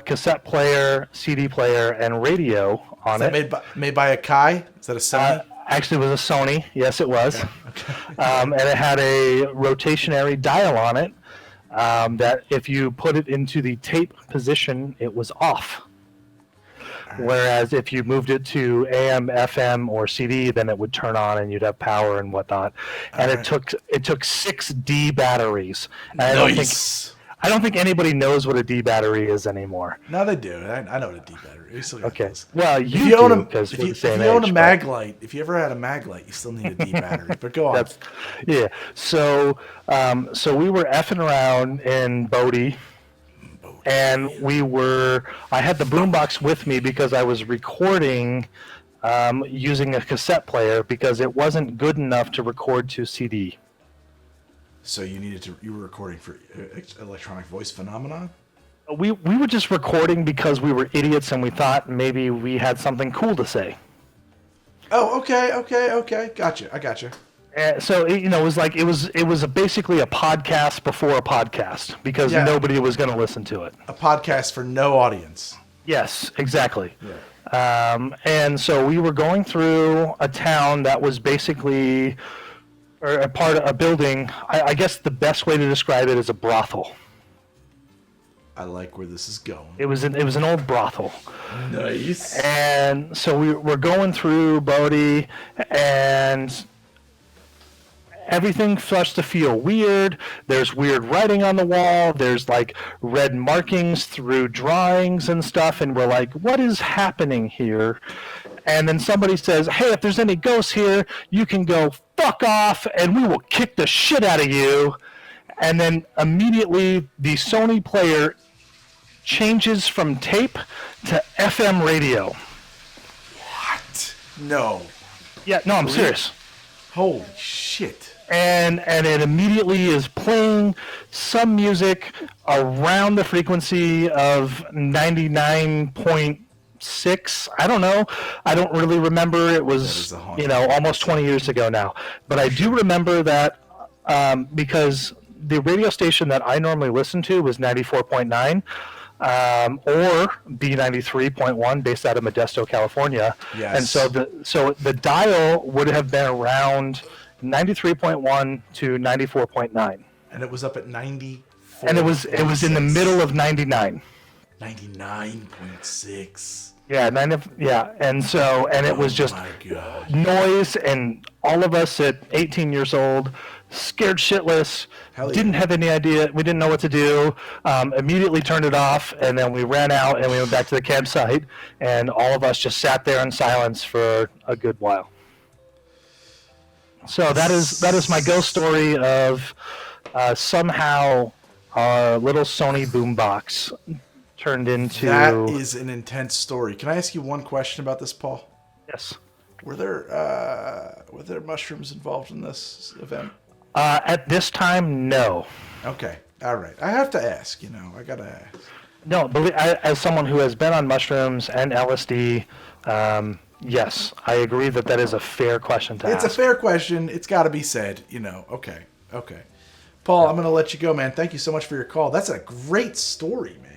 cassette player, CD player, and radio on it. Is that made by a Kai? Is that a Sony? Actually, it was a Sony. Yes, it was. Okay. And it had a rotationary dial on it that if you put it into the tape position, it was off. Whereas if you moved it to AM, FM, or CD, then it would turn on and you'd have power and whatnot. And it took 6 D batteries. And I don't think anybody knows what a D battery is anymore. No, they do. I know what a D battery is. Okay. Well, if you own a mag light, if you ever had a mag light, you still need a D battery. But go on. Yeah. So we were effing around in Bodie. And I had the boombox with me because I was recording using a cassette player because it wasn't good enough to record to CD. So you were recording for electronic voice phenomenon? We were just recording because we were idiots and we thought maybe we had something cool to say. Oh, okay. Gotcha. I gotcha. So it was basically a podcast before a podcast because nobody was going to listen to it. A podcast for no audience. Yes, exactly. Yeah. And so we were going through a town that was basically, or a part of a building. I guess the best way to describe it is a brothel. I like where this is going. It was an old brothel. Nice. And so we were going through Bodie and everything starts to feel weird. There's weird writing on the wall. There's like red markings through drawings and stuff. And we're like, what is happening here? And then somebody says, hey, if there's any ghosts here, you can go fuck off and we will kick the shit out of you. And then immediately the Sony player changes from tape to FM radio. What? No. Yeah, no, I'm serious. Holy shit. And it immediately is playing some music around the frequency of 99.6. I don't know. I don't really remember. It was, almost 20 years ago now. But I do remember that because the radio station that I normally listen to was 94.9 or B93.1 based out of Modesto, California. Yes. And so the dial would have been around 93.1 to 94.9. And it was up at 94. And it was in the middle of 99. 99.6. Yeah, and it was just noise, and all of us at 18 years old, scared shitless, didn't have any idea, we didn't know what to do, immediately turned it off, and then we ran out and we went back to the campsite, and all of us just sat there in silence for a good while. So that is my ghost story of somehow our little Sony boombox turned into... That is an intense story. Can I ask you one question about this, Paul? Yes. Were there mushrooms involved in this event? At this time, no. Okay. All right. I have to ask, I got to ask. No, as someone who has been on mushrooms and LSD, yes, I agree that is a fair question to ask. It's a fair question. It's got to be said, Okay. Paul, I'm going to let you go, man. Thank you so much for your call. That's a great story, man.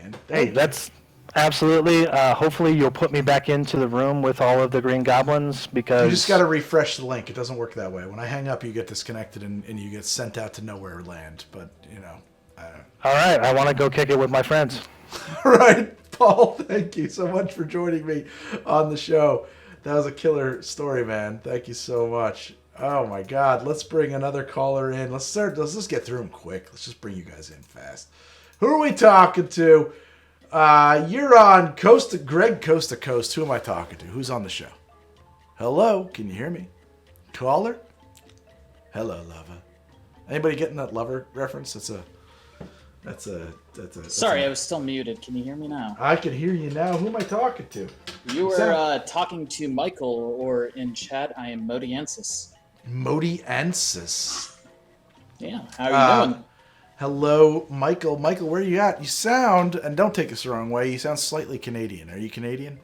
That's absolutely. Hopefully you'll put me back into the room with all of the Green Goblins because... You just got to refresh the link. It doesn't work that way. When I hang up, you get disconnected and you get sent out to nowhere land. But, All right. I want to go kick it with my friends. All right, Paul, thank you so much for joining me on the show. That was a killer story, man. Thank you so much. Oh my God, let's bring another caller in. Let's just get through them quick. Let's just bring you guys in fast. Who are we talking to? You're on Greg Coast to Coast. Who am I talking to? Who's on the show? Hello, can you hear me? Caller? Hello, lover. Anybody getting that lover reference? That's a. Sorry, I was still muted. Can you hear me now? I can hear you now. Who am I talking to? You were talking to Michael, or in chat, I am Modiensis. Modiensis. Yeah, how are you doing? Hello, Michael. Michael, where are you at? You sound, and don't take this the wrong way, you sound slightly Canadian. Are you Canadian?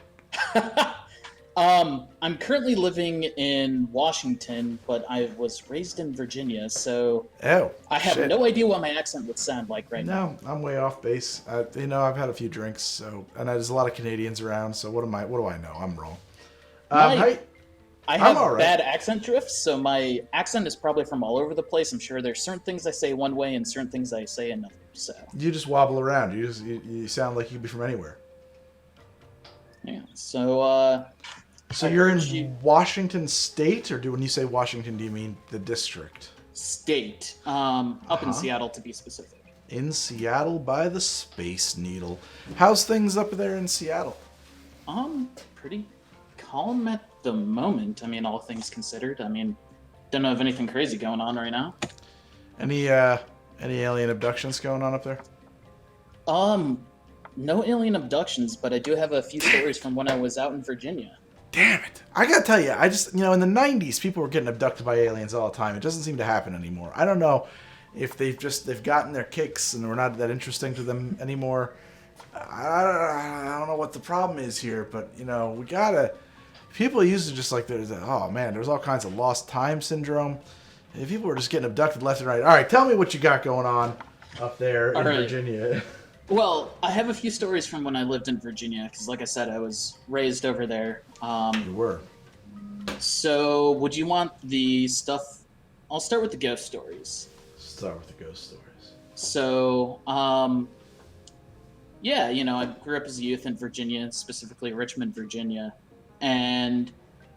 I'm currently living in Washington, but I was raised in Virginia, so I have no idea what my accent would sound like now. No, I'm way off base. I've had a few drinks, and there's a lot of Canadians around. So what do I know? I'm wrong. I have bad accent drifts, so my accent is probably from all over the place. I'm sure there's certain things I say one way and certain things I say another. So you just wobble around. You sound like you'd be from anywhere. Yeah. So you're in Washington State, or when you say Washington, do you mean the district? State. Up in Seattle, to be specific. In Seattle by the Space Needle. How's things up there in Seattle? Pretty calm at the moment. I mean, all things considered. I mean, don't know of anything crazy going on right now. Any alien abductions going on up there? No alien abductions, but I do have a few stories from when I was out in Virginia. Damn it. I gotta tell you, I just, in the 90s, people were getting abducted by aliens all the time. It doesn't seem to happen anymore. I don't know if they've gotten their kicks and we're not that interesting to them anymore. I don't know what the problem is here, but, we gotta... People used to just there's all kinds of lost time syndrome. And people were just getting abducted left and right. All right, tell me what you got going on up there in Virginia. Well, I have a few stories from when I lived in Virginia, because like I said, I was raised over there. You were. So, would you want the stuff... I'll start with the ghost stories. Start with the ghost stories. So, yeah, I grew up as a youth in Virginia, specifically Richmond, Virginia. And,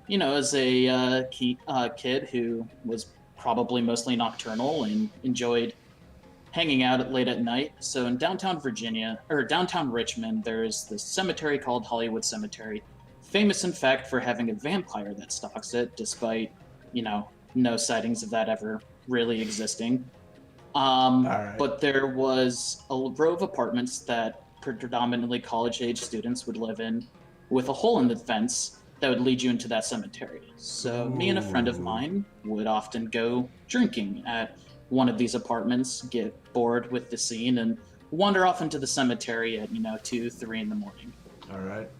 as a kid who was probably mostly nocturnal and enjoyed hanging out late at night. So in downtown Richmond, there's this cemetery called Hollywood Cemetery, famous in fact for having a vampire that stalks it, despite, no sightings of that ever really existing. But there was a row of apartments that predominantly college-age students would live in, with a hole in the fence that would lead you into that cemetery. So me and a friend of mine would often go drinking at one of these apartments, get bored with the scene, and wander off into the cemetery at, 2, 3 in the morning. All right.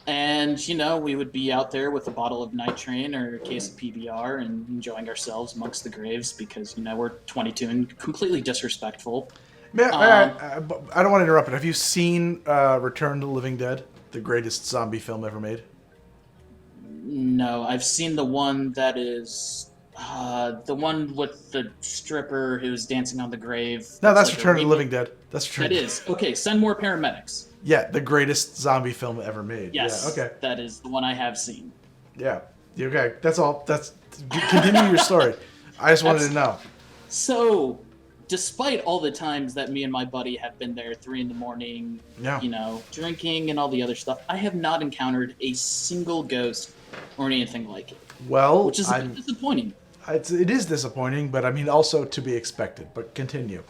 And, we would be out there with a bottle of Night Train or a case of PBR and enjoying ourselves amongst the graves because, we're 22 and completely disrespectful. I don't want to interrupt, but have you seen Return to the Living Dead, the greatest zombie film ever made? No, I've seen the one that is... the one with the stripper who's dancing on the grave. No, that's Return to the Living Dead. That's Return. That is. Okay, send more paramedics. Yeah, the greatest zombie film ever made. Yes, yeah, okay. That is the one I have seen. Yeah, okay, that's all. Continue your story. I just wanted to know. So, despite all the times that me and my buddy have been there 3 in the morning, drinking and all the other stuff, I have not encountered a single ghost or anything like it. Well, which is a bit disappointing. It is disappointing, but I mean also to be expected. But continue.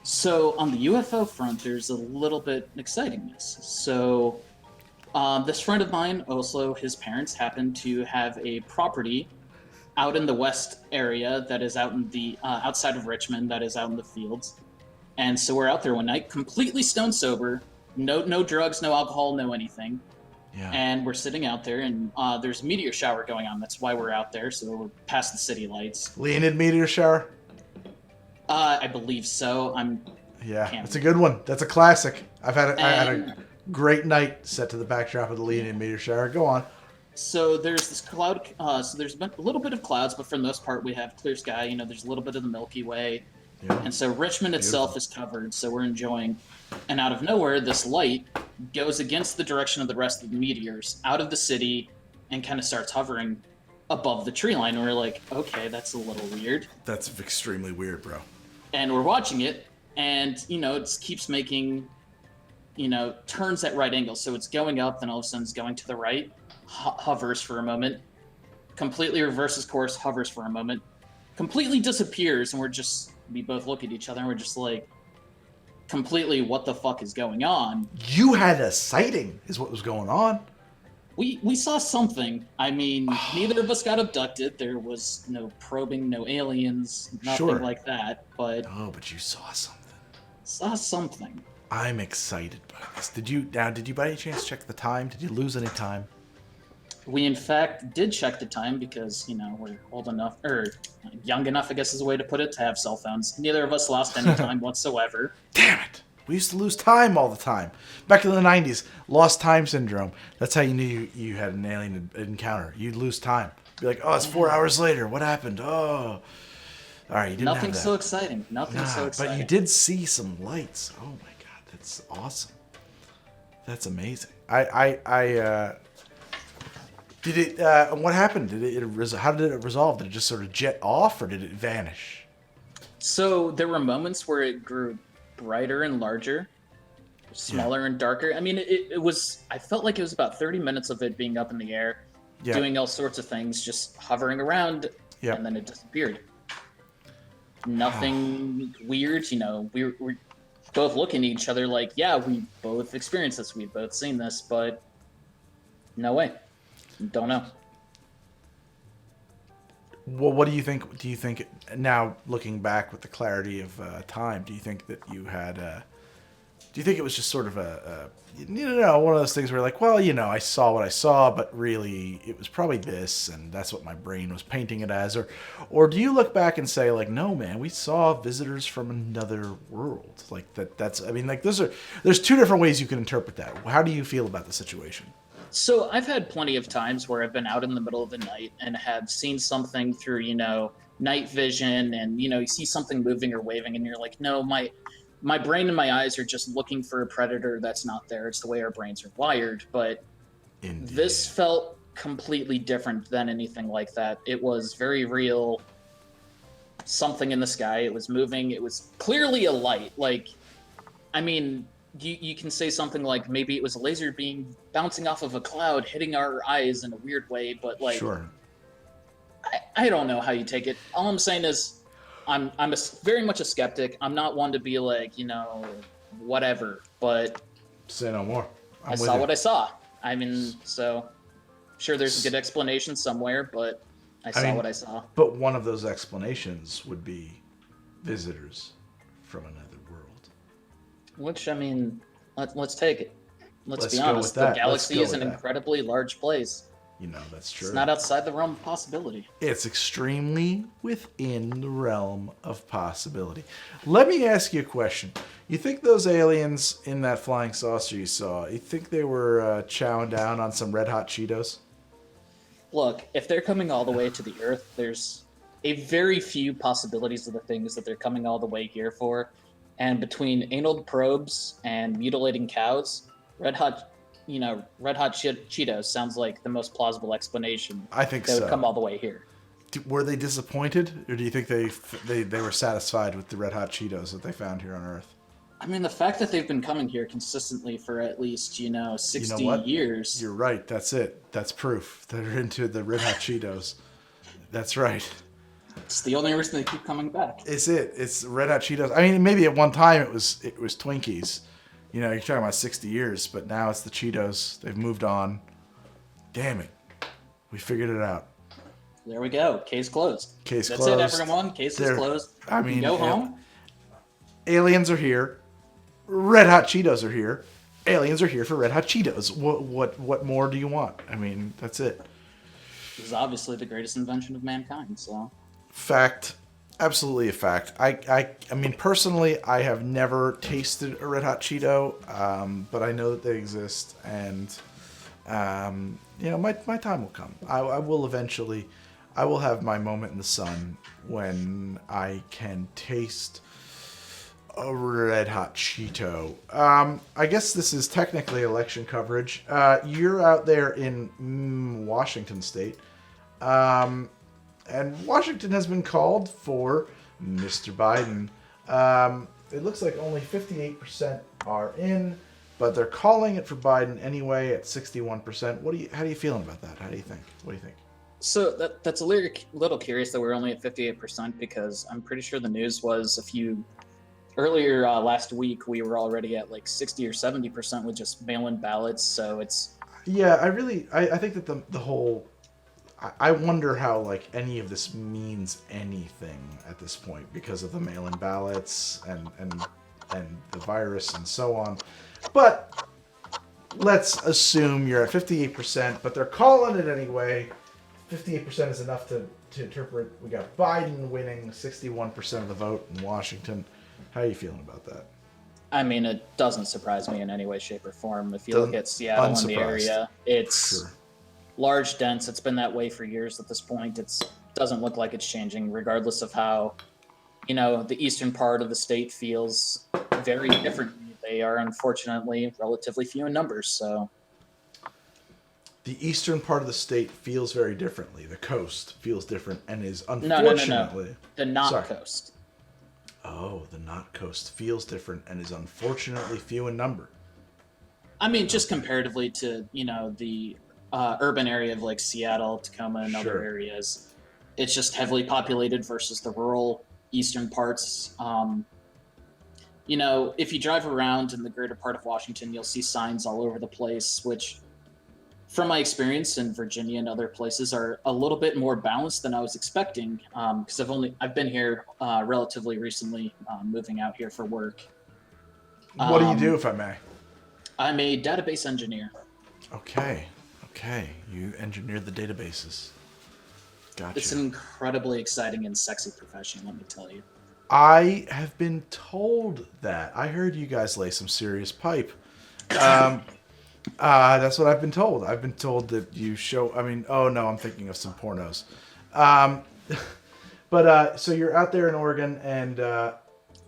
So on the UFO front, there's a little bit excitingness. So this friend of mine, also his parents, happen to have a property out in the west area that is out in the outside of Richmond, that is out in the fields. And so we're out there one night, completely stone sober, no drugs, no alcohol, no anything. Yeah. And we're sitting out there, and there's a meteor shower going on. That's why we're out there, so we're past the city lights. Leonid meteor shower? I believe so. Yeah, it's a good one. That's a classic. I had a great night set to the backdrop of the Leonid meteor shower. Go on. So there's this cloud. So there's a little bit of clouds, but for the most part, we have clear sky. There's a little bit of the Milky Way. Yeah. And so Richmond itself is covered, so we're enjoying. And out of nowhere, this light goes against the direction of the rest of the meteors out of the city and kind of starts hovering above the tree line. And we're like, okay, that's a little weird. That's extremely weird, bro. And we're watching it, and, it keeps making, turns at right angles. So it's going up, then all of a sudden it's going to the right, hovers for a moment, completely reverses course, hovers for a moment, completely disappears, and we both look at each other, and we're just like, completely what the fuck is going on. You had a sighting, is what was going on. We saw something. I mean, neither of us got abducted. There was no probing, no aliens, nothing like that. But but you saw something. Saw something. I'm excited by this. Did you by any chance check the time? Did you lose any time? We in fact did check the time because, you know, we're old enough, or young enough, I guess is a way to put it, to have cell phones. Neither of us lost any time whatsoever. Damn it! We used to lose time all the time. Back in the 90s, lost time syndrome. That's how you knew you had an alien encounter. You'd lose time. Be like, oh, it's 4 hours later. What happened? Oh. All right, you didn't Nothing have that. so exciting. Nothing so exciting. But you did see some lights. Oh my god, that's awesome. That's amazing. Did it? What happened? How did it resolve? Did it just sort of jet off, or did it vanish? So there were moments where it grew brighter and larger, smaller and darker. I mean, it was. I felt like it was about 30 minutes of it being up in the air, doing all sorts of things, just hovering around, and then it disappeared. Nothing weird, you know. We're both looking at each other like, yeah, we both experienced this, we've both seen this, but no way. Don't know. Well, what do you think? Do you think now, looking back with the clarity of time, do you think that you had? Do you think it was just sort of one of those things where like, well, you know, I saw what I saw, but really it was probably this, and that's what my brain was painting it as, or do you look back and say like, no, man, we saw visitors from another world, like that's. I mean, like there's two different ways you can interpret that. How do you feel about the situation? So I've had plenty of times where I've been out in the middle of the night and have seen something through, you know, night vision, and, you know, you see something moving or waving and you're like, no, my brain and my eyes are just looking for a predator that's not there. It's the way our brains are wired. But this felt completely different than anything like that. It was very real. Something in the sky. It was moving. It was clearly a light. Like, I mean, you can say something like maybe it was a laser beam bouncing off of a cloud hitting our eyes in a weird way, but like, I don't know how you take it. All I'm saying is I'm very much a skeptic. I'm not one to be like, you know, whatever, but say no more. I saw what I saw. I mean, so sure there's a good explanation somewhere, but I saw what I saw. But one of those explanations would be visitors from another world. Which, I mean, let's take it. Let's be go honest. with that. The galaxy Let's is go an with that. incredibly large place. You know, that's true. It's not outside the realm of possibility. It's extremely within the realm of possibility. Let me ask you a question. You think those aliens in that flying saucer you saw, you think they were chowing down on some Red Hot Cheetos? Look, if they're coming all the way to the Earth, there's a very few possibilities of the things that they're coming all the way here for. And between anal probes and mutilating cows, Red Hot Cheetos sounds like the most plausible explanation. I think they so. Would come all the way here. Were they disappointed, or do you think they were satisfied with the Red Hot Cheetos that they found here on Earth? I mean, the fact that they've been coming here consistently for at least, 60 years. You're right. That's it. That's proof. They're into the Red Hot Cheetos. That's right. It's the only reason they keep coming back. It's Red Hot Cheetos. I mean, maybe at one time it was Twinkies. You know, you're talking about 60 years, but now it's the Cheetos. They've moved on. Damn it. We figured it out. There we go. Case closed. That's it, everyone. Case is closed. I mean, go home. Aliens are here. Red Hot Cheetos are here. Aliens are here for Red Hot Cheetos. What more do you want? I mean, that's it. This is obviously the greatest invention of mankind, so... Fact. Absolutely a fact. I mean, personally, I have never tasted a Red Hot Cheeto, but I know that they exist, and my time will come. I will eventually. I will have my moment in the sun when I can taste a Red Hot Cheeto. I guess this is technically election coverage. You're out there in Washington State. And Washington has been called for Mr. Biden. It looks like only 58% are in, but they're calling it for Biden anyway at 61%. How do you feeling about that? How do you think? What do you think? So that's a little curious that we're only at 58% because I'm pretty sure the news was a few earlier last week, we were already at like 60 or 70% with just mail-in ballots. So it's Yeah, I think that the whole, I wonder how like any of this means anything at this point because of the mail-in ballots and the virus and so on. But let's assume you're at 58%, but they're calling it anyway. 58% is enough to interpret. We got Biden winning 61% of the vote in Washington. How are you feeling about that? I mean, it doesn't surprise me in any way, shape, or form. If you look at Seattle and the area, it's large, dense. It's been that way for years at this point. It doesn't look like it's changing, regardless of how, the eastern part of the state feels very differently. They are, unfortunately, relatively few in numbers, so... The eastern part of the state feels very differently. The coast feels different and is unfortunately... No. The not coast. Oh, the not coast feels different and is unfortunately few in number. I mean, just comparatively to, the urban area of like Seattle, Tacoma, and other areas. It's just heavily populated versus the rural eastern parts. If you drive around in the greater part of Washington, you'll see signs all over the place, which, from my experience in Virginia and other places, are a little bit more balanced than I was expecting. Because I've been here relatively recently, moving out here for work. What do you do, if I may? I'm a database engineer. Okay. You engineer the databases. Gotcha. It's an incredibly exciting and sexy profession, let me tell you. I have been told that. I heard you guys lay some serious pipe. That's what I've been told. I've been told that you show... I'm thinking of some pornos. So you're out there in Oregon and...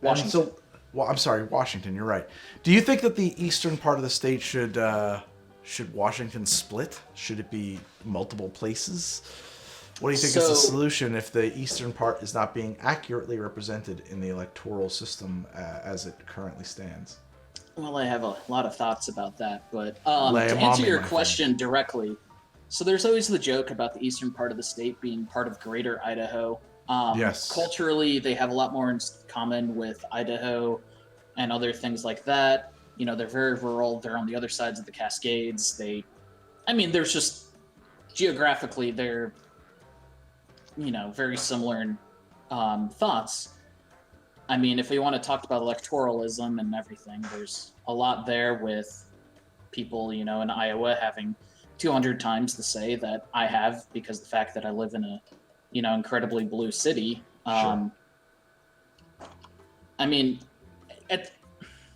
Washington. I'm sorry, Washington, you're right. Do you think that the eastern part of the state should Washington split? Should it be multiple places? What do you think is the solution if the eastern part is not being accurately represented in the electoral system as it currently stands? Well, I have a lot of thoughts about that, but to answer your question directly, so there's always the joke about the eastern part of the state being part of Greater Idaho. Yes. Culturally, they have a lot more in common with Idaho and other things like that. They're very rural. They're on the other sides of the Cascades. There's just geographically, they're, very similar in thoughts. If we want to talk about electoralism and everything, there's a lot there with people, in Iowa having 200 times the say that I have because of the fact that I live in a, incredibly blue city.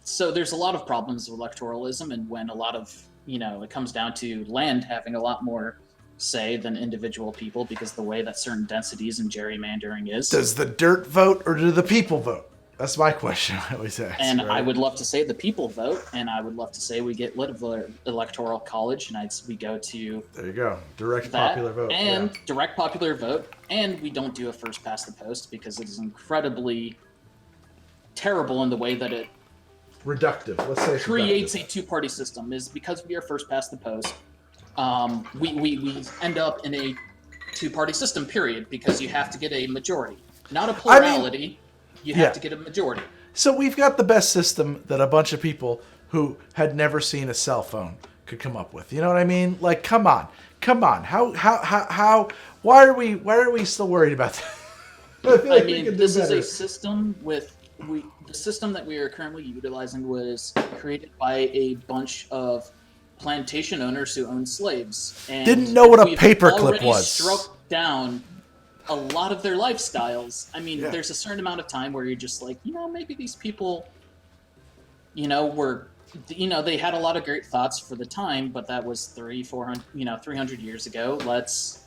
So there's a lot of problems with electoralism, and when a lot of, it comes down to land having a lot more say than individual people because the way that certain densities and gerrymandering is. Does the dirt vote or do the people vote? That's my question I always ask. And right? I would love to say the people vote, and I would love to say we get rid of the electoral college and we go to... There you go. Direct popular vote. And direct popular vote, and we don't do a first past the post because it is incredibly terrible in the way that it... Reductive. Let's say creates a two-party system. Is because we are first past the post, we end up in a two-party system, period, because you have to get a majority. Not a plurality, you have to get a majority. So we've got the best system that a bunch of people who had never seen a cell phone could come up with. You know what I mean? Like, come on. How why are we still worried about that? This is a system with... The system that we are currently utilizing was created by a bunch of plantation owners who owned slaves. And didn't know what a paperclip was. Struck down a lot of their lifestyles. There's a certain amount of time where you're just like, maybe these people, were, they had a lot of great thoughts for the time, but that was 300 years ago. Let's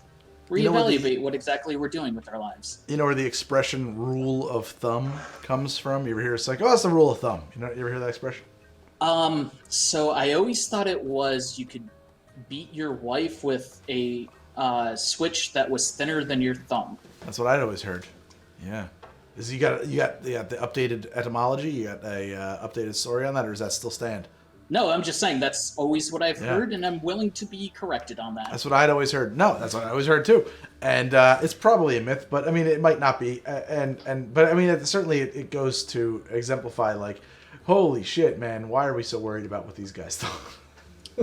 reevaluate what exactly we're doing with our lives. You know where the expression rule of thumb comes from? You ever hear it's like, that's the rule of thumb. You ever hear that expression? So I always thought it was you could beat your wife with a switch that was thinner than your thumb. That's what I'd always heard. Yeah. You got the updated etymology? You got a updated story on that, or does that still stand? No, I'm just saying that's always what I've heard, and I'm willing to be corrected on that. That's what I'd always heard. No, that's what I always heard too. And it's probably a myth, but I mean, it might not be. But I mean, it goes to exemplify, like, holy shit, man, why are we so worried about what these guys thought?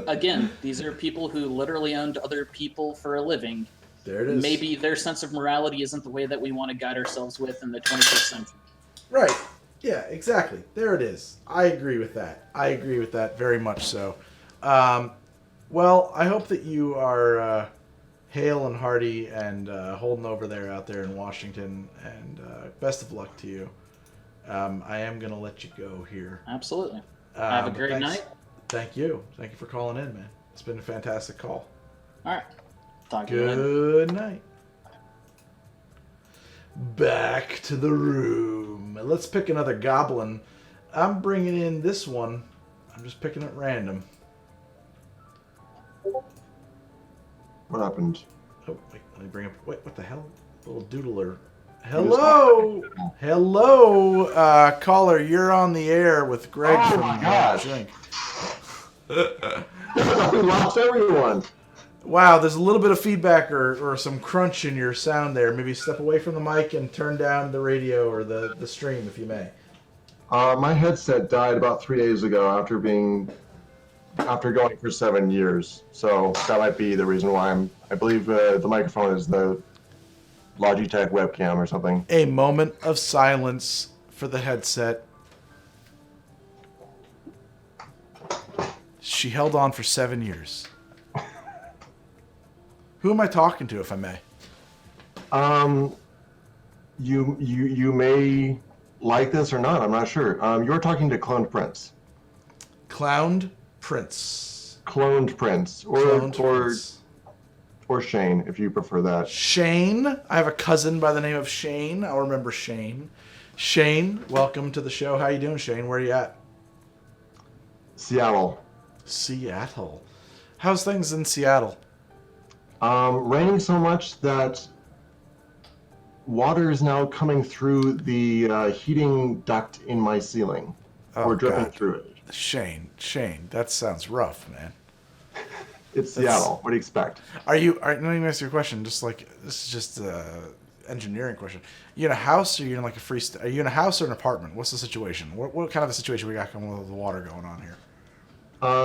Again, these are people who literally owned other people for a living. There it is. Maybe their sense of morality isn't the way that we want to guide ourselves with in the 21st century. Right. Yeah, exactly. There it is. I agree with that. I agree with that very much so. Well, I hope that you are hale and hearty and holding over there out there in Washington, and best of luck to you. I am going to let you go here. Absolutely. Have a great night. Thank you. Thank you for calling in, man. It's been a fantastic call. All right. Talk to you later. Good night. Back to the room. Let's pick another goblin. I'm bringing in this one. I'm just picking at random. What happened? Oh, wait, let me bring up... Wait, what the hell? Little doodler. Hello! Hello, caller. You're on the air with Greg from Drink. We lost everyone. Wow, there's a little bit of feedback or some crunch in your sound there. Maybe step away from the mic and turn down the radio or the stream, if you may. My headset died about 3 days ago after going for 7 years. So that might be the reason why I believe the microphone is the Logitech webcam or something. A moment of silence for the headset. She held on for 7 years. Who am I talking to, if I may? You may like this or not. I'm not sure. You're talking to Cloned Prince. Clowned Prince. Cloned Prince. Or Shane, if you prefer that. Shane. I have a cousin by the name of Shane. I'll remember Shane. Shane, welcome to the show. How you doing, Shane? Where are you at? Seattle. Seattle. How's things in Seattle? Raining so much that water is now coming through the heating duct in my ceiling. Or dripping through it. Shane, that sounds rough, man. It's Seattle. What do you expect? Let me ask you a question. Just like, this is just an engineering question. You in a house or you in like are you in a house or an apartment? What's the situation? What kind of a situation we got with the water going on here?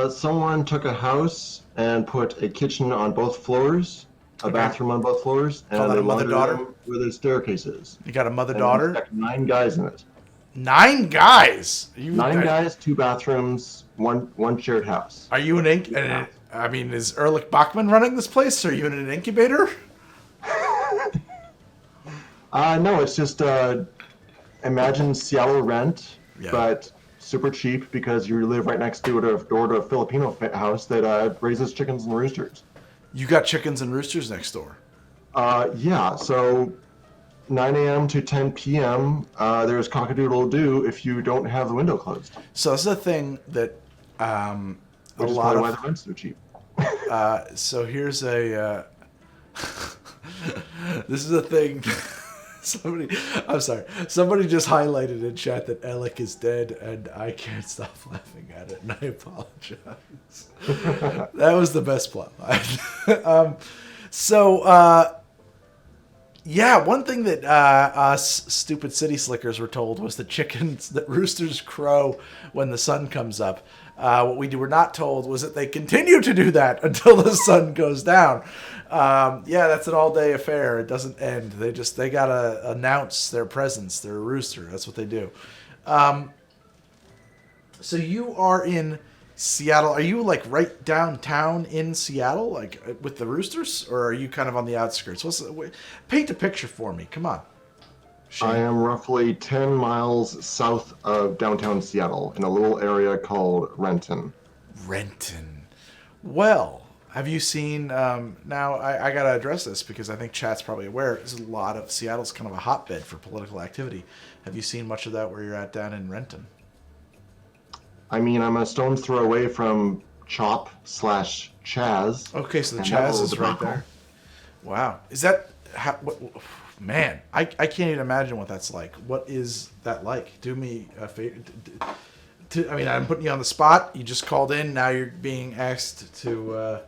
Someone took a house and put a kitchen on both floors, a bathroom on both floors, and a mother-daughter where there's staircases. You got a mother-daughter? 9 guys in it. 9 guys? 9 guys, 2 bathrooms, one shared house. Are you I mean, is Erlich Bachman running this place? Or are you in an incubator? No, it's just imagine Seattle rent, but super cheap because you live right next door to a Filipino house that raises chickens and roosters. You got chickens and roosters next door? Yeah, so 9 a.m. to 10 p.m., there's cock-a-doodle-doo if you don't have the window closed. So this is a thing that Which is probably why the rent's so cheap. So here's a... this is a thing... Somebody just highlighted in chat that Alec is dead, and I can't stop laughing at it, and I apologize. That was the best plot line. One thing that us stupid city slickers were told was that roosters crow when the sun comes up. What we were not told was that they continue to do that until the sun goes down. That's an all-day affair. It doesn't end. They gotta announce their presence. They're a rooster. That's what they do. So you are in Seattle. Are you like right downtown in Seattle, like with the roosters, or are you kind of on the outskirts? Paint a picture for me. Come on. Shane. I am roughly 10 miles south of downtown Seattle in a little area called Renton. Well, have you seen, now I got to address this because I think chat's probably aware, there's a lot of, Seattle's kind of a hotbed for political activity. Have you seen much of that where you're at down in Renton? I mean, I'm a stone's throw away from Chop/Chaz. Okay, so the Chaz is right there. Wow. Is that, man, I can't even imagine what that's like. What is that like? Do me a favor. I'm putting you on the spot. You just called in. Now you're being asked to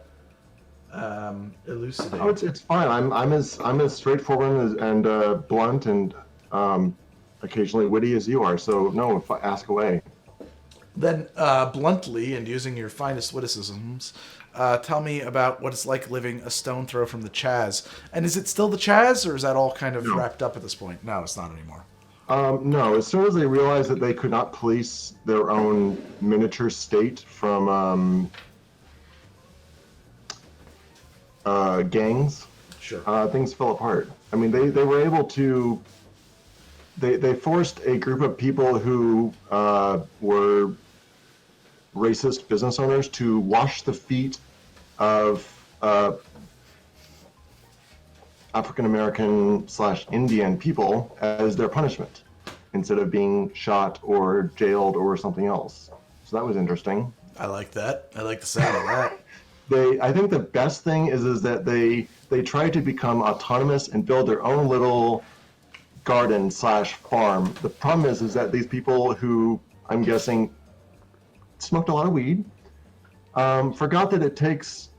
elucidate. Oh, it's fine. I'm as straightforward and blunt and occasionally witty as you are. So no, ask away. Then, bluntly, and using your finest witticisms, tell me about what it's like living a stone throw from the Chaz. And is it still the Chaz, or is that all kind of wrapped up at this point? No, it's not anymore. No, as soon as they realized that they could not police their own miniature state from gangs, sure. Things fell apart. I mean, they were able to... They forced a group of people who were racist business owners to wash the feet of African-American/Indian people as their punishment, instead of being shot or jailed or something else. So that was interesting. I like that. I like the sound of that. I think the best thing is that they tried to become autonomous and build their own little garden/farm. The problem is that these people who, I'm guessing, smoked a lot of weed, forgot that it takes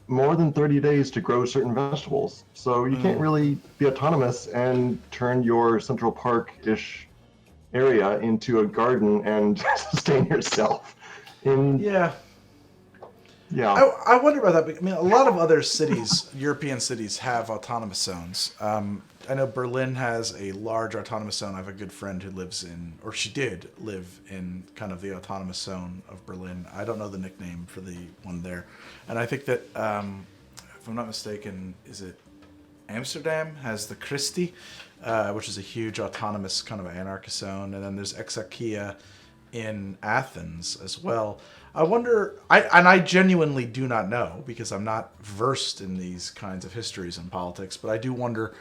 more than 30 days to grow certain vegetables. So you can't really be autonomous and turn your Central Park-ish area into a garden and sustain yourself. Yeah. I wonder about that. I mean, a lot of other cities, European cities, have autonomous zones. I know Berlin has a large autonomous zone. I have a good friend who lives in, or she did live in, kind of the autonomous zone of Berlin. I don't know the nickname for the one there. And I think that, if I'm not mistaken, is it Amsterdam has the Christie, which is a huge autonomous kind of anarchist zone. And then there's Exarchia in Athens as well. I wonder, I genuinely do not know, because I'm not versed in these kinds of histories and politics, but I do wonder,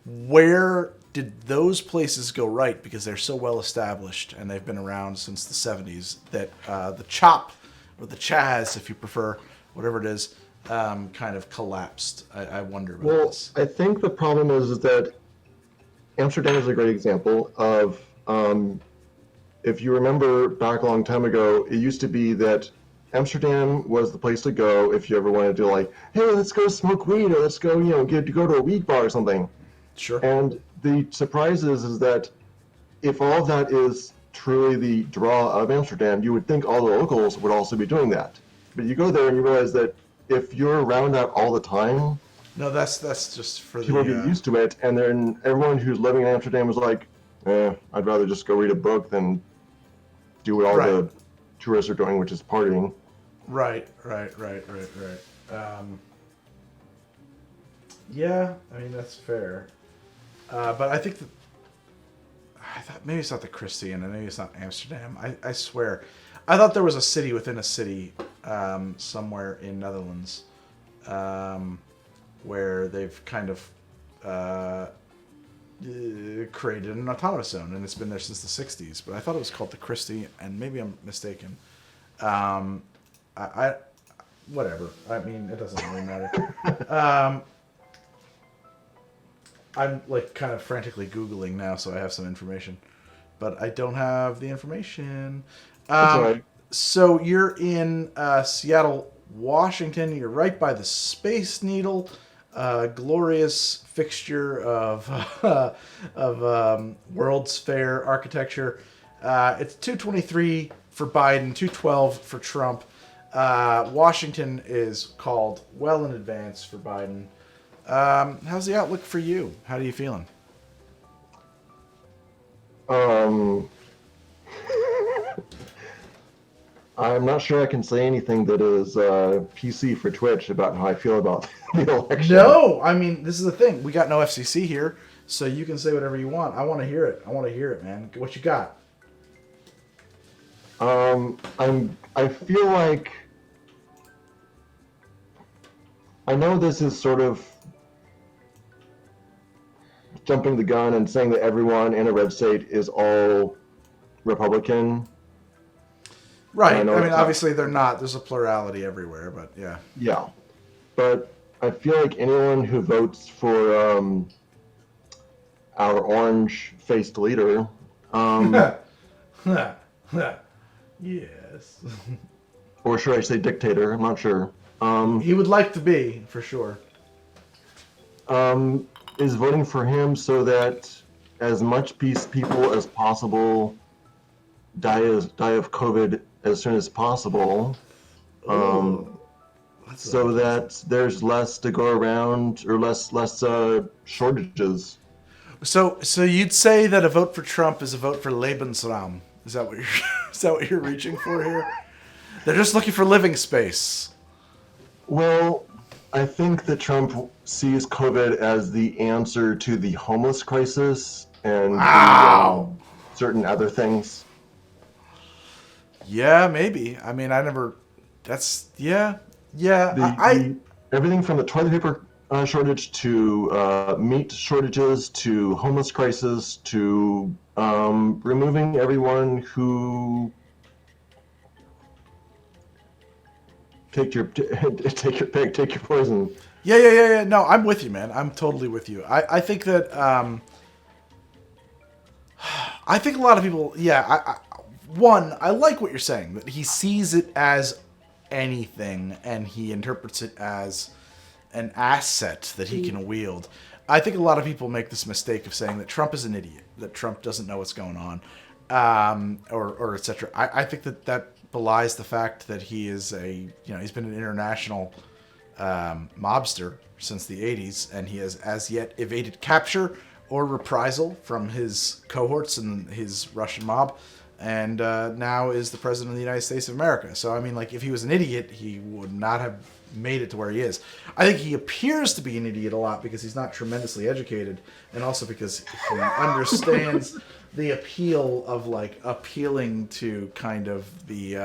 where did those places go right? Because they're so well established and they've been around since the 70s that the CHOP, or the Chaz, if you prefer, whatever it is, kind of collapsed. I wonder about this. I think the problem is that Amsterdam is a great example of, if you remember back a long time ago, it used to be that Amsterdam was the place to go if you ever wanted to, like, hey, let's go smoke weed, or let's go, go to a weed bar or something. Sure. And the surprise is that if all of that is truly the draw of Amsterdam, you would think all the locals would also be doing that. But you go there and you realize that if you're around that all the time, no, that's just for people get used to it, and then everyone who's living in Amsterdam is like, I'd rather just go read a book than do what all the tourists are doing, which is partying. Right. Yeah, I mean, that's fair. But I think that, I thought maybe it's not the Christie, and maybe it's not Amsterdam. I swear, I thought there was a city within a city somewhere in Netherlands where they've kind of created an autonomous zone, and it's been there since the 60s. But I thought it was called the Christie, and maybe I'm mistaken. Whatever. I mean, it doesn't really matter. I'm like kind of frantically Googling now, so I have some information, but I don't have the information. That's all right. So you're in Seattle, Washington. You're right by the Space Needle, glorious fixture of World's Fair architecture. It's 223 for Biden, 212 for Trump. Washington is called well in advance for Biden. How's the outlook for you? How are you feeling? I'm not sure I can say anything that is PC for Twitch about how I feel about the election. No, I mean, this is the thing. We got no FCC here, so you can say whatever you want. I want to hear it. Man. What you got? I feel like, I know this is sort of jumping the gun and saying that everyone in a red state is all Republican. Right. I mean, obviously they're not. There's a plurality everywhere, but yeah. Yeah. But I feel like anyone who votes for our orange-faced leader... Yes. Or should I say dictator? I'm not sure. He would like to be, for sure. Is voting for him so that as much people as possible die of COVID as soon as possible, so that there's less to go around or less shortages. So you'd say that a vote for Trump is a vote for Lebensraum? Is that what you're reaching for here? They're just looking for living space. Well, I think that Trump sees COVID as the answer to the homeless crisis and certain other things. Yeah, maybe. I mean, everything from the toilet paper shortage to meat shortages to homeless crisis to removing everyone who take your poison. Yeah. No, I'm with you, man. I'm totally with you. I think that I think a lot of people. Yeah, I like what you're saying, that he sees it as anything and he interprets it as an asset that he can wield. I think a lot of people make this mistake of saying that Trump is an idiot, that Trump doesn't know what's going on, or etc. I think that belies the fact that he is he's been an international mobster since the 80s, and he has as yet evaded capture or reprisal from his cohorts and his Russian mob, and now is the president of the United States of America. So, I mean, like, if he was an idiot, he would not have made it to where he is. I think he appears to be an idiot a lot because he's not tremendously educated, and also because he understands the appeal of, like, appealing to kind of the,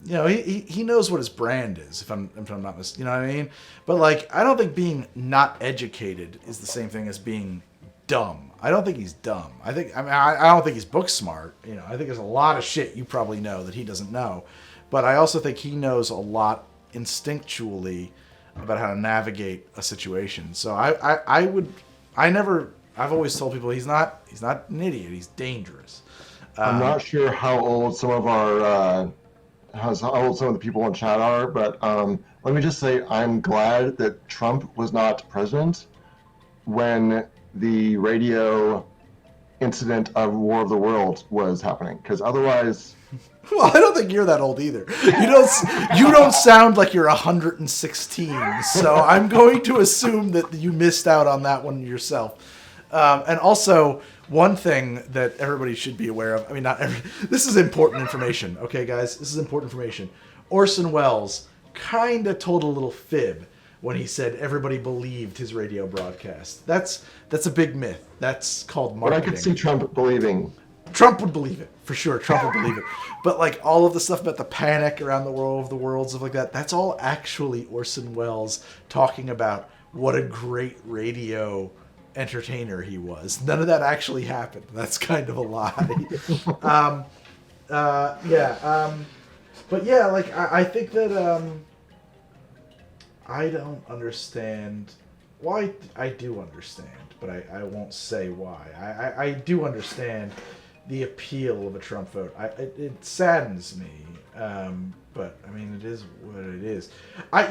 he knows what his brand is, if I'm not mistaken, you know what I mean? But, like, I don't think being not educated is the same thing as being dumb. I don't think he's dumb. I don't think he's book smart. You know, I think there's a lot of shit you probably know that he doesn't know. But I also think he knows a lot instinctually about how to navigate a situation. So I've always told people he's not an idiot. He's dangerous. I'm not sure how old some of the people in chat are, but let me just say I'm glad that Trump was not president when the radio incident of War of the Worlds was happening, because otherwise. Well, I don't think you're that old either. You don't sound like you're 116, so I'm going to assume that you missed out on that one yourself. And also, one thing that everybody should be aware of, this is important information, okay, guys? This is important information. Orson Welles kind of told a little fib when he said everybody believed his radio broadcast. That's a big myth. That's called marketing. But I could see Trump believing. Trump would believe it, for sure. Trump would believe it. But, like, all of the stuff about the panic around the world of the world, stuff like that, that's all actually Orson Welles talking about what a great radio entertainer he was. None of that actually happened. That's kind of a lie. But yeah, like, I think that I don't understand why. I do understand, but I won't say why. I do understand the appeal of a Trump vote. It saddens me, but I mean, it is what it is.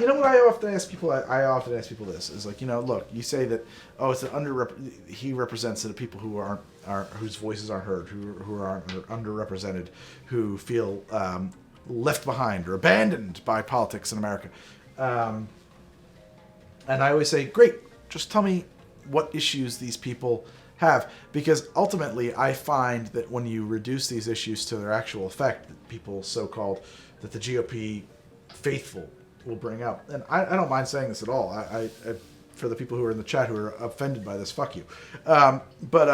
You know what I often ask people? I often ask people this is like, look, you say that it's an he represents the people who aren't whose voices aren't heard, who are underrepresented, who feel left behind or abandoned by politics in America. And I always say, great, just tell me what issues these people have, because ultimately I find that when you reduce these issues to their actual effect, that people so-called that the GOP faithful will bring up, and I don't mind saying this at all. I for the people who are in the chat who are offended by this, fuck you. But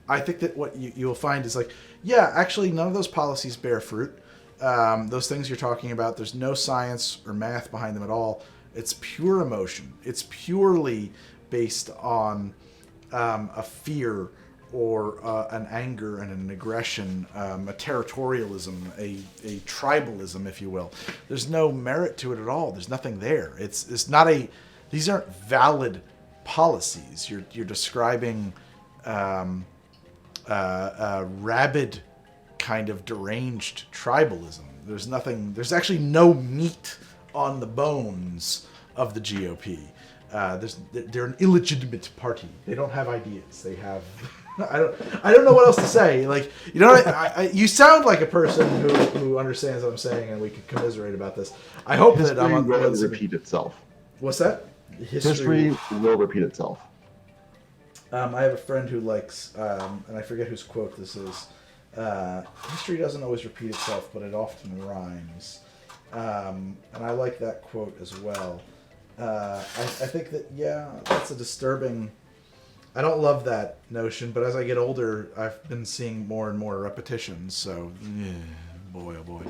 I think that what you'll find is like, yeah, actually none of those policies bear fruit. Those things you're talking about, there's no science or math behind them at all. It's pure emotion. It's purely based on a fear or an anger and an aggression, a territorialism, a tribalism, if you will. There's no merit to it at all. There's nothing there. It's not these aren't valid policies. You're describing rabid kind of deranged tribalism. There's actually no meat on the bones of the GOP. They're an illegitimate party. They don't have ideas. They have I don't know what else to say. Like, you know, you sound like a person who understands what I'm saying, and we can commiserate about this. I hope history that I'm will repeat itself. What's that? History will repeat itself. I have a friend who likes, and I forget whose quote this is. History doesn't always repeat itself, but it often rhymes. And I like that quote as well. I think that, yeah, that's a disturbing... I don't love that notion, but as I get older, I've been seeing more and more repetitions, so, yeah, boy, oh boy.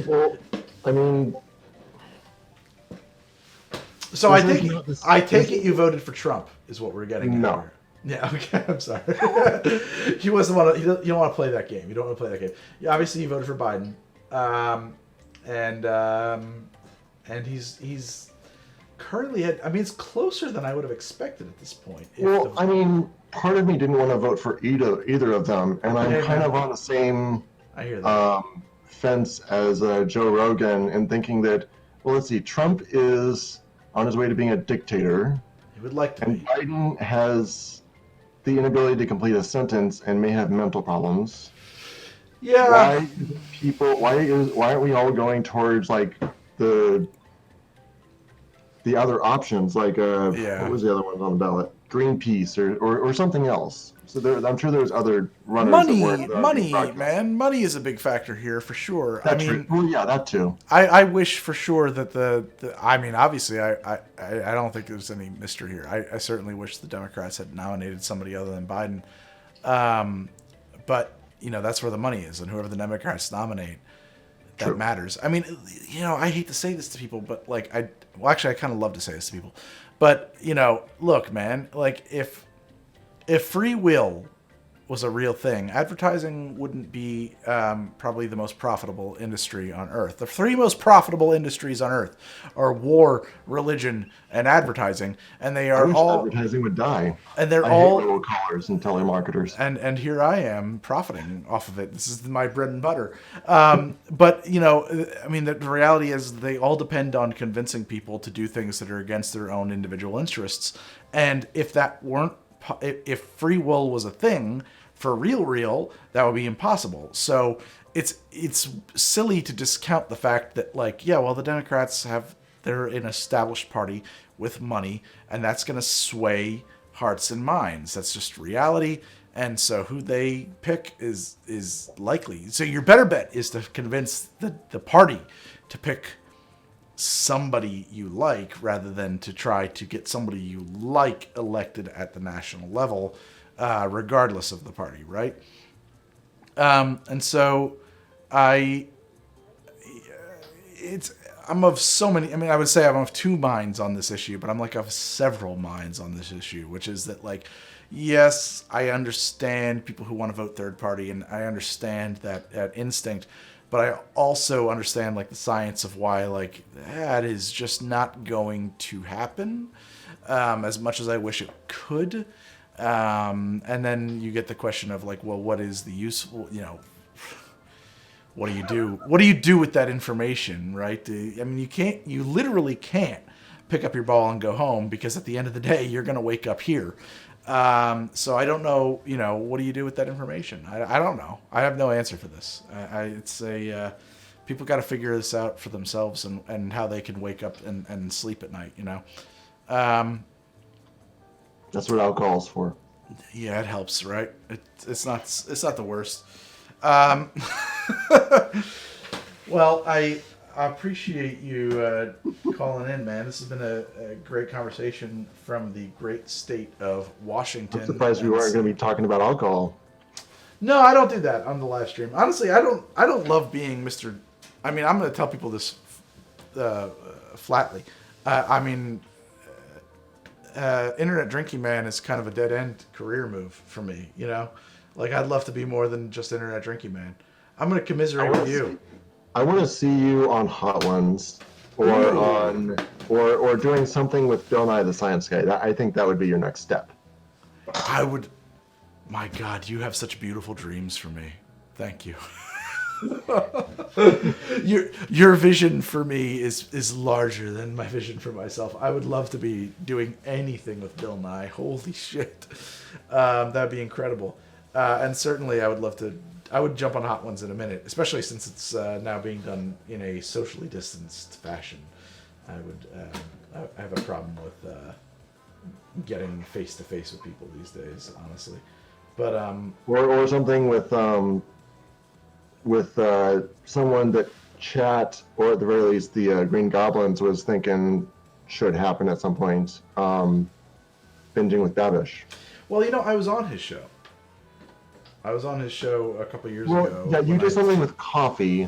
Well, I mean... So I take it you voted for Trump, is what we're getting at. No. Here. Yeah, okay, I'm sorry. He wasn't want to. You don't want to play that game. You don't want to play that game. Yeah, obviously you voted for Biden, and he's currently I mean, it's closer than I would have expected at this point. Well, I mean, part of me didn't want to vote for either of them, and I'm kind of on the same fence as Joe Rogan in thinking that, well, let's see, Trump is on his way to being a dictator. He would like to be. Biden has the inability to complete a sentence and may have mental problems. Yeah. Why aren't we all going towards like the other options, like what was the other one on the ballot? Greenpeace or something else. So I'm sure there's other runners. Money is a big factor here for sure. Well, yeah, that too. I wish for sure that I mean, obviously, I don't think there's any mystery here. I certainly wish the Democrats had nominated somebody other than Biden. But you know, that's where the money is, and whoever the Democrats nominate, that matters. I mean, you know, I hate to say this to people, but like, I kind of love to say this to people, but you know, look, man, like if free will was a real thing, advertising wouldn't be probably the most profitable industry on earth. The three most profitable industries on earth are war, religion, and advertising, and they are all advertising would die. And they're I all hate robocallers and telemarketers. And here I am profiting off of it. This is my bread and butter. But you know, I mean, the reality is they all depend on convincing people to do things that are against their own individual interests. And if free will was a thing for real, that would be impossible. So it's silly to discount the fact that, like, yeah, well, the Democrats they're an established party with money, and that's going to sway hearts and minds. That's just reality. And so who they pick is likely. So your better bet is to convince the party to pick somebody you like rather than to try to get somebody you like elected at the national level, regardless of the party, right? And so I'm of so many, I mean, I would say I'm of two minds on this issue, but I'm like of several minds on this issue, which is that, like, yes, I understand people who want to vote third party, and I understand that instinct, but I also understand, like, the science of why, like, that is just not going to happen as much as I wish it could. And then you get the question of, like, well, what is the useful, you know, what do you do? What do you do with that information, right? I mean, you literally can't pick up your ball and go home, because at the end of the day, you're going to wake up here. So I don't know, you know, what do you do with that information? I don't know. I have no answer for this. People got to figure this out for themselves and how they can wake up and sleep at night, you know? That's what alcohol's for. Yeah, it helps, right? It's not the worst. Well, I appreciate you calling in, man. This has been a great conversation from the great state of Washington. I'm surprised we weren't going to be talking about alcohol. No, I don't do that on the live stream. Honestly, I don't love being Mr. I mean, I'm going to tell people this flatly. I mean, internet drinking man is kind of a dead end career move for me. You know, like, I'd love to be more than just internet drinking man. I'm going to commiserate with you. I want to see you on Hot Ones, or doing something with Bill Nye the Science Guy. I think that would be your next step. I would. My God, you have such beautiful dreams for me. Thank you. your vision for me is larger than my vision for myself. I would love to be doing anything with Bill Nye. Holy shit. That'd be incredible. And certainly I would jump on Hot Ones in a minute, especially since it's now being done in a socially distanced fashion. I have a problem with getting face to face with people these days, honestly. But or something with someone that chat, or at the very least the Green Goblins was thinking should happen at some point. Binging with Babish. Well, I was on his show. A couple years ago. Yeah, you did something with coffee.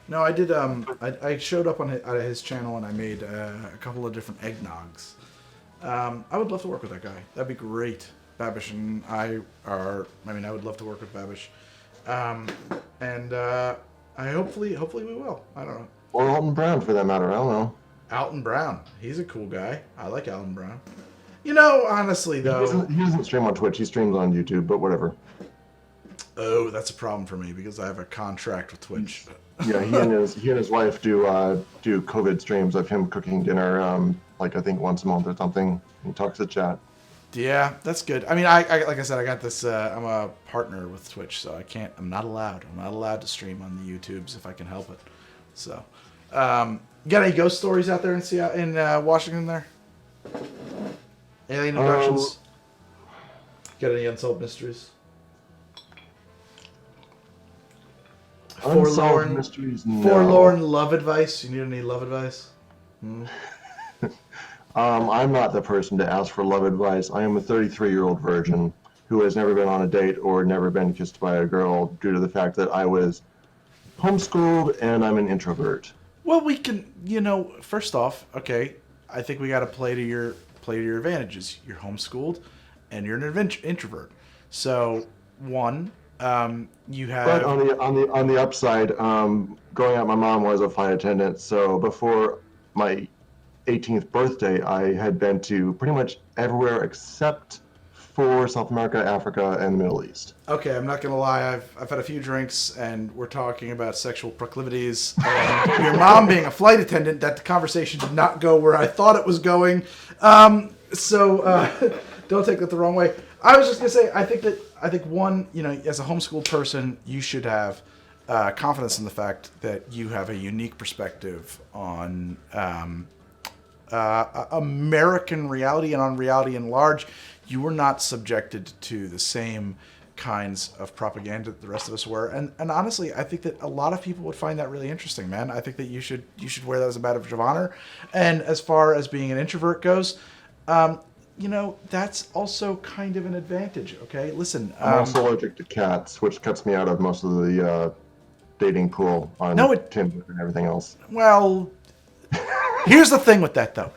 No, I did. I showed up on his channel and I made a couple of different eggnogs. I would love to work with that guy. That'd be great. Babish and I would love to work with Babish. And I hopefully we will. I don't know. Or Alton Brown, for that matter. I don't know. Alton Brown. He's a cool guy. I like Alton Brown. Honestly, though... He doesn't stream on Twitch. He streams on YouTube, but whatever. Oh, that's a problem for me because I have a contract with Twitch. Yeah, he and his wife do COVID streams of him cooking dinner, I think once a month or something. He talks to chat. Yeah, that's good. I mean, I like I said, I got this. I'm a partner with Twitch, so I'm not allowed. I'm not allowed to stream on the YouTubes if I can help it. So, you got any ghost stories out there in Washington there? Alien abductions? Got any unsolved mysteries? Unsolved mysteries, no. Forlorn love advice? You need any love advice? I'm not the person to ask for love advice. I am a 33-year-old virgin who has never been on a date or never been kissed by a girl due to the fact that I was homeschooled and I'm an introvert. Well, we can, first off, okay, I think we got to play to your advantages. You're homeschooled and you're an introvert. So, one, you have... But on the upside, growing up, my mom was a flight attendant, so before my 18th birthday, I had been to pretty much everywhere except for South America, Africa, and the Middle East. Okay, I'm not gonna lie. I've had a few drinks, and we're talking about sexual proclivities. And your mom being a flight attendant, that the conversation did not go where I thought it was going. So don't take that the wrong way. I was just gonna say, I think one, as a homeschooled person, you should have confidence in the fact that you have a unique perspective on American reality and on reality in large. You were not subjected to the same kinds of propaganda that the rest of us were, and honestly, I think that a lot of people would find that really interesting, man. I think that you should wear that as a badge of honor. And as far as being an introvert goes, that's also kind of an advantage. Okay, listen. I'm also allergic to cats, which cuts me out of most of the dating pool on Tinder and everything else. Well, here's the thing with that, though.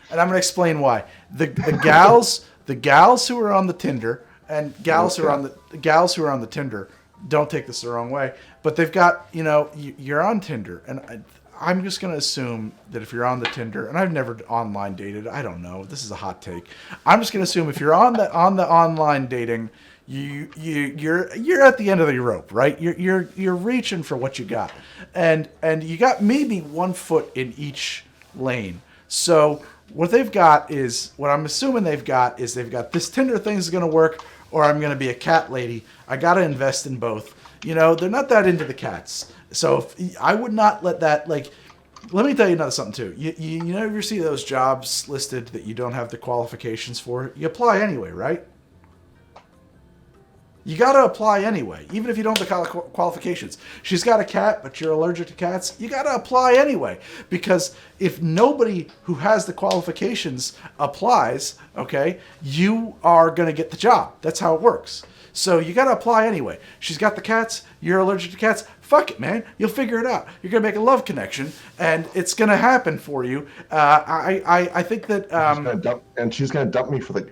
And I'm going to explain why. The gals who are on the Tinder and gals who are on the Tinder, don't take this the wrong way, but they've got, you're on Tinder, and I'm just going to assume that if you're on the Tinder, and I've never online dated, I don't know, this is a hot take. I'm just going to assume if you're on the online dating, you're at the end of the rope, right? You're reaching for what you got, and you got maybe 1 foot in each lane. So what I'm assuming they've got this Tinder thing is going to work, or I'm going to be a cat lady. I got to invest in both. They're not that into the cats. So I would not let that, let me tell you something too. You never see those jobs listed that you don't have the qualifications for. You apply anyway, right? You got to apply anyway, even if you don't have the qualifications. She's got a cat, but you're allergic to cats. You got to apply anyway, because if nobody who has the qualifications applies, okay, you are going to get the job. That's how it works. So you got to apply anyway. She's got the cats. You're allergic to cats. fuck it, man. You'll figure it out. You're gonna make a love connection, and it's gonna happen for you. I think that she's gonna dump me for the.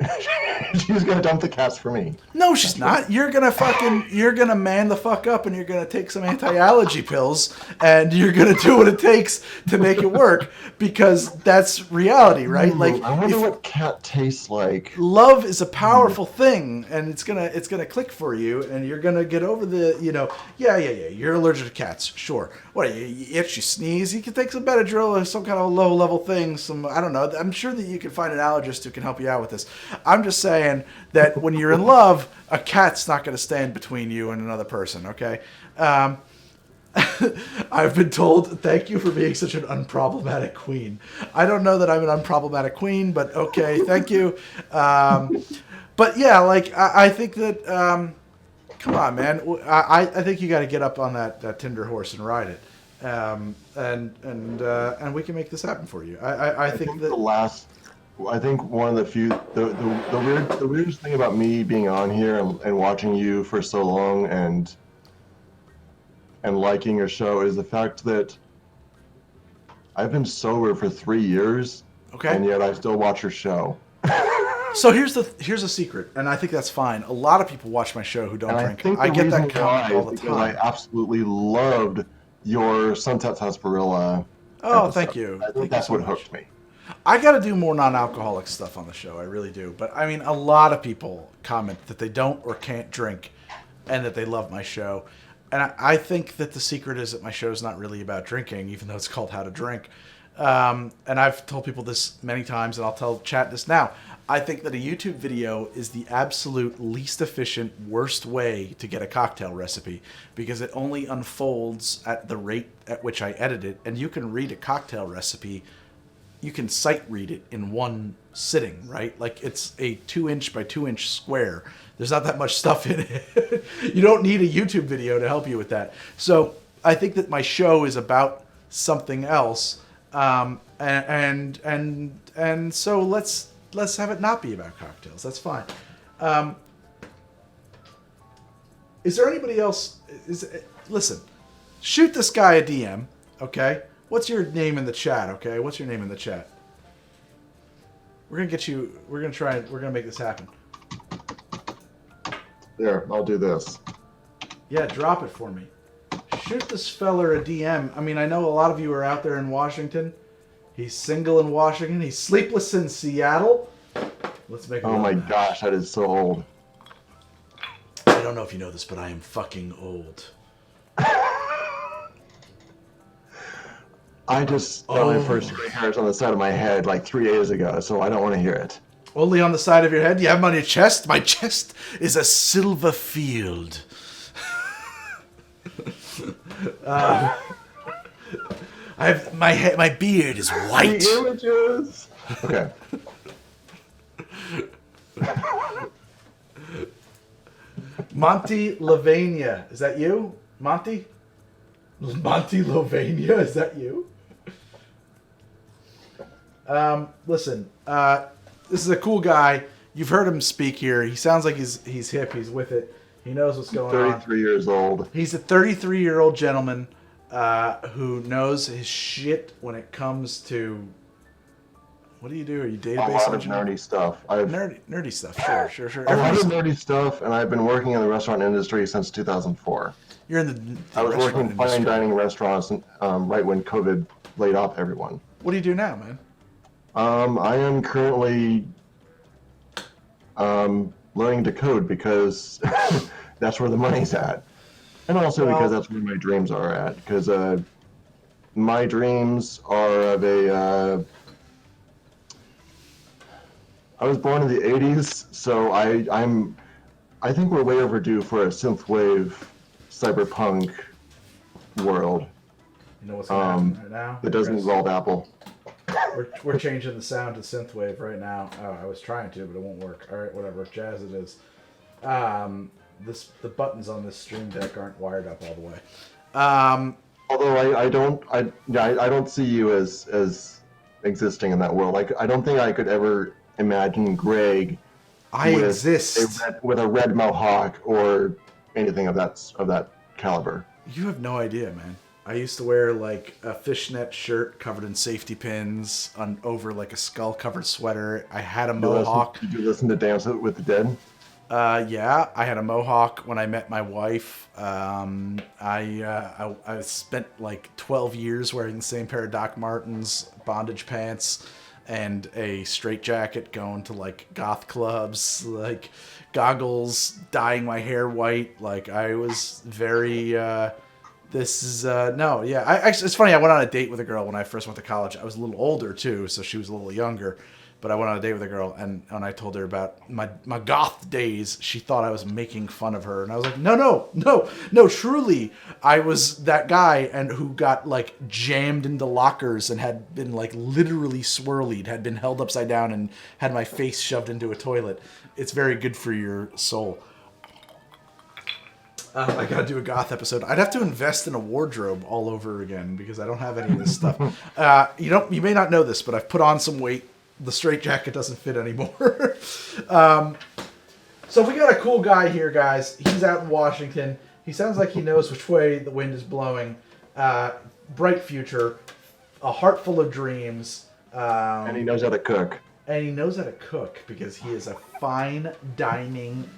She's gonna dump the cats for me. No, she's not. You're gonna man the fuck up, and you're gonna take some anti-allergy pills, and you're gonna do what it takes to make it work, because that's reality, right? Like, I wonder what cat tastes like. Love is a powerful thing, and it's gonna click for you, and you're gonna get over the, yeah. You're allergic to cats, sure. What, you itch, you sneeze, you can take some Benadryl or some kind of low-level thing. I don't know. I'm sure that you can find an allergist who can help you out with this. I'm just saying that when you're in love, a cat's not going to stand between you and another person, okay? I've been told, thank you for being such an unproblematic queen. I don't know that I'm an unproblematic queen, but okay, thank you. But yeah, like, I think that... come on, man. I think you got to get up on that Tinder horse and ride it, and we can make this happen for you. I think that I think one of the few the weirdest thing about me being on here and watching you for so long and liking your show is the fact that I've been sober for 3 years, and yet I still watch your show. So here's a secret, and I think that's fine. A lot of people watch my show who don't drink. I get that comment all the time. I absolutely loved your Sunset Sarsaparilla. Oh, episode. Thank you. I think that's what hooked me. I got to do more non-alcoholic stuff on the show. I really do. But I mean, a lot of people comment that they don't or can't drink, and that they love my show. And I think that the secret is that my show is not really about drinking, even though it's called How to Drink. And I've told people this many times, and I'll tell chat this now. I think that a YouTube video is the absolute least efficient, worst way to get a cocktail recipe, because it only unfolds at the rate at which I edit it. And you can read a cocktail recipe, you can sight read it in one sitting, right? Like, it's a 2-inch by 2-inch square. There's not that much stuff in it. You don't need a YouTube video to help you with that. So I think that my show is about something else. And so let's have it not be about cocktails. That's fine. Is there anybody else? Listen, shoot this guy a DM, okay? What's your name in the chat, okay? What's your name in the chat? We're gonna get you. We're gonna make this happen. There, I'll do this. Yeah, drop it for me. Shoot this feller a DM. I mean, I know a lot of you are out there in Washington. He's single in Washington. He's sleepless in Seattle. Let's make. Oh my gosh, that is so old. I don't know if you know this, but I am fucking old. I just got my first gray hairs on the side of my head like 3 days ago, so I don't want to hear it. Only on the side of your head? You have them on your chest? My chest is a silver field. I have my beard is white. The images. Okay. Monty Lavania, is that you? Monty Lavania, is that you? Listen, this is a cool guy. You've heard him speak here. He sounds like he's hip. He's with it. He knows what's going on. 33 years old. He's a 33-year-old gentleman who knows his shit when it comes to... What do you do? Are you database a lot engineer? of nerdy stuff. Nerdy stuff. Sure. A lot of nerdy stuff, and I've been working in the restaurant industry since 2004. You're in the I was working in fine industry. dining restaurants right when COVID laid off everyone. What do you do now, man? I am currently learning to code because that's where the money's at. And also because that's where my dreams are at. Because my dreams are of a... I was born in the 80s, so I think we're way overdue for a synthwave cyberpunk world. You know what's going to happen right now? That doesn't involve Apple. We're changing the sound to synthwave right now. Oh, I was trying to, but it won't work. All right, whatever. Jazz it is. The buttons on this stream deck aren't wired up all the way. Although I don't see you as existing in that world. Like, I don't think I could ever imagine Greg with a red mohawk or anything of that caliber. You have no idea, man. I used to wear like a fishnet shirt covered in safety pins over like a skull-covered sweater. I had a mohawk. Did you listen to Dance with the Dead? Yeah, I had a mohawk when I met my wife. I spent like 12 years wearing the same pair of Doc Martens, bondage pants, and a straitjacket, going to like goth clubs, like goggles, dyeing my hair white. Like I was very. No, yeah. Actually, it's funny. I went on a date with a girl when I first went to college. I was a little older too, so she was a little younger. But I went on a date with a girl, and when I told her about my goth days, she thought I was making fun of her. And I was like, no, truly. I was that guy who got like jammed into lockers and had been like literally swirlied, had been held upside down and had my face shoved into a toilet. It's very good for your soul. I gotta do a goth episode. I'd have to invest in a wardrobe all over again because I don't have any of this stuff. You may not know this, but I've put on some weight. The straitjacket doesn't fit anymore. So we got a cool guy here, guys. He's out in Washington. He sounds like he knows which way the wind is blowing. Bright future, a heart full of dreams. And he knows how to cook. And he knows how to cook because he is a fine dining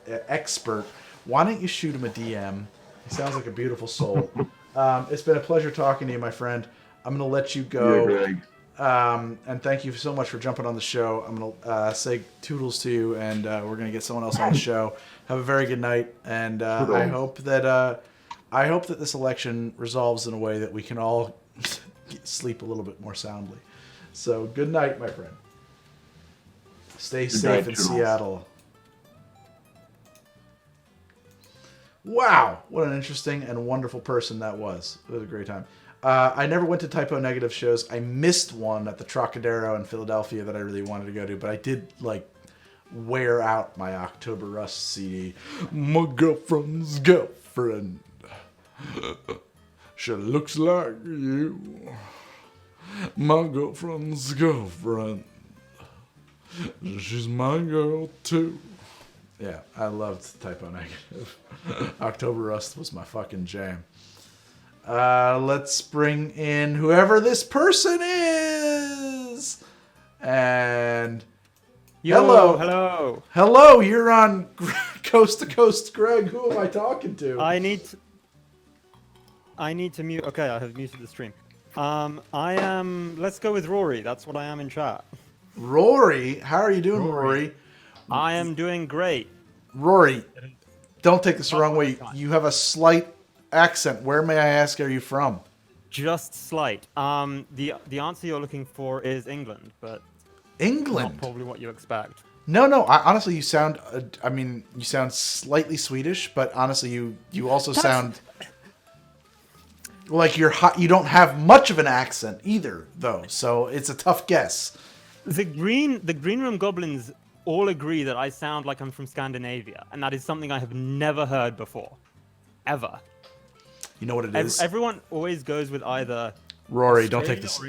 expert. Why don't you shoot him a DM? He sounds like a beautiful soul. It's been a pleasure talking to you, my friend. I'm going to let you go. Yeah, Greg. And thank you so much for jumping on the show. I'm going to say toodles to you, and we're going to get someone else on the show. Have a very good night, and I hope that this election resolves in a way that we can all sleep a little bit more soundly. So good night, my friend. Stay safe in Seattle. Wow, what an interesting and wonderful person that was. It was a great time. I never went to Typo Negative shows. I missed one at the Trocadero in Philadelphia that I really wanted to go to, but I did like wear out my October Rust CD. My girlfriend's girlfriend. She looks like you. My girlfriend's girlfriend. She's my girl too. Yeah, I loved Typo Negative. October Rust was my fucking jam. Let's bring in whoever this person is. And hello. You're on Coast to Coast, Greg. Who am I talking to? I need to mute. Okay, I have muted the stream. I am. Let's go with Rory. That's what I am in chat. Rory, how are you doing, Rory? I am doing great. Rory, don't take this the wrong way. You have a slight accent. Where, may I ask, are you from? Just slight. The answer you're looking for is England, but England, not probably what you expect. No. Honestly, you sound. You sound slightly Swedish, but honestly, you also sound like you're hot. You don't have much of an accent either, though. So it's a tough guess. The Green Room Goblins all agree that I sound like I'm from Scandinavia, and that is something I have never heard before, ever. You know what it is? Everyone always goes with either. Rory, Australia don't take this.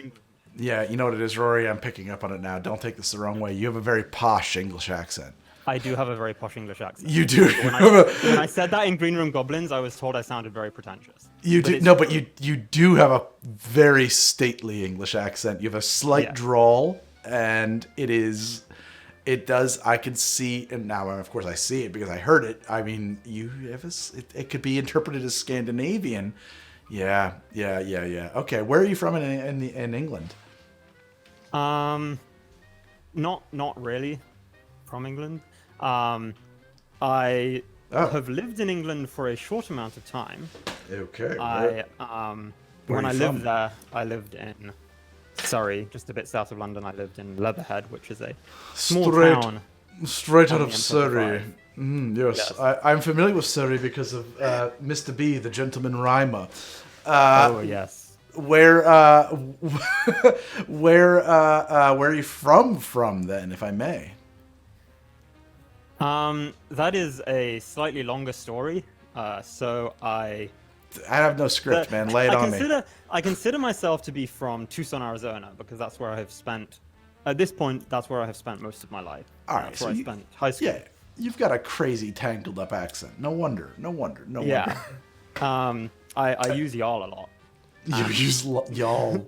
Yeah, you know what it is, Rory. I'm picking up on it now. Don't take this the wrong way. You have a very posh English accent. I do have a very posh English accent. You do. When I said that in Green Room Goblins, I was told I sounded very pretentious. You do. No, but you do have a very stately English accent. You have a slight drawl, and it does. I can see, and now of course I see it because I heard it. I mean, you have it could be interpreted as Scandinavian. Yeah. Okay, where are you from in England? Not really from England. I have lived in England for a short amount of time. Okay. When I lived there, I lived in Surrey, just a bit south of London. I lived in Leatherhead, which is a small town. Straight out of Surrey. Yes. I'm familiar with Surrey because of Mr. B, the gentleman rhymer. Oh yes. Where are you from then, if I may? That is a slightly longer story. So I have no script, man. Lay it on me. I consider myself to be from Tucson, Arizona, because that's where I have spent. At this point, that's where I have spent most of my life. All right, that's where I spent high school. Yeah, you've got a crazy tangled up accent. No wonder. Yeah. I use y'all a lot. You use y'all.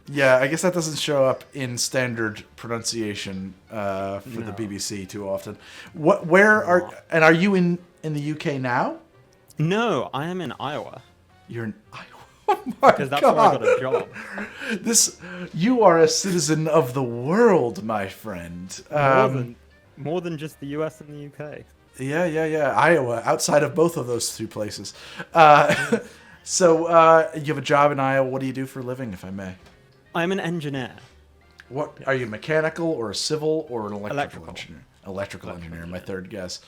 Yeah, I guess that doesn't show up in standard pronunciation for the BBC too often. Are you in the UK now? No, I am in Iowa. You're in Iowa? Oh my because that's God. where I got a job. You are a citizen of the world, my friend. More than just the US and the UK. Yeah. Iowa, outside of both of those two places. So you have a job in Iowa. What do you do for a living, if I may? I'm an engineer. What are you, mechanical or a civil or an electrical engineer? Electrical engineer, my third guess.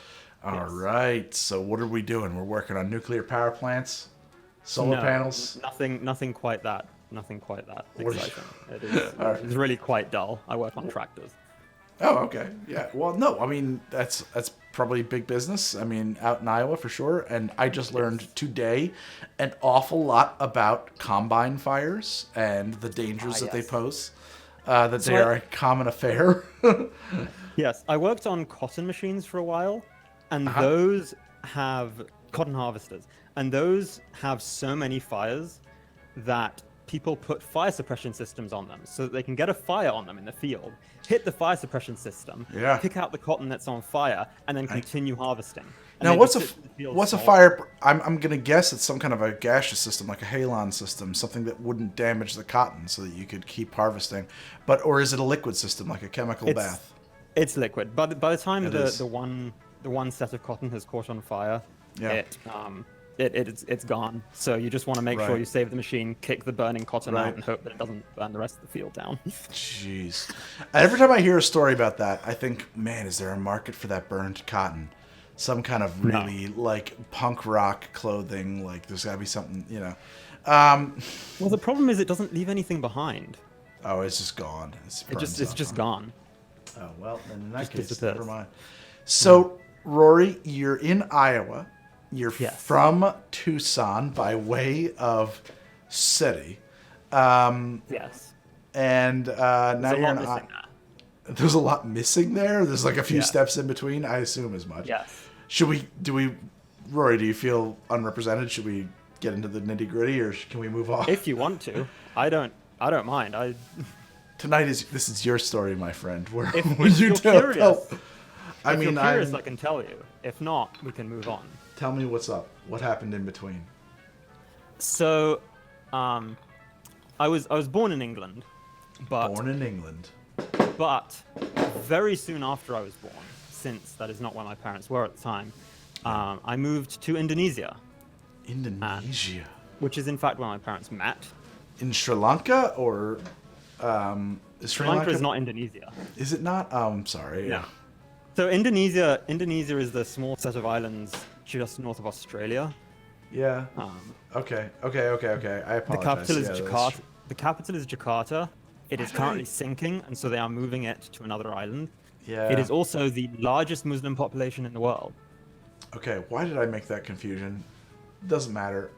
All right. So what are we doing? We're working on nuclear power plants, solar panels. Nothing quite that. Nothing quite that What exciting. It's really quite dull. I work on tractors. Oh, okay. Yeah. Well, no, I mean, that's probably big business. I mean, out in Iowa for sure. And I just learned today an awful lot about combine fires and the dangers that they pose, that they are a common affair. Yes. I worked on cotton machines for a while, and those have cotton harvesters, and those have so many fires that people put fire suppression systems on them so that they can get a fire on them in the field, hit the fire suppression system, pick out the cotton that's on fire, and then continue harvesting. And now, what's a fire? I'm gonna guess it's some kind of a gaseous system, like a halon system, something that wouldn't damage the cotton, so that you could keep harvesting. Or is it a liquid system, like a chemical bath? It's liquid. By the time the one set of cotton has caught on fire, it's gone. So you just want to make sure you save the machine, kick the burning cotton out, and hope that it doesn't burn the rest of the field down. Jeez. Every time I hear a story about that, I think, man, is there a market for that burned cotton? Some kind of really like punk rock clothing. Like there's gotta be something, you know. Well, the problem is it doesn't leave anything behind. Oh, it's just gone. It's just gone. Oh well, then in that case, never mind. So, Rory, you're in Iowa. You're from Tucson by way of city. Yes. And now you're in Iowa. There's a lot missing there. There's like a few steps in between. I assume as much. Yes. Rory, do you feel unrepresented? Should we get into the nitty gritty, or can we move on? If you want to, I don't mind. This is your story, my friend. If you're curious, I can tell you. If not, we can move on. Tell me what's up. What happened in between? So, I was born in England, but very soon after I was born, since that is not where my parents were at the time, I moved to Indonesia. Indonesia, which is in fact where my parents met. In Sri Lanka, or Sri Lanka is not Indonesia. Is it not? Oh, I'm sorry. No. So Indonesia is the small set of islands just north of Australia. Yeah. Okay. I apologize. The capital is Jakarta. The capital is Jakarta. It is currently sinking, and so they are moving it to another island. Yeah. It is also the largest Muslim population in the world. Okay, why did I make that confusion? Doesn't matter.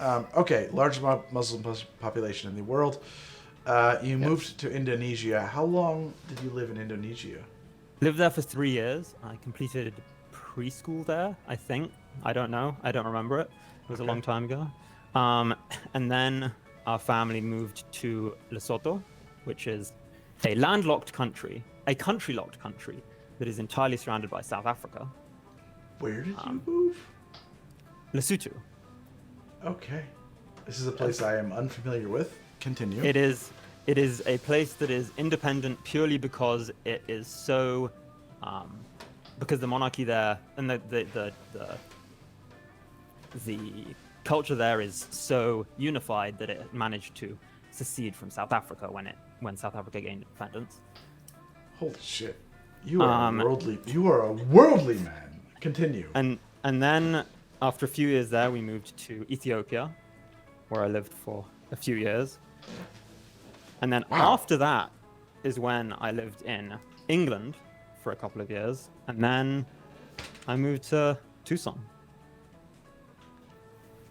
Okay, largest Muslim population in the world. You moved to Indonesia. How long did you live in Indonesia? Lived there for 3 years. I completed preschool there, I think. I don't know. I don't remember it. It was a long time ago. And then our family moved to Lesotho, which is a landlocked country, a country-locked country that is entirely surrounded by South Africa. Where did you move? Lesotho. Okay. This is a place I am unfamiliar with. Continue. It is a place that is independent purely because it is so, because the monarchy there and the culture there is so unified that it managed to secede from South Africa when South Africa gained independence. Holy shit! You are a worldly man. Continue. And then after a few years there, we moved to Ethiopia, where I lived for a few years. And then after that is when I lived in England for a couple of years, and then I moved to Tucson.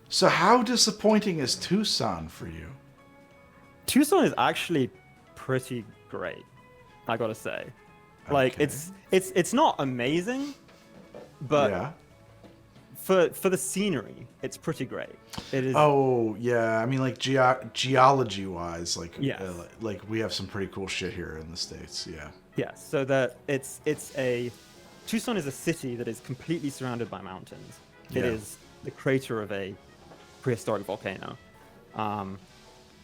So how disappointing is Tucson for you? Tucson is actually pretty great, I gotta say. Like it's not amazing, but for the scenery, it's pretty great. It is. Oh yeah, I mean like geology wise, like Yes. like we have some pretty cool shit here in the States. Yeah. Yeah. So that it's a Tucson is a city that is completely surrounded by mountains. It Yeah. is the crater of a prehistoric volcano,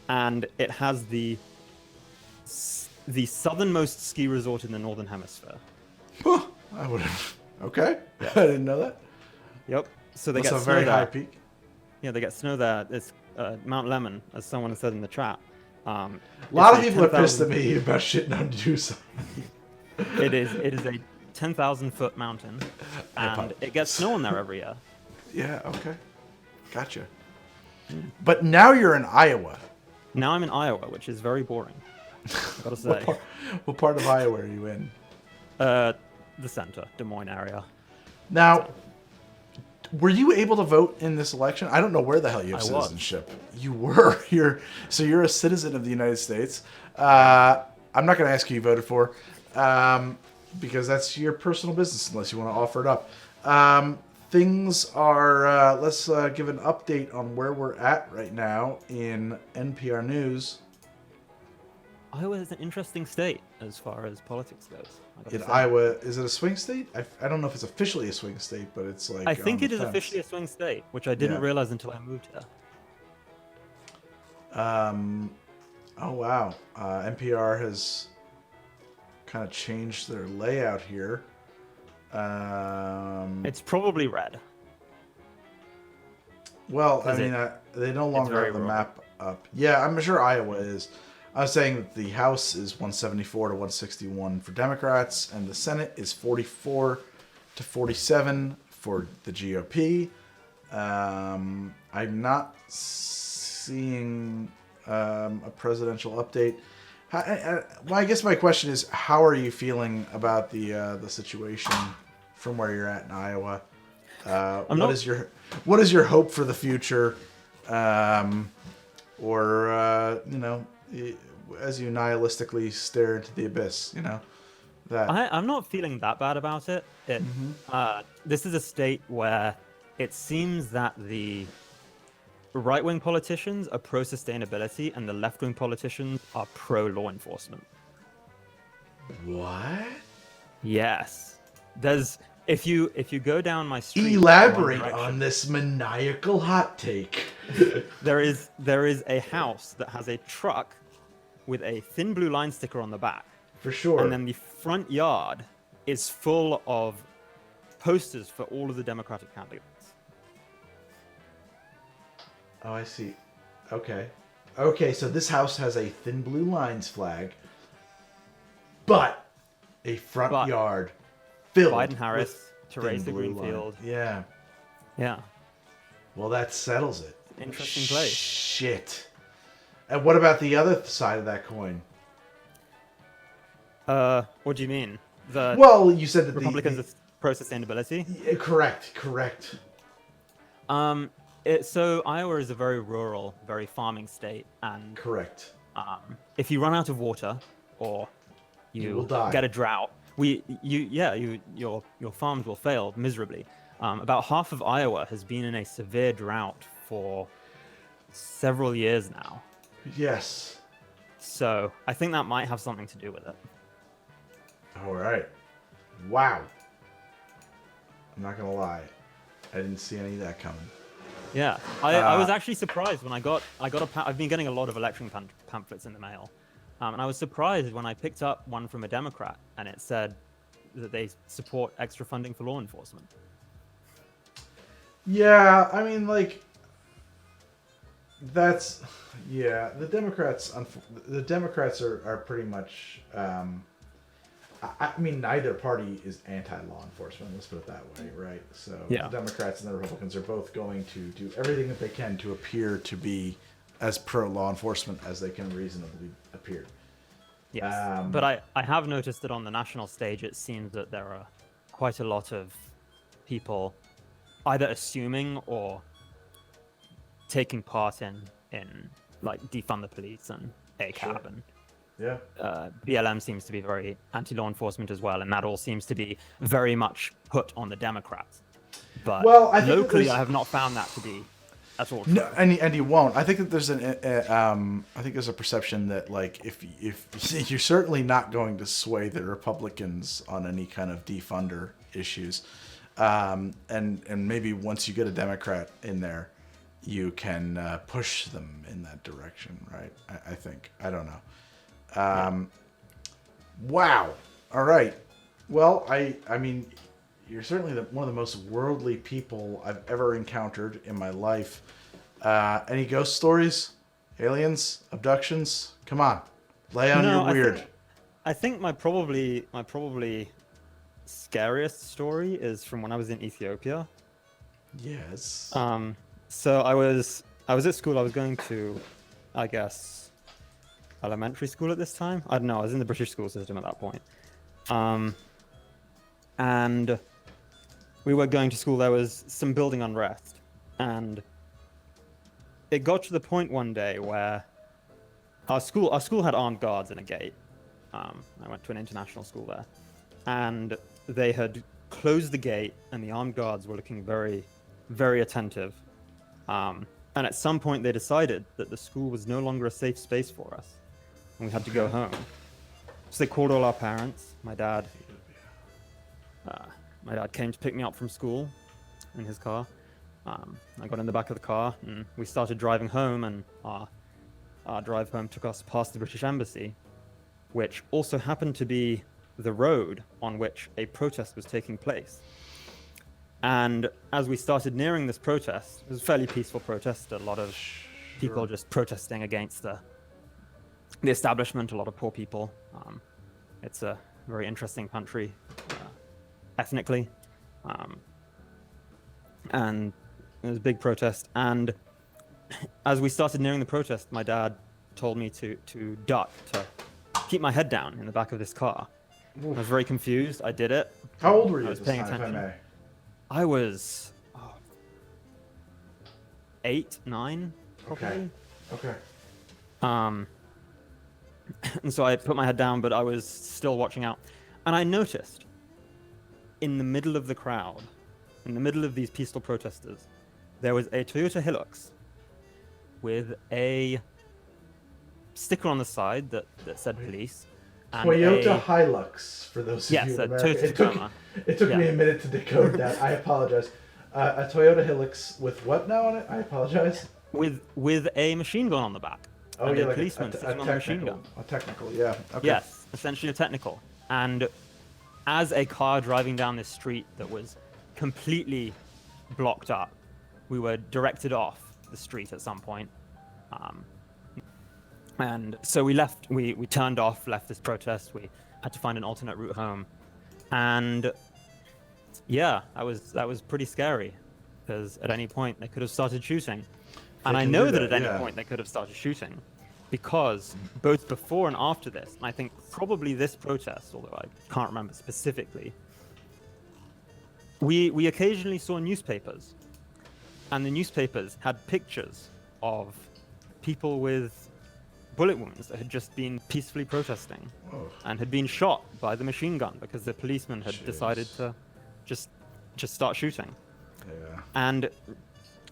and it has the southernmost ski resort in the northern hemisphere. I would have. Okay. I didn't know that. Yep. So they That's get a snow very there. high peak. Yeah, they get snow there. It's Mount Lemon, as someone said in the chat. A lot of it's a people are pissed 10,000 at me about shitting on Tucson. It is a 10,000-foot mountain, and it gets snow on there every year. Yeah. Okay. Gotcha. But now you're in Iowa. Now I'm in Iowa, which is very boring. I gotta say. What part of Iowa are you in? The center, Des Moines area. Now, were you able to vote in this election? I don't know where the hell you have I was. citizenship. You were. You're a citizen of the United States. I'm not going to ask who you voted for, because that's your personal business unless you want to offer it up. Things are. Let's give an update on where we're at right now in NPR News. Iowa is an interesting state as far as politics goes. In Iowa, is it a swing state? I don't know if it's officially a swing state, but it's like. I think on it the is fence. officially a swing state, which I didn't realize until I moved here. Oh wow. NPR has kind of changed their layout here. It's probably red. Well, I Is mean, it? they no It's longer very have the rural. map up. Yeah, I'm sure Iowa is. I was saying that the House is 174 to 161 for Democrats, and the Senate is 44 to 47 for the GOP. I'm not seeing a presidential update. Well, I guess my question is, how are you feeling about the situation from where you're at in Iowa? What is your hope for the future? Or as you nihilistically stare into the abyss, that I'm not feeling that bad about it. This is a state where it seems that the right-wing politicians are pro-sustainability and the left-wing politicians are pro-law enforcement. What? Yes. If you go down my street, elaborate one direction, on this maniacal hot take. there is a house that has a truck with a thin blue line sticker on the back. For sure. And then the front yard is full of posters for all of the Democratic candidates. Oh, I see. Okay, so this house has a thin blue lines flag, but a front yard filled Biden Harris, with Teresa thin blue Greenfield. line. Yeah. Yeah. Well, that settles it. Interesting place. Shit. And what about the other side of that coin? What do you mean? Well, you said that Republicans are pro-sustainability? Yeah, correct. So Iowa is a very rural, very farming state, and correct. If you run out of water or You will die. get a drought, your farms will fail miserably. About half of Iowa has been in a severe drought for several years now. Yes. So I think that might have something to do with it. All right. Wow. I'm not gonna lie, I didn't see any of that coming. Yeah, I was actually surprised when I've been getting a lot of election pamphlets in the mail, and I was surprised when I picked up one from a Democrat and it said that they support extra funding for law enforcement. Yeah, I mean, like, that's the Democrats. The Democrats are pretty much. I mean, neither party is anti-law enforcement. Let's put it that way, right? So Yeah. the Democrats and the Republicans are both going to do everything that they can to appear to be as pro-law enforcement as they can reasonably appear. Yes, but I have noticed that on the national stage, it seems that there are quite a lot of people either assuming or taking part in like defund the police and ACAB and yeah. BLM seems to be very anti-law enforcement as well, and that all seems to be very much put on the Democrats. But Well, I think locally, there's- I have not found that to be at all true. No, and you won't. I think that there's I think there's a perception that like if you're certainly not going to sway the Republicans on any kind of defunder issues, and maybe once you get a Democrat in there, you can push them in that direction, right? I think. I don't know. Wow. All right. Well, I mean, you're certainly one of the most worldly people I've ever encountered in my life. Any ghost stories? Aliens? Abductions? Come on. Lay on your weird. I think my probably scariest story is from when I was in Ethiopia. Yes. So I was at school. I was going to, I guess, elementary school at this time. I don't know. I was in the British school system at that point. And we were going to school. There was some building unrest, and it got to the point one day where our school had armed guards in a gate. I went to an international school there, and they had closed the gate, and the armed guards were looking very, very attentive. And at some point, they decided that the school was no longer a safe space for us, and we had to go home. So they called all our parents. My dad came to pick me up from school in his car. I got in the back of the car, and we started driving home, and our drive home took us past the British Embassy, which also happened to be the road on which a protest was taking place. And as we started nearing this protest, it was a fairly peaceful protest, a lot of people just protesting against the establishment, a lot of poor people. It's a very interesting country, ethnically. And it was a big protest. And as we started nearing the protest, my dad told me to duck, to keep my head down in the back of this car. Oof. I was very confused. I did it. How old were you I at was this paying time, attention. if I may? I was 8, 9, probably. Okay. And so I put my head down, but I was still watching out. And I noticed in the middle of the crowd, in the middle of these peaceful protesters, there was a Toyota Hilux with a sticker on the side that said police. And Toyota Hilux, for those of you in America. Toyota It took me a minute to decode that. I apologize. A Toyota Hilux with what now on it? I apologize. With a machine gun on the back. Oh, and yeah, a like policeman sitting on the machine gun. A technical, yeah. Okay. Yes, essentially a technical. And as a car driving down this street that was completely blocked up, we were directed off the street at some point. And so we left, we turned off, left this protest. We had to find an alternate route home. And yeah, that was pretty scary, because at any point they could have started shooting. And I know that at any point they could have started shooting, because both before and after this, and I think probably this protest, although I can't remember specifically, we occasionally saw newspapers, and the newspapers had pictures of people with bullet wounds that had just been peacefully protesting and had been shot by the machine gun because the policeman had decided to just start shooting. Yeah. And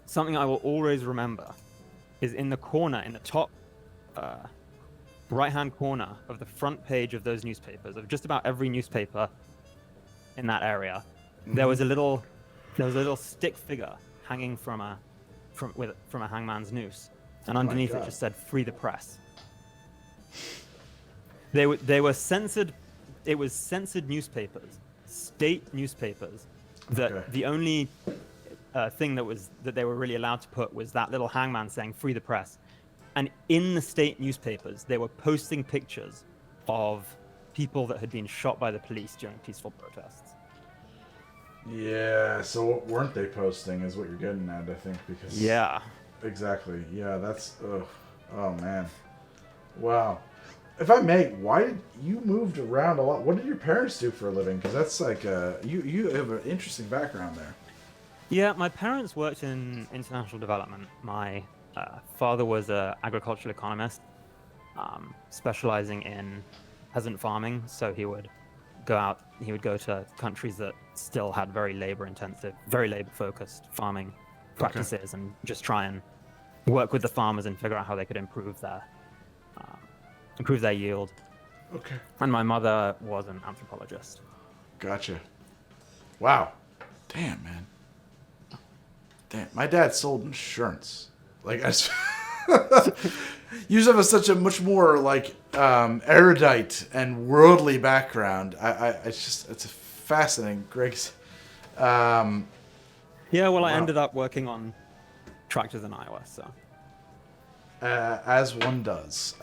something I will always remember is in the corner, in the top right-hand corner of the front page of those newspapers, of just about every newspaper in that area, there was a little stick figure hanging from a hangman's noose, and underneath it just said "Free the Press." They were censored. It was censored newspapers, state newspapers, that the only thing that they were really allowed to put was that little hangman saying "Free the Press." And in the state newspapers, they were posting pictures of people that had been shot by the police during peaceful protests. Yeah, so what weren't they posting is what you're getting at, I think, because... Yeah. Exactly. Yeah, that's... Ugh. Oh, man. Wow. If I may, why did you moved around a lot? What did your parents do for a living? Because that's like... You have an interesting background there. Yeah, my parents worked in international development. My father was an agricultural economist, specializing in peasant farming, so he would go out. He would go to countries that still had very labor-intensive, very labor-focused farming practices, and just try and work with the farmers and figure out how they could improve their yield. Okay. And my mother was an anthropologist. Gotcha. Wow. Damn, man. Damn. My dad sold insurance. Like, you have such a much more like erudite and worldly background. It's fascinating, Greg's. Yeah, well, I ended up working on tractors in Iowa, so. As one does.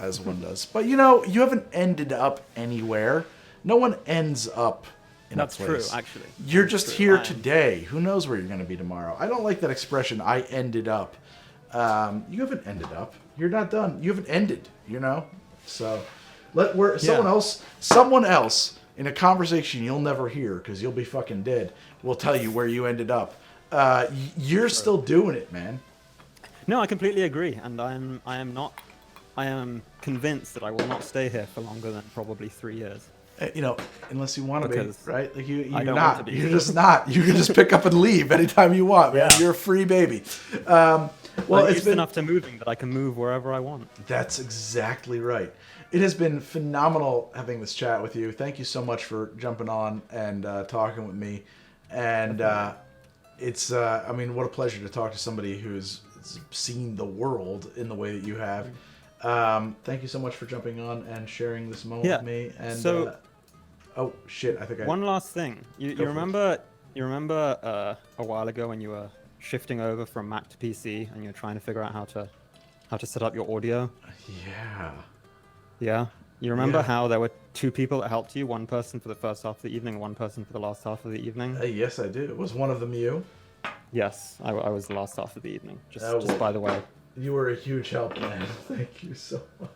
But you know, you haven't ended up anywhere. No one ends up in a place. That's true, actually. You're just here today. Who knows where you're going to be tomorrow? I don't like that expression, I ended up. You haven't ended up. You're not done. You haven't ended, you know? So, someone else in a conversation you'll never hear because you'll be fucking dead will tell you where you ended up. You're still doing it, man. No, I completely agree, and I am convinced that I will not stay here for longer than probably 3 years. You know, unless you want to be, right? Like you're I don't not. want to be. You're just not. You can just pick up and leave anytime you want, man. You're a free baby. Well, it's been enough to moving that I can move wherever I want. That's exactly right. It has been phenomenal having this chat with you. Thank you so much for jumping on and talking with me. And it's, I mean, what a pleasure to talk to somebody who's seen the world in the way that you have. Thank you so much for jumping on and sharing this moment with me. And so, oh shit! I think one last thing. You remember a while ago when you were shifting over from Mac to PC and you were trying to figure out how to set up your audio? Yeah. Yeah. You remember how there were two people that helped you? One person for the first half of the evening, one person for the last half of the evening. Yes, I do. Was one of them you? Yes, I was the last half of the evening. Just by the way. You were a huge help, man. Thank you so much.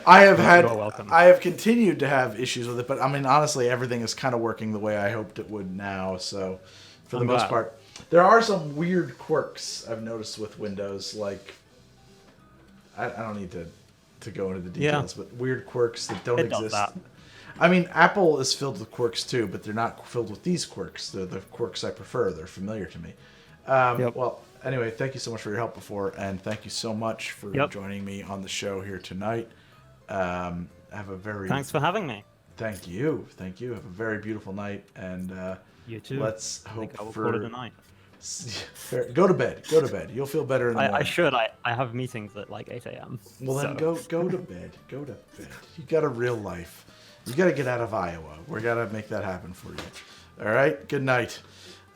I have continued to have issues with it, but I mean, honestly, everything is kind of working the way I hoped it would now. So, for the most part, there are some weird quirks I've noticed with Windows. Like, I don't need to go into the details, but weird quirks that don't exist. I mean, Apple is filled with quirks too, but they're not filled with these quirks. They're the quirks I prefer. They're familiar to me. Well, anyway, thank you so much for your help before, and thank you so much for joining me on the show here tonight. Thanks for having me. Thank you. Have a very beautiful night, and you too. Let's hope I will for call it a night. Go to bed. You'll feel better in the morning. I should. I have meetings at like 8 a.m. Well, then go to bed. Go to bed. You got a real life. You got to get out of Iowa. We got to make that happen for you. All right. Good night.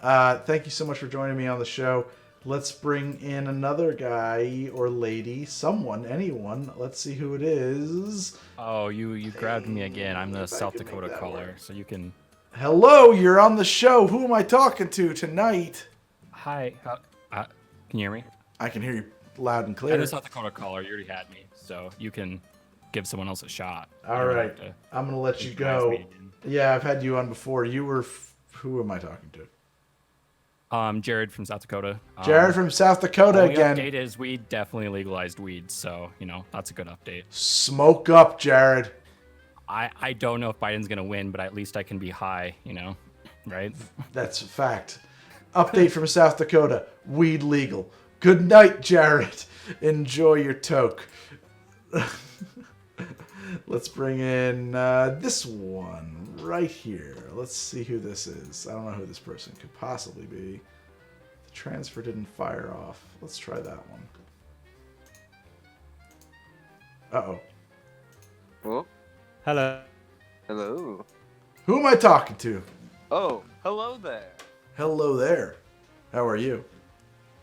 Thank you so much for joining me on the show. Let's bring in another guy or lady, someone, anyone. Let's see who it is. Oh, you grabbed me again. I'm the South Dakota caller, so you can. Hello, you're on the show. Who am I talking to tonight? Hi. Can you hear me? I can hear you loud and clear. I'm the South Dakota caller. You already had me, so you can give someone else a shot. All right. I'm going to let you go. Yeah, I've had you on before. You were... Who am I talking to? Jarod from South Dakota. Jarod from South Dakota again. The update is we definitely legalized weed, so, that's a good update. Smoke up, Jarod. I don't know if Biden's going to win, but at least I can be high, right? That's a fact. Update from South Dakota. Weed legal. Good night, Jarod. Enjoy your toke. Let's bring in this one right here. Let's see who this is. I don't know who this person could possibly be. The transfer didn't fire off. Let's try that one. Uh-oh. Well? Hello. Hello. Who am I talking to? Oh, hello there. Hello there. How are you?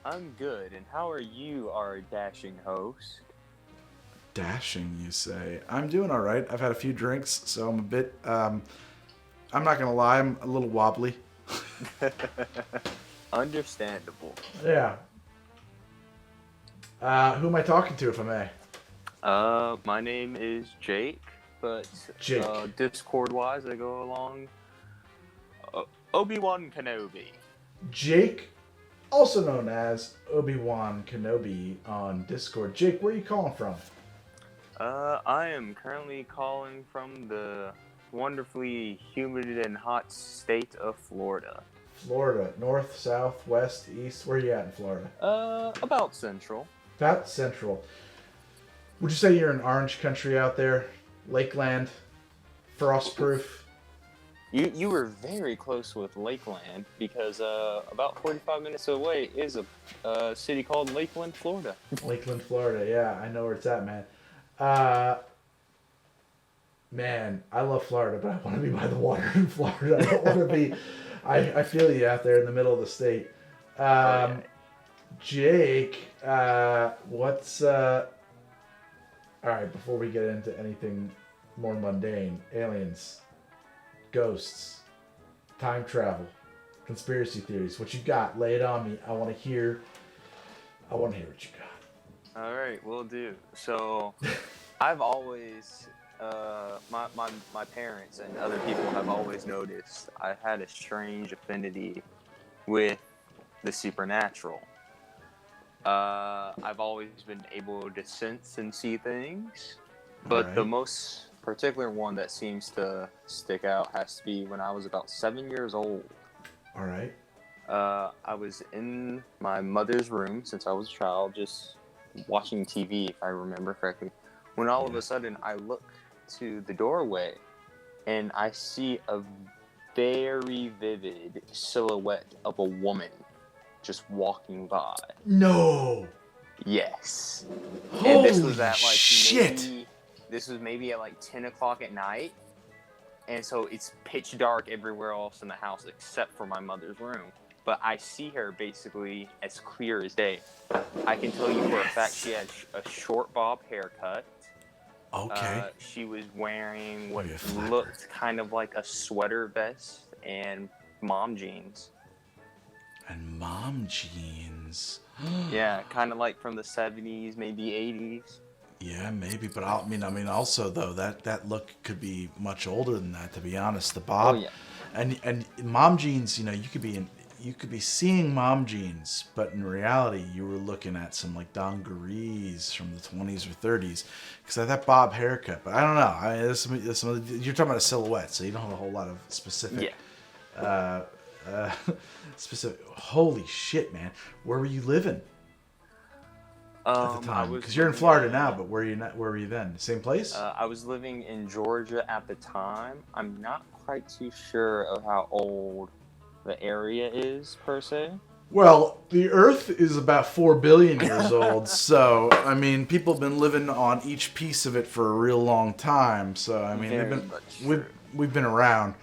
I'm good, and how are you, our dashing host? Dashing, you say? I'm doing all right. I've had a few drinks, so I'm a bit, I'm not going to lie, I'm a little wobbly. Understandable. Yeah. Who am I talking to, if I may? My name is Jake, but Jake. Discord-wise, I go along Obi-Wan Kenobi. Jake, also known as Obi-Wan Kenobi on Discord. Jake, where are you calling from? I am currently calling from the wonderfully humid and hot state of Florida. Florida, north, south, west, east. Where are you at in Florida? About central. About central. Would you say you're in orange country out there? Lakeland? Frostproof? You were very close with Lakeland because about 45 minutes away is a city called Lakeland, Florida. Lakeland, Florida. Yeah, I know where it's at, man. Man, I love Florida, but I want to be by the water in Florida. I don't want to be... I feel you out there in the middle of the state. Jake, what's... All right, before we get into anything more mundane, aliens, ghosts, time travel, conspiracy theories, what you got? Lay it on me. I want to hear what you got. All right, will do. So, I've always, my parents and other people have always noticed I had a strange affinity with the supernatural. I've always been able to sense and see things, but the most particular one that seems to stick out has to be when I was about 7 years old. All right. I was in my mother's room since I was a child, just watching TV, if I remember correctly, when all of a sudden I look to the doorway and I see a very vivid silhouette of a woman just walking by. No. Yes. Holy and this was at like shit. This was maybe at like 10 o'clock at night. And so it's pitch dark everywhere else in the house except for my mother's room. But I see her basically as clear as day. I can tell you for a fact she had a short bob haircut. Okay. She was wearing what looked kind of like a sweater vest and mom jeans. And mom jeans. Yeah, kind of like from the 70s, maybe 80s. Yeah, maybe, but I mean, also though that look could be much older than that. To be honest, the bob, and mom jeans. You know, you could be seeing mom jeans, but in reality, you were looking at some like dungarees from the 20s or 30s because of that bob haircut. But I don't know. I mean, there's some you're talking about a silhouette, so you don't have a whole lot of specific. Yeah. Specific. Holy shit, man! Where were you living? At the time, because you're in Florida now, but where were you then? Same place? I was living in Georgia at the time. I'm not quite too sure of how old the area is per se. Well, the Earth is about 4 billion years old, so I mean, people have been living on each piece of it for a real long time. So I mean, we've been around.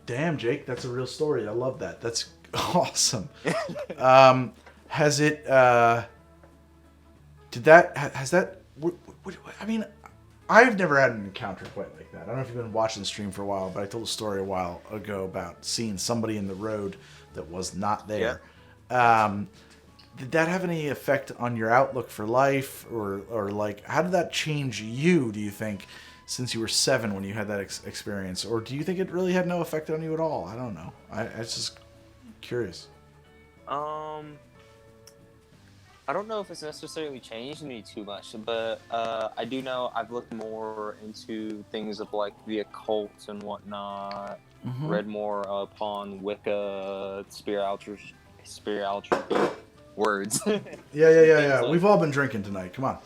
Damn, Jake, that's a real story. I love that. That's awesome. Has it? I mean, I've never had an encounter quite like that. I don't know if you've been watching the stream for a while, but I told a story a while ago about seeing somebody in the road that was not there. Yeah. Did that have any effect on your outlook for life, or like, how did that change you? Do you think, since you were 7 when you had that experience, or do you think it really had no effect on you at all? I don't know. I just curious. I don't know if it's necessarily changed me too much, but I do know I've looked more into things of like the occult and whatnot. Mm-hmm. Read more upon Wicca, spirituality words. Yeah. Like, we've all been drinking tonight. Come on.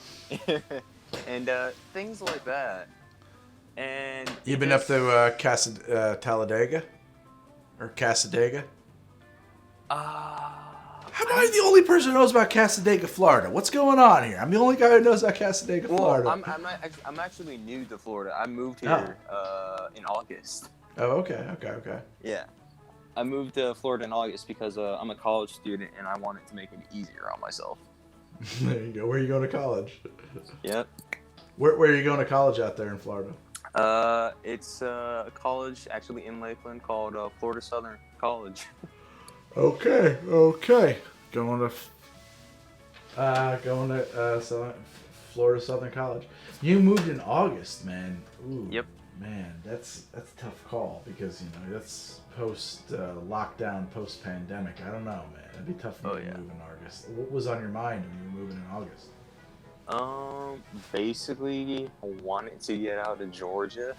And things like that. And you've been up to Talladega or Casadega? How am I the only person who knows about Casadega, Florida? What's going on here? I'm the only guy who knows about Casadega, Florida. I'm actually new to Florida. I moved here in August. Oh, okay. Yeah. I moved to Florida in August because I'm a college student and I wanted to make it easier on myself. There you go. Where are you going to college? Yep. Where are you going to college out there in Florida? It's a college actually in Lakeland called Florida Southern College. Okay. Going to Florida Southern College. You moved in August, man. Ooh, yep. Man, that's a tough call because that's post lockdown, post pandemic. I don't know, man. It'd be tough for me to move in August. What was on your mind when you were moving in August? Basically, I wanted to get out of Georgia.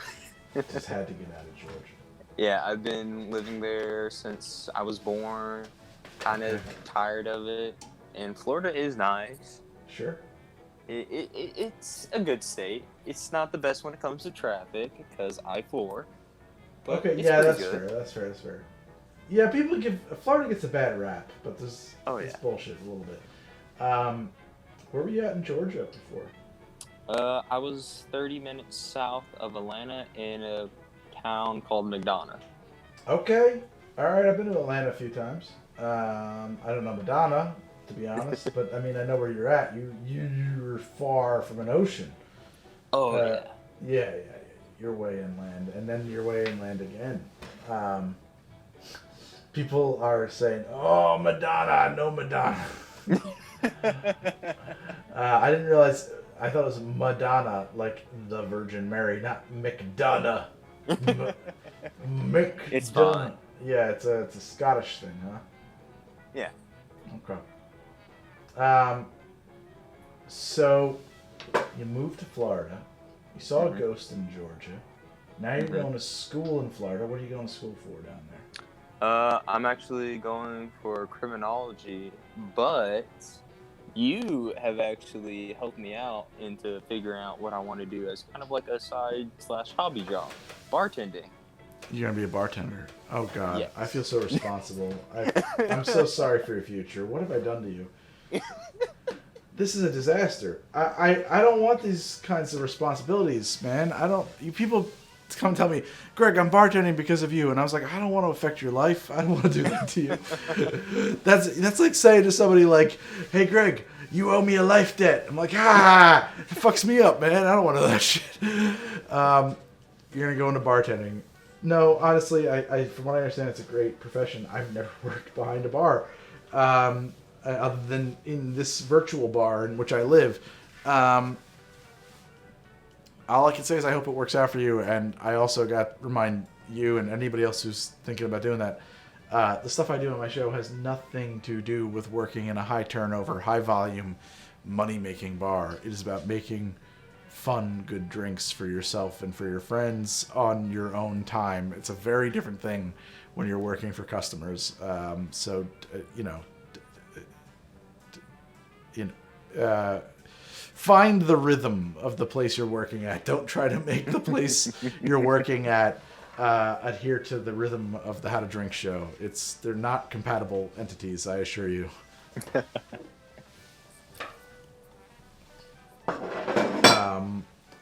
Just had to get out of Georgia. Yeah, I've been living there since I was born. Kind of tired of it. And Florida is nice. Sure. It's a good state. It's not the best when it comes to traffic because I-4. But Okay, it's yeah, pretty that's good. fair. That's fair. Yeah, Florida gets a bad rap, but it's bullshit a little bit. Where were you at in Georgia before? I was 30 minutes south of Atlanta in a town called McDonough. Okay. All right, I've been to Atlanta a few times. I don't know Madonna, to be honest, but I mean, I know where you're at. You're far from an ocean. Oh, yeah. You're way inland, and then you're way inland again. People are saying, "Oh, Madonna, no Madonna." I didn't realize. I thought it was Madonna, like the Virgin Mary, not McDonough. It's fine. Yeah, it's a Scottish thing, huh? Yeah. Okay. So you moved to Florida. You saw a ghost in Georgia. Now you're going to school in Florida. What are you going to school for down there? I'm actually going for criminology, but you have actually helped me out into figuring out what I want to do as kind of like a side/hobby job, bartending. You're gonna be a bartender. Oh God, Yes. I feel so responsible. I'm so sorry for your future. What have I done to you? This is a disaster. I don't want these kinds of responsibilities, man. You people come and tell me, Greg, I'm bartending because of you, and I was like, I don't want to affect your life. I don't want to do that to you. That's like saying to somebody like, hey Greg, you owe me a life debt. I'm like, it fucks me up, man. I don't want to do that shit. You're gonna go into bartending. No, honestly, I from what I understand, it's a great profession. I've never worked behind a bar, other than in this virtual bar in which I live. All I can say is I hope it works out for you, and I also remind you and anybody else who's thinking about doing that, the stuff I do on my show has nothing to do with working in a high turnover, high volume, money-making bar. It is about making fun, good drinks for yourself and for your friends on your own time. It's a very different thing when you're working for customers. Find the rhythm of the place you're working at. Don't try to make the place you're working at adhere to the rhythm of the How to Drink show. They're not compatible entities, I assure you.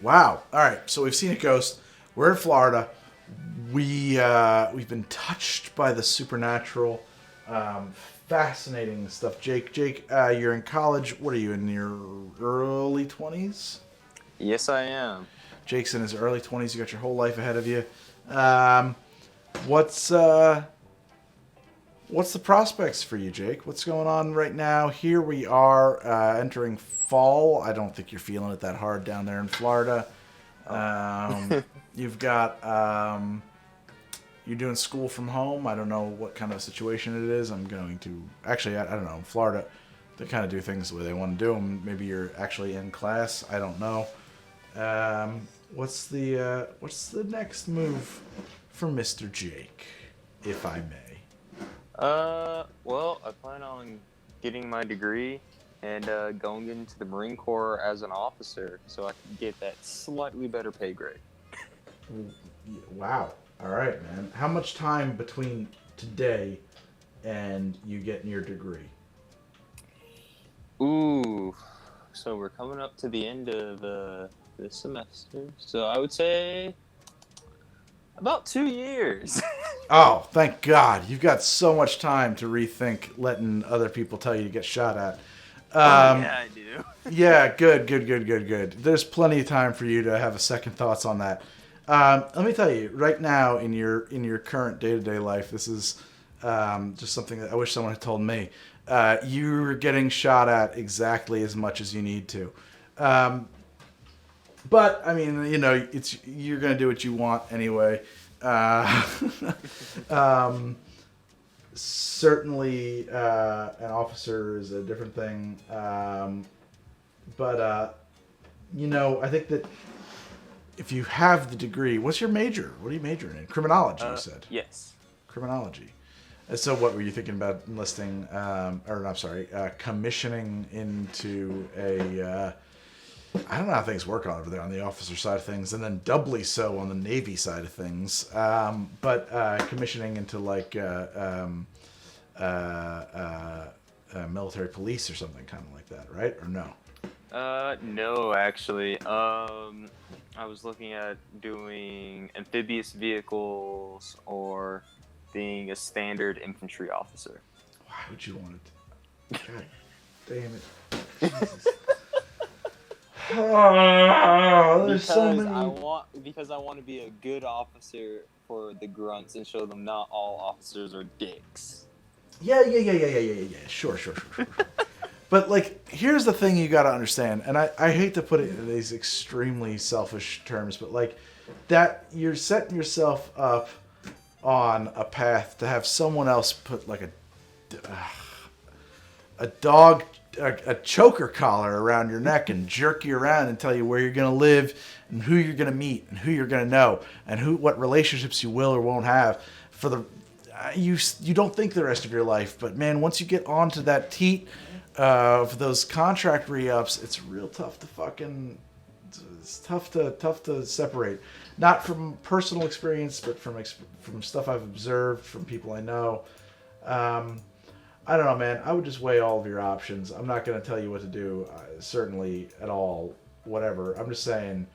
Wow. All right. So we've seen a ghost. We're in Florida. We've been touched by the supernatural. Fascinating stuff. Jake, you're in college. What are you, in your early 20s? Yes, I am. Jake's in his early 20s. You got your whole life ahead of you. What's the prospects for you, Jake? What's going on right now? Here we are entering fall. I don't think you're feeling it that hard down there in Florida. You've got... You're doing school from home. I don't know what kind of situation it is. I'm going to... Actually, I don't know. In Florida, they kind of do things the way they want to do them. Maybe you're actually in class. I don't know. What's the next move for Mr. Jake, if I may? Well, I plan on getting my degree and going into the Marine Corps as an officer so I can get that slightly better pay grade. Wow. All right, man. How much time between today and you getting your degree? Ooh, so we're coming up to the end of this semester. So I would say about 2 years. Oh, thank God. You've got so much time to rethink letting other people tell you to get shot at. Yeah, I do. Yeah, good. There's plenty of time for you to have a second thoughts on that. Let me tell you, right now in your current day-to-day life, this is just something that I wish someone had told me. You're getting shot at exactly as much as you need to. But I mean, you're gonna do what you want anyway. Certainly, an officer is a different thing. But you know, I think that if you have the degree, what's your major? What are you majoring in? Criminology, you said. Yes. Criminology. And so, what were you thinking about enlisting? Commissioning into a. I don't know how things work over there on the officer side of things, and then doubly so on the Navy side of things. But commissioning into like military police or something kind of like that, right? Or no? No, actually. I was looking at doing amphibious vehicles or being a standard infantry officer. Why would you want it? God damn it. Jesus. Oh, there's so many. Because I want to be a good officer for the grunts and show them not all officers are dicks. Yeah. Sure. But, like, here's the thing you got to understand, and I hate to put it in these extremely selfish terms, but, like, that you're setting yourself up on a path to have someone else put, like, a choker collar around your neck and jerk you around and tell you where you're going to live and who you're going to meet and who you're going to know and what relationships you will or won't have for the... You don't think the rest of your life, but, man, once you get onto that teat... for those contract re-ups, it's real tough to it's tough to separate. Not from personal experience, but from stuff I've observed, from people I know. I don't know, man. I would just weigh all of your options. I'm not going to tell you what to do, certainly at all, whatever. I'm just saying,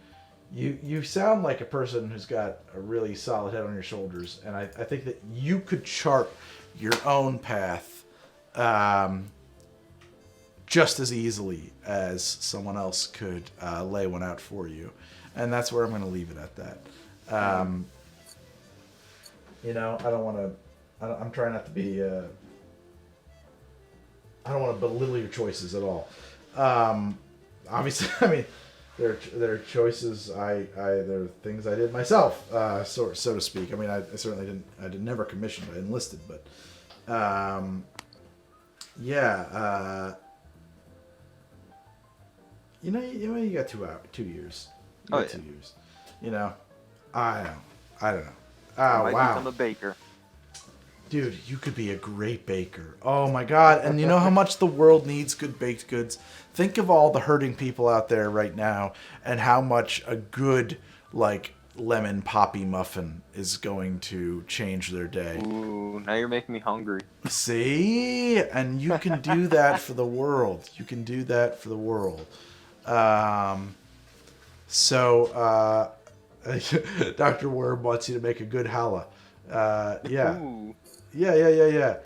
you sound like a person who's got a really solid head on your shoulders, and I think that you could chart your own path just as easily as someone else could lay one out for you. And that's where I'm going to leave it at that. You know, I don't want to... I'm trying not to be... I don't want to belittle your choices at all. Obviously, I mean, they're choices. They're things I did myself, so to speak. I mean, I certainly didn't... I never commissioned. I enlisted, but... You know, you got 2 years. You got 2 years. You know, I don't know. Oh, I might wow. become a baker. Dude, you could be a great baker. Oh my God. And you know how much the world needs good baked goods? Think of all the hurting people out there right now and how much a good, like, lemon poppy muffin is going to change their day. Ooh, now you're making me hungry. See? And you can do that for the world. You can do that for the world. Dr. Worm wants you to make a good challah. Yeah. Ooh. Yeah.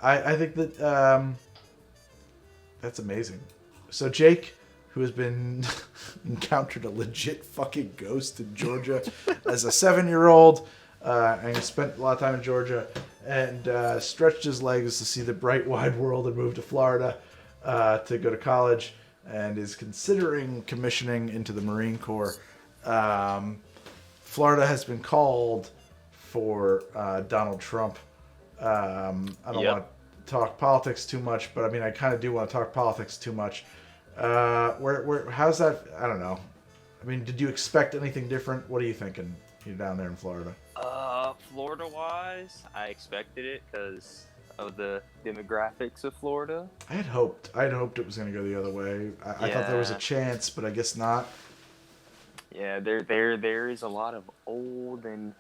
I think that that's amazing. So Jake, who has been encountered a legit fucking ghost in Georgia as a 7-year-old, and spent a lot of time in Georgia, and stretched his legs to see the bright wide world and moved to Florida to go to college, and is considering commissioning into the Marine Corps. Florida has been called for Donald Trump. I don't want to talk politics too much, but I mean, I kind of do want to talk politics too much. How's that? I don't know. I mean, did you expect anything different? What are you thinking? You're down there in Florida. Florida-wise, I expected it because of the demographics of Florida. I had hoped it was going to go the other way. I thought there was a chance, but I guess not. Yeah, there is a lot of old and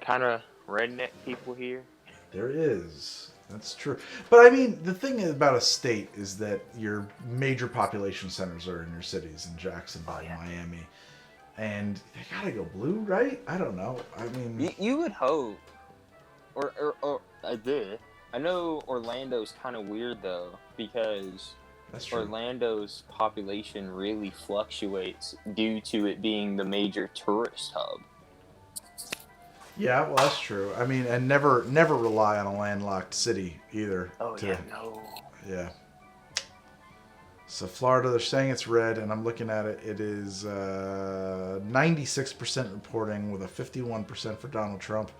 kind of redneck people here. There is. That's true. But I mean, the thing about a state is that your major population centers are in your cities, in Jacksonville, Miami. And they gotta go blue, right? I don't know. I mean... You would hope. Or I did. I know Orlando's kind of weird, though, because Orlando's population really fluctuates due to it being the major tourist hub. Yeah, well, that's true. I mean, and never rely on a landlocked city either. Oh, no. Yeah. So Florida, they're saying it's red, and I'm looking at it. It is 96% reporting with a 51% for Donald Trump.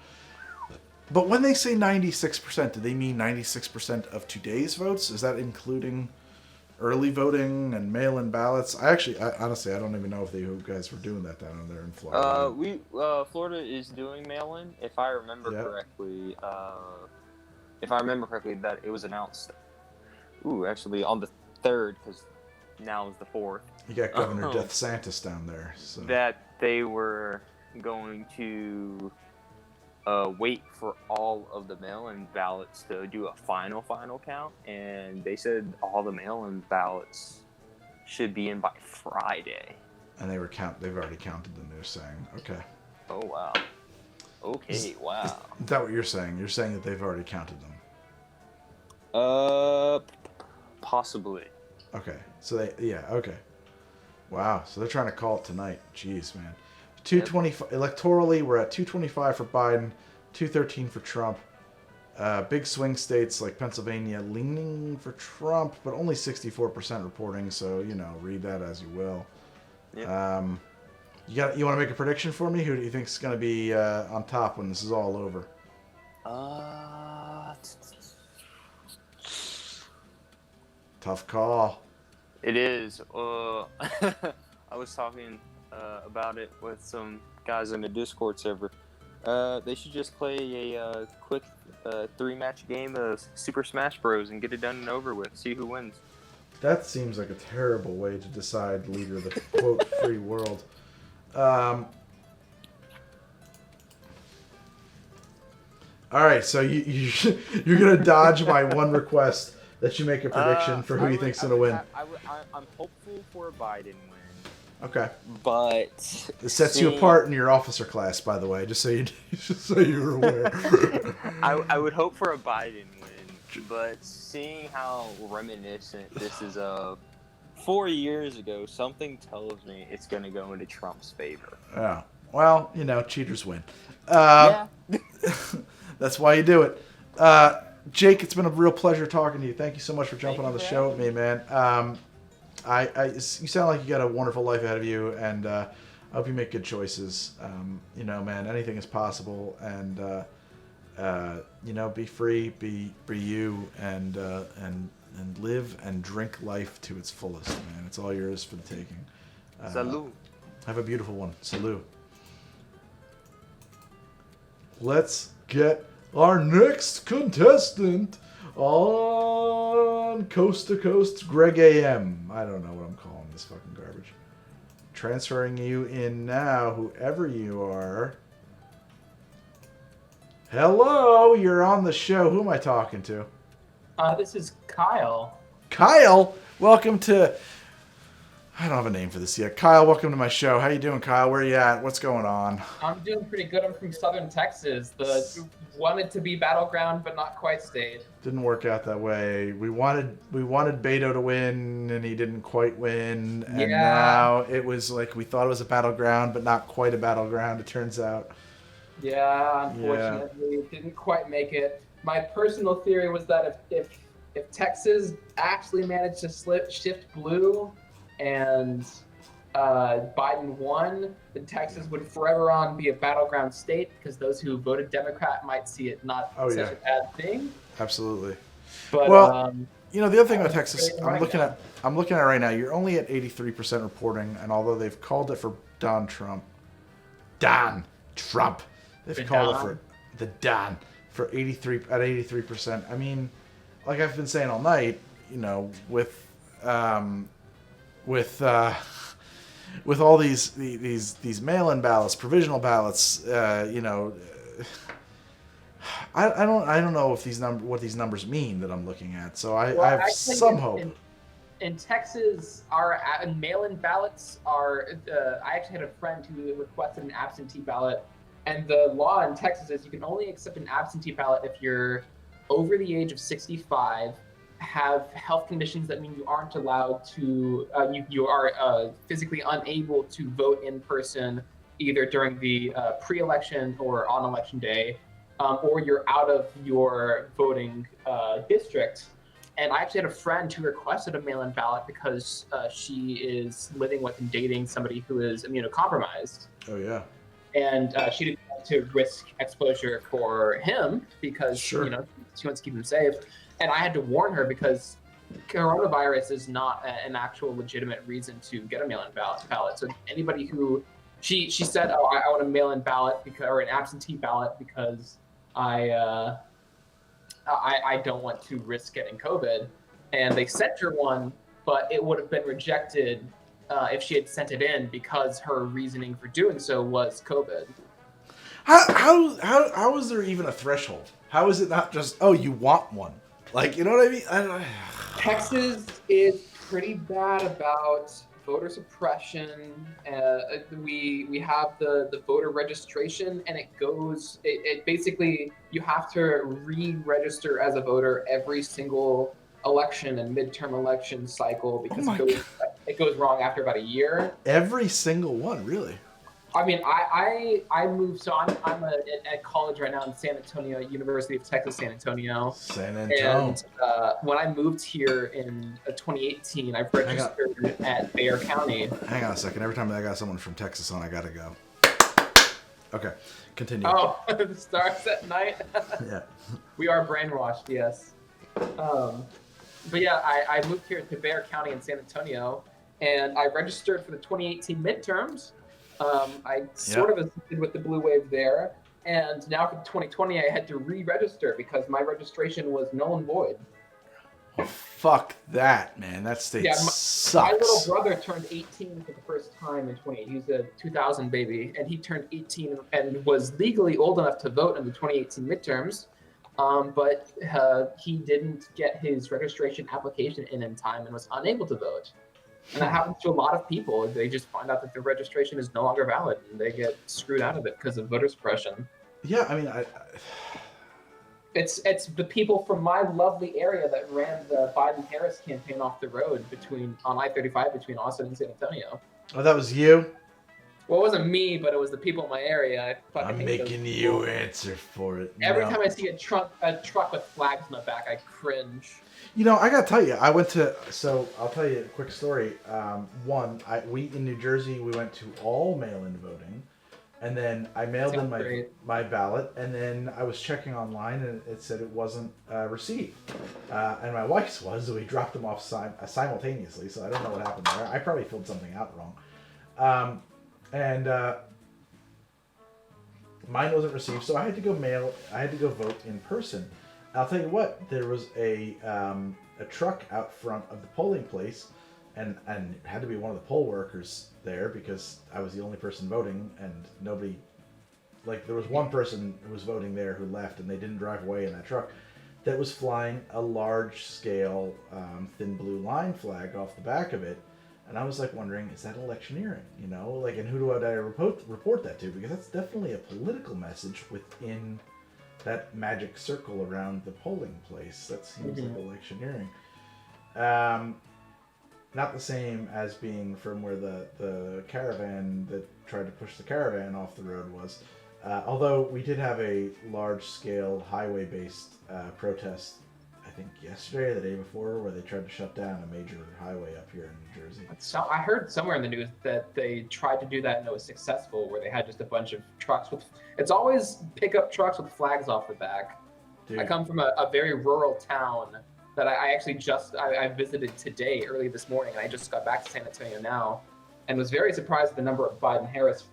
But when they say 96%, do they mean 96% of today's votes? Is that including early voting and mail-in ballots. Honestly, I don't even know if you guys were doing that down there in Florida. Florida is doing mail-in. If I remember correctly, that it was announced. Actually on the 3rd, because now is the 4th. You got Governor DeSantis down there. So. That they were going to wait for all of the mail-in ballots to do a final count, and they said all the mail-in ballots should be in by Friday. And they've already counted them. They're saying, okay. Oh wow. Okay, wow. Is that what you're saying? You're saying that they've already counted them. Possibly. Okay. So okay. Wow. So they're trying to call it tonight. Jeez, man. 225 electorally, we're at 225 for Biden, 213 for Trump. Big swing states like Pennsylvania leaning for Trump, but only 64% reporting. So read that as you will. Yep. You want to make a prediction for me? Who do you think is going to be on top when this is all over? Tough call. It is. I was talking about it with some guys in the Discord server. They should just play a quick 3-match game of Super Smash Bros. And get it done and over with. See who wins. That seems like a terrible way to decide leader of the quote free world. All right, so you're gonna dodge my one request that you make a prediction for who you think's gonna win. I'm hopeful for a Biden win. Okay. But it sets you apart in your officer class, by the way, just so you're aware. I would hope for a Biden win, but seeing how reminiscent this is of 4 years ago, something tells me it's going to go into Trump's favor. Yeah. Well, cheaters win. Yeah. That's why you do it. Jake, it's been a real pleasure talking to you. Thank you so much for jumping on the show with me, man. You sound like you got a wonderful life ahead of you, and I hope you make good choices. Man, anything is possible, and be free, be you, and live and drink life to its fullest, man. It's all yours for the taking. Salud. Have a beautiful one. Salud. Let's get our next contestant on Coast to Coast, Greg AM. I don't know what I'm calling this fucking garbage. Transferring you in now, whoever you are. Hello, you're on the show. Who am I talking to? This is Kyle. Kyle, welcome to... I don't have a name for this yet. Kyle, welcome to my show. How you doing, Kyle? Where you at? What's going on? I'm doing pretty good. I'm from Southern Texas. Wanted to be Battleground, but not quite stayed. Didn't work out that way. We wanted Beto to win, and he didn't quite win. And now it was like we thought it was a Battleground, but not quite a Battleground, it turns out. Yeah, unfortunately, it didn't quite make it. My personal theory was that if Texas actually managed to shift blue and Biden won, then Texas would forever on be a battleground state because those who voted Democrat might see it not such a bad thing. Absolutely. But, well, the other thing about Texas, I'm looking at it right now. You're only at 83% reporting, and although they've called it for Trump, they've called it for the Don for 83%. I mean, like I've been saying all night, with all these mail-in ballots, provisional ballots, I don't know if what these numbers mean that I'm looking at. So I have some hope. In Texas, our mail-in ballots are. I actually had a friend who requested an absentee ballot, and the law in Texas is you can only accept an absentee ballot if you're over the age of 65. Have health conditions that mean you aren't allowed to, you are physically unable to vote in person either during the pre-election or on election day, or you're out of your voting district. And I actually had a friend who requested a mail-in ballot because she is living with and dating somebody who is immunocompromised. Oh, yeah. And she didn't want to risk exposure for him because, she wants to keep him safe. And I had to warn her because coronavirus is not an actual legitimate reason to get a mail-in ballot. So anybody who she said, oh, I want a mail-in ballot or an absentee ballot because I don't want to risk getting COVID, and they sent her one, but it would have been rejected if she had sent it in because her reasoning for doing so was COVID. How is there even a threshold? How is it not just, oh, you want one? Like, you know what I mean? Texas is pretty bad about voter suppression. We have the voter registration, and it basically, you have to re-register as a voter every single election and midterm election cycle because it goes wrong after about a year. Every single one, really? I mean, I moved, so I'm at college right now in San Antonio, University of Texas, San Antonio. San Antonio. And when I moved here in 2018, I registered at Bexar County. Hang on a second. Every time I got someone from Texas on, I gotta go. Okay, continue. Oh, the stars at night. Yeah. We are brainwashed, yes. But yeah, I moved here to Bexar County in San Antonio, and I registered for the 2018 midterms. I sort of assisted with the blue wave there, and now for 2020 I had to re-register because my registration was null and void. Oh, fuck that, man. That state sucks. My little brother turned 18 for the first time in 2018. He was a 2000 baby, and he turned 18 and was legally old enough to vote in the 2018 midterms, but he didn't get his registration application in time and was unable to vote. And that happens to a lot of people. They just find out that their registration is no longer valid, and they get screwed out of it because of voter suppression. Yeah, I mean, It's the people from my lovely area that ran the Biden-Harris campaign off the road on I-35 between Austin and San Antonio. Oh, that was you? Well, it wasn't me, but it was the people in my area. I'm making you answer for it. Every time I see a truck with flags in the back, I cringe. You know, I gotta tell you, so I'll tell you a quick story. We in New Jersey, we went to all mail-in voting, and then I mailed in my ballot, and then I was checking online, and it said it wasn't received. And my wife's was, so we dropped them off simultaneously, so I don't know what happened there. I probably filled something out wrong. Mine wasn't received, so I had to go vote in person. I'll tell you what, there was a truck out front of the polling place, and it had to be one of the poll workers there because I was the only person voting, and nobody, there was one person who was voting there who left, and they didn't drive away in that truck, that was flying a large-scale thin blue line flag off the back of it, and I was wondering, is that electioneering, and who do I report that to, because that's definitely a political message within that magic circle around the polling place. That seems like electioneering. Not the same as being from where the caravan that tried to push the caravan off the road was. Although we did have a large-scale highway-based protest, I think yesterday or the day before, where they tried to shut down a major highway up here in New Jersey. So I heard somewhere in the news that they tried to do that and it was successful, where they had just a bunch of trucks with. It's always pickup trucks with flags off the back. Dude. I come from a very rural town that I actually I visited today, early this morning, and I just got back to San Antonio now, and was very surprised at the number of Biden-Harris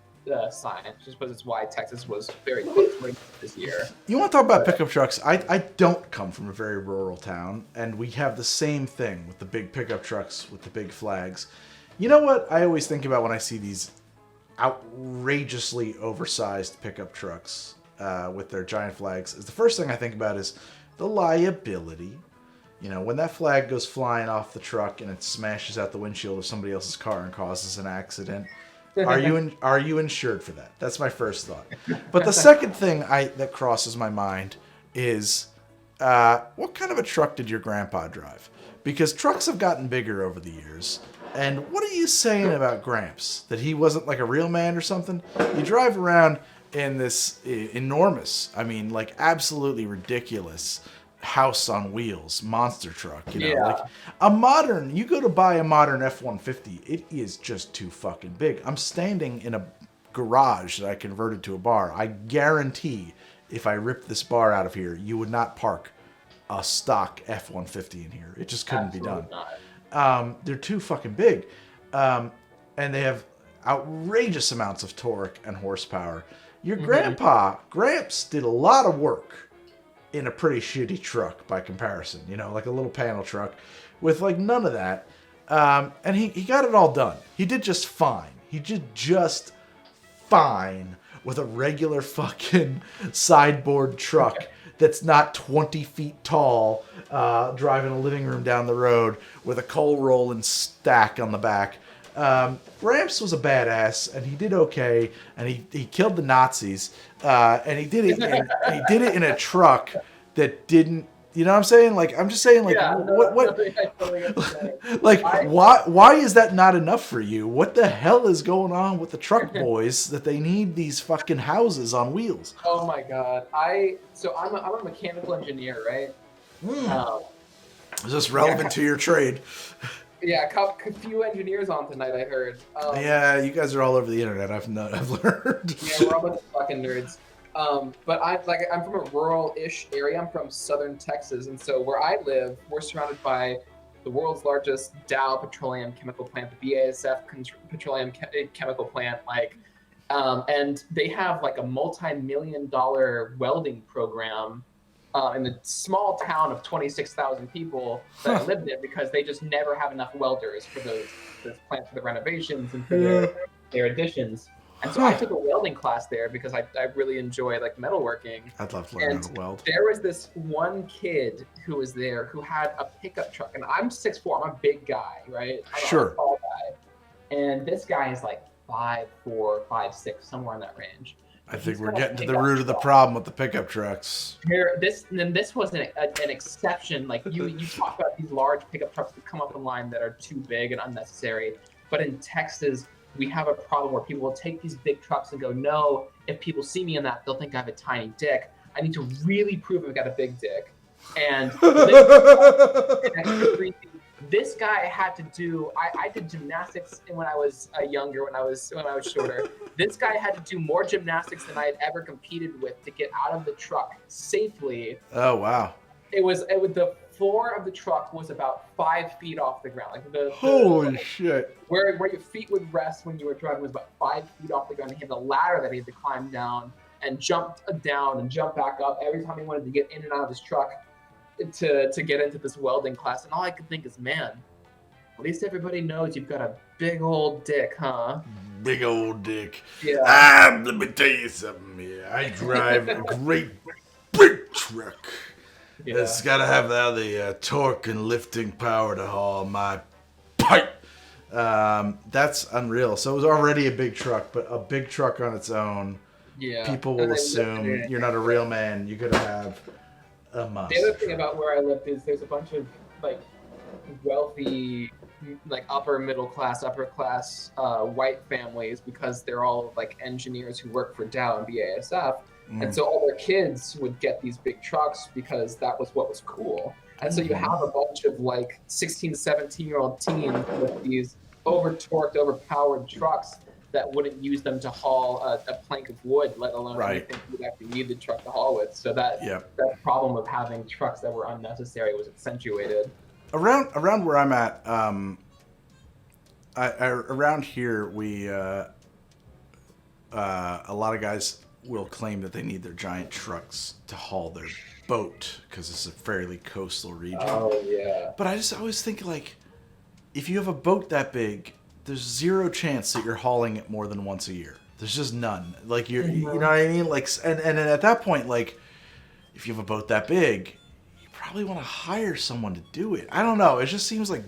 signs, just because it's why Texas was very close this year. You want to talk about pickup trucks? I don't come from a very rural town, and we have the same thing with the big pickup trucks with the big flags. You know what I always think about when I see these outrageously oversized pickup trucks with their giant flags? Is the first thing I think about is the liability. When that flag goes flying off the truck and it smashes out the windshield of somebody else's car and causes an accident, are you insured for that? That's my first thought. But the second thing that crosses my mind is what kind of a truck did your grandpa drive? Because trucks have gotten bigger over the years. And what are you saying about Gramps? That he wasn't a real man or something? You drive around in this enormous, absolutely ridiculous house on wheels monster truck, you go to buy a modern F-150, it is just too fucking big. I'm standing in a garage that I converted to a bar. I guarantee if I ripped this bar out of here, you would not park a stock F-150 in here. It just couldn't be done. Not. They're too fucking big. And they have outrageous amounts of torque and horsepower. Your Gramps did a lot of work in a pretty shitty truck by comparison, you know, like a little panel truck with like none of that. And he got it all done. He did just fine. He did just fine with a regular fucking sideboard truck that's not 20 feet tall, driving a living room down the road with a coal rolling stack on the back. Gramps was a badass, and he did okay, and he killed the Nazis, and he did it in a truck that didn't. You know what I'm saying? Like, I'm just saying, like, why is that not enough for you? What the hell is going on with the truck boys that they need these fucking houses on wheels? Oh my god! I'm a mechanical engineer, right? Is this relevant to your trade? Yeah, a few engineers on tonight, I heard. Yeah, you guys are all over the internet. I've learned. Yeah, we're all a bunch of fucking nerds. But I'm from a rural-ish area. I'm from southern Texas, and so where I live, we're surrounded by the world's largest Dow petroleum chemical plant, the BASF petroleum chemical plant, and they have like a multi-million-dollar welding program in the small town of 26,000 people that I lived in, because they just never have enough welders for those plants for the renovations and for their additions. And so I took a welding class there because I really enjoy like metalworking. I'd love to learn how to weld. There was this one kid who was there who had a pickup truck, and I'm 6'4", I'm a big guy, right? I'm a tall guy. And this guy is like 5'4", 5'6", somewhere in that range. I think we're getting to the root of the problem with the pickup trucks. This was an exception. Like you talk about these large pickup trucks that come up the line that are too big and unnecessary. But in Texas, we have a problem where people will take these big trucks and go, no, if people see me in that, they'll think I have a tiny dick. I need to really prove I've got a big dick. And this guy had to do, I did gymnastics when I was younger, when I was shorter. This guy had to do more gymnastics than I had ever competed with to get out of the truck safely. Oh, wow. It was the floor of the truck was about 5 feet off the ground. Like holy shit. Where your feet would rest when you were driving was about 5 feet off the ground. He had a ladder that he had to climb down and jump down and jump back up every time he wanted to get in and out of his truck to get into this welding class. And all I could think is, man, at least everybody knows you've got a big old dick, huh? Big old dick. Yeah. Let me tell you something here. I drive a great big truck. Yeah. It's got to have the torque and lifting power to haul my pipe. That's unreal. So it was already a big truck, but a big truck on its own. Yeah. People will assume you're not a real man. You got to have a must. The other thing about where I live is there's a bunch of like wealthy, like upper class white families, because they're all like engineers who work for Dow and BASF. And so all their kids would get these big trucks because that was what was cool. And so you have a bunch of like 16, 17-year-old teens with these over-torqued, overpowered trucks that wouldn't use them to haul a plank of wood, let alone anything you'd actually need the truck to haul with. So that problem of having trucks that were unnecessary was accentuated. Around where I'm at, around here, we a lot of guys will claim that they need their giant trucks to haul their boat because it's a fairly coastal region. Oh, yeah. But I always think, like, if you have a boat that big, there's zero chance that you're hauling it more than once a year. There's just none. Like, you know what I mean? Like, and at that point, like, if you have a boat that big, you probably want to hire someone to do it. I don't know. It just seems like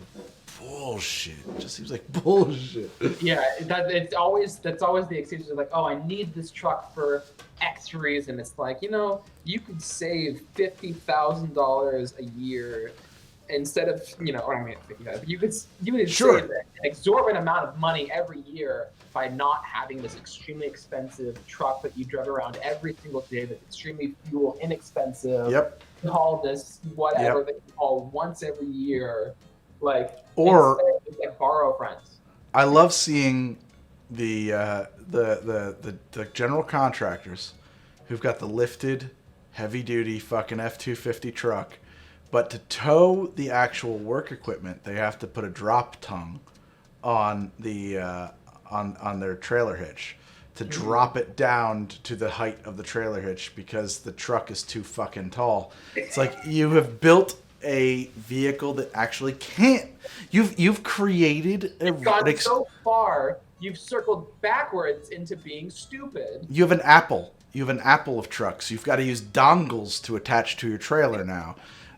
bullshit. It just seems like bullshit. Yeah, that's always the excuse. Like, oh, I need this truck for X reason. It's like, you know, you could save $50,000 a year instead of, you know, or I mean, you could save an exorbitant amount of money every year by not having this extremely expensive truck that you drive around every single day that's extremely fuel inexpensive. Yep. Haul this whatever that you haul once every year. Like, or like borrow friends. I love seeing the general contractors who've got the lifted, heavy duty fucking F-250 truck But to tow the actual work equipment, they have to put a drop tongue on the on their trailer hitch to drop it down to the height of the trailer hitch because the truck is too fucking tall. It's like you have built a vehicle that actually can't. You've created a. You've gone so far. You've circled backwards into being stupid. You have an Apple. You have an Apple of trucks. You've got to use dongles to attach to your trailer now.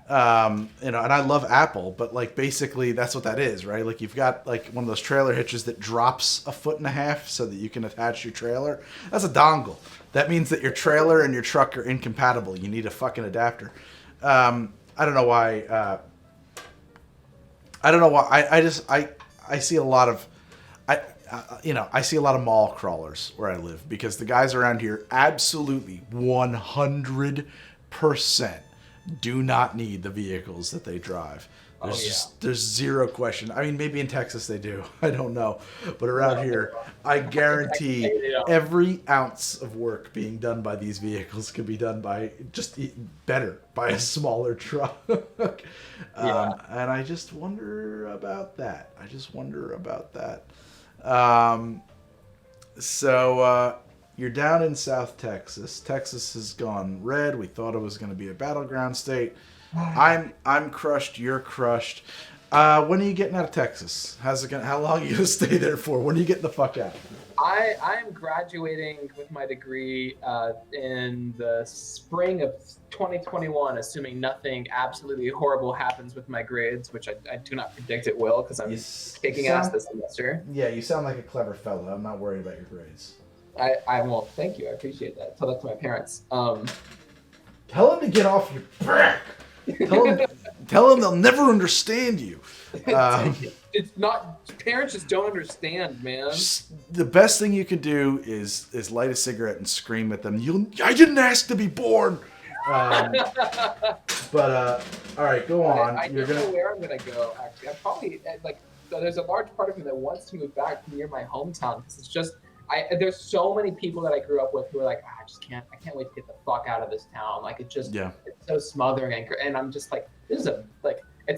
And I love Apple, but like basically that's what that is, right? Like you've got like one of those trailer hitches that drops 1.5 feet so that you can attach your trailer. That's a dongle. That means that your trailer and your truck are incompatible. You need a fucking adapter. I don't know why. I see a lot of, I see a lot of mall crawlers where I live because the guys around here absolutely 100% do not need the vehicles that they drive. There's zero question. I mean, maybe in Texas they do. I don't know. But around here, I guarantee every ounce of work being done by these vehicles can be done by better by a smaller truck. And I just wonder about that. So you're down in South Texas. Texas has gone red. We thought it was going to be a battleground state. I'm crushed. You're crushed. When are you getting out of Texas? How long are you going to stay there for? When are you getting the fuck out? I'm graduating with my degree in the spring of 2021, assuming nothing absolutely horrible happens with my grades, which I do not predict it will because I'm kicking ass this semester. Yeah, you sound like a clever fellow. I'm not worried about your grades. I won't. Thank you. I appreciate that. Tell that to my parents. Tell them to get off your back. Tell them they'll never understand you. It's not. Parents just don't understand, man. The best thing you can do is light a cigarette and scream at them. I didn't ask to be born. But all right, go on. I don't know where I'm gonna go. Actually, I'm probably so there's a large part of me that wants to move back near my hometown because it's just. There's so many people that I grew up with who are like, I can't wait to get the fuck out of this town. Like it's so smothering and I'm just like, it's a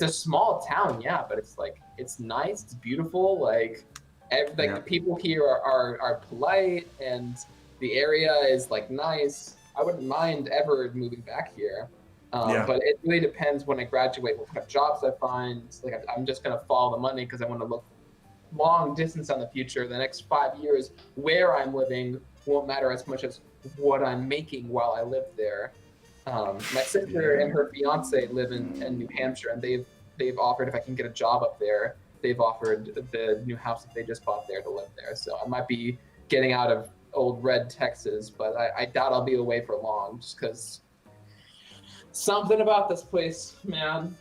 small town, yeah, but it's like, it's nice, it's beautiful. The people here are polite and the area is like nice. I wouldn't mind ever moving back here. But it really depends when I graduate, what kind of jobs I find. Like I'm just going to follow the money because I want to look long distance on the future. The next 5 years, where I'm living won't matter as much as what I'm making while I live there. My sister and her fiance live in New Hampshire, and they've offered if I can get a job up there, they've offered the new house that they just bought there to live there. So I might be getting out of old red Texas, but I doubt I'll be away for long, just because something about this place, man.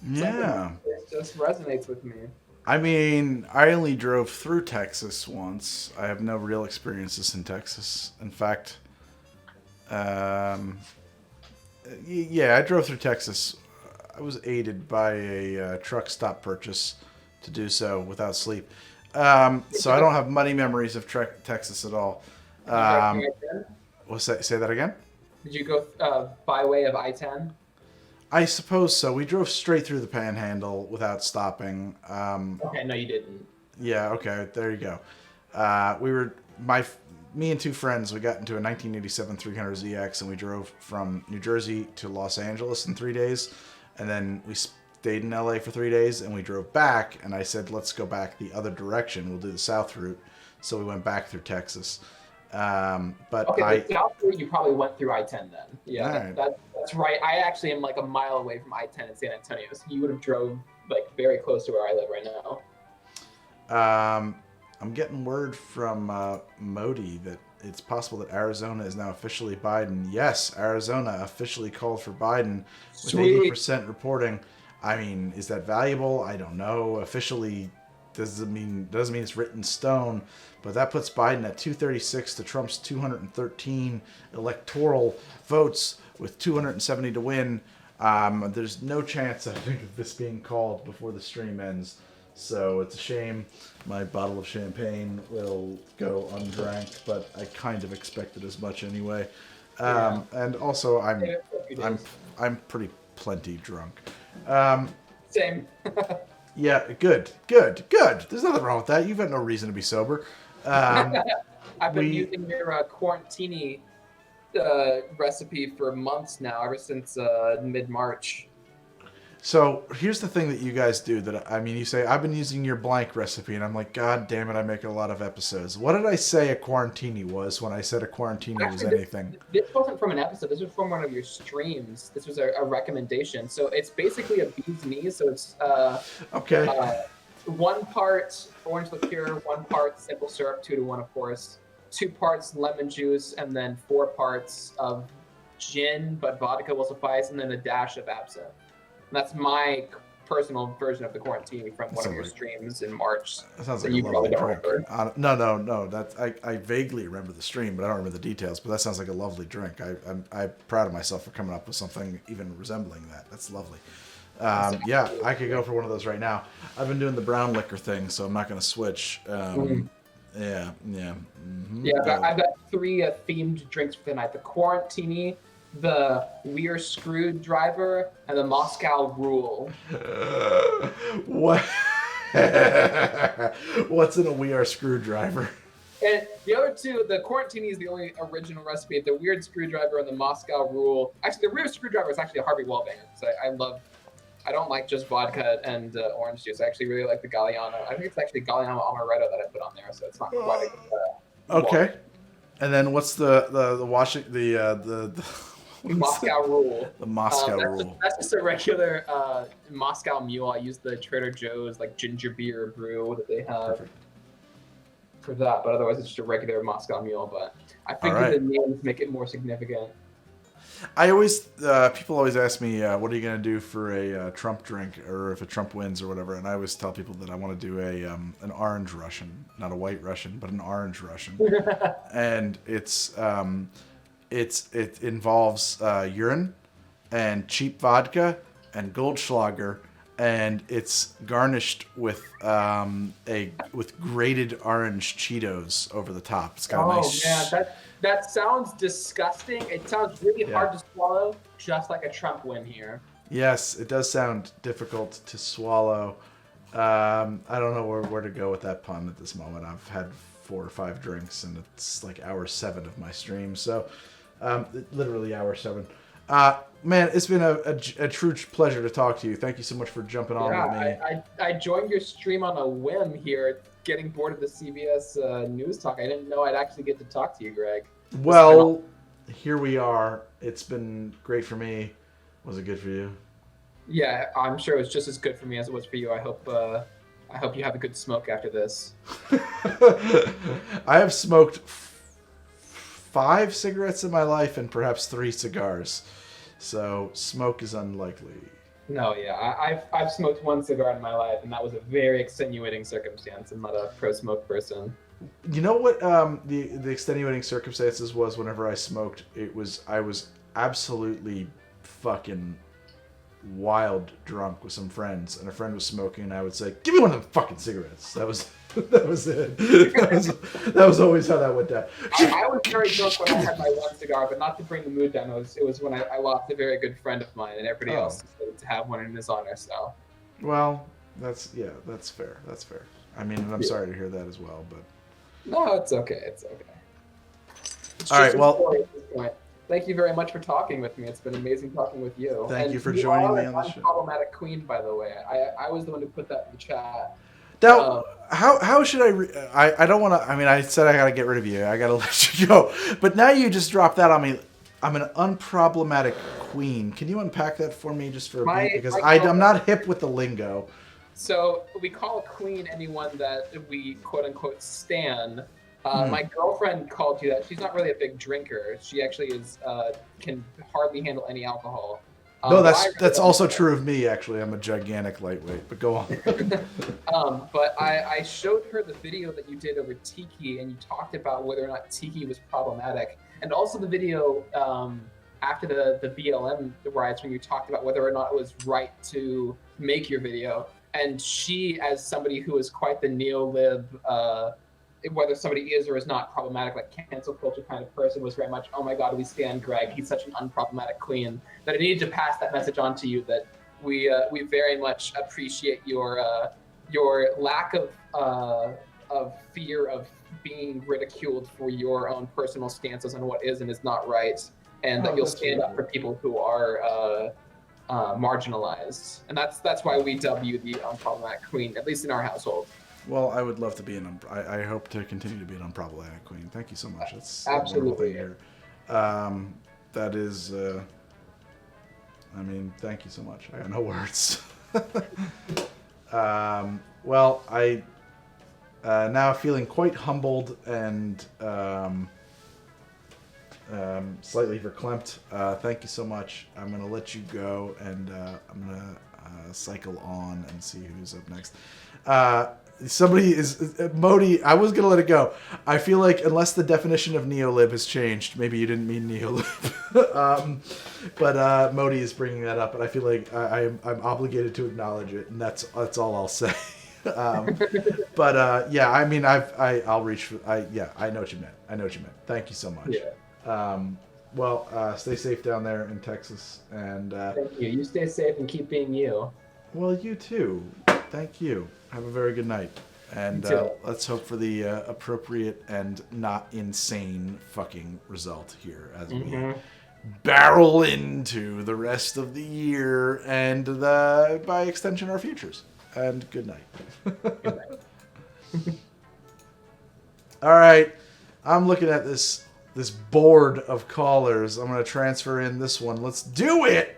Yeah, it just resonates with me. I mean, I only drove through Texas once. I have no real experiences in Texas. In fact, I drove through Texas. I was aided by a truck stop purchase to do so without sleep. So I don't have muddy memories of Texas at all. Say that again? Did you go by way of I-10? I suppose so. We drove straight through the Panhandle without stopping. Okay, no, you didn't. Yeah, okay, there you go. Me and two friends, we got into a 1987 300ZX and we drove from New Jersey to Los Angeles in 3 days. And then we stayed in LA for 3 days and we drove back. And I said, let's go back the other direction. We'll do the south route. So we went back through Texas. The south route, you probably went through I-10 then. Yeah, right. That's right. I actually am like a mile away from I-10 in San Antonio, so you would have drove like very close to where I live right now. I'm getting word from Modi that it's possible that Arizona is now officially Biden. Yes, Arizona officially called for Biden with 80% reporting. I mean, is that valuable? I don't know. Officially doesn't mean it's written in stone, but that puts Biden at 236 to Trump's 213 electoral votes with 270 to win. There's no chance, I think, of this being called before the stream ends. So it's a shame. My bottle of champagne will go undrank, but I kind of expected as much anyway. And also, I'm pretty plenty drunk. Same. Yeah, good. There's nothing wrong with that. You've got no reason to be sober. I've been using your quarantini recipe for months now, ever since mid-March. So here's the thing that you guys do you say, I've been using your blank recipe, and I'm like, God damn it, I make a lot of episodes. What did I say a quarantini was when I said a quarantini was anything? This wasn't from an episode. This was from one of your streams. This was a recommendation. So it's basically a bee's knees. So it's 1 part orange liqueur, 1 part simple syrup, 2 to 1, of course, 2 parts lemon juice, and then 4 parts of gin, but vodka will suffice, and then a dash of absinthe. And that's my personal version of the quarantini from one of your streams in March. That sounds like a lovely drink. No. I vaguely remember the stream, but I don't remember the details. But that sounds like a lovely drink. I'm proud of myself for coming up with something even resembling that. That's lovely. Yeah, I could go for one of those right now. I've been doing the brown liquor thing, so I'm not going to switch. Yeah. Mm-hmm. Yeah, I've got 3 themed drinks for the night: the quarantini, the We're Screwdriver, and the Moscow Rule. What? What's in a We Are Screwdriver? And the other 2, the quarantini is the only original recipe. The Weird Screwdriver and the Moscow Rule. Actually, the Weird Screwdriver is actually a Harvey Wallbanger. So I don't like just vodka and orange juice. I actually really like the Galliano. I think it's actually Galliano Amaretto that I put on there, so it's not quite Okay. And then what's the Moscow Rule. The Moscow Rule. That's just a regular Moscow Mule. I use the Trader Joe's ginger beer brew that they have for that, but otherwise it's just a regular Moscow Mule. But I figured the names make it more significant. People always ask me, what are you going to do for a Trump drink, or if a Trump wins or whatever, and I always tell people that I want to do an orange Russian, not a white Russian, but an orange Russian. And it involves urine and cheap vodka and Goldschlager, and it's garnished with grated orange Cheetos over the top. It's got a nice. Oh man, that sounds disgusting. It sounds really hard to swallow, just like a Trump win here. Yes, it does sound difficult to swallow. I don't know where to go with that pun at this moment. I've had 4 or 5 drinks, and it's like hour 7 of my stream. So, literally hour 7. Man, it's been a true pleasure to talk to you. Thank you so much for jumping on with me. I joined your stream on a whim here, getting bored of the CBS news talk. I didn't know I'd actually get to talk to you, Greg. Well, here we are. It's been great for me. Was it good for you? Yeah, I'm sure it was just as good for me as it was for you. I hope you have a good smoke after this. I have smoked 5 cigarettes in my life and perhaps 3 cigars. So smoke is unlikely. No, yeah, I've smoked 1 cigar in my life, and that was a very extenuating circumstance. I'm not a pro-smoke person. You know what the extenuating circumstances was whenever I smoked? I was absolutely fucking wild drunk with some friends, and a friend was smoking, and I would say, "Give me one of them fucking cigarettes." That was it. That was always how that went down. I was very drunk when I had my 1 cigar, but not to bring the mood down. It was when I lost a very good friend of mine, and everybody else decided to have one in his honor. So, well, that's fair. That's fair. I mean, and I'm sorry to hear that as well, but no, it's okay. It's okay. It's all right. Well, at this point. Thank you very much for talking with me. It's been amazing talking with you. Thank you for joining me on the show. Problematic queen, by the way. I was the one who put that in the chat. Now, how should I don't want to. I mean, I said I got to get rid of you. I got to let you go. But now you just dropped that on me. I'm an unproblematic queen. Can you unpack that for me just for a minute? Because I'm not hip with the lingo. So we call a queen anyone that we quote unquote stan. My girlfriend called you that. She's not really a big drinker. She actually can hardly handle any alcohol. No, that's also true of me, actually. I'm a gigantic lightweight, but go on. But I showed her the video that you did over Tiki, and you talked about whether or not Tiki was problematic. And also the video after the BLM riots, when you talked about whether or not it was right to make your video. And she, as somebody who is quite the neo-lib whether somebody is or is not problematic, like cancel culture kind of person, was very much, oh my god, we stand Greg. He's such an unproblematic queen. That I needed to pass that message on to you, that we very much appreciate your lack of fear of being ridiculed for your own personal stances on what is and is not right, and that you'll stand up for people who are marginalized. And that's why we dub you the unproblematic queen, at least in our household. Well, I would love to be I hope to continue to be an unproblematic queen. Thank you so much. That's absolutely. A wonderful thing here. That is, I mean, thank you so much. I got no words. Well, I now feeling quite humbled and slightly verklempt. Thank you so much. I'm going to let you go, and I'm going to cycle on and see who's up next. Somebody is Modi. I was gonna let it go. I feel like unless the definition of neolib has changed, maybe you didn't mean neolib, but Modi is bringing that up, and I feel like I'm obligated to acknowledge it, and that's all I'll say. But yeah, I mean, I'll reach for. I know what you meant. I know what you meant. Thank you so much. Yeah. Well, stay safe down there in Texas, and thank you. You stay safe and keep being you. Well, you too. Thank you. Have a very good night. And let's hope for the appropriate and not insane fucking result here as we barrel into the rest of the year and by extension our futures. And good night. Good night. All right. I'm looking at this board of callers. I'm going to transfer in this one. Let's do it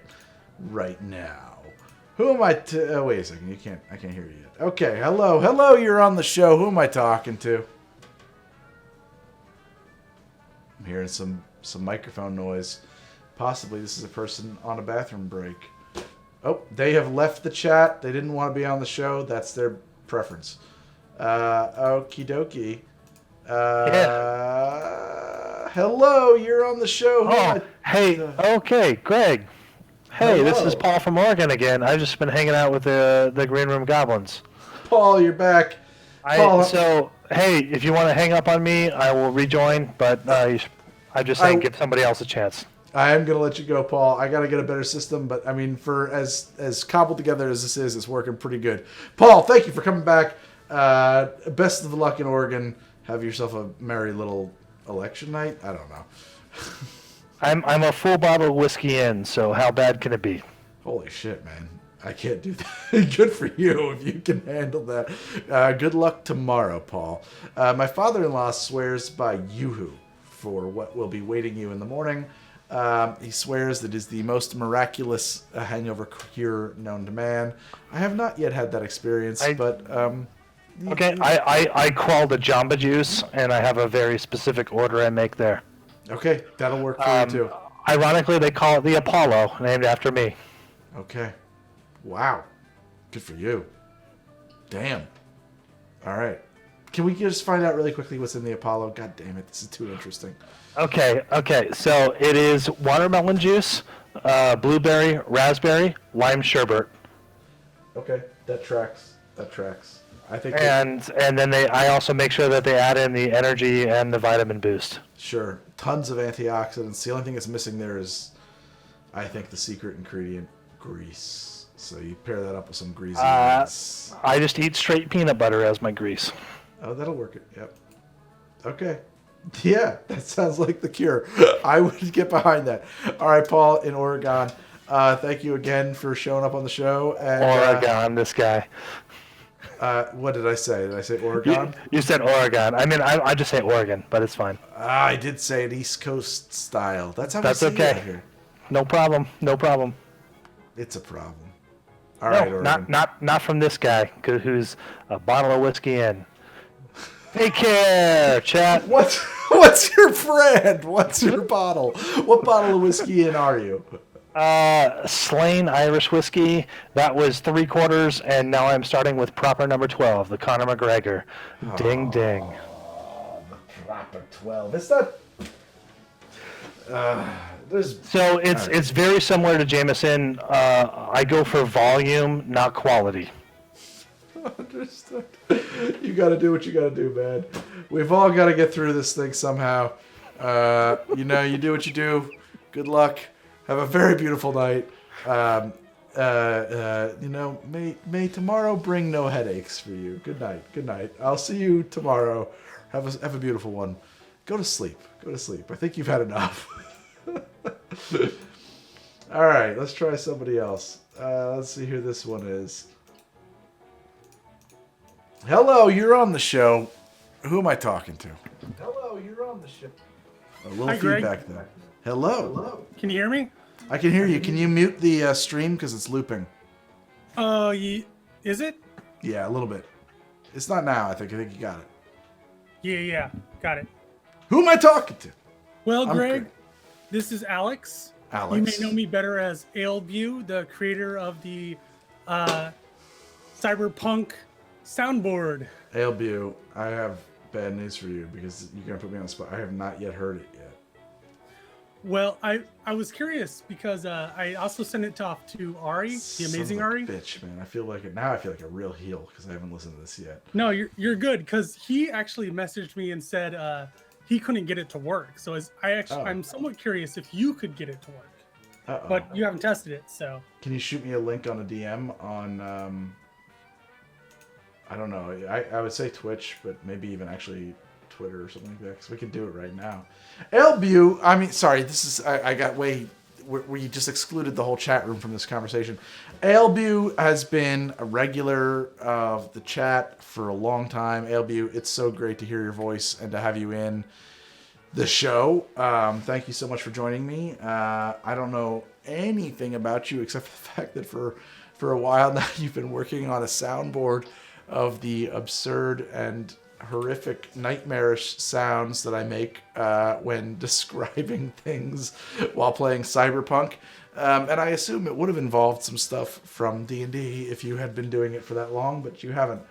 right now. Who am I oh, wait a second. I can't hear you yet. Okay, hello, you're on the show. Who am I talking to? I'm hearing some microphone noise. Possibly this is a person on a bathroom break. Oh, they have left the chat. They didn't want to be on the show. That's their preference. Okie dokie. Hello, you're on the show. Hey, okay, Greg. Hey, This is Paul from Oregon again. I've just been hanging out with the Green Room Goblins. Paul, you're back. So, hey, if you want to hang up on me, I will rejoin, but I'm just saying give somebody else a chance. I am going to let you go, Paul. I got to get a better system, but I mean, for as cobbled together as this is, it's working pretty good. Paul, thank you for coming back. Best of luck in Oregon. Have yourself a merry little election night. I don't know. I'm a full bottle of whiskey in, so how bad can it be? Holy shit, man. I can't do that. Good for you if you can handle that. Good luck tomorrow, Paul. My father-in-law swears by yoo-hoo for what will be waiting you in the morning. He swears that it is the most miraculous hangover cure known to man. I have not yet had that experience, but... Okay, I crawled a Jamba Juice, and I have a very specific order I make there. Okay, that'll work for you too. Ironically, they call it the Apollo, named after me. Okay. Wow. Good for you. Damn. All right. Can we just find out really quickly what's in the Apollo? God damn it, this is too interesting. Okay. So it is watermelon juice, blueberry, raspberry, lime sherbet. Okay, that tracks. I think. And then I also make sure that they add in the energy and the vitamin boost. Sure. Tons of antioxidants. The only thing that's missing there is, I think, the secret ingredient, grease. So you pair that up with some greasy nuts. I just eat straight peanut butter as my grease. Oh, that'll work it. Yep. Okay. Yeah, that sounds like the cure. I would get behind that. All right, Paul in Oregon. Thank you again for showing up on the show. And, Oregon, this guy. What did I say? Did I say Oregon? You said Oregon. I mean, I just say Oregon, but it's fine. I did say it East Coast style. That's how That's we say okay. it here. No problem. It's a problem. All right, Oregon. Not from this guy, who's a bottle of whiskey in. Take care, chat. What's your brand? What's your bottle? What bottle of whiskey in are you? Slain Irish whiskey. That was 3/4, and now I'm starting with proper number 12, the Conor McGregor. Ding ding. The proper 12. It's not. So it's very similar to Jameson. I go for volume, not quality. Understood. You got to do what you got to do, man. We've all got to get through this thing somehow. You know, you do what you do. Good luck. Have a very beautiful night. You know, may tomorrow bring no headaches for you. Good night. Good night. I'll see you tomorrow. Have a beautiful one. Go to sleep. Go to sleep. I think you've had enough. All right, let's try somebody else. Let's see who this one is. Hello, you're on the show. Who am I talking to? Hello, you're on the show. A little Hi, Greg. feedback there. Hello. Can you hear me? I can hear you. Can you mute the stream because it's looping? Is it? Yeah, a little bit. It's not now. I think you got it. Yeah, got it. Who am I talking to? Well, I'm Greg, Greg. this is Alex. Alex. You may know me better as Ailview, the creator of the Cyberpunk soundboard. Ailbu, I have bad news for you because you're gonna put me on the spot. I have not yet heard it yet. Well, I was curious because I also sent it off to Ari, the amazing Son of a Ari. bitch, man. I feel like a real heel because I haven't listened to this yet. No, you're good because he actually messaged me and said he couldn't get it to work. So I'm somewhat curious if you could get it to work. But you haven't tested it, so. Can you shoot me a link on a DM on I don't know. I would say Twitch, but maybe even actually Twitter or something like that, because we can do it right now. Elbu, I mean, sorry, this is I got way where you just excluded the whole chat room from this conversation. Elbu has been a regular of the chat for a long time. Elbu, it's so great to hear your voice and to have you in the show. Thank you so much for joining me. I don't know anything about you except for the fact that for a while now you've been working on a soundboard of the absurd and horrific, nightmarish sounds that I make when describing things while playing Cyberpunk. And I assume it would have involved some stuff from D&D if you had been doing it for that long, but you haven't.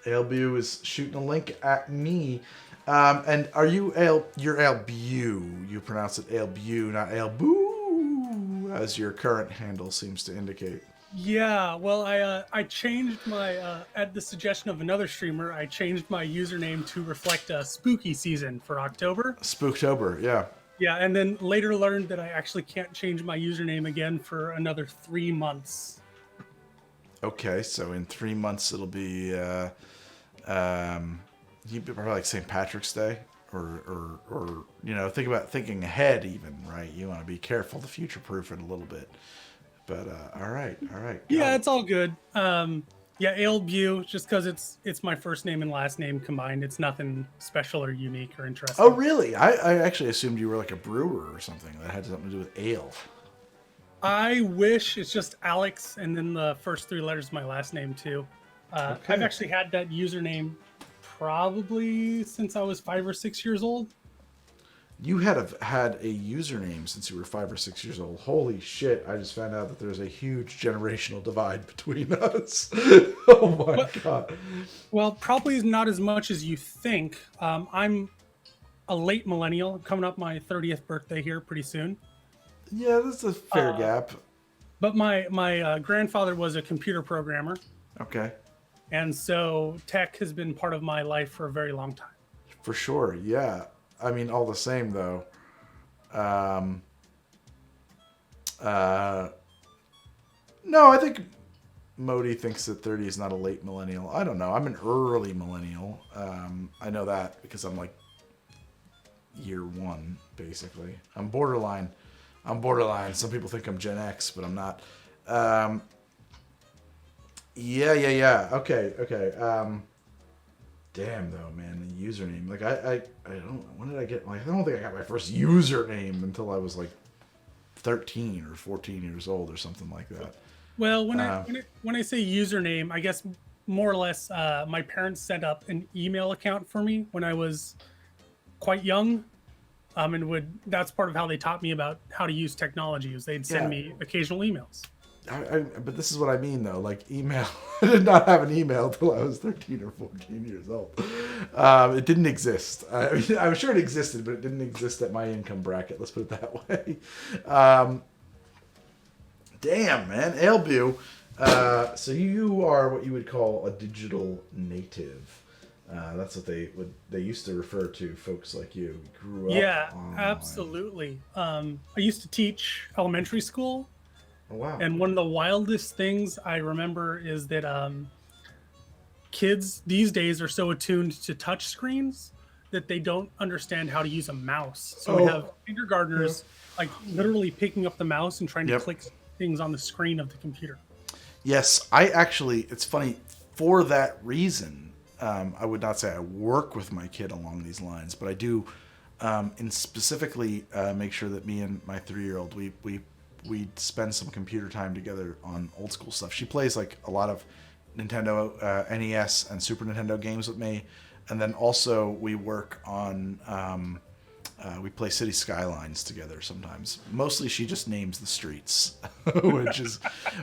Ailbu is shooting a link at me. And are you you're Ailbu. You pronounce it Ailbu, not Ailbu, as your current handle seems to indicate. Yeah, well, I changed my at the suggestion of another streamer. I changed my username to reflect a spooky season for October. Spooktober, yeah. Yeah, and then later learned that I actually can't change my username again for another 3 months. Okay, so in 3 months it'll be probably like St. Patrick's Day, or you know, thinking ahead even, right? You want to be careful to future-proof it a little bit. But all right. Yeah, it's all good. Yeah, Ailbu, just because it's my first name and last name combined. It's nothing special or unique or interesting. Oh, really? I actually assumed you were like a brewer or something that had something to do with ale. I wish. It's just Alex, and then the first 3 letters of my last name too. Okay. I've actually had that username probably since I was 5 or 6 years old. You had a username since you were 5 or 6 years old. Holy shit! I just found out that there's a huge generational divide between us. Oh my god. Well, probably not as much as you think. I'm a late millennial, coming up my 30th birthday here pretty soon. Yeah, that's a fair gap. But my grandfather was a computer programmer. Okay. And so tech has been part of my life for a very long time. For sure, yeah. I mean, all the same, though. No, I think Modi thinks that 30 is not a late millennial. I don't know. I'm an early millennial. I know that because I'm like year 1, basically. I'm borderline. Some people think I'm Gen X, but I'm not. Yeah. Okay. Damn though, man, the username. Like I don't. When did I get? Like I don't think I got my first username until I was like 13 or 14 years old or something like that. Well, when I say username, I guess more or less, my parents set up an email account for me when I was quite young, and that's part of how they taught me about how to use technology. Is they'd send me occasional emails. But this is what I mean, though. Like email, I did not have an email until I was 13 or 14 years old. It didn't exist. I mean, I'm sure it existed, but it didn't exist at my income bracket. Let's put it that way. Damn, man, Ailbu. So you are what you would call a digital native. That's what they used to refer to folks like you. Grew up Yeah, online. absolutely. I used to teach elementary school. Oh, wow. And one of the wildest things I remember is that kids these days are so attuned to touch screens that they don't understand how to use a mouse. So we have kindergartners like literally picking up the mouse and trying to click things on the screen of the computer. Yes, I actually, it's funny, for that reason, I would not say I work with my kid along these lines, but I do and specifically make sure that me and my 3-year-old, we spend some computer time together on old school stuff. She plays like a lot of Nintendo NES and Super Nintendo games with me. And then also we work on, we play City Skylines together sometimes. Mostly she just names the streets,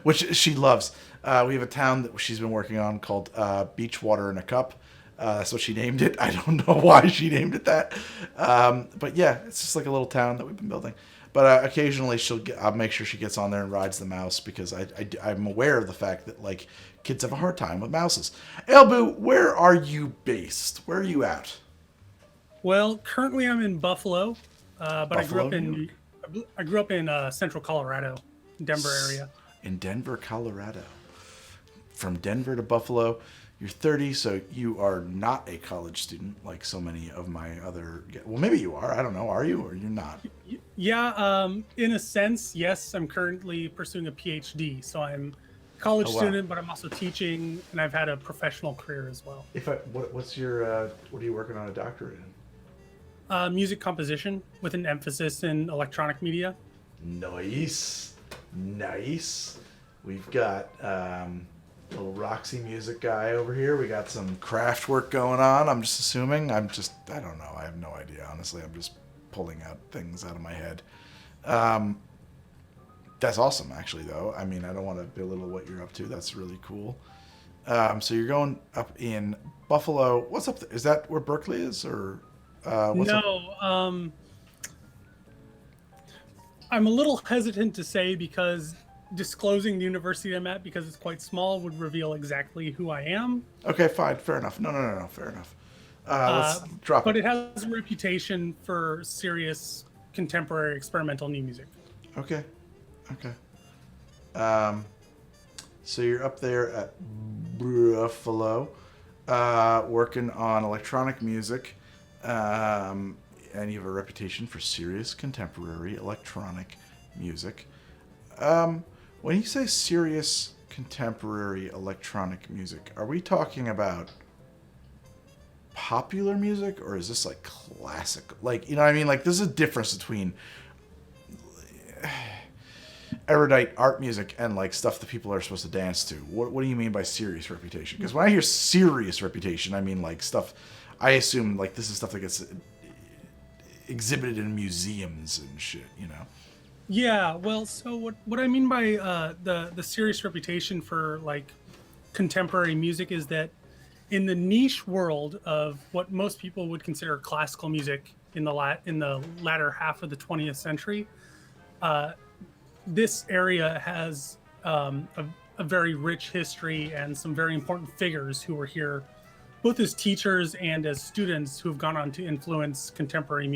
which she loves. We have a town that she's been working on called Beachwater in a Cup. That's what she named it. I don't know why she named it that. But yeah, it's just like a little town that we've been building. But occasionally I'll make sure she gets on there and rides the mouse because I'm aware of the fact that like kids have a hard time with mouses. Elbu, where are you based? Where are you at? Well, currently I'm in Buffalo, but Buffalo, I grew up in central Colorado, Denver area. In Denver, Colorado. From Denver to Buffalo. You're 30, so you are not a college student like so many of my other... Well, maybe you are. I don't know. Are you or you're not? Yeah, in a sense, yes. I'm currently pursuing a PhD, so I'm a college student, but I'm also teaching, and I've had a professional career as well. What are you working on a doctorate in? Music composition with an emphasis in electronic media. Nice. We've got... little Roxy music guy over here. We got some craft work going on. I'm just assuming. I don't know. I have no idea, honestly. I'm just pulling out things out of my head. That's awesome, actually, though. I mean, I don't want to belittle what you're up to. That's really cool. So you're going up in Buffalo. What's up there? Is that where Berkeley is? Or what's up? No. I'm a little hesitant to say because disclosing the university I'm at because it's quite small would reveal exactly who I am. Okay, fine. Fair enough. No. Fair enough. Let's drop but it. It has a reputation for serious contemporary experimental new music. Okay. So you're up there at Buffalo, working on electronic music, and you have a reputation for serious contemporary electronic music. When you say serious contemporary electronic music, are we talking about popular music or is this like classic? Like, you know what I mean? Like, there's a difference between erudite art music and like stuff that people are supposed to dance to. What do you mean by serious reputation? Because when I hear serious reputation, I mean like stuff, I assume like this is stuff that gets exhibited in museums and shit, you know? Yeah, well, so what I mean by the serious reputation for like contemporary music is that in the niche world of what most people would consider classical music in the latter half of the 20th century, this area has a very rich history and some very important figures who were here both as teachers and as students who have gone on to influence contemporary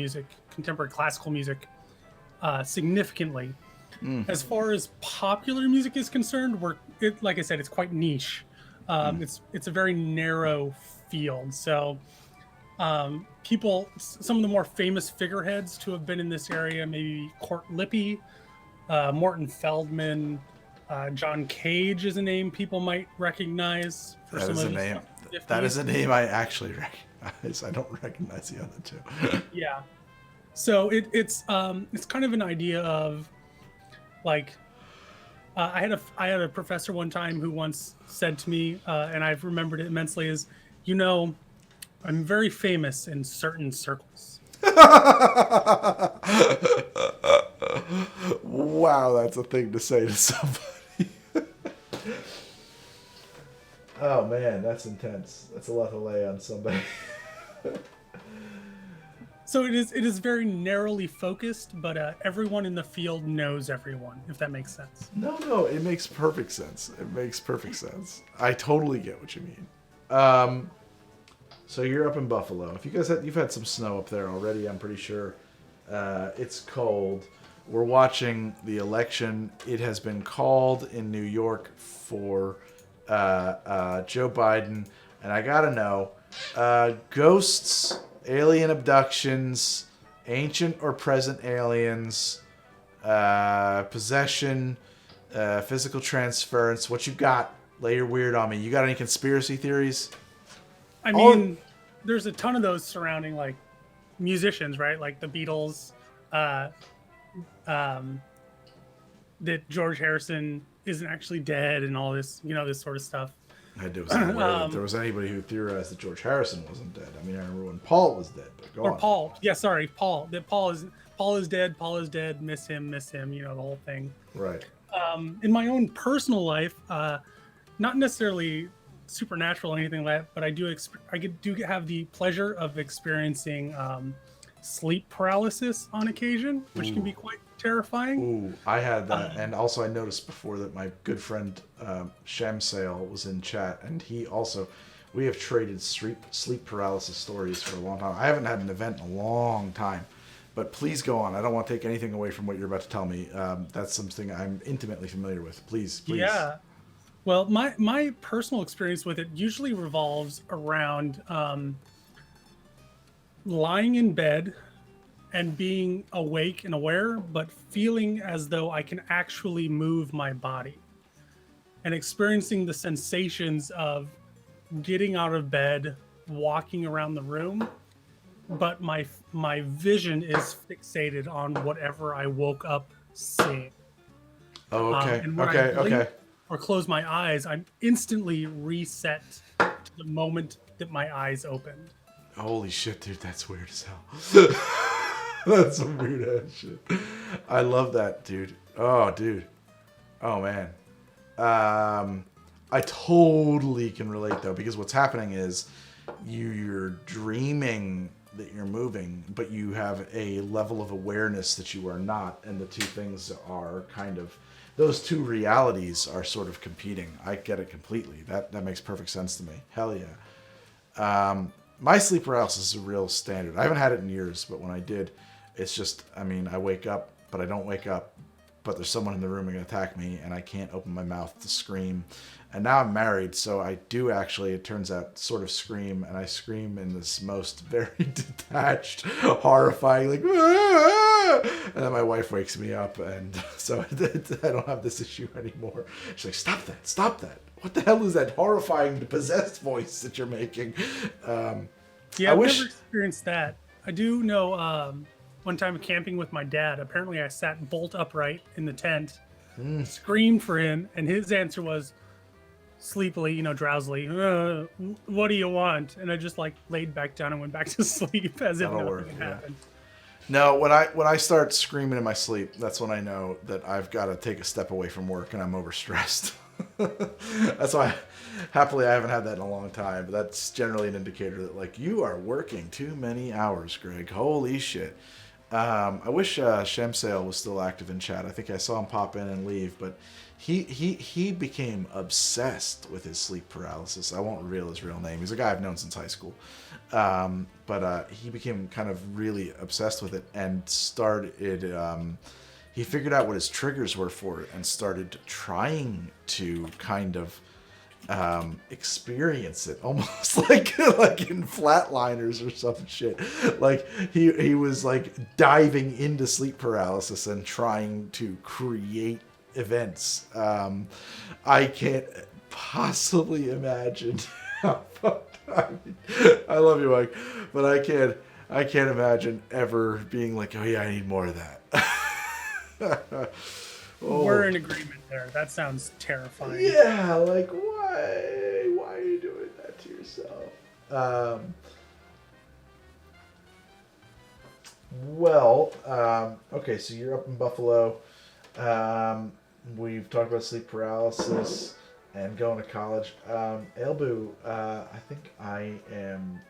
classical music significantly. As far as popular music is concerned, like I said, it's quite niche. It's a very narrow field. So some of the more famous figureheads to have been in this area, maybe Court Lippy, Morton Feldman, John Cage is a name people might recognize. That is a name I actually recognize. I don't recognize the other two. Yeah. So it's kind of an idea of like I had a professor one time who once said to me, and I've remembered it immensely, is, you know, I'm very famous in certain circles. Wow, that's a thing to say to somebody. Oh man, that's intense. That's a lot to lay on somebody. So it is very narrowly focused, but everyone in the field knows everyone, if that makes sense. No, it makes perfect sense. It makes perfect sense. I totally get what you mean. So you're up in Buffalo. If you guys you've had some snow up there already, I'm pretty sure. It's cold. We're watching the election. It has been called in New York for Joe Biden, and I gotta know, ghosts, alien abductions, ancient or present aliens, possession, physical transference. What you got? Lay your weird on me. You got any conspiracy theories? I mean, there's a ton of those surrounding like musicians, right? Like the Beatles, that George Harrison isn't actually dead, and all this, this sort of stuff. I wasn't aware that there was anybody who theorized that George Harrison wasn't dead. I mean, I remember when Paul was dead. But go on. Paul. Yeah, sorry, Paul. That Paul is dead. Paul is dead. Miss him. The whole thing. Right. In my own personal life, not necessarily supernatural or anything like that, but I do have the pleasure of experiencing sleep paralysis on occasion, which can be quite terrifying. Ooh, I had that, and also I noticed before that my good friend Shamsail was in chat, and we have traded sleep paralysis stories for a long time. I haven't had an event in a long time, but please go on. I don't want to take anything away from what you're about to tell me. That's something I'm intimately familiar with. Please. Yeah. Well, my personal experience with it usually revolves around lying in bed and being awake and aware, but feeling as though I can actually move my body and experiencing the sensations of getting out of bed, walking around the room, but my vision is fixated on whatever I woke up seeing. Oh, okay. And when I blink or close my eyes, I'm instantly reset to the moment that my eyes opened. Holy shit, dude, that's weird as hell. That's some weird ass shit. I love that, dude. Oh, dude. Oh, man. I totally can relate, though, because what's happening is you're dreaming that you're moving, but you have a level of awareness that you are not, and the two things are kind of... Those two realities are sort of competing. I get it completely. That makes perfect sense to me. Hell yeah. My sleep paralysis is a real standard. I haven't had it in years, but when I did, it's just, I wake up, but I don't wake up. But there's someone in the room who can attack me, and I can't open my mouth to scream. And now I'm married, so I do actually, it turns out, sort of scream, and I scream in this most very detached, horrifying, like, "Ah!" And then my wife wakes me up, and so I don't have this issue anymore. She's like, stop that. What the hell is that horrifying, possessed voice that you're making? I've never experienced that. I do know one time camping with my dad, apparently I sat bolt upright in the tent, screamed for him, and his answer was sleepily, drowsily, "What do you want?" And I just laid back down and went back to sleep as if nothing had happened. No, when I start screaming in my sleep, that's when I know that I've got to take a step away from work and I'm overstressed. That's why, happily, I haven't had that in a long time. But that's generally an indicator that you are working too many hours, Greg. Holy shit. I wish Shamsail was still active in chat. I think I saw him pop in and leave, but he became obsessed with his sleep paralysis. I won't reveal his real name. He's a guy I've known since high school. But he became kind of really obsessed with it and started... he figured out what his triggers were for it and started trying to kind of experience it, almost like in Flatliners or some shit. He was diving into sleep paralysis and trying to create events. I can't possibly imagine how fucked I love you, Mike, but I can't imagine ever being like, oh yeah, I need more of that. We're in agreement there. That sounds terrifying. Yeah, why are you doing that to yourself? Okay, so you're up in Buffalo. We've talked about sleep paralysis and going to college. Elbu, I think I am...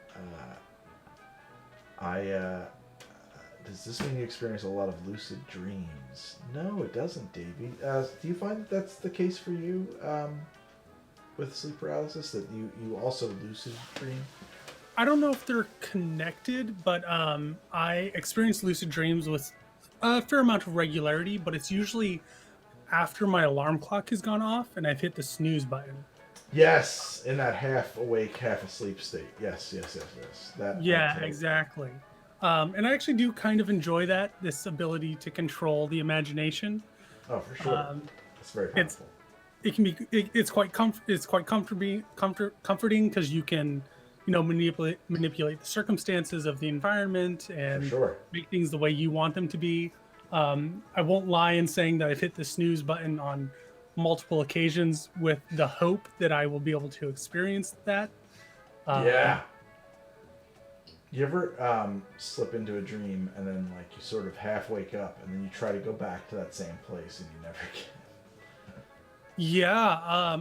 Does this mean you experience a lot of lucid dreams? No, it doesn't, Davey. Do you find that that's the case for you with sleep paralysis, that you also lucid dream? I don't know if they're connected, but I experience lucid dreams with a fair amount of regularity, but it's usually after my alarm clock has gone off and I've hit the snooze button. Yes, in that half awake, half asleep state. Yes. Yeah, exactly. And I actually do kind of enjoy that, this ability to control the imagination. Oh, for sure. It's very powerful. It's quite comforting because you can, manipulate the circumstances of the environment and make things the way you want them to be. I won't lie in saying that I've hit the snooze button on multiple occasions with the hope that I will be able to experience that. Yeah. You ever slip into a dream and then you sort of half wake up and then you try to go back to that same place and you never can? Yeah.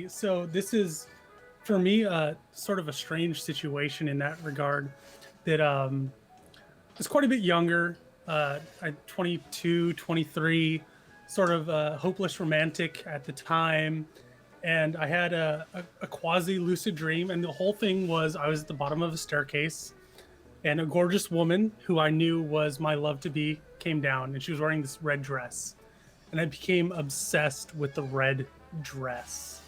So this is for me sort of a strange situation in that regard. That I was quite a bit younger. I'm 22, 23. Sort of a hopeless romantic at the time, and I had a quasi-lucid dream, and the whole thing was I was at the bottom of a staircase, and a gorgeous woman who I knew was my love-to-be came down, and she was wearing this red dress, and I became obsessed with the red dress.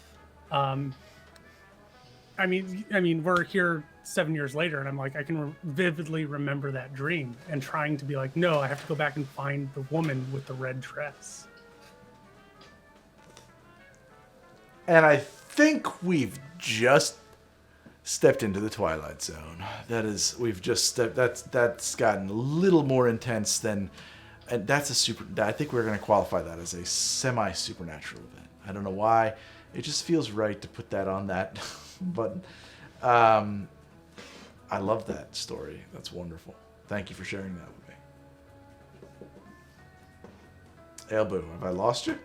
I mean, we're here 7 years later, and I'm like, I can vividly remember that dream, and trying to be like, no, I have to go back and find the woman with the red dress. And I think we've just stepped into the Twilight Zone. That's gotten a little more intense than, and I think we're going to qualify that as a semi-supernatural event. I don't know why. It just feels right to put that on that button. I love that story. That's wonderful. Thank you for sharing that with me. Elboo, have I lost you?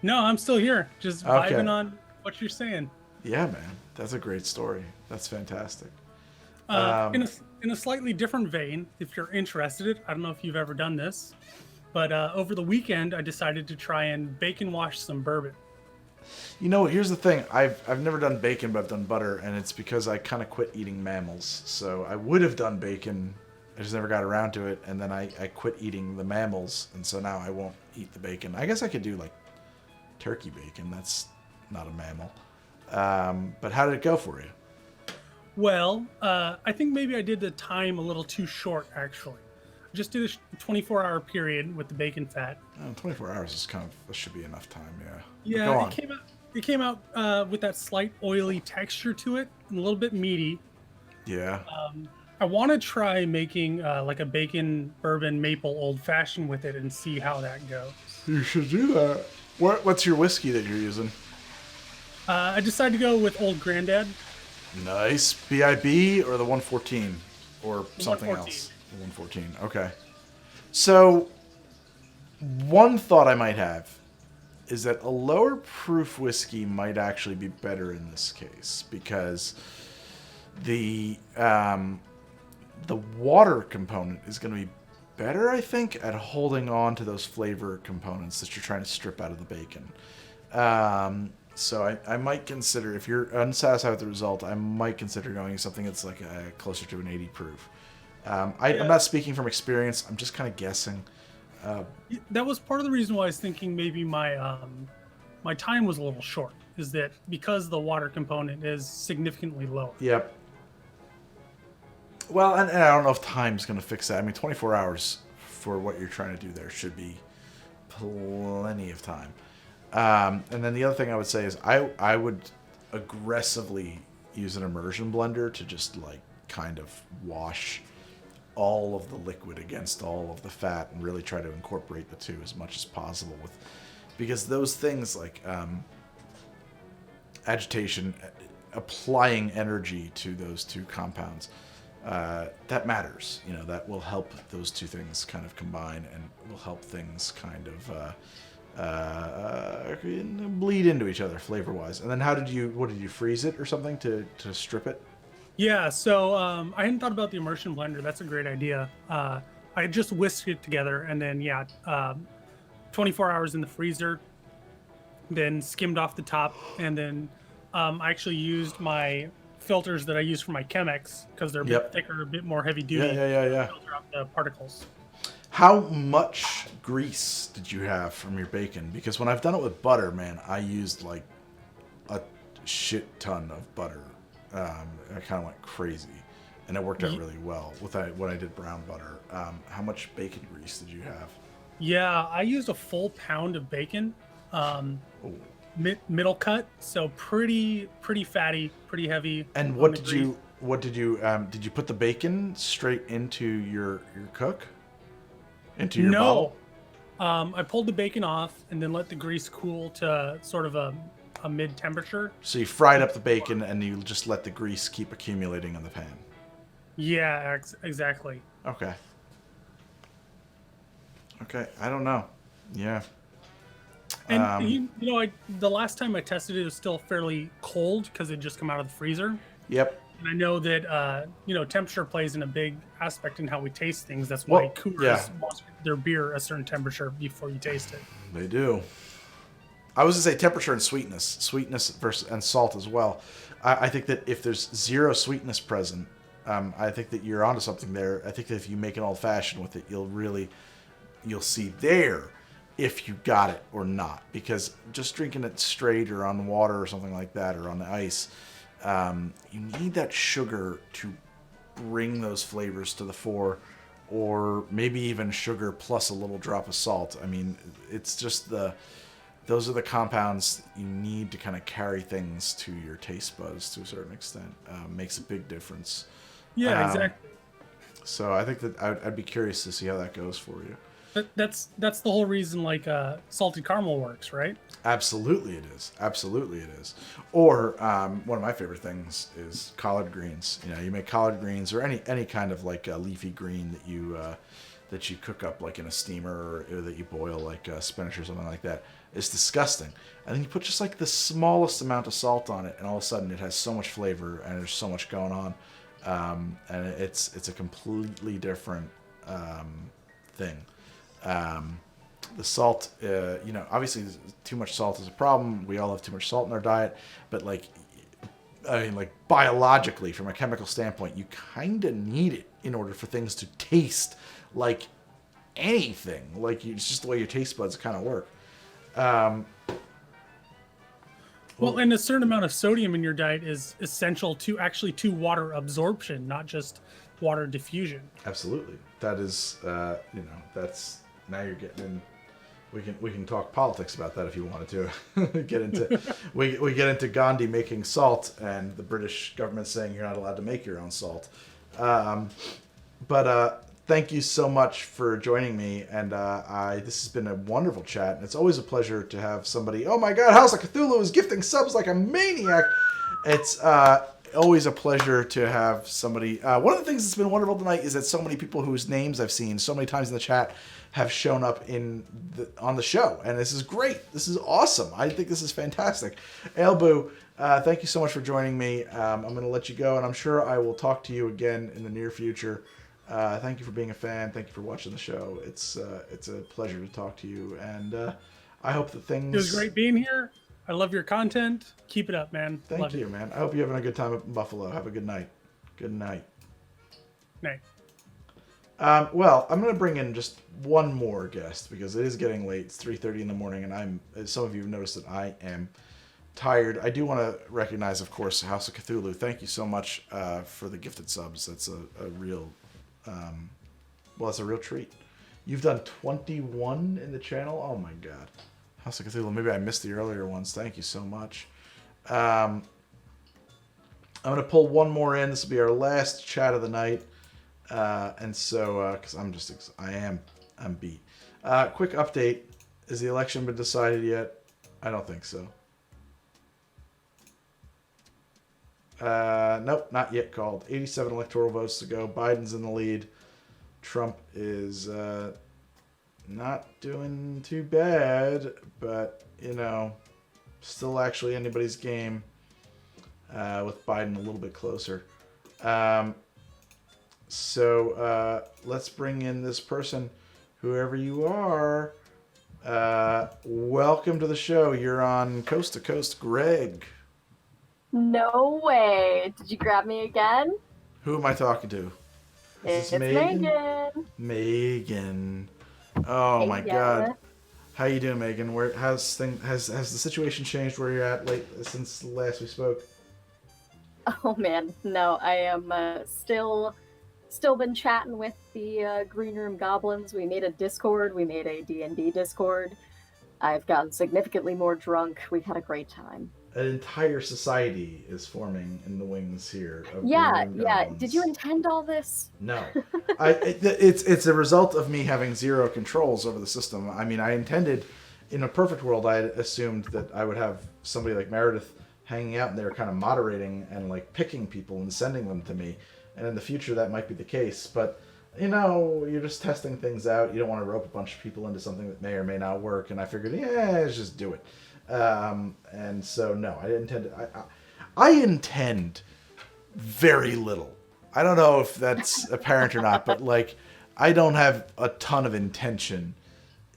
No, I'm still here. Just vibing on what you're saying. Yeah, man. That's a great story. That's fantastic. In a slightly different vein, if you're interested, I don't know if you've ever done this, but over the weekend, I decided to try and bacon wash some bourbon. Here's the thing. I've never done bacon, but I've done butter, and it's because I kind of quit eating mammals. So I would have done bacon. I just never got around to it, and then I quit eating the mammals, and so now I won't eat the bacon. I guess I could do turkey bacon. That's not a mammal. But how did it go for you? Well, I think maybe I did the time a little too short, actually. I just did a 24-hour period with the bacon fat. 24 hours is that should be enough time, yeah. Yeah, it came out with that slight oily texture to it, and a little bit meaty. Yeah. I want to try making a bacon bourbon maple old fashioned with it and see how that goes. You should do that. What's your whiskey that you're using? I decided to go with Old Grandad. Nice. BIB or the 114 or something 114. else? The 114. Okay. So, one thought I might have is that a lower proof whiskey might actually be better in this case because the water component is going to be better, I think, at holding on to those flavor components that you're trying to strip out of the bacon. So I might consider, if you're unsatisfied with the result, I might consider going something that's closer to an 80 proof. I'm not speaking from experience. I'm just kind of guessing. That was part of the reason why I was thinking maybe my my time was a little short, is that because the water component is significantly lower. Yep. Well, and I don't know if time's going to fix that. I mean, 24 hours for what you're trying to do there should be plenty of time. And then the other thing I would say is I would aggressively use an immersion blender to just kind of wash all of the liquid against all of the fat and really try to incorporate the two as much as possible because those things agitation, applying energy to those two compounds, that matters. That will help those two things kind of combine and will help things kind of bleed into each other flavor-wise. And then what did you freeze it or something to strip it? Yeah, so I hadn't thought about the immersion blender. That's a great idea. I I just whisked it together, and then 24 hours in the freezer, then skimmed off the top, and then I actually used my filters that I use for my Chemex because they're a bit thicker, a bit more heavy duty. Yeah. To filter out the particles. How much grease did you have from your bacon? Because when I've done it with butter, man, I used like a shit ton of butter. I kind of went crazy, and it worked out really well with when I did brown butter. How much bacon grease did you have? Yeah, I used a full pound of bacon, middle cut, so pretty fatty, pretty heavy. And what did you put the bacon straight into your cook? Into your bottle? I pulled the bacon off and then let the grease cool to sort of a mid temperature. So you fried up the bacon and you just let the grease keep accumulating in the pan. Yeah, exactly. Okay, I don't know. Yeah. And the last time I tested it was still fairly cold because it just come out of the freezer. Yep. And I know that temperature plays in a big aspect in how we taste things. That's why coolers want their beer a certain temperature before you taste it. They do. I was gonna say temperature and sweetness versus and salt as well. I think that if there's zero sweetness present, I think that you're onto something there. I think that if you make an old fashioned with it, you'll see there if you got it or not. Because just drinking it straight or on water or something like that or on the ice, you need that sugar to bring those flavors to the fore, or maybe even sugar plus a little drop of salt. I mean, it's just those are the compounds you need to kind of carry things to your taste buds to a certain extent. Makes a big difference. Yeah, exactly. So I think that I'd be curious to see how that goes for you. That's the whole reason salted caramel works, right? Absolutely it is. Or one of my favorite things is collard greens. You make collard greens or any kind of like a leafy green that you cook up like in a steamer or that you boil like spinach or something like that. It's disgusting. And then you put just like the smallest amount of salt on it, and all of a sudden it has so much flavor and there's so much going on. And it's a completely different thing. The salt, obviously too much salt is a problem. We all have too much salt in our diet, but biologically, from a chemical standpoint, you kind of need it in order for things to taste like anything. It's just the way your taste buds kind of work. And a certain amount of sodium in your diet is essential to water absorption, not just water diffusion. Absolutely. That is, that's now you're getting in. We can talk politics about that if you wanted to. Get into we get into Gandhi making salt and the British government saying you're not allowed to make your own salt. But thank you so much for joining me, and this has been a wonderful chat, and it's always a pleasure to have somebody. Oh my God, House of Cthulhu is gifting subs like a maniac. It's always a pleasure to have somebody. One of the things that's been wonderful tonight is that so many people whose names I've seen so many times in the chat have shown up on the show, and this is great. This is awesome. I think this is fantastic. Elbu, thank you so much for joining me. I'm going to let you go, and I'm sure I will talk to you again in the near future. Thank you for being a fan. Thank you for watching the show. It's a pleasure to talk to you, and I hope that things. It was great being here. I love your content. Keep it up, man. Thank you, man. I hope you're having a good time up in Buffalo. Have a good night. Good night. Night. Well, I'm going to bring in just one more guest because it is getting late. It's 3:30 in the morning, and some of you have noticed that I am tired. I do want to recognize, of course, House of Cthulhu. Thank you so much for the gifted subs. That's a real, it's a real treat. You've done 21 in the channel. Oh my God, House of Cthulhu. Maybe I missed the earlier ones. Thank you so much. I'm going to pull one more in. This will be our last chat of the night. And so, because I'm beat. Quick update. Has the election been decided yet? I don't think so. Nope, not yet called. 87 electoral votes to go. Biden's in the lead. Trump is not doing too bad, but, still actually anybody's game with Biden a little bit closer. So let's bring in this person, whoever you are. Welcome to the show. You're on Coast to Coast, Greg. No way. Did you grab me again? Who am I talking to? It's Meagan? Meagan. Meagan. Oh Hey, my yeah. God. How you doing, Meagan? Has the situation changed where you're at since last we spoke? Oh man, no, I am still been chatting with the Green Room Goblins. We made a Discord. We made a D&D Discord. I've gotten significantly more drunk. We've had a great time. An entire society is forming in the wings here. Of Yeah, Green Room yeah. Goblins. Did you intend all this? No, it's a result of me having zero controls over the system. I mean, I intended, in a perfect world, I assumed that I would have somebody like Meredith hanging out and they were kind of moderating and like picking people and sending them to me. And in the future, that might be the case. But you're just testing things out. You don't want to rope a bunch of people into something that may or may not work. And I figured, let's just do it. And so no, I didn't intend. I intend very little. I don't know if that's apparent or not, but like, I don't have a ton of intention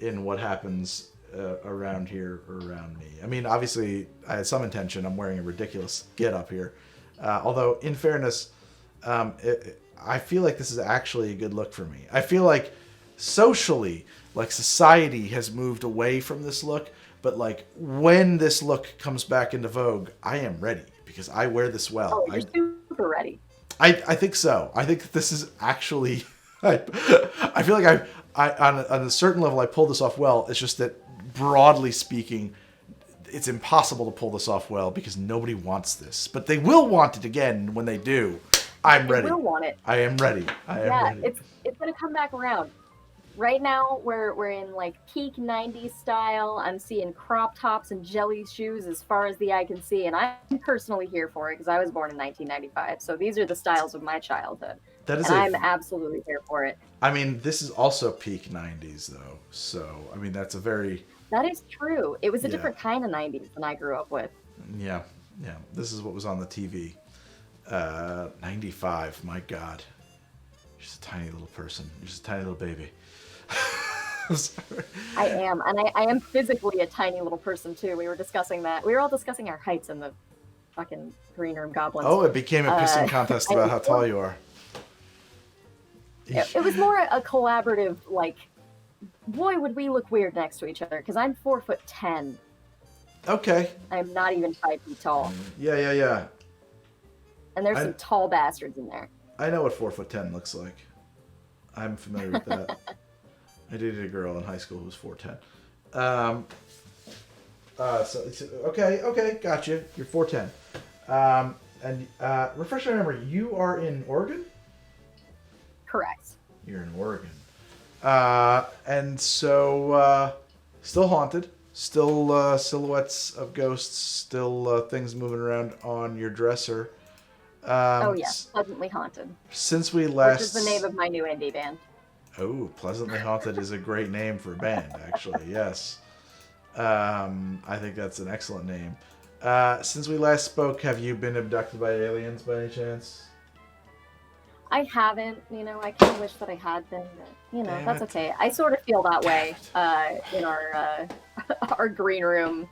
in what happens around here or around me. I mean, obviously, I had some intention. I'm wearing a ridiculous get up here. Although, in fairness, I feel like this is actually a good look for me. I feel like socially, like society has moved away from this look. But like when this look comes back into vogue, I am ready because I wear this well. Oh, you're super ready. I think so. I think this is actually. I feel like I on a certain level I pulled this off well. It's just that broadly speaking, it's impossible to pull this off well because nobody wants this. But they will want it again when they do. I'm ready. They will want it. I am ready. I am ready. It's gonna come back around. Right now, we're in like peak 90s style. I'm seeing crop tops and jelly shoes as far as the eye can see, and I'm personally here for it because I was born in 1995. So these are the styles of my childhood. I'm absolutely here for it. I mean, this is also peak 90s though. So, I mean, that's a very... That is true. It was a different kind of 90s than I grew up with. Yeah. This is what was on the TV. 95, my God. You're just a tiny little person. You're just a tiny little baby. I am, and I am physically a tiny little person too. We were discussing that. We were all discussing our heights in the fucking Green Room Goblins. Oh, it became a pissing contest about how tall you are. It was more a collaborative, like, boy, would we look weird next to each other, because I'm 4'10". Okay. I'm not even 5 feet tall. Yeah. And there's some tall bastards in there. I know what 4'10" looks like. I'm familiar with that. I dated a girl in high school who was 4'10". Okay, gotcha. You're 4'10". And refresh my memory, you are in Oregon? Correct. You're in Oregon. And so, still haunted, still silhouettes of ghosts, still things moving around on your dresser. Oh yes, Pleasantly Haunted. Since we last... Which is the name of my new indie band. Oh, Pleasantly Haunted is a great name for a band, actually, yes. I think that's an excellent name. Since we last spoke, have you been abducted by aliens by any chance? I haven't, I kind of wish that I had been, but, that's okay. I sort of feel that way in our green room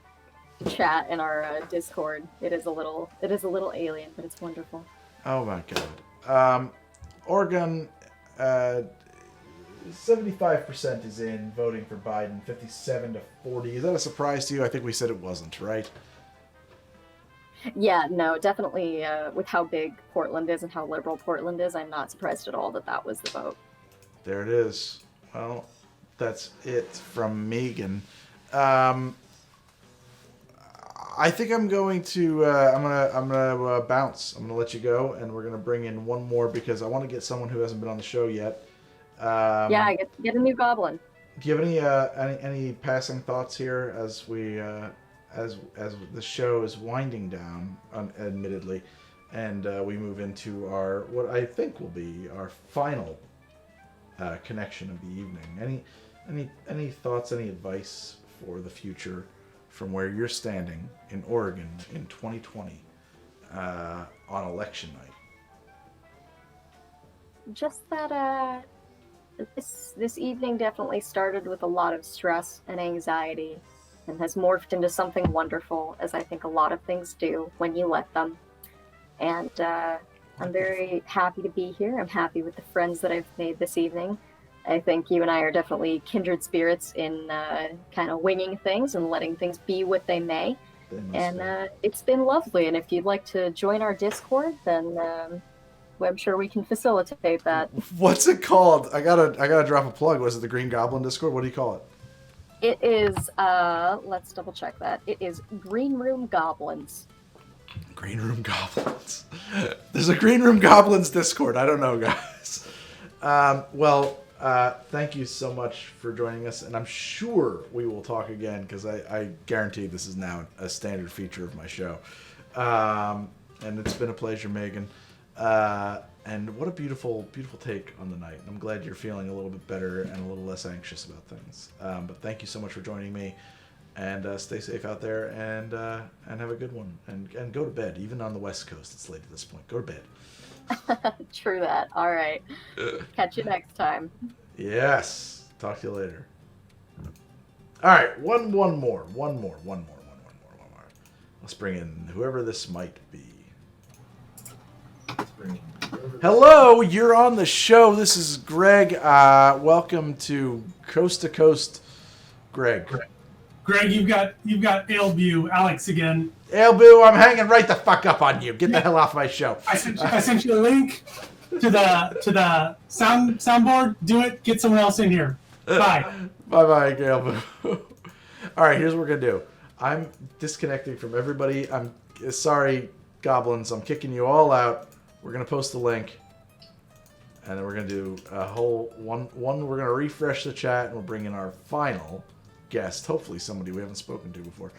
chat in our Discord. It is a little alien, but it's wonderful. Oh my God. Oregon, 75% is in voting for Biden, 57-40. Is that a surprise to you? I think we said it wasn't, right? Yeah, no, definitely. With how big Portland is and how liberal Portland is, I'm not surprised at all that that was the vote. There it is. Well, that's it from Meagan. I think I'm going to. I'm gonna bounce. I'm gonna let you go, and we're gonna bring in one more because I want to get someone who hasn't been on the show yet. Yeah, I get a new goblin. Do you have any passing thoughts here as we as the show is winding down, admittedly, and we move into our what I think will be our final connection of the evening? Any thoughts? Any advice for the future from where you're standing in Oregon in 2020 on election night? just that this evening definitely started with a lot of stress and anxiety, and has morphed into something wonderful, as I think a lot of things do when you let them. And I'm very happy to be here. I'm happy with the friends that I've made this evening. I think you and I are definitely kindred spirits in kind of winging things and letting things be what they may. And it's been lovely. And if you'd like to join our Discord, then I'm sure we can facilitate that. What's it called? I gotta drop a plug. Was it the Green Goblin Discord? What do you call it? It is, let's double check that. It is Green Room Goblins. Green Room Goblins. There's a Green Room Goblins Discord. I don't know, guys. Thank you so much for joining us, and I'm sure we will talk again, because I guarantee this is now a standard feature of my show. And it's been a pleasure, Meagan. And what a beautiful, beautiful take on the night. I'm glad you're feeling a little bit better and a little less anxious about things. But thank you so much for joining me, and stay safe out there, and have a good one. And go to bed. Even on the West Coast, it's late at this point. Go to bed. True that. All right. Catch you next time. Yes. Talk to you later. All right. One more. Let's bring in whoever this might be. Hello, you're on the show. This is Greg. Welcome to Coast, Greg. Greg, you've got Albu, Alex again. Albu, I'm hanging right the fuck up on you. Get the hell off my show. I sent you a link to the soundboard. Do it. Get someone else in here. Bye. Bye, Albu. All right, here's what we're gonna do. I'm disconnecting from everybody. I'm sorry, goblins. I'm kicking you all out. We're going to post the link, and then we're going to do a whole one. We're going to refresh the chat, and we'll bring in our final guest, hopefully somebody we haven't spoken to before.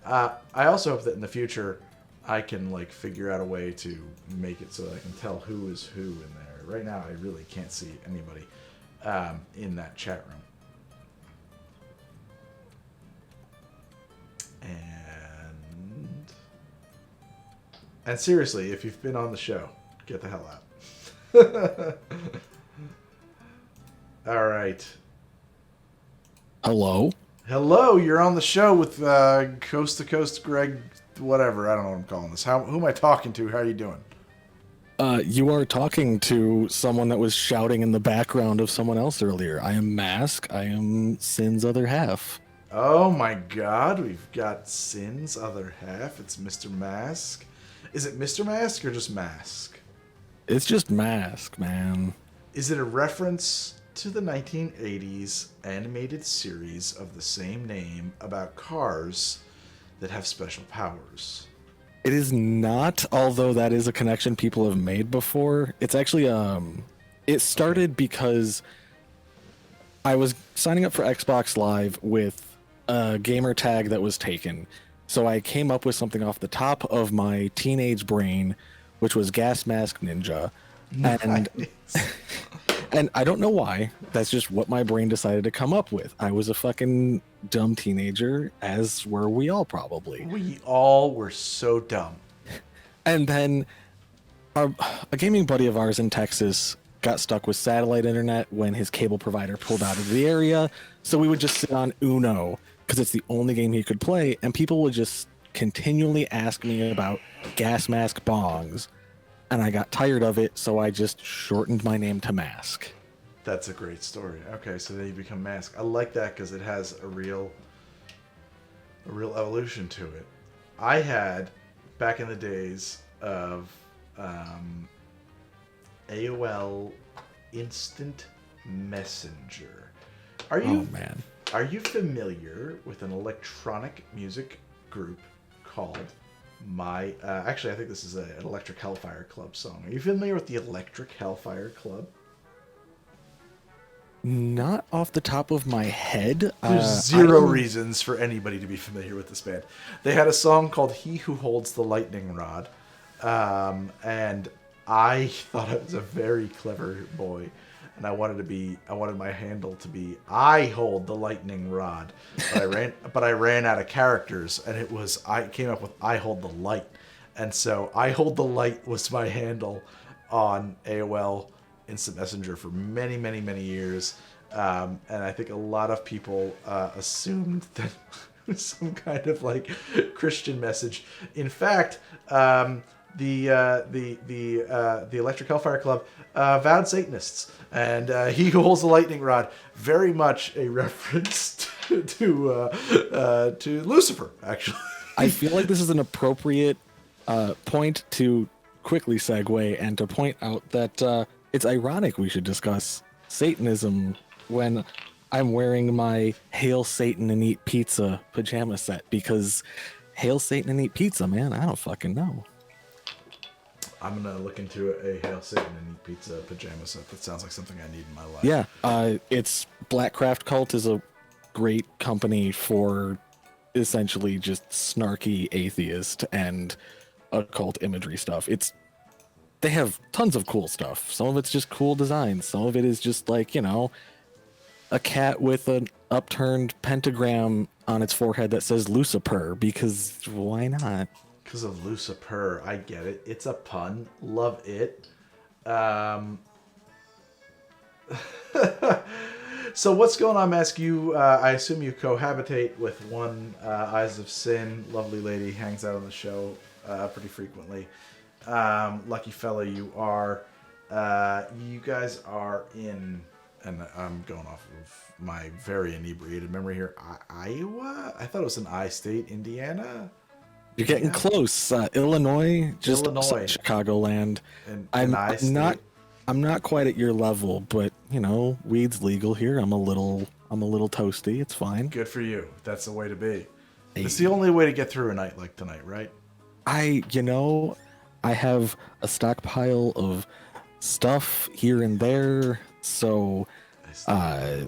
I also hope that in the future I can figure out a way to make it so that I can tell who is who in there. Right now, I really can't see anybody in that chat room. And seriously, if you've been on the show, get the hell out. All right. Hello. Hello, you're on the show with Coast to Coast Greg, whatever. I don't know what I'm calling this. Who am I talking to? How are you doing? You are talking to someone that was shouting in the background of someone else earlier. I am Mask. I am Sin's other half. Oh my god, we've got Sin's other half. It's Mr. Mask. Is it Mr. Mask or just Mask? It's just Mask, man. Is it a reference to the 1980s animated series of the same name about cars that have special powers? It is not, although that is a connection people have made before. It's actually, it started because I was signing up for Xbox Live with a gamer tag that was taken. So I came up with something off the top of my teenage brain, which was Gas Mask Ninja. And and I don't know why. That's just what my brain decided to come up with. I was a fucking dumb teenager, as were we all probably. We all were so dumb. And then a gaming buddy of ours in Texas got stuck with satellite internet when his cable provider pulled out of the area. So we would just sit on Uno, because it's the only game he could play, and people would just continually ask me about gas mask bongs, and I got tired of it, so I just shortened my name to Mask. That's a great story. Okay, so then you become Mask. I like that because it has a real evolution to it. I had, back in the days of AOL Instant Messenger. Oh, man. Are you familiar with an electronic music group called actually, I think this is an Electric Hellfire Club song. Are you familiar with the Electric Hellfire Club? Not off the top of my head. There's zero reasons for anybody to be familiar with this band. They had a song called He Who Holds the Lightning Rod. And I thought I was a very clever boy. And I wanted my handle to be I hold the lightning rod, but I ran out of characters, and I came up with I hold the light, and so I hold the light was my handle on AOL Instant Messenger for many, many, many years. And I think a lot of people assumed that it was some kind of like Christian message. In fact, the Electric Hellfire Club vowed Satanists, and he who holds the lightning rod, very much a reference to Lucifer, actually. I feel like this is an appropriate point to quickly segue and to point out that it's ironic we should discuss Satanism when I'm wearing my Hail Satan and Eat Pizza pajama set, because Hail Satan and Eat Pizza, man, I don't fucking know. I'm going to look into a Hail Satan and Eat Pizza pajama set. That sounds like something I need in my life. Yeah, it's Black Craft Cult is a great company for essentially just snarky atheist and occult imagery stuff. They have tons of cool stuff. Some of it's just cool designs. Some of it is just like, you know, a cat with an upturned pentagram on its forehead that says Lucifer, because why not? Because of Lucifer, I get it. It's a pun. Love it. So what's going on, Mask? I assume you cohabitate with one Eyes of Sin. Lovely lady, hangs out on the show pretty frequently. Lucky fellow you are. You guys are in, and I'm going off of my very inebriated memory here, Iowa? I thought it was an I-state, Indiana? You're getting close. Illinois, just Illinois. Chicagoland. I'm not quite at your level, but you know, weed's legal here. I'm a little toasty. It's fine. Good for you. That's the way to be. It's the only way to get through a night like tonight, right? I have a stockpile of stuff here and there, so I'm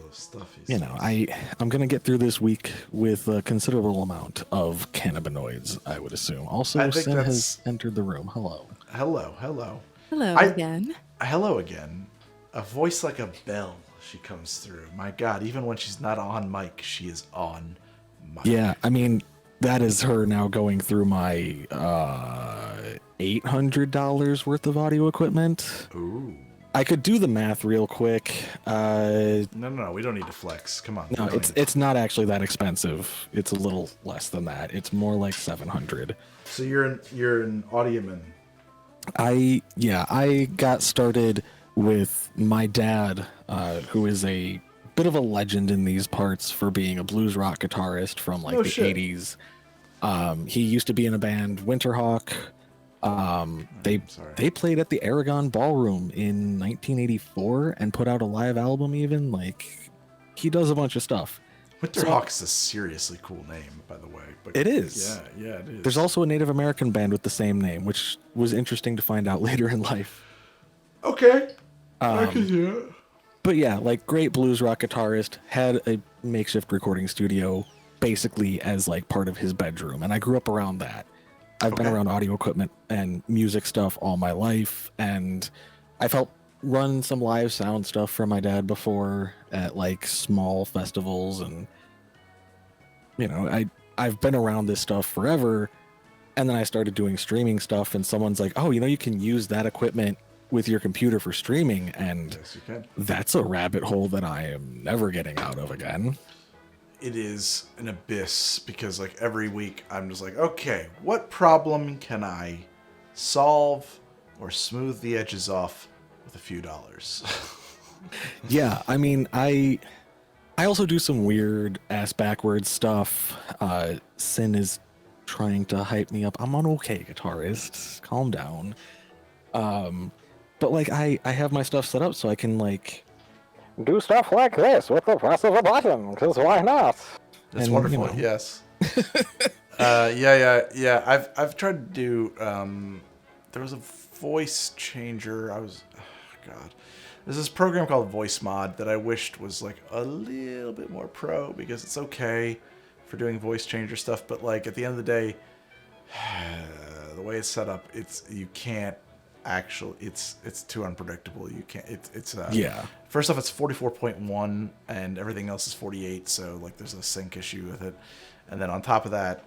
gonna get through this week with a considerable amount of cannabinoids, I would assume. Also, Sin has entered the room. Hello. Hello. Again. Hello again. A voice like a bell. She comes through. My God, even when she's not on mic, she is on mic. Yeah, I mean, that is her now going through my $800 worth of audio equipment. Ooh. I could do the math real quick. No, we don't need to flex. Come on. No, it's not actually that expensive. It's a little less than that. It's more like $700. So you're an audioman. I got started with my dad, who is a bit of a legend in these parts for being a blues rock guitarist from the 80s. He used to be in a band, Winterhawk. They played at the Aragon Ballroom in 1984 and put out a live album even. Like, he does a bunch of stuff. Winterhawk's a seriously cool name, by the way. But it is. Yeah, it is. There's also a Native American band with the same name, which was interesting to find out later in life. Okay. I can hear it. But yeah, like, great blues rock guitarist, had a makeshift recording studio basically as like part of his bedroom, and I grew up around that. I've been around audio equipment and music stuff all my life, and I've helped run some live sound stuff for my dad before at like small festivals, and you know, I've been around this stuff forever. And then I started doing streaming stuff, and someone's like, oh, you know, you can use that equipment with your computer for streaming, and yes, you can. That's a rabbit hole that I am never getting out of again. It is an abyss, because like every week I'm just like, okay, what problem can I solve or smooth the edges off with a few dollars? Yeah, I mean, I also do some weird ass backwards stuff. Sin is trying to hype me up. I'm an okay guitarist. Calm down. But like I have my stuff set up so I can like do stuff like this with the press of a button, because why not? That's wonderful. You know. Yes. Yeah. I've tried to do. There was a voice changer. There's this program called Voice Mod that I wished was like a little bit more pro, because it's okay for doing voice changer stuff, but like at the end of the day, the way it's set up, you can't actually. It's too unpredictable. You can't. Yeah. First off, it's 44.1 and everything else is 48, so like there's a sync issue with it. And then on top of that,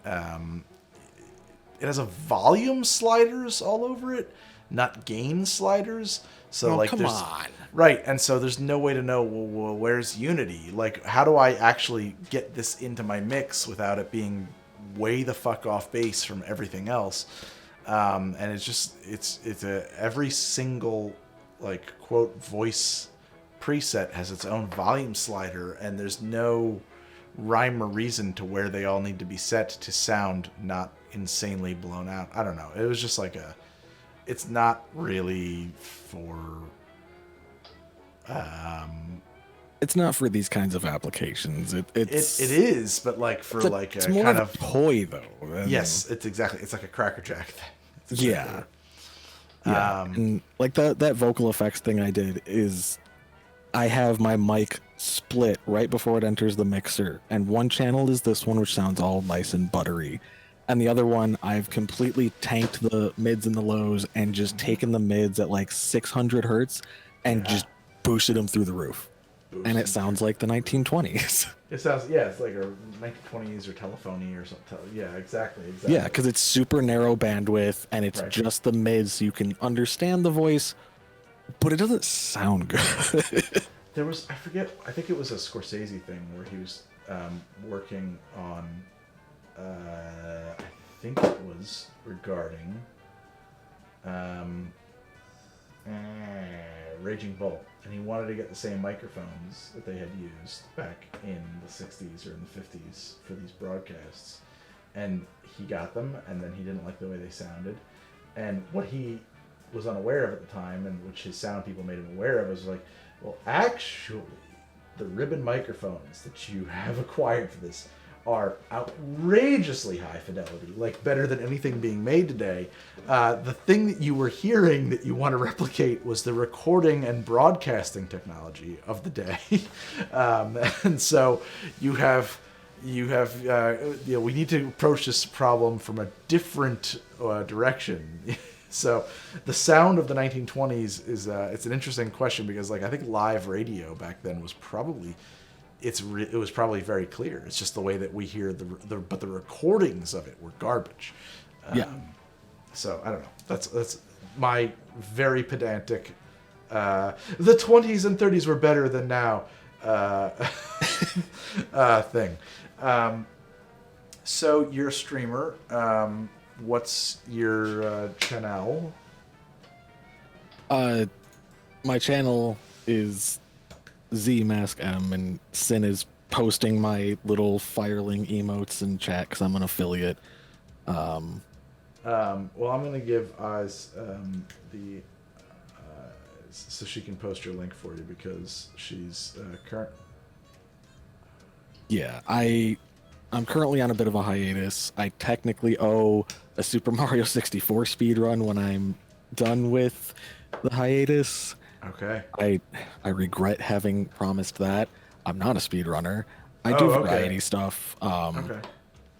it has a volume sliders all over it not gain sliders. So Oh, like, come there's on. right, and so there's no way to know, well, where's Unity? Like, how do I actually get this into my mix without it being way the fuck off base from everything else? And it's just it's every single like quote voice preset has its own volume slider, and there's no rhyme or reason to where they all need to be set to sound not insanely blown out. I don't know. It was just like it's not really for it's not for these kinds of applications. It is, but like for it's more kind of a toy though. Yes, it's like a Cracker Jack thing. Yeah. And like that vocal effects thing I did is I have my mic split right before it enters the mixer, and one channel is this one, which sounds all nice and buttery, and the other one I've completely tanked the mids and the lows and just taken the mids at like 600 hertz and just boosted them through the roof. And it sounds like the 1920s. It sounds, it's like a 1920s or telephony or something. Yeah, exactly. Yeah, because it's super narrow bandwidth and it's just the mids, so you can understand the voice, but it doesn't sound good. There was, I think it was a Scorsese thing where he was working on, I think it was regarding Raging Bull, and he wanted to get the same microphones that they had used back in the 60s or in the 50s for these broadcasts, and he got them, and then he didn't like the way they sounded, and what he was unaware of at the time, and which his sound people made him aware of, was like, well, actually, the ribbon microphones that you have acquired for this are outrageously high fidelity, like better than anything being made today. The thing that you were hearing that you want to replicate was the recording and broadcasting technology of the day. And so we need to approach this problem from a different direction. So the sound of the 1920s is it's an interesting question, because like I think live radio back then was probably it was probably very clear. It's just the way that we hear but the recordings of it were garbage. So I don't know. That's my very pedantic. The 20s and 30s were better than now thing. So you're a streamer. What's your channel? My channel is ZMaskM, and Sin is posting my little Fireling emotes in chat because I'm an affiliate. Well, I'm going to give Oz so she can post your link for you, because she's current. Yeah, I'm currently on a bit of a hiatus. I technically owe a Super Mario 64 speedrun when I'm done with the hiatus. Okay. I regret having promised that. I'm not a speedrunner. I do variety stuff. Okay.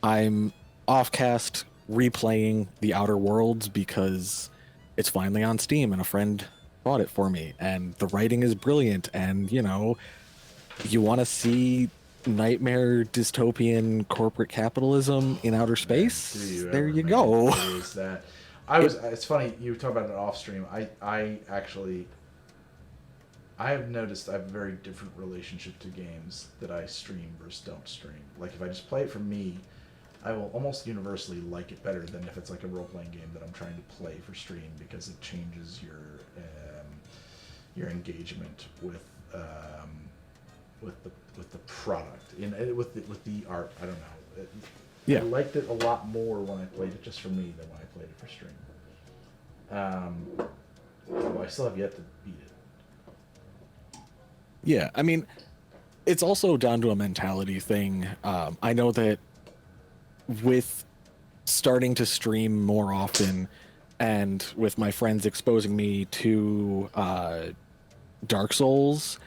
I'm offcast replaying The Outer Worlds because it's finally on Steam and a friend bought it for me, and the writing is brilliant, and you want to see nightmare dystopian corporate capitalism in outer space? There you go. It's funny you talk about it off stream. I have noticed I have a very different relationship to games that I stream versus don't stream. Like if I just play it for me, I will almost universally like it better than if it's like a role-playing game that I'm trying to play for stream, because it changes your engagement with the product, with the art. I don't know. I liked it a lot more when I played it just for me than when I played it for stream. Well, I still have yet to beat it. Yeah, I mean, it's also down to a mentality thing. I know that with starting to stream more often, and with my friends exposing me to Dark Souls,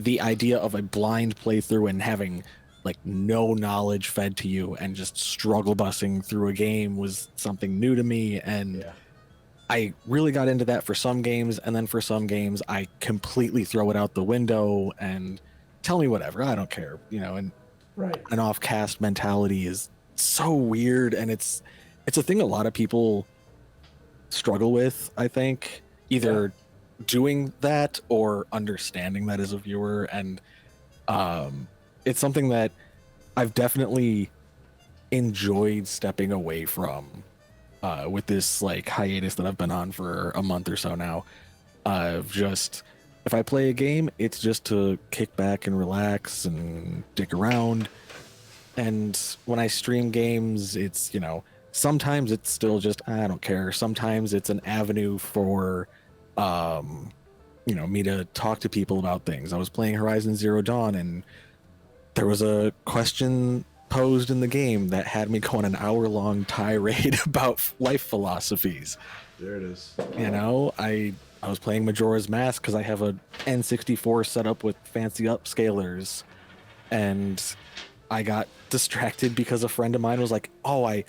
the idea of a blind playthrough and having like no knowledge fed to you and just struggle busing through a game was something new to me, and I really got into that for some games, and then for some games I completely throw it out the window and tell me whatever, I don't care, and an off-cast mentality is so weird, and it's a thing a lot of people struggle with, I think, either doing that or understanding that as a viewer. And it's something that I've definitely enjoyed stepping away from with this like hiatus that I've been on for a month or so now. Just if I play a game, it's just to kick back and relax and dick around. And when I stream games, it's, you know, sometimes it's still just, I don't care. Sometimes it's an avenue for, you know, me to talk to people about things. I was playing Horizon Zero Dawn, and there was a question posed in the game that had me go on an hour-long tirade about life philosophies. There it is. You know, I was playing Majora's Mask because I have a N64 set up with fancy upscalers, and I got distracted because a friend of mine was like, oh, I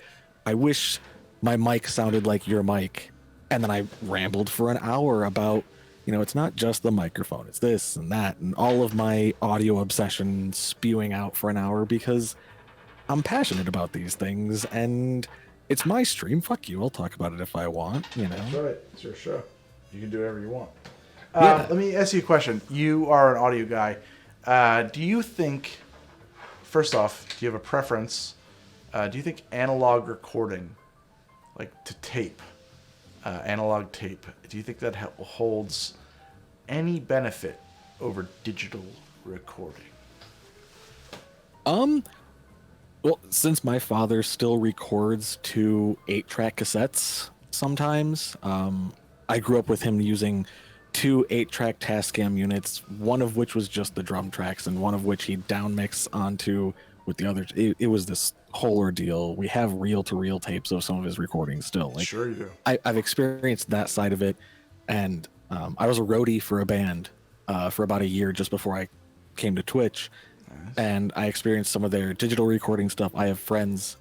wish my mic sounded like your mic. And then I rambled for an hour about, you know, it's not just the microphone, it's this and that, and all of my audio obsession spewing out for an hour because I'm passionate about these things, and it's my stream. Fuck you. I'll talk about it if I want, you know. That's right. It's your show. You can do whatever you want. Yeah. Let me ask you a question. You are an audio guy. Do you think, first off, do you have a preference? Do you think analog recording, like to tape, analog tape, do you think that holds any benefit over digital recording? Well, since my father still records to 8-track cassettes sometimes, I grew up with him using 2 8-track Tascam units, one of which was just the drum tracks and one of which he'd downmix onto with the other. It was this whole ordeal. We have reel-to-reel tapes of some of his recordings still. Like, sure you do. I've experienced that side of it, and I was a roadie for a band for about a year just before I came to Twitch. And I experienced some of their digital recording stuff. I have friends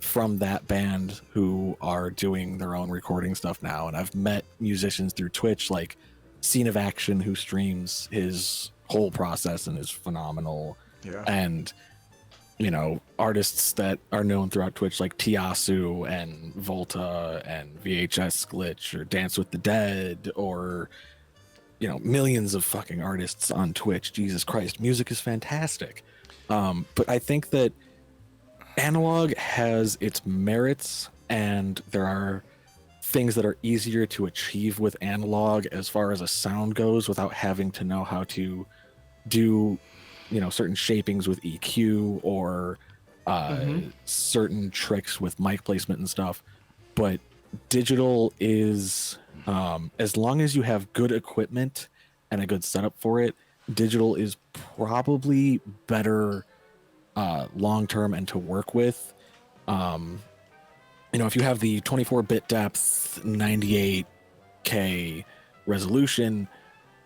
from that band who are doing their own recording stuff now, and I've met musicians through Twitch like Scene of Action, who streams his whole process and is phenomenal. Yeah. And, you know, artists that are known throughout Twitch like Tiasu and Volta and VHS Glitch or Dance with the Dead, or, you know, millions of fucking artists on Twitch. Jesus Christ, music is fantastic. But I think that analog has its merits, and there are things that are easier to achieve with analog as far as a sound goes without having to know how to do, you know, certain shapings with EQ or certain tricks with mic placement and stuff. But digital is, as long as you have good equipment and a good setup for it, digital is probably better long-term and to work with. You know, if you have the 24-bit depth, 98K resolution,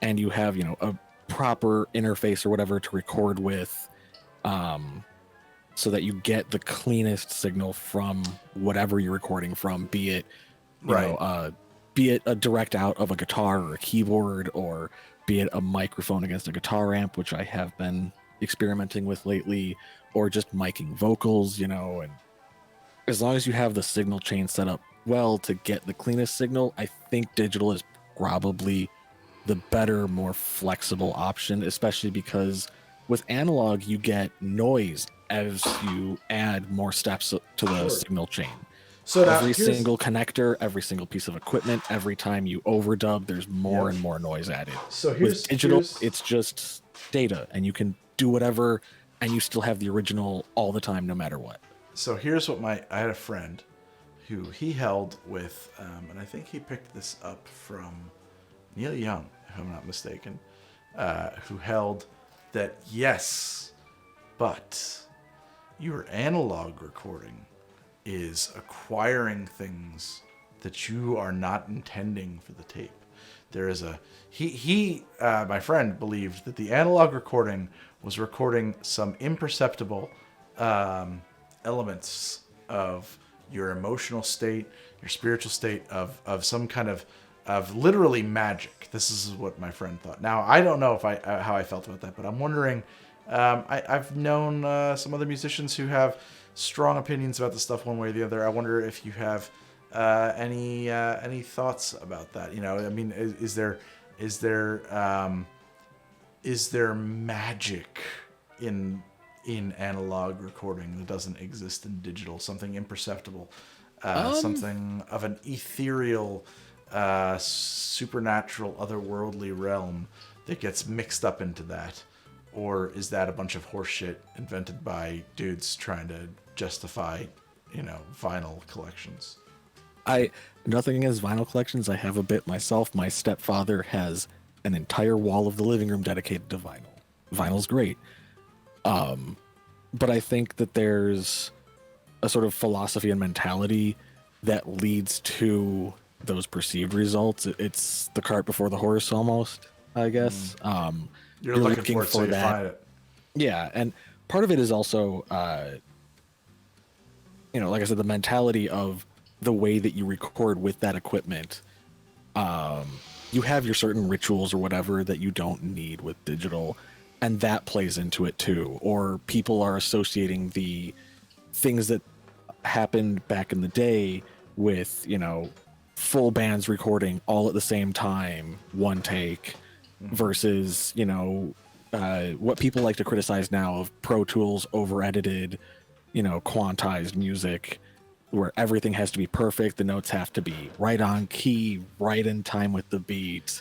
and you have, you know, a proper interface or whatever to record with, so that you get the cleanest signal from whatever you're recording from, be it, you know, be it a direct out of a guitar or a keyboard, or be it a microphone against a guitar amp, which I have been experimenting with lately, or just miking vocals, you know. And as long as you have the signal chain set up well to get the cleanest signal, I think digital is probably the better, more flexible option, especially because with analog you get noise as you add more steps to the signal chain. So every single connector, every single piece of equipment, every time you overdub, there's more and more noise added. So with digital, it's just data, and you can do whatever, and you still have the original all the time, no matter what. So here's what I had a friend who he held with, and I think he picked this up from Neil Young, if I'm not mistaken, who held that, yes, but your analog recording is acquiring things that you are not intending for the tape. There is a my friend believed that the analog recording was recording some imperceptible elements of your emotional state, your spiritual state, of some kind of literally magic. This is what my friend thought. Now, I don't know if how I felt about that, but I'm wondering. I've known some other musicians who have strong opinions about the stuff one way or the other. I wonder if you have Any thoughts about that? You know, I mean, is there magic in analog recording that doesn't exist in digital? Something imperceptible, something of an ethereal, supernatural, otherworldly realm that gets mixed up into that? Or is that a bunch of horseshit invented by dudes trying to justify, you know, vinyl collections? Nothing against vinyl collections. I have a bit myself. My stepfather has an entire wall of the living room dedicated to vinyl. Vinyl's great. But I think that there's a sort of philosophy and mentality that leads to those perceived results. It's the cart before the horse almost, I guess. You're looking for it, so you find it. Yeah, and part of it is also, you know, like I said, the mentality of the way that you record with that equipment. You have your certain rituals or whatever that you don't need with digital, and that plays into it too. Or people are associating the things that happened back in the day with, you know, full bands recording all at the same time, one take, versus, you know, what people like to criticize now of Pro Tools over-edited, you know, quantized music, where everything has to be perfect, the notes have to be right on key, right in time with the beat.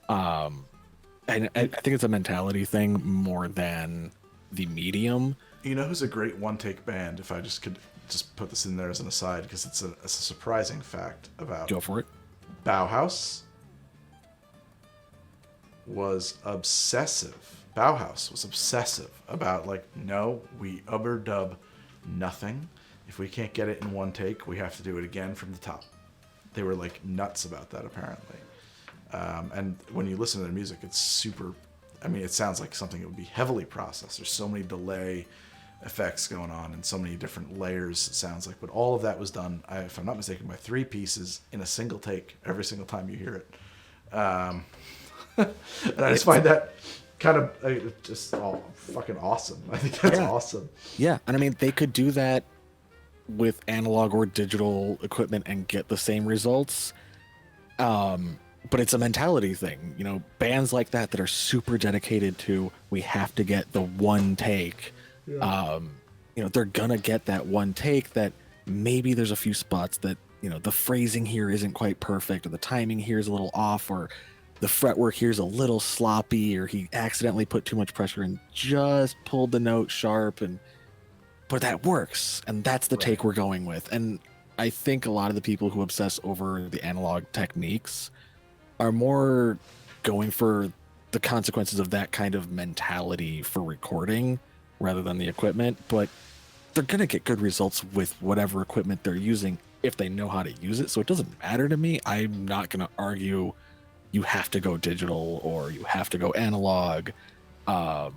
And I think it's a mentality thing more than the medium. You know who's a great one-take band, if I just could just put this in there as an aside, because it's a surprising fact about... Go for it. Bauhaus was obsessive. Bauhaus was obsessive about, like, no, we overdub nothing. If we can't get it in one take, we have to do it again from the top. They were, like, nuts about that, apparently. And when you listen to their music, it's super... I mean, it sounds like something that would be heavily processed. There's so many delay effects going on and so many different layers, it sounds like. But all of that was done, if I'm not mistaken, by 3 pieces in a single take every single time you hear it. And I just find that kind of just fucking awesome. I think that's awesome. Yeah, and I mean, they could do that with analog or digital equipment and get the same results. But it's a mentality thing. You know, bands like that are super dedicated to, we have to get the one take. Yeah. You know, they're gonna get that one take that maybe there's a few spots that, you know, the phrasing here isn't quite perfect, or the timing here is a little off, or the fretwork here is a little sloppy, or he accidentally put too much pressure and just pulled the note sharp, but that works, and that's the take we're going with. And I think a lot of the people who obsess over the analog techniques are more going for the consequences of that kind of mentality for recording rather than the equipment, but they're going to get good results with whatever equipment they're using if they know how to use it. So it doesn't matter to me. I'm not going to argue you have to go digital or you have to go analog. Like,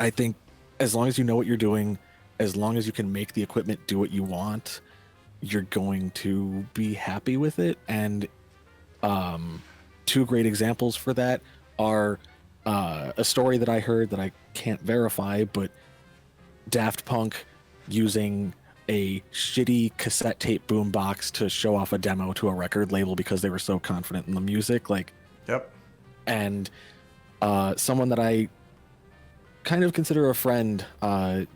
I think as long as you know what you're doing, as long as you can make the equipment do what you want, you're going to be happy with it. And 2 great examples for that are a story that I heard that I can't verify, but Daft Punk using a shitty cassette tape boombox to show off a demo to a record label because they were so confident in the music. Like, yep. And someone that I kind of consider a friend,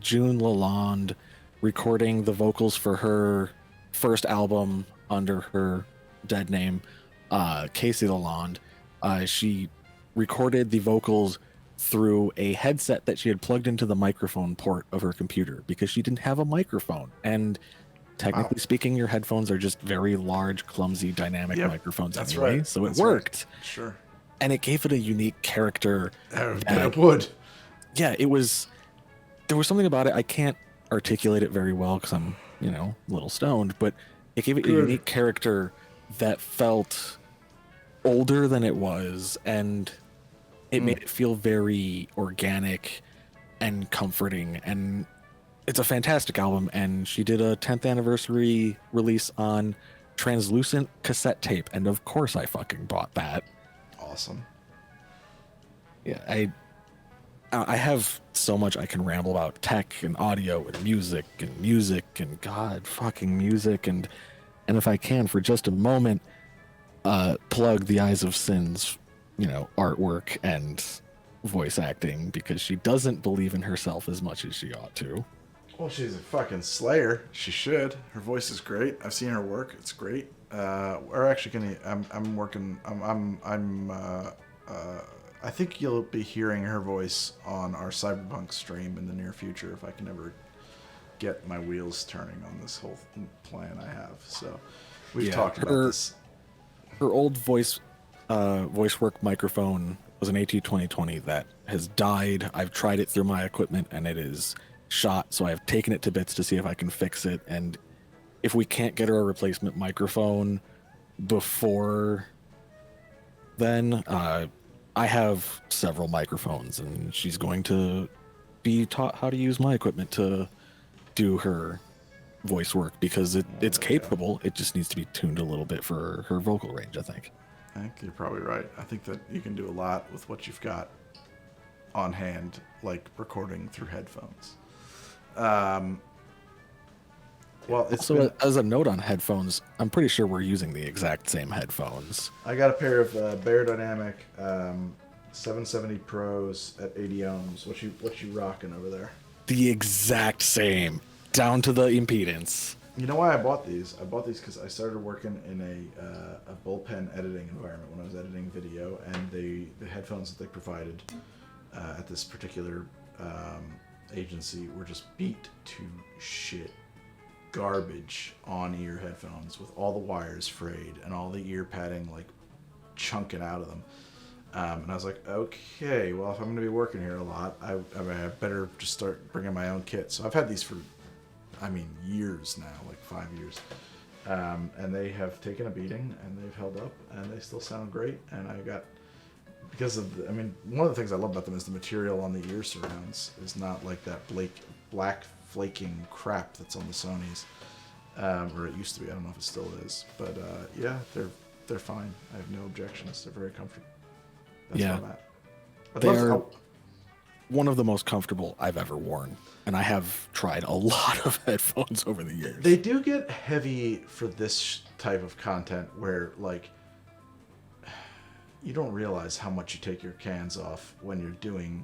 June Lalonde, recording the vocals for her first album under her dead name, Casey Lalonde. She recorded the vocals through a headset that she had plugged into the microphone port of her computer because she didn't have a microphone. And technically speaking, your headphones are just very large, clumsy, dynamic microphones anyway. Right. So it worked. Right. Sure. And it gave it a unique character. It would. Yeah, it was... There was something about it. I can't articulate it very well because I'm, you know, a little stoned, but it gave it a unique character that felt older than it was, and it made it feel very organic and comforting. And it's a fantastic album, and she did a 10th anniversary release on translucent cassette tape, and of course I fucking bought that. Awesome. Yeah, I have so much I can ramble about tech and audio and music and god fucking music, and And if I can, for just a moment, plug the Eyes of Sin's, artwork and voice acting, because she doesn't believe in herself as much as she ought to. Well, she's a fucking slayer. She should. Her voice is great. I've seen her work. It's great. We're actually I'm working. I think you'll be hearing her voice on our Cyberpunk stream in the near future if I can ever get my wheels turning on this whole plan I have. So we've talked about this. Her old voice work microphone was an AT2020 that has died. I've tried it through my equipment and it is shot, so I've taken it to bits to see if I can fix it. And if we can't get her a replacement microphone before then, I have several microphones, and she's going to be taught how to use my equipment to do her voice work, because it's capable. It just needs to be tuned a little bit for her vocal range, I think. I think you're probably right. I think that you can do a lot with what you've got on hand, like recording through headphones. Well, so as a note on headphones, I'm pretty sure we're using the exact same headphones. I got a pair of Beyerdynamic 770 Pros at 80 ohms. What you rocking over there? The exact same, down to the impedance. You know why I bought these? I bought these because I started working in a bullpen editing environment when I was editing video, and the headphones that they provided at this particular agency were just beat to shit. Garbage on-ear headphones with all the wires frayed and all the ear padding like chunking out of them. And I was like, okay, well, if I'm going to be working here a lot, I better just start bringing my own kit. So I've had these for, years now, like 5 years. And they have taken a beating, and they've held up, and they still sound great. And I got, because of, one of the things I love about them is the material on the ear surrounds is not like that black flaking crap that's on the Sonys, or it used to be. I don't know if it still is, but yeah, they're fine. I have no objections. They're very comfortable. That's where I'm at. They are one of the most comfortable I've ever worn, and I have tried a lot of headphones over the years. They do get heavy for this type of content where, like, you don't realize how much you take your cans off when you're doing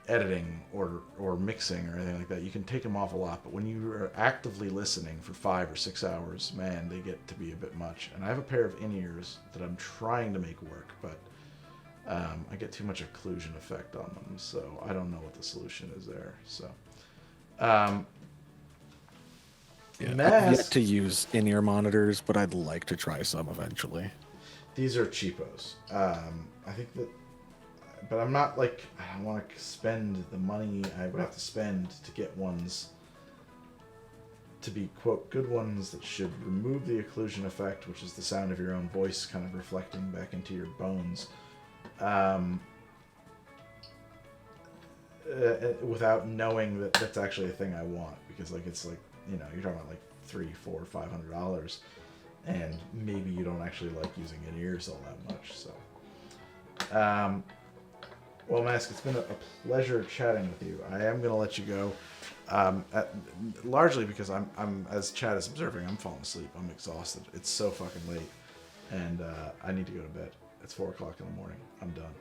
editing or mixing or anything like that. You can take them off a lot, but when you are actively listening for 5 or 6 hours, man, they get to be a bit much. And I have a pair of in-ears that I'm trying to make work, but I get too much occlusion effect on them, so I don't know what the solution is there. So, I've yet to use in-ear monitors, but I'd like to try some eventually. These are cheapos. I think that, but I'm not like, I don't want to spend the money I would have to spend to get ones to be, quote, good ones that should remove the occlusion effect, which is the sound of your own voice kind of reflecting back into your bones, without knowing that that's actually a thing I want, because like it's like, you're talking about like $300, $400, $500, and maybe you don't actually like using in-ears all that much. So, well, Mask, it's been a pleasure chatting with you. I am going to let you go, largely because I'm as Chad is observing, I'm falling asleep. I'm exhausted. It's so fucking late, and I need to go to bed. It's 4 o'clock in the morning. I'm done.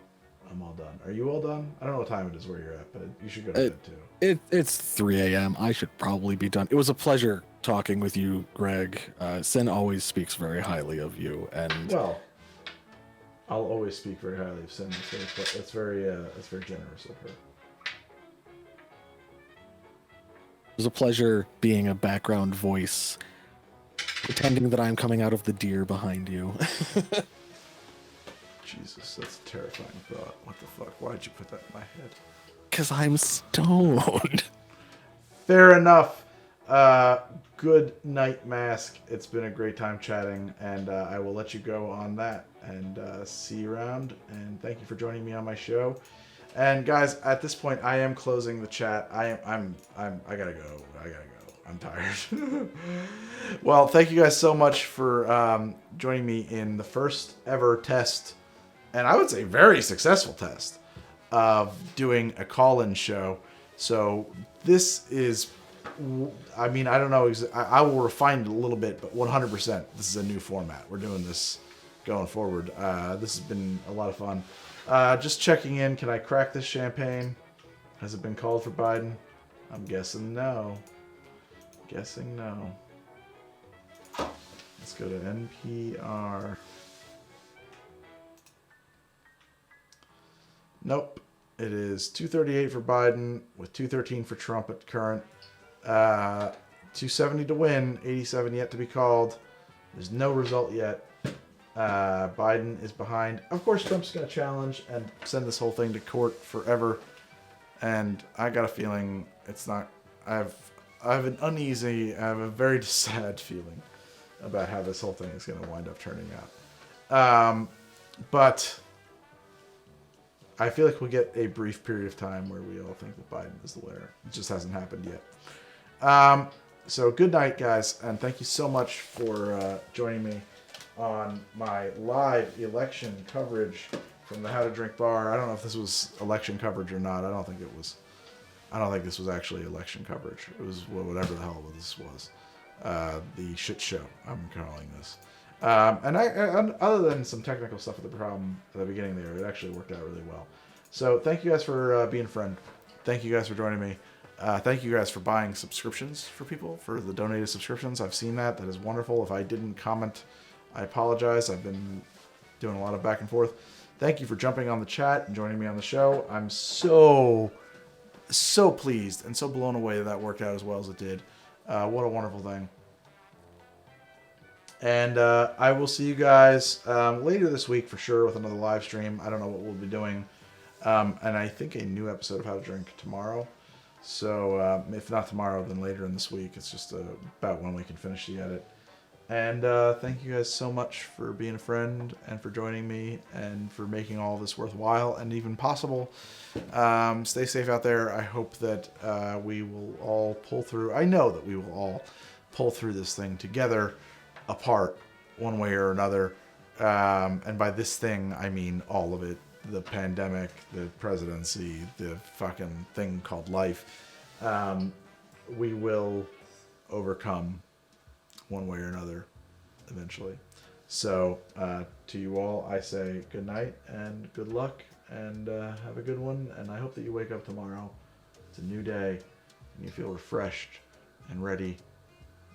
I'm all done. Are you all done? I don't know what time it is where you're at, but you should go to bed too. It's 3 a.m. I should probably be done. It was a pleasure talking with you, Greg. Sin always speaks very highly of you, and well, I'll always speak very highly of Sin. That's very generous of her. It was a pleasure being a background voice, pretending that I'm coming out of the deer behind you. Jesus, that's a terrifying thought. What the fuck? Why'd you put that in my head? Because I'm stoned. Fair enough. Good night, Mask. It's been a great time chatting, and I will let you go on that. And see you around. And thank you for joining me on my show. And guys, at this point, I am closing the chat. I gotta go. I'm tired. Well, thank you guys so much for joining me in the first ever test, and I would say very successful test, of doing a call-in show. So this is I mean, I don't know. I will refine it a little bit, but 100%, this is a new format. We're doing this going forward. This has been a lot of fun. Just checking in. Can I crack this champagne? Has it been called for Biden? I'm guessing no. Guessing no. Let's go to NPR. Nope. It is 238 for Biden with 213 for Trump at current. 270 to win, 87 yet to be called. There's no result yet. Biden is behind. Of course, Trump's going to challenge and send this whole thing to court forever. And I got a feeling it's not. I have a very sad feeling about how this whole thing is going to wind up turning out. But I feel like we'll get a brief period of time where we all think that Biden is the winner. It just hasn't happened yet. So good night, guys, and thank you so much for joining me on my live election coverage from the How to Drink bar. I don't know if this was election coverage or not. I don't think it was. I don't think this was actually election coverage. It was whatever the hell this was. The shit show, I'm calling this. And other than some technical stuff with the problem at the beginning there, it actually worked out really well. So thank you guys for being a friend. Thank you guys for joining me. Thank you guys for buying subscriptions for people, for the donated subscriptions. I've seen that. That is wonderful. If I didn't comment, I apologize. I've been doing a lot of back and forth. Thank you for jumping on the chat and joining me on the show. I'm so pleased and so blown away that worked out as well as it did. What a wonderful thing. And I will see you guys later this week for sure with another live stream. I don't know what we'll be doing. And I think a new episode of How to Drink tomorrow. So if not tomorrow, then later in this week. It's just about when we can finish the edit. And thank you guys so much for being a friend and for joining me and for making all of this worthwhile and even possible. Stay safe out there. I hope that we will all pull through. I know that we will all pull through this thing together, apart, one way or another. And by this thing, I mean all of it. The pandemic, the presidency, the fucking thing called life. We will overcome one way or another eventually. So to you all, I say good night and good luck and have a good one. And I hope that you wake up tomorrow. It's a new day and you feel refreshed and ready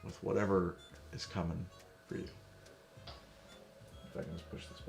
with whatever is coming for you. If I can just push this button.